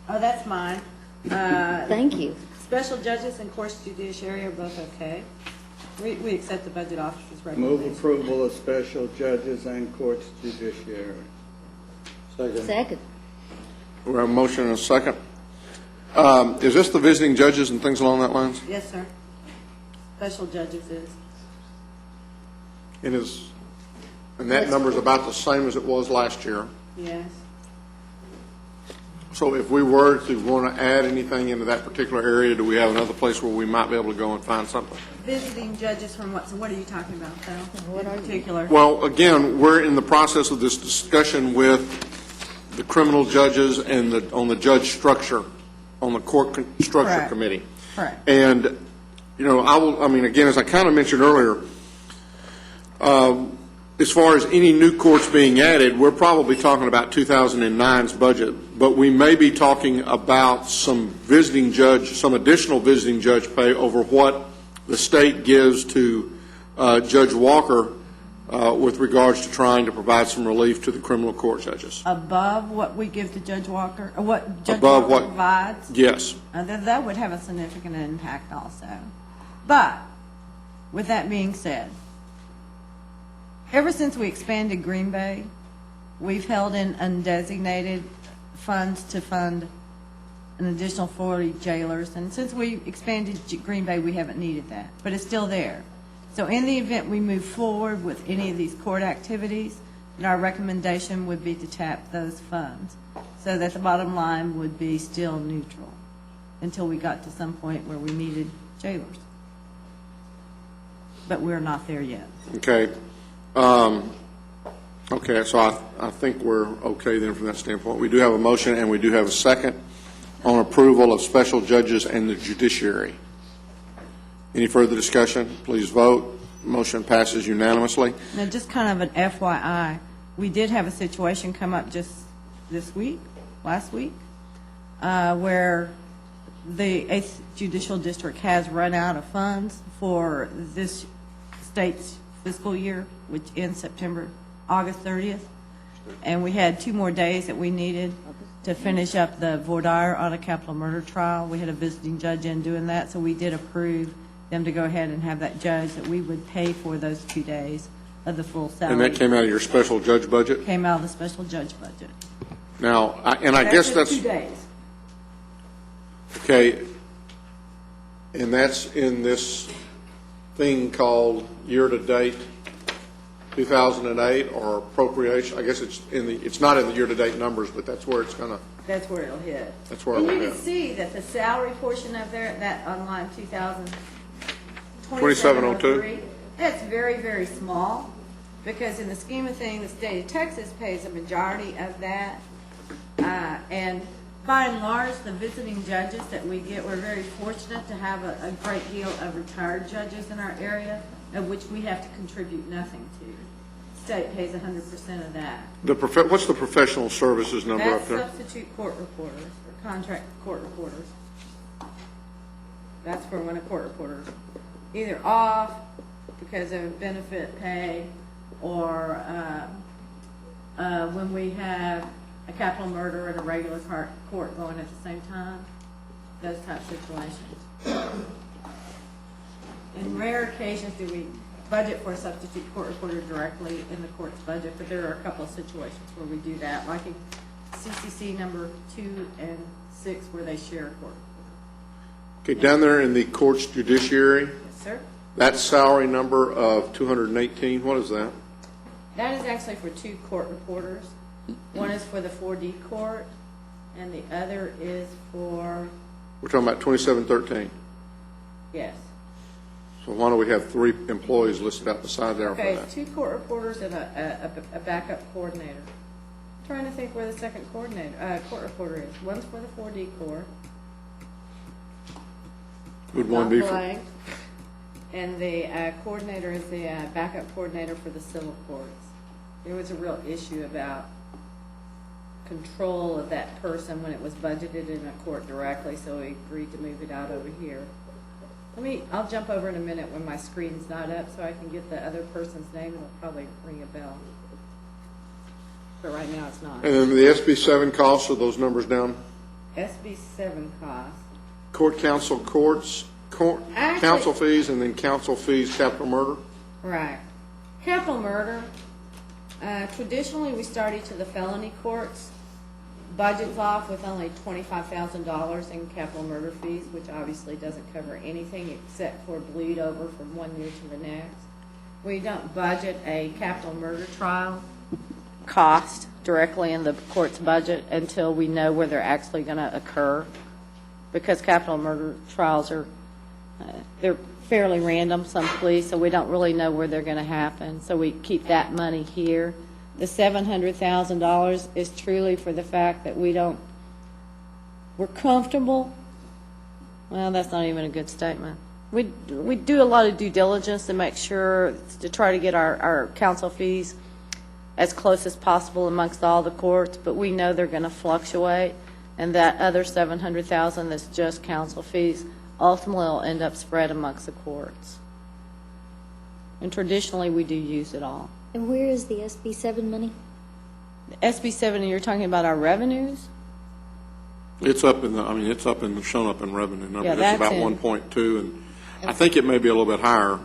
Oh, that's mine. Thank you. Special judges and courts judiciary are both okay. We accept the budget officer's Move recommendation. approval of special judges and courts judiciary. Second. We have a motion and a second. Is this the visiting judges and things along that lines? Yes, sir. Special judges is. And that number's about the same as it was last year. Yes. So if we were to want to add anything into that particular area, do we have another place where we might be able to go and find something? Visiting judges from what, so what are you talking about, though? What in particular? Well, again, we're in the process of this discussion with the criminal judges and on the judge structure, on the court structure Correct. committee. Correct. And, you know, again, as I kind of mentioned earlier, as far as any new courts being added, we're probably talking about 2009's budget, but we may be talking about some additional visiting judge pay over what the state gives to Judge Walker with regards to trying to provide some relief to the criminal court judges. Above what we give to Judge Walker, or what Judge Above Walker what- provides? Yes. That would have a significant impact also. But, with that being said, ever since we expanded Green Bay, we've held in undesignated funds to fund an additional 40 jailers. And since we expanded Green Bay, we haven't needed that. But it's still there. So in the event we move forward with any of these court activities, then our recommendation would be to tap those funds so that the bottom line would be still neutral until we got to some point where we needed jailers. But we're not there yet. Okay. Okay, so I think we're okay then from that standpoint. We do have a motion and we do have a second on approval of special judges and the judiciary. Any further discussion? Please vote. Motion passes unanimously. Now, just kind of an FYI, we did have a situation come up just last week, where the 8th Judicial District has run out of funds for this state's fiscal year, which ends August 30th. And we had 2 more days that we needed to finish up the voir dire on a capital murder trial. We had a visiting judge in doing that, so we did approve them to go ahead and have that judge that we would pay for those 2 days of the full salary. And that came out of your special judge budget? Came out of the special judge budget. Now, I guess that's... 2 days. Okay, and that's in this thing called year-to-date 2008 or appropriation. I guess it's not in the year-to-date numbers, but that's where it's going to... That's where it'll hit. That's where and it'll you hit. can see that the salary portion of there, that on line 2702. That's very, very small, because in the scheme of things, the state of Texas pays a majority of that. And by and large, the visiting judges that we get, we're very fortunate to have a great deal of retired judges in our area, of which we have to contribute nothing to. State pays 100% of that. What's the professional services number up That's there? substitute court reporters, or contract court reporters. That's for when a court reporter's either off because of benefit pay, or when we have a capital murder and a regular court going at the same time, those type of situations. In rare occasions do we budget for a substitute court reporter directly in the court's budget, but there are a couple of situations where we do that, like in CCC number 2 and 6, where they share a court reporter. Okay, down there in the court's judiciary, Yes, sir. that salary number of 218, what is that? That is actually for 2 court reporters. One is for the 4D court, and the other is for, We're talking about 2713. yes. So why don't we have 3 employees listed out beside there for Okay, that? 2 court reporters and a backup coordinator. I'm trying to think where the second court reporter is. One's for the 4D court. Would one Not be for, blank. And the coordinator is the backup coordinator for the civil courts. There was a real issue about control of that person when it was budgeted in a court directly, so we agreed to move it out over here. I'll jump over in a minute when my screen's not up so I can get the other person's name. It'll probably ring a bell. But right now it's not. and then the SB7 costs, are those numbers down? SB7 cost. Court counsel Actually- counsel fees, and then counsel fees, capital murder? Right. Capital murder, traditionally, we start each of the felony courts, budgets off with only $25,000 in capital murder fees, which obviously doesn't cover anything except for bleed over from one year to the next. We don't budget a capital murder trial cost directly in the court's budget until we know where they're actually going to occur, because capital murder trials are they're fairly random, some pleas, so we don't really know where they're going to happen. So we keep that money here. The $700,000 is truly for the fact that we're comfortable. Well, that's not even a good statement. We do a lot of due diligence to make sure, to try to get our counsel fees as close as possible amongst all the courts, but we know they're going to fluctuate, and that other $700,000 that's just counsel fees ultimately will end up spread amongst the courts. And traditionally, we do use it all. And where is the SB7 money? SB7, you're talking about our revenues? It's up in the, shown up in revenue number. Yeah, It's that's about in. 1.2, and I think it may be a little bit higher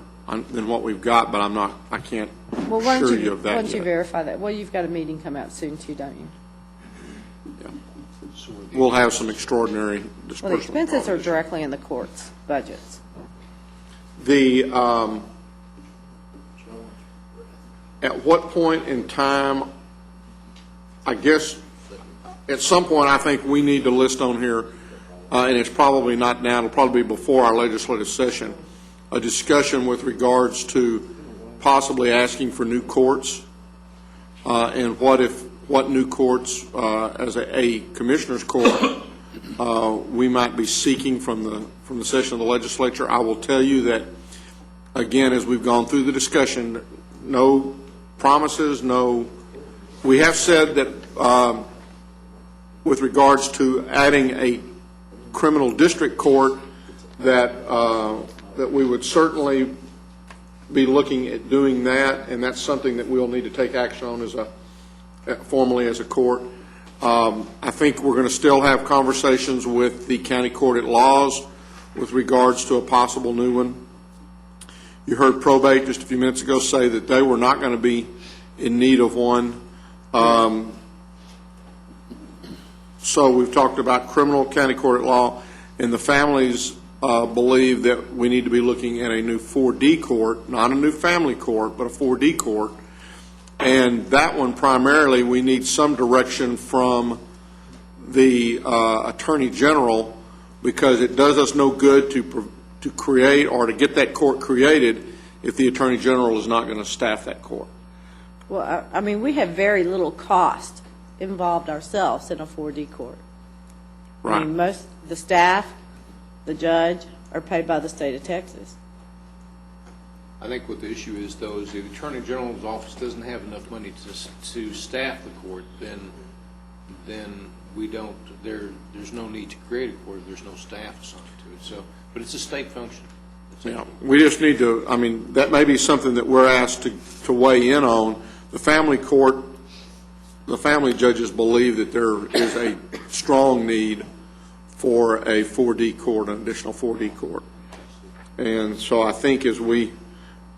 than what we've got, but I can't Well, why assure don't you you, of why that don't you yet. verify that? Well, you've got a meeting come out soon too, don't you? We'll have some extraordinary Well, the disbursement. expenses are directly in the courts' budgets. At what point in time, I guess, at some point, I think we need to list on here, and it's probably not now, it'll probably be before our legislative session, a discussion with regards to possibly asking for new courts, and what new courts, as a commissioner's court, we might be seeking from the session of the legislature. I will tell you that, again, as we've gone through the discussion, no promises, we have said that with regards to adding a criminal district court, that we would certainly be looking at doing that, and that's something that we'll need to take action on formally as a court. I think we're going to still have conversations with the county court at laws with regards to a possible new one. You heard probate just a few minutes ago say that they were not going to be in need of one. So we've talked about criminal, county court at law, and the families believe that we need to be looking at a new 4D court, not a new family court, but a 4D court. And that one primarily, we need some direction from the Attorney General, because it does us no good to create or to get that court created if the Attorney General is not going to staff that court. Well, I mean, we have very little cost involved ourselves in a 4D court. Right. I mean, the staff, the judge, are paid by the state of Texas. I think what the issue is, though, is the Attorney General's office doesn't have enough money to staff the court, then we don't, there's no need to create a court if there's no staff assigned to it. So, but it's a state function. Yeah, we just need to, that may be something that we're asked to weigh in on. The family court, the family judges believe that there is a strong need for a 4D court, an additional 4D court. And so I think as we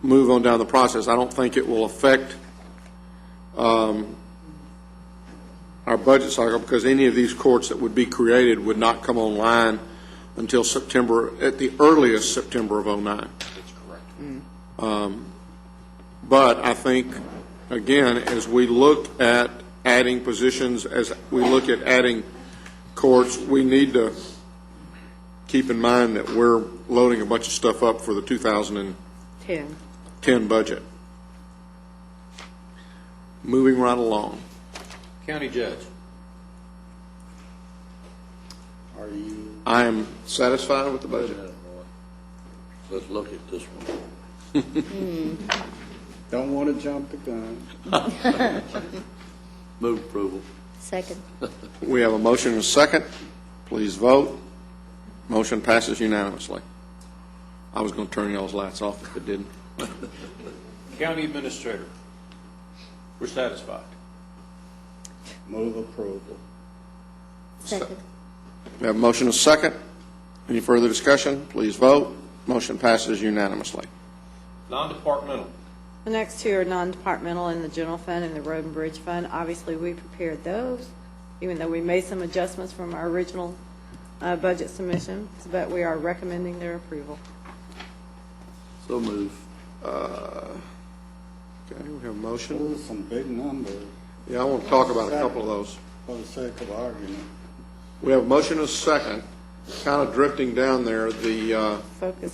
move on down the process, I don't think it will affect our budget cycle, because any of these courts that would be created would not come online until September, at the earliest, September of '09. That's correct. But I think, again, as we look at adding positions, as we look at adding courts, we need to keep in mind that we're loading a bunch of stuff up for the 2010 budget. Moving right along. County judge. Are you? I am satisfied with the budget. Let's look at this one. Don't want to jump the gun. Move approval. Second. We have a motion and a second. Please vote. Motion passes unanimously. I was going to turn y'all's lights off if it didn't. County administrator. We're satisfied. Move approval. Second. We have a motion and a second. Any further discussion? Please vote. Motion passes unanimously. Non-departmental. The next two are non-departmental in the general fund and the road and bridge fund. Obviously, we prepared those, even though we made some adjustments from our original budget submission, but we are recommending their approval. So move. Okay, we have a motion. Those are some big numbers. Yeah, I want to talk about a couple of those. For the sake of argument. We have a motion and a second, kind of drifting down there. The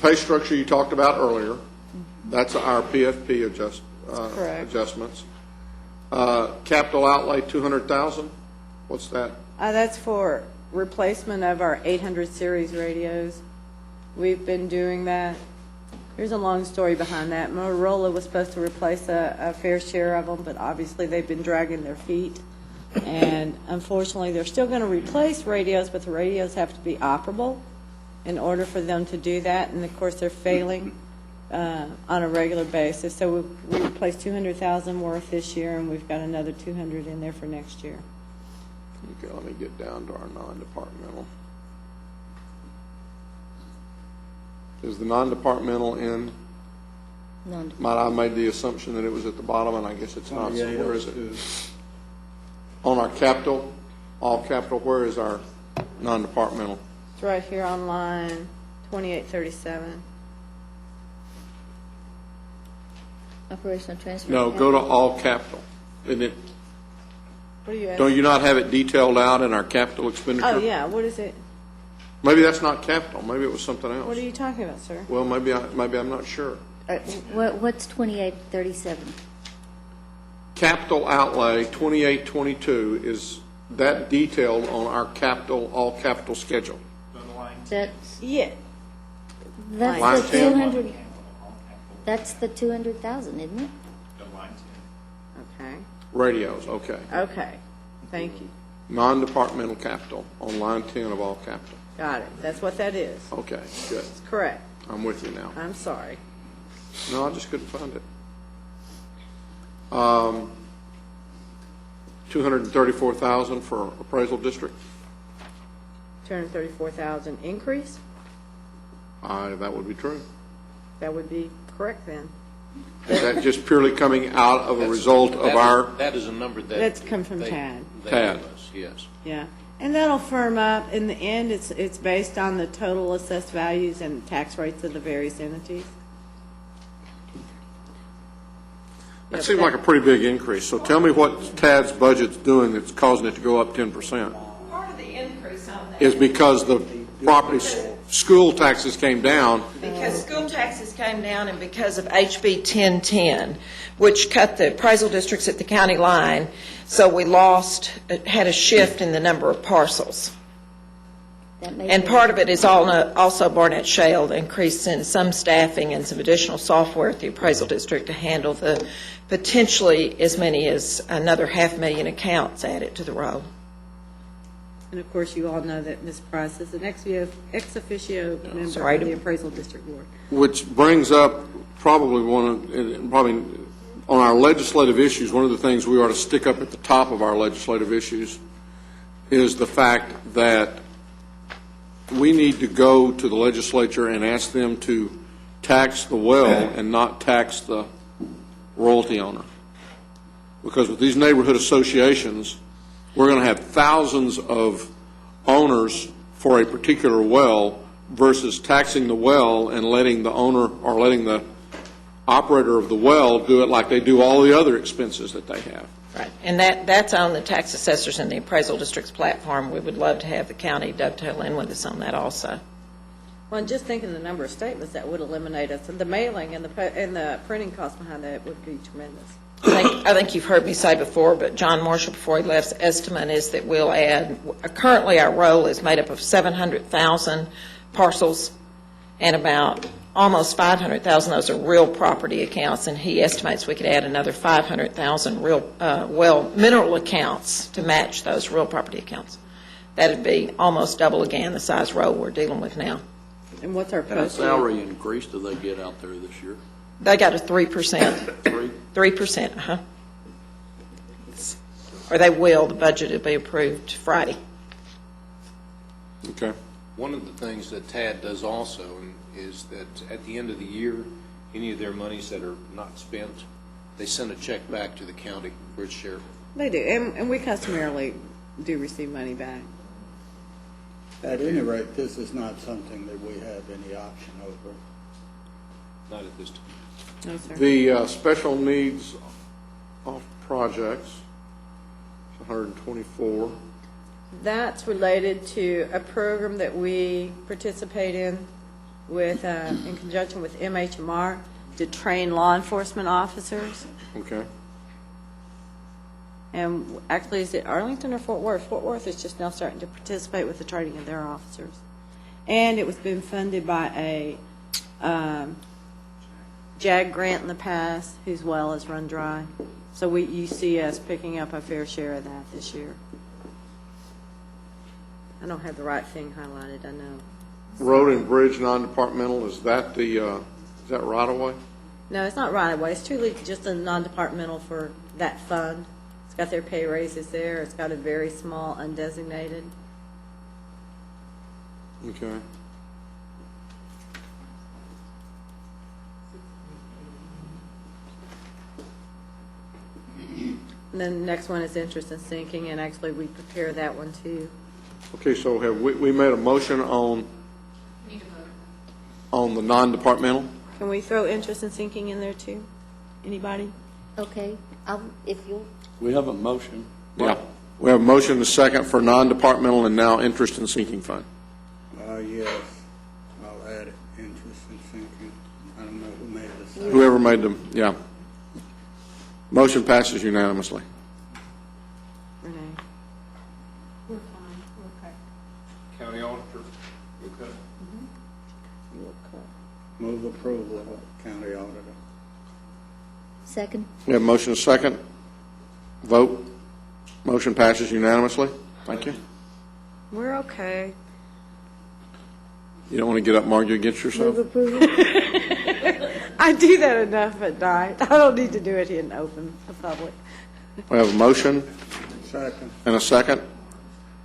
pay structure you talked about earlier, that's our PFP correct. adjustments. Capital outlay, $200,000. What's that? That's for replacement of our 800 series radios. We've been doing that. There's a long story behind that. Motorola was supposed to replace a fair share of them, but obviously they've been dragging their feet. And unfortunately, they're still going to replace radios, but the radios have to be operable in order for them to do that. And of course, they're failing on a regular basis. So we replaced $200,000 worth this year, and we've got another $200 in there for next year. Okay, let me get down to our non-departmental. Is the non-departmental in? I made the assumption that it was at the bottom, and I guess it's not. So where is it? On our capital, all capital, where is our non-departmental? It's right here on line 2837. Operational transfer. No, go to all capital. Isn't it? What are you asking? Don't you not have it detailed out in our capital expenditure? Oh, yeah, what is it? Maybe that's not capital. Maybe it was something else. What are you talking about, sir? Well, maybe I'm not sure. What's 2837? Capital outlay 2822 is that detailed on our capital, all capital schedule. That's Yeah. that's Line the 10. 200. That's the 200,000, isn't it? Okay. Radios, okay. Okay, thank you. Non-departmental capital on line 10 of all capital. Got it. That's what that is. Okay, good. Correct. I'm with you now. I'm sorry. No, I just couldn't find it. 234,000 for appraisal district. 234,000 increase? That would be true. That would be correct then. Is that just purely coming out of a result of our That is a number that. That's come from they- TAD. they TAD. give us, yes. Yeah. And that'll firm up. In the end, it's based on the total assessed values and tax rates of the various entities. That seems like a pretty big increase. So tell me what TAD's budget's doing that's causing it to go up 10%. Part of the increase on that Is because the property, school taxes came down. Because school taxes came down and because of HB 1010, which cut the appraisal districts at the county line, so we had a shift in the number of parcels. And part of it is also Barnett Shale increase in some staffing and some additional software at the appraisal district to handle the potentially as many as another 500,000 accounts added to the roll. And of course, you all know that Ms. Price is an ex officio member Sorry of to- the appraisal district board. Which brings up probably probably on our legislative issues, one of the things we ought to stick up at the top of our legislative issues is the fact that we need to go to the legislature and ask them to tax the well and not tax the royalty owner. Because with these neighborhood associations, we're going to have thousands of owners for a particular well versus taxing the well and letting the owner or letting the operator of the well do it like they do all the other expenses that they have. Right, and that's on the tax assessors and the appraisal district's platform. We would love to have the county dovetail in with us on that also. Well, and just thinking the number of statements that would eliminate us, and the mailing and the printing costs behind that would be tremendous. I think you've heard me say before, but John Marshall, before he left's estimate is that we'll add, currently our roll is made up of 700,000 parcels, and about almost 500,000 of those are real property accounts, and he estimates we could add another 500,000 real, mineral accounts to match those real property accounts. That'd be almost double again the size roll we're dealing with now. And what's our What kind of salary increase do they get out there this year? They got a 3%. 3%, Or they will. The budget will be approved Friday. Okay. One of the things that TAD does also is that at the end of the year, any of their monies that are not spent, they send a check back to the county for its share. They do, and we customarily do receive money back. At any rate, this is not something that we have any option over. Not at this time. No, sir. The special needs projects, 124. That's related to a program that we participate in with, in conjunction with MHMR to train law enforcement officers. Okay. And actually, is it Arlington or Fort Worth? Fort Worth is just now starting to participate with the training of their officers. And it was been funded by a JAG grant in the past, whose well is run dry. So you see us picking up a fair share of that this year. I don't have the right thing highlighted, I know. Road and bridge non-departmental, is that right away? No, it's not right away. It's truly just a non-departmental for that fund. It's got their pay raises there. It's got a very small undesignated. Okay. And then the next one is interest and sinking, and actually we prepare that one too. Okay, so have we made a motion on the non-departmental? Can we throw interest and sinking in there too? Anybody? Okay, if you'll, We have a motion. Yeah. We have a motion to second for non-departmental and now interest and sinking fund. Yes, I'll add it, interest and sinking. I don't know who made this. Whoever made them, yeah. Motion passes unanimously. Renee? We're fine, we're okay. County auditor, okay. Move approval of county auditor. second. We have a motion to second. Vote. Motion passes unanimously. Thank you. We're okay. You don't want to get up and argue against yourself? Move approval. I do that enough at night. I don't need to do it in open public. We have a motion Second. and a second.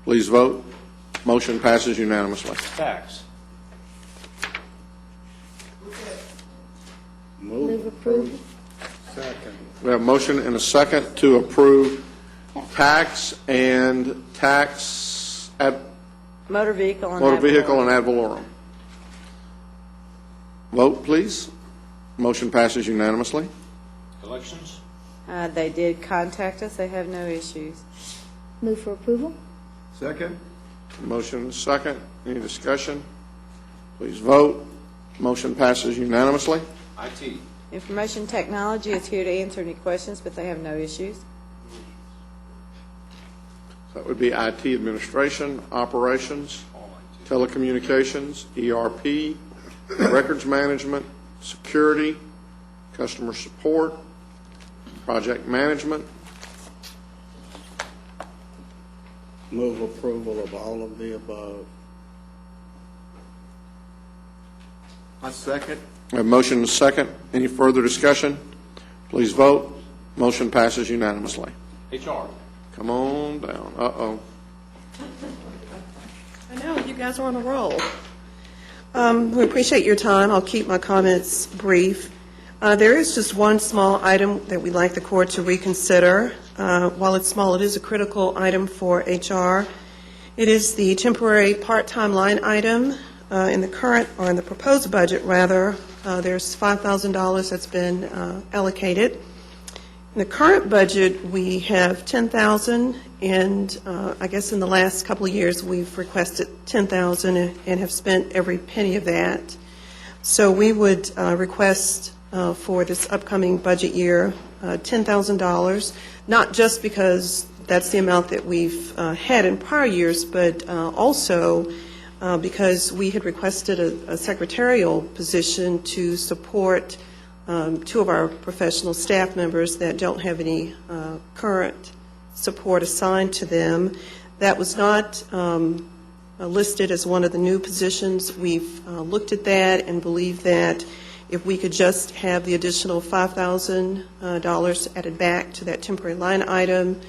Please vote. Motion passes unanimously. Tax. Move approval. Second. We have a motion and a second to approve tax and tax ad Motor vehicle and motor ad vehicle and valorem. ad valorem. Vote, please. Motion passes unanimously. Elections? They did contact us. They have no issues. Move for approval. Second? Motion and a second. Any discussion? Please vote. Motion passes unanimously. IT. Information technology is here to answer any questions, but they have no issues. That would be IT administration, operations, telecommunications, ERP, records management, security, customer support, project management. Move approval of all of the above. I second. We have motion and a second. Any further discussion? Please vote. Motion passes unanimously. HR. Come on down. Uh-oh. I know, you guys are on a roll. We appreciate your time. I'll keep my comments brief. There is just one small item that we'd like the court to reconsider. While it's small, it is a critical item for HR. It is the temporary part-time line item in the current, or in the proposed budget, rather. There's $5,000 that's been allocated. In the current budget, we have $10,000, and I guess in the last couple of years, we've requested $10,000 and have spent every penny of that. So we would request for this upcoming budget year $10,000, not just because that's the amount that we've had in prior years, but also because we had requested a secretarial position to support two of our professional staff members that don't have any current support assigned to them. That was not listed as one of the new positions. We've looked at that and believe that if we could just have the additional $5,000 added back to that temporary line item,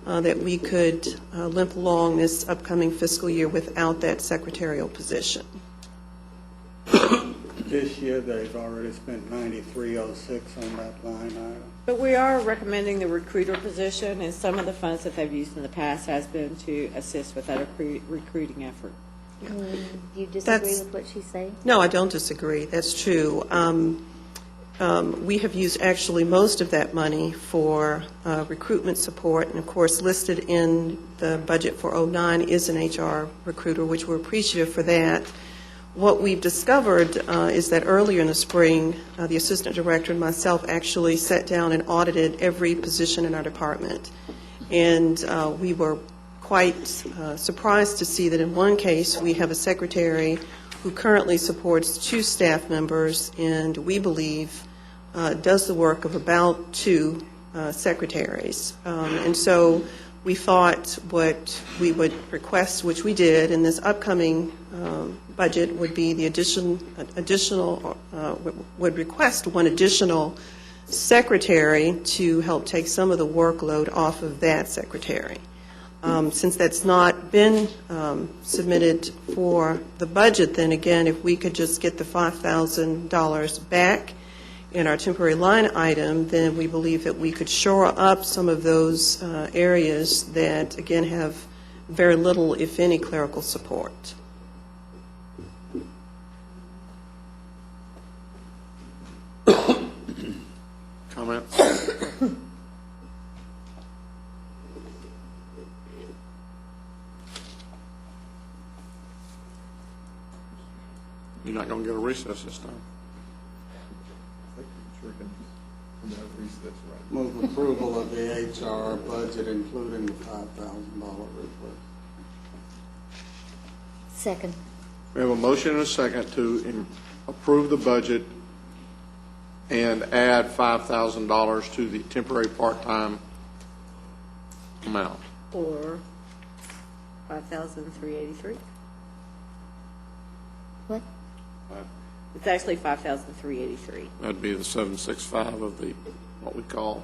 that we could limp along this upcoming fiscal year without that secretarial position. This year, they've already spent $93.06 on that line item. But we are recommending the recruiter position, and some of the funds that they've used in the past has been to assist with that recruiting effort. Do you disagree with what she's saying? No, I don't disagree. That's true. We have used actually most of that money for recruitment support, and of course listed in the budget for '09 is an HR recruiter, which we're appreciative for that. What we've discovered is that earlier in the spring, the assistant director and myself actually sat down and audited every position in our department. And we were quite surprised to see that in one case we have a secretary who currently supports 2 staff members, and we believe does the work of about 2 secretaries. And so we thought what we would request, which we did in this upcoming budget, would be the would request one additional secretary to help take some of the workload off of that secretary. Since that's not been submitted for the budget, then again, if we could just get the $5,000 back in our temporary line item, then we believe that we could shore up some of those areas that, again, have very little, if any, clerical support. Comments? You're not going to get a recess this time. Move approval of the HR budget, including the $5,000 request. Second. We have a motion and a second to approve the budget and add $5,000 to the temporary part-time amount. Or $5,383. What? It's actually $5,383. That'd be the 765 of the, what we call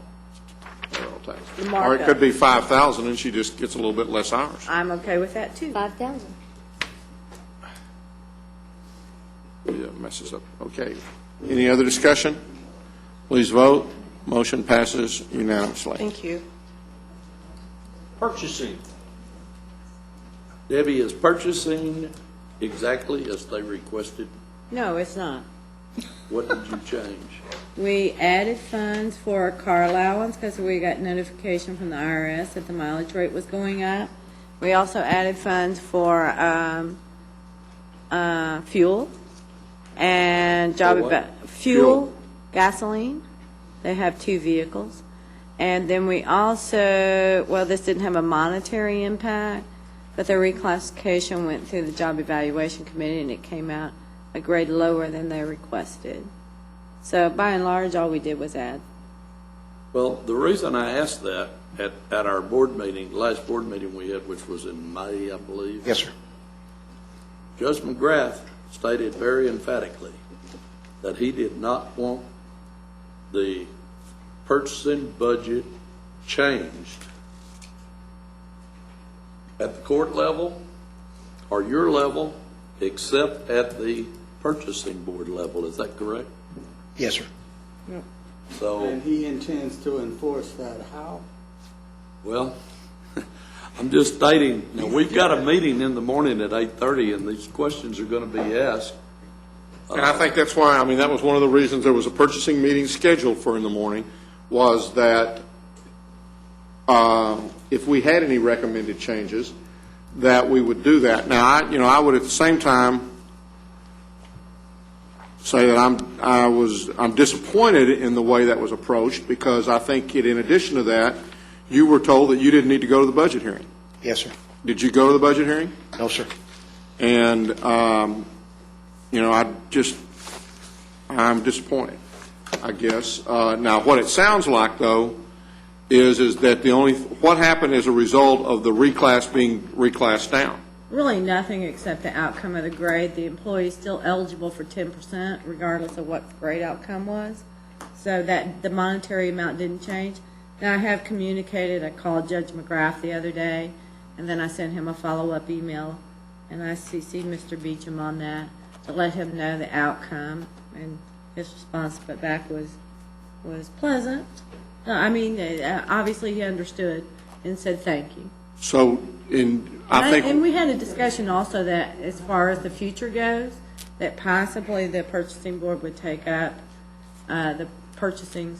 payroll tax. The Or it markup. could be 5,000 and she just gets a little bit less hours. I'm okay with that, too. 5,000. Yeah, messes up. Okay. Any other discussion? Please vote. Motion passes unanimously. Thank you. Purchasing. Debbie, is purchasing exactly as they requested? No, it's not. What did you change? We added funds for a car allowance because we got notification from the IRS that the mileage rate was going up. We also added funds for fuel and For what? fuel, gasoline. They have 2 vehicles. And then we also, well, this didn't have a monetary impact, but the reclassification went through the Job Evaluation Committee, and it came out a grade lower than they requested. So by and large, all we did was add. Well, the reason I asked that at our board meeting, the last board meeting we had, which was in May, I believe. Yes, sir. Judge McGrath stated very emphatically that he did not want the purchasing budget changed at the court level or your level, except at the purchasing board level, is that correct? Yes, sir. So, And he intends to enforce that how? well, I'm just stating, now, we've got a meeting in the morning at 8:30, and these questions are going to be asked. And I think that's why, I mean, that was one of the reasons there was a purchasing meeting scheduled for in the morning, was that if we had any recommended changes, that we would do that. Now, I would at the same time say that I'm disappointed in the way that was approached, because I think in addition to that, you were told that you didn't need to go to the budget hearing. Yes, sir. Did you go to the budget hearing? No, sir. And, I'm disappointed, I guess. Now, what it sounds like, though, is that what happened as a result of the reclass being reclassed down? Really nothing except the outcome of the grade. The employee is still eligible for 10% regardless of what the grade outcome was. So that the monetary amount didn't change. Now, I have communicated, I called Judge McGrath the other day, and then I sent him a follow-up email, and I CC'd Mr. Beecham on that to let him know the outcome, and his response back was pleasant. Obviously he understood and said thank you. So, And we had a discussion also that as far as the future goes, that possibly the purchasing board would take up the purchasing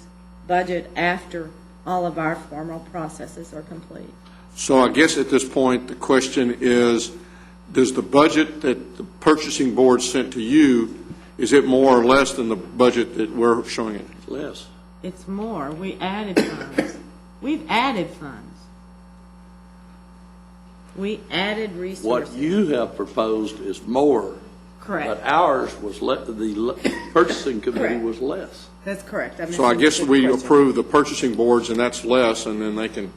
budget after all of our formal processes are complete. So I guess at this point, the question is, does the budget that the purchasing board sent to you, is it more or less than the budget that we're showing it? Less. It's more. We added funds. We've added funds. We added resources. What you have proposed is more. Correct. But ours was, the purchasing committee Correct. was less. That's correct. So I guess we approve the purchasing boards, and that's less, and then they can,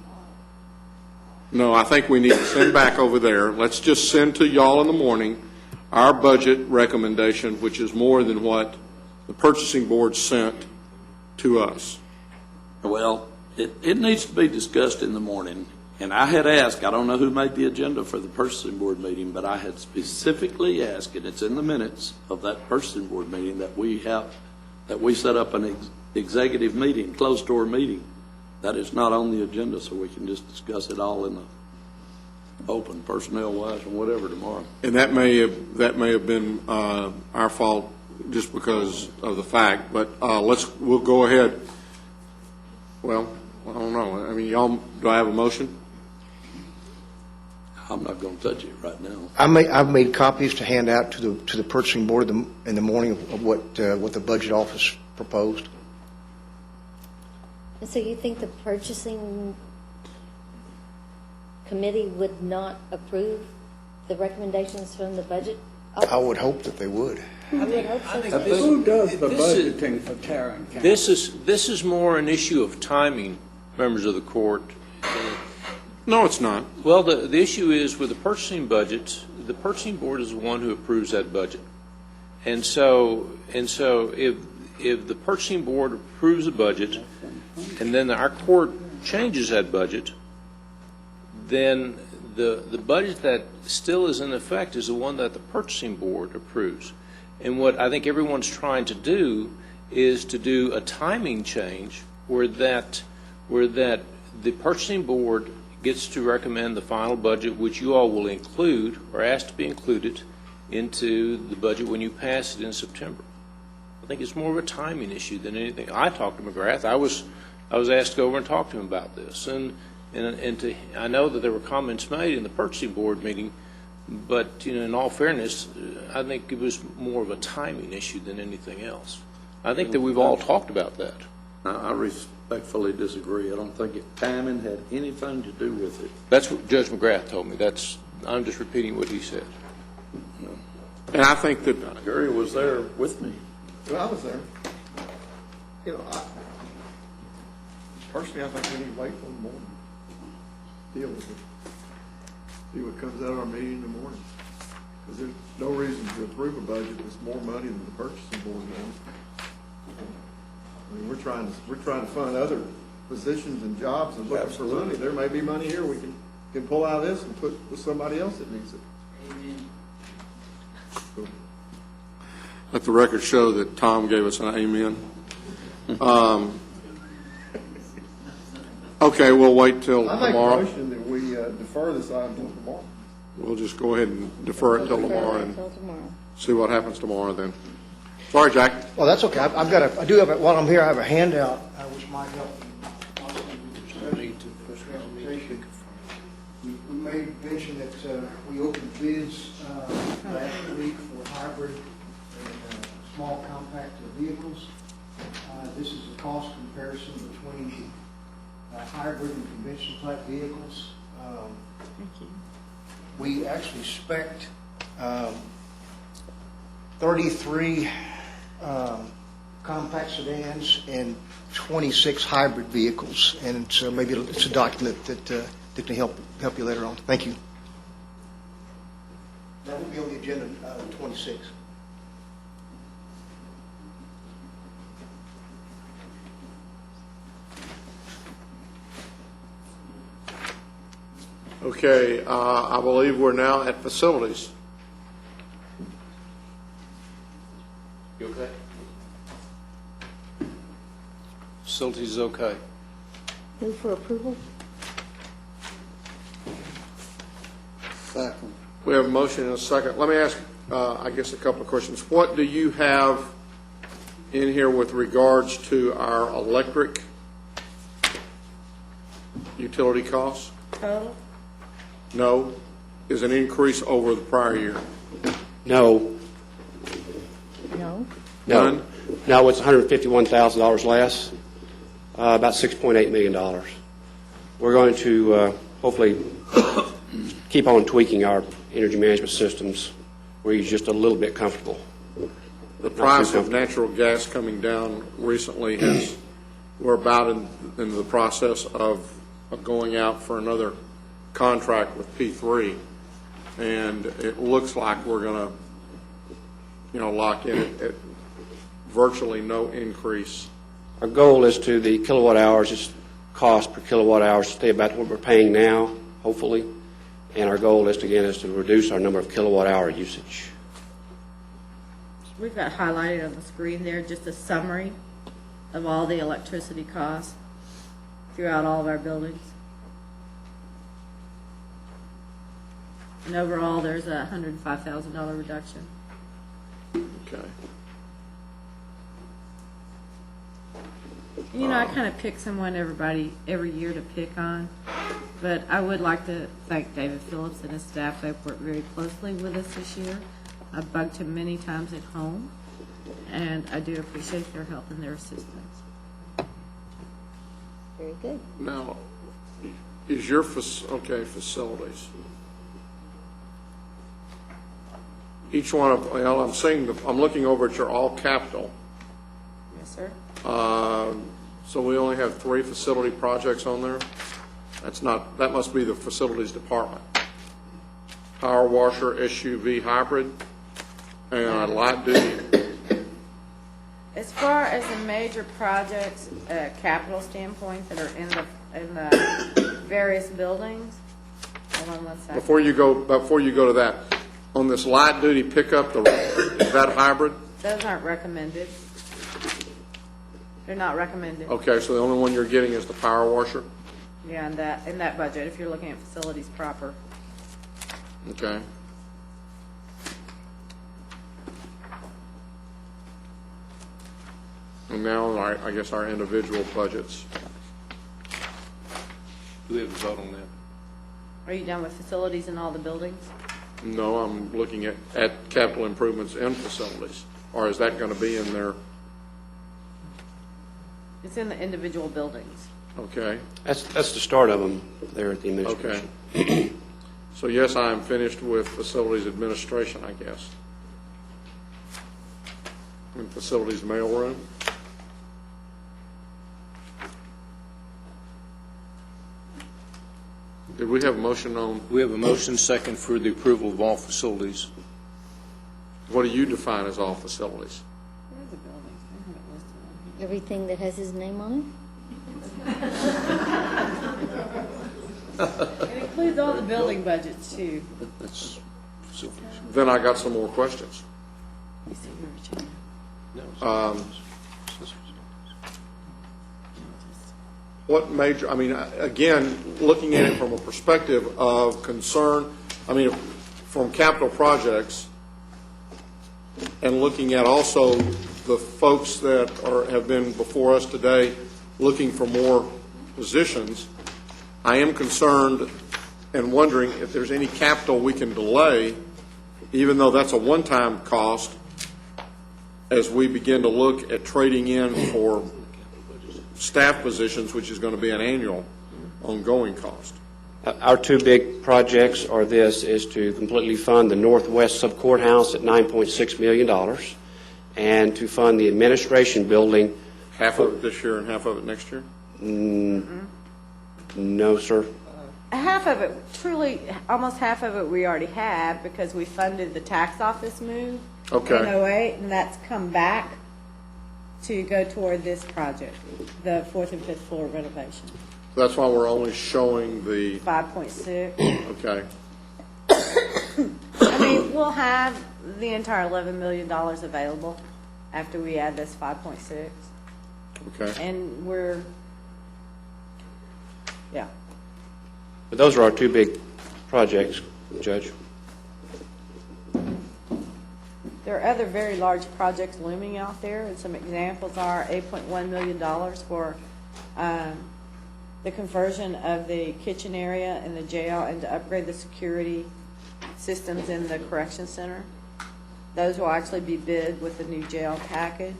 no, I think we need to send back over there. Let's just send to y'all in the morning our budget recommendation, which is more than what the purchasing board sent to us. Well, it needs to be discussed in the morning, and I had asked, I don't know who made the agenda for the purchasing board meeting, but I had specifically asked, and it's in the minutes of that purchasing board meeting, that we set up an executive meeting, closed-door meeting. That is not on the agenda, so we can just discuss it all in the open, personnel-wise and whatever tomorrow. And that may have been our fault just because of the fact, but we'll go ahead. Well, I don't know. I mean, do I have a motion? I'm not going to touch it right now. I've made copies to hand out to the purchasing board in the morning of what the budget office proposed. And so you think the purchasing committee would not approve the recommendations from the budget office? I would hope that they would. I would hope so. Who does the budgeting for Tarrant County? This is more an issue of timing, members of the court. No, it's not. Well, the issue is with the purchasing budget, the purchasing board is the one who approves that budget. And so if the purchasing board approves a budget, and then our court changes that budget, then the budget that still is in effect is the one that the purchasing board approves. And what I think everyone's trying to do is to do a timing change where that the purchasing board gets to recommend the final budget, which you all will include or ask to be included into the budget when you pass it in September. I think it's more of a timing issue than anything. I talked to McGrath. I was asked to go over and talk to him about this, and I know that there were comments made in the purchasing board meeting, but in all fairness, I think it was more of a timing issue than anything else. I think that we've all talked about that. I respectfully disagree. I don't think timing had anything to do with it. That's what Judge McGrath told me. I'm just repeating what he said. And I think that Gary was there with me. Well, I was there. Personally, I think we need to wait till the morning. Deal with it. See what comes out of our meeting in the morning. Because there's no reason to approve a budget that's more money than the purchasing board wants. I mean, we're trying to fund other positions and jobs and looking for money. There may be money here we can pull out of this and put with somebody else that needs it. So, Let the record show that Tom gave us an amen. Okay, we'll wait till I make a tomorrow. motion that we defer this item till tomorrow. We'll just go ahead and defer it till tomorrow and Until tomorrow. see what happens tomorrow then. Sorry, Jack. Well, that's okay. I do have, while I'm here, I have a handout which might help possibly with your study to this presentation. We made mention that we opened bids last week for hybrid and small compact vehicles. This is a cost comparison between hybrid and conventional type vehicles. Thank you. We actually spec'd 33 compact sedans and 26 hybrid vehicles, and so maybe it's a document that can help you later on. Thank you. That will be on the agenda, 26. Okay, I believe we're now at facilities. You okay? Facilities is okay. Move for approval? Second. We have a motion and a second. Let me ask, I guess, a couple of questions. What do you have in here with regards to our electric utility costs? Total? No, is an increase over the prior year. No. No. No. No, it's $151,000 less, about $6.8 million. We're going to hopefully keep on tweaking our energy management systems where you're just a little bit comfortable. The price of natural gas coming down recently has, we're about in the process of going out for another contract with P3, and it looks like we're going to, lock in at virtually no increase. Our goal is to the kilowatt hours, just cost per kilowatt hour, stay about what we're paying now, hopefully. And our goal is to reduce our number of kilowatt hour usage. We've got highlighted on the screen there just a summary of all the electricity costs throughout all of our buildings. And overall, there's a $105,000 reduction. Okay. You know, I kind of pick someone every year to pick on, but I would like to thank David Phillips and his staff. They've worked very closely with us this year. I've bugged him many times at home, and I do appreciate their help and their assistance. Very good. Now, is your, facilities. Each one of, I'm looking over at your all capital. Yes, sir. So we only have 3 facility projects on there? That must be the facilities department. Power washer, SUV hybrid, and a light duty. As far as the major projects, capital standpoint that are in the various buildings, hold on one second. Before you go to that, on this light duty pickup, is that hybrid? Those aren't recommended. They're not recommended. Okay, so the only one you're getting is the power washer? Yeah, in that budget, if you're looking at facilities proper. Okay. And now, I guess our individual budgets. Do we have a vote on that? Are you done with facilities in all the buildings? No, I'm looking at capital improvements in facilities. Or is that going to be in there? It's in the individual buildings. Okay. That's the start of them there at the administration. Okay. So yes, I am finished with facilities administration, I guess. And facilities mailroom. Did we have a motion on? We have a motion second for the approval of all facilities. What do you define as all facilities? Where's the buildings? I have it listed on here. Everything that has his name on It includes all the building budgets, too. That's facilities. Then I got some more questions. What major, I mean, again, looking at it from a perspective of concern, I mean, from capital projects, and looking at also the folks that have been before us today looking for more positions, I am concerned and wondering if there's any capital we can delay, even though that's a one-time cost, as we begin to look at trading in for staff positions, which is going to be an annual ongoing cost. Our two big projects are this, is to completely fund the Northwest Subcourthouse at $9.6 million, and to fund the administration building. Half of it this year and half of it next year? No, sir. Half of it, truly, almost half of it we already have because we funded the tax office move Okay. in '08, and that's come back to go toward this project, the fourth and fifth floor renovation. That's why we're only showing the, 5.6. okay. I mean, we'll have the entire $11 million available after we add this 5.6. Okay. And we're, yeah. But those are our two big projects, Judge. There are other very large projects looming out there, and some examples are $8.1 million for the conversion of the kitchen area in the jail and to upgrade the security systems in the correction center. Those will actually be bid with the new jail package.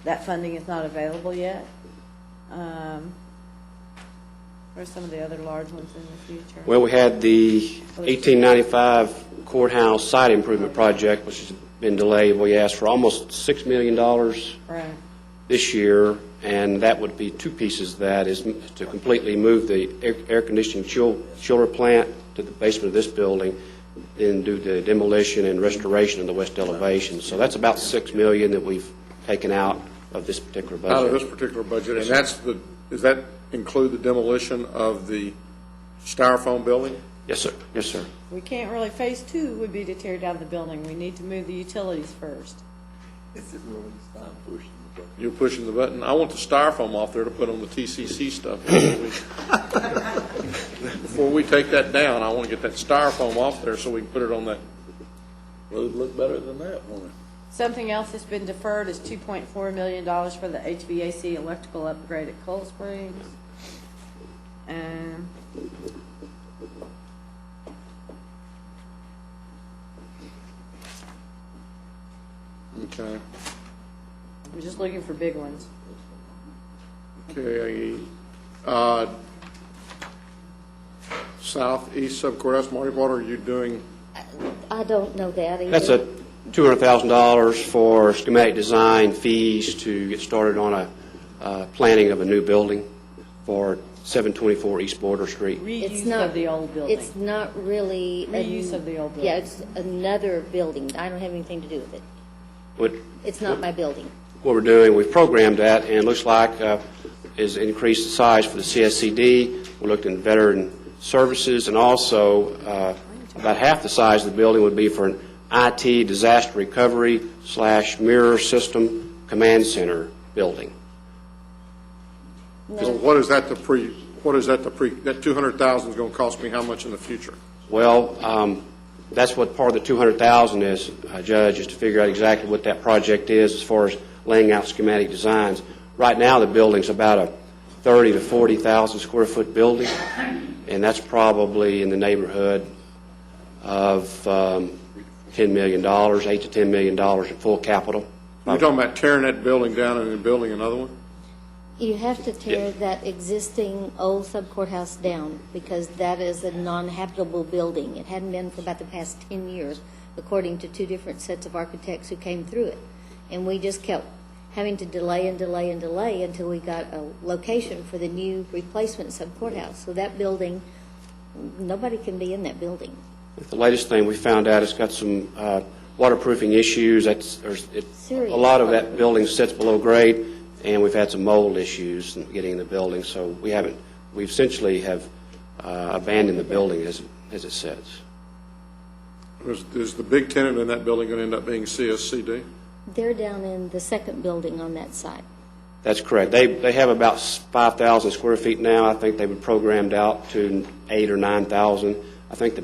That funding is not available yet. What are some of the other large ones in the future? Well, we had the 1895 courthouse site improvement project, which has been delayed. We asked for almost $6 million Right. this year, and that would be two pieces. That is to completely move the air conditioning chiller plant to the basement of this building, then do the demolition and restoration of the west elevation. So that's about $6 million that we've taken out of this particular budget. Out of this particular budget, and that's the, does that include the demolition of the styrofoam building? Yes, sir. Yes, sir. We can't really, phase two would be to tear down the building. We need to move the utilities first. Is it really time pushing the button? You're pushing the button. I want the styrofoam off there to put on the TCC stuff. Before we take that down, I want to get that styrofoam off there so we can put it on that. Well, it'd look better than that, won't it? Something else that's been deferred is $2.4 million for the HVAC electrical upgrade at Cold Springs. And Okay. I'm just looking for big ones. Okay. Southeast subcourthouse, Marty, what are you doing? I don't know that either. That's a $200,000 for schematic design fees to get started on a planning of a new building for 724 East Border Street. Reuse not- of the old building. It's not really. Reuse of the old building. Yeah, it's another building. I don't have anything to do with it. It's not my building. What we're doing, we've programmed that, and it looks like is increase the size for the CSCD. We looked in veteran services, and also about half the size of the building would be for an IT disaster recovery / mirror system command center building. So what is that that 200,000 is going to cost me how much in the future? Well, that's what part of the 200,000 is, Judge, is to figure out exactly what that project is as far as laying out schematic designs. Right now, the building's about a 30 to 40,000 square foot building, and that's probably in the neighborhood of $10 million, $8 to $10 million in full capital. You're talking about tearing that building down and then building another one? You have to tear that existing old sub-courthouse down because that is a non-habitable building. It hadn't been for about the past 10 years, according to two different sets of architects who came through it. And we just kept having to delay and delay and delay until we got a location for the new replacement sub-courthouse. So that building, nobody can be in that building. The latest thing we found out, it's got some waterproofing issues. A lot of that building sits below grade, and we've had some mold issues in getting in the building. So we essentially have abandoned the building as it sits. Is the big tenant in that building going to end up being CSCD? They're down in the second building on that side. That's correct. They have about 5,000 square feet now. I think they were programmed out to 8,000 or 9,000. I think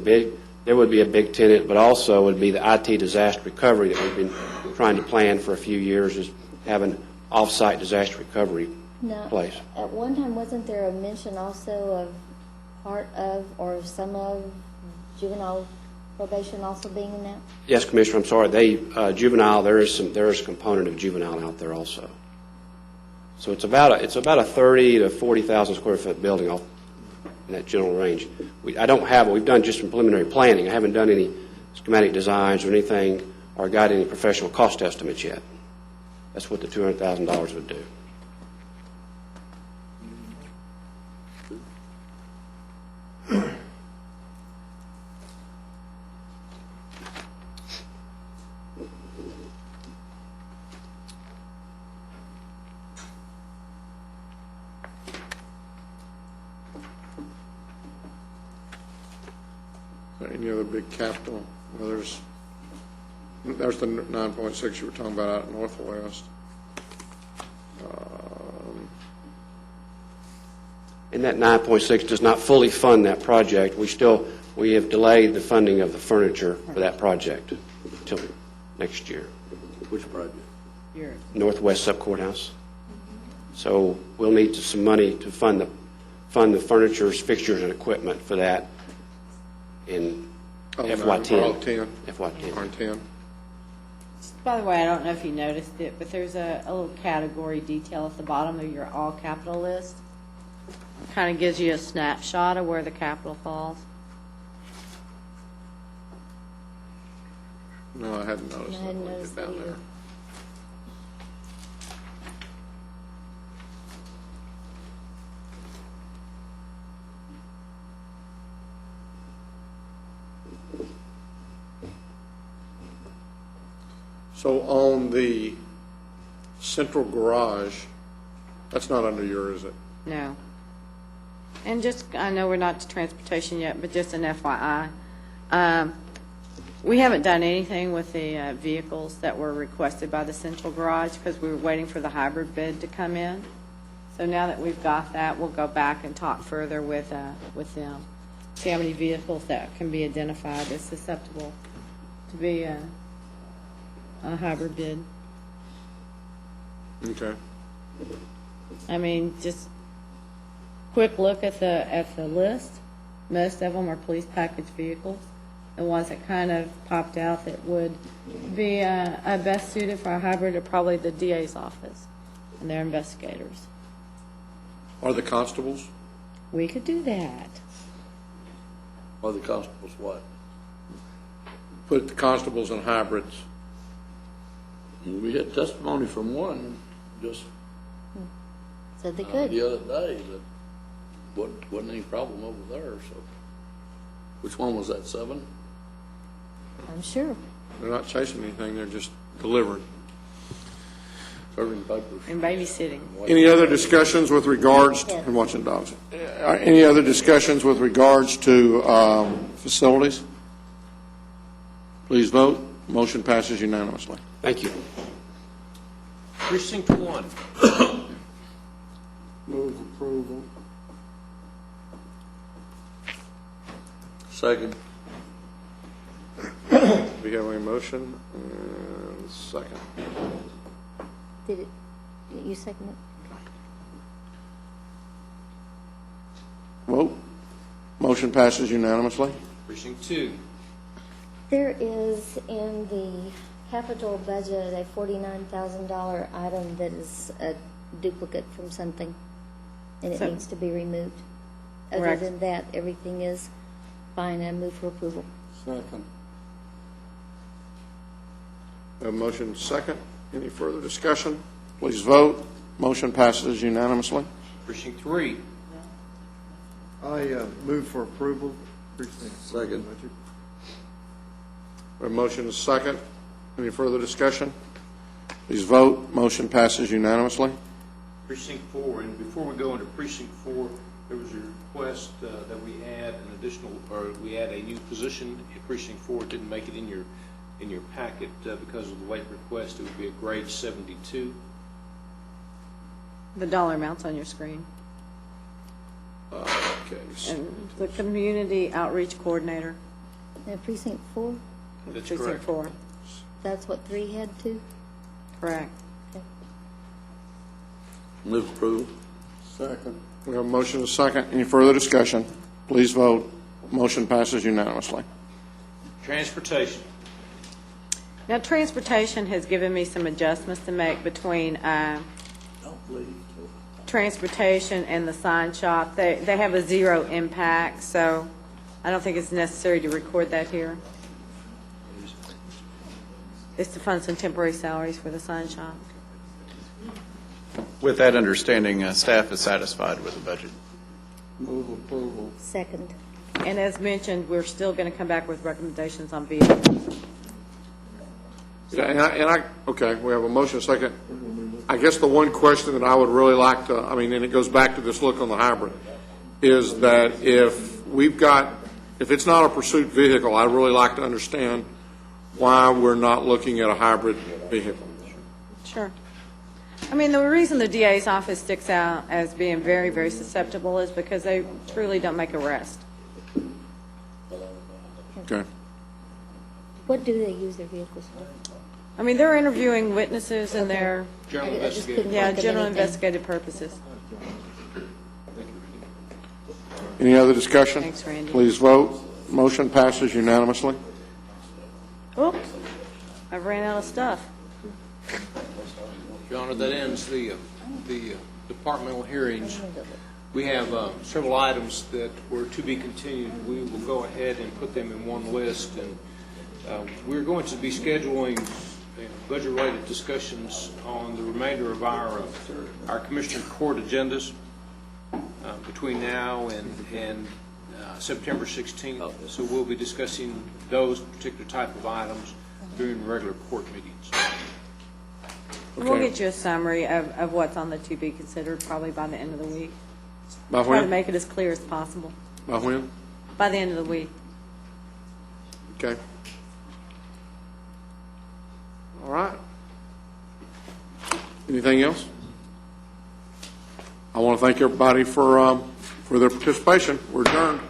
there would be a big tenant, but also would be the IT disaster recovery that we've been trying to plan for a few years, is having off-site disaster recovery Now, place. at one time, wasn't there a mention also of part of or some of juvenile probation also being in that? Yes, Commissioner, I'm sorry. Juvenile, there is a component of juvenile out there also. So it's about a 30 to 40,000 square foot building off in that general range. We've done just some preliminary planning. I haven't done any schematic designs or anything, or got any professional cost estimates yet. That's what the $200,000 would do. Any other big capital? Well, there's the 9.6 you were talking about out at Northwest. And that 9.6 does not fully fund that project. We have delayed the funding of the furniture for that project until next year. Which project? Northwest Sub Courthouse. So we'll need some money to fund the furniture, fixtures, and equipment for that in FY10. FY10. By the way, I don't know if you noticed it, but there's a little category detail at the bottom of your all capital list. Kind of gives you a snapshot of where the capital falls. No, I hadn't noticed I that. hadn't when I noticed get down that either. there. So on the central garage, that's not under your, is it? No. And just, I know we're not to transportation yet, but just an FYI. We haven't done anything with the vehicles that were requested by the central garage because we were waiting for the hybrid bid to come in. So now that we've got that, we'll go back and talk further with them. See how many vehicles that can be identified as susceptible to be a hybrid bid. Okay. I mean, just quick look at the list. Most of them are police package vehicles. The ones that kind of popped out that would be best suited for a hybrid are probably the DA's office and their investigators. Are the constables? We could do that. Or the constables what? Put the constables in hybrids. We had testimony from one just Said they could. the other day that wasn't any problem over there, so. Which one was that, 7? I'm sure. They're not chasing anything, they're just delivering. Serving papers. And babysitting. Any other discussions with regards to, I'm watching dogs. Any other discussions with regards to facilities? Please vote. Motion passes unanimously. Thank you. Precinct 1. Move approval. Second. We have a motion and second. Did you second it? Vote. Motion passes unanimously. Precinct 2. There is in the capital budget a $49,000 item that is a duplicate from something, and it So- needs to be removed. Other Correct. than that, everything is fine. I move for approval. Second. A motion second. Any further discussion? Please vote. Motion passes unanimously. Precinct 3. I move for approval. Precinct. Second. Budget. A motion is second. Any further discussion? Please vote. Motion passes unanimously. Precinct 4. And before we go into Precinct 4, There was a request that we add an additional, or we add a new position in precinct 4. It didn't make it in your packet because of the late request. It would be a grade 72. The dollar amount's on your screen. Okay. And the community outreach coordinator. Now, precinct 4, That's Precinct correct. 4, that's what 3 had to? correct. Move approval. Second. We have a motion and a second. Any further discussion? Please vote. Motion passes unanimously. Transportation. Now, transportation has given me some adjustments to make between transportation and the sign shop. They have a zero impact, so I don't think it's necessary to record that here. It's to fund some temporary salaries for the sign shop. With that understanding, staff is satisfied with the budget. Move approval. Second. And as mentioned, we're still going to come back with recommendations on vehicles. Yeah, okay, we have a motion and a second. I guess the one question that I would really like to, and it goes back to this look on the hybrid, is that if it's not a pursuit vehicle, I'd really like to understand why we're not looking at a hybrid vehicle. Sure. The reason the DA's office sticks out as being very, very susceptible is because they truly don't make arrests. Okay. What do they use their vehicles for? They're interviewing witnesses and they're, General I just couldn't yeah, think of general anything. investigative purposes. Any other discussion? Thanks, Randy. Please vote. Motion passes unanimously. Oops, I've ran out of stuff. Your Honor, that ends the departmental hearings. We have several items that were to be continued. We will go ahead and put them in one list, and we're going to be scheduling budget-related discussions on the remainder of our Commissioner Court agendas between now and September 16th. So we'll be discussing those particular type of items during regular court meetings. We'll get you a summary of what's on the to be considered probably by the end of the week. By Try to when? make it as clear as possible. By when? By the end of the week. Okay. All right. Anything else? I want to thank everybody for their participation. We're adjourned.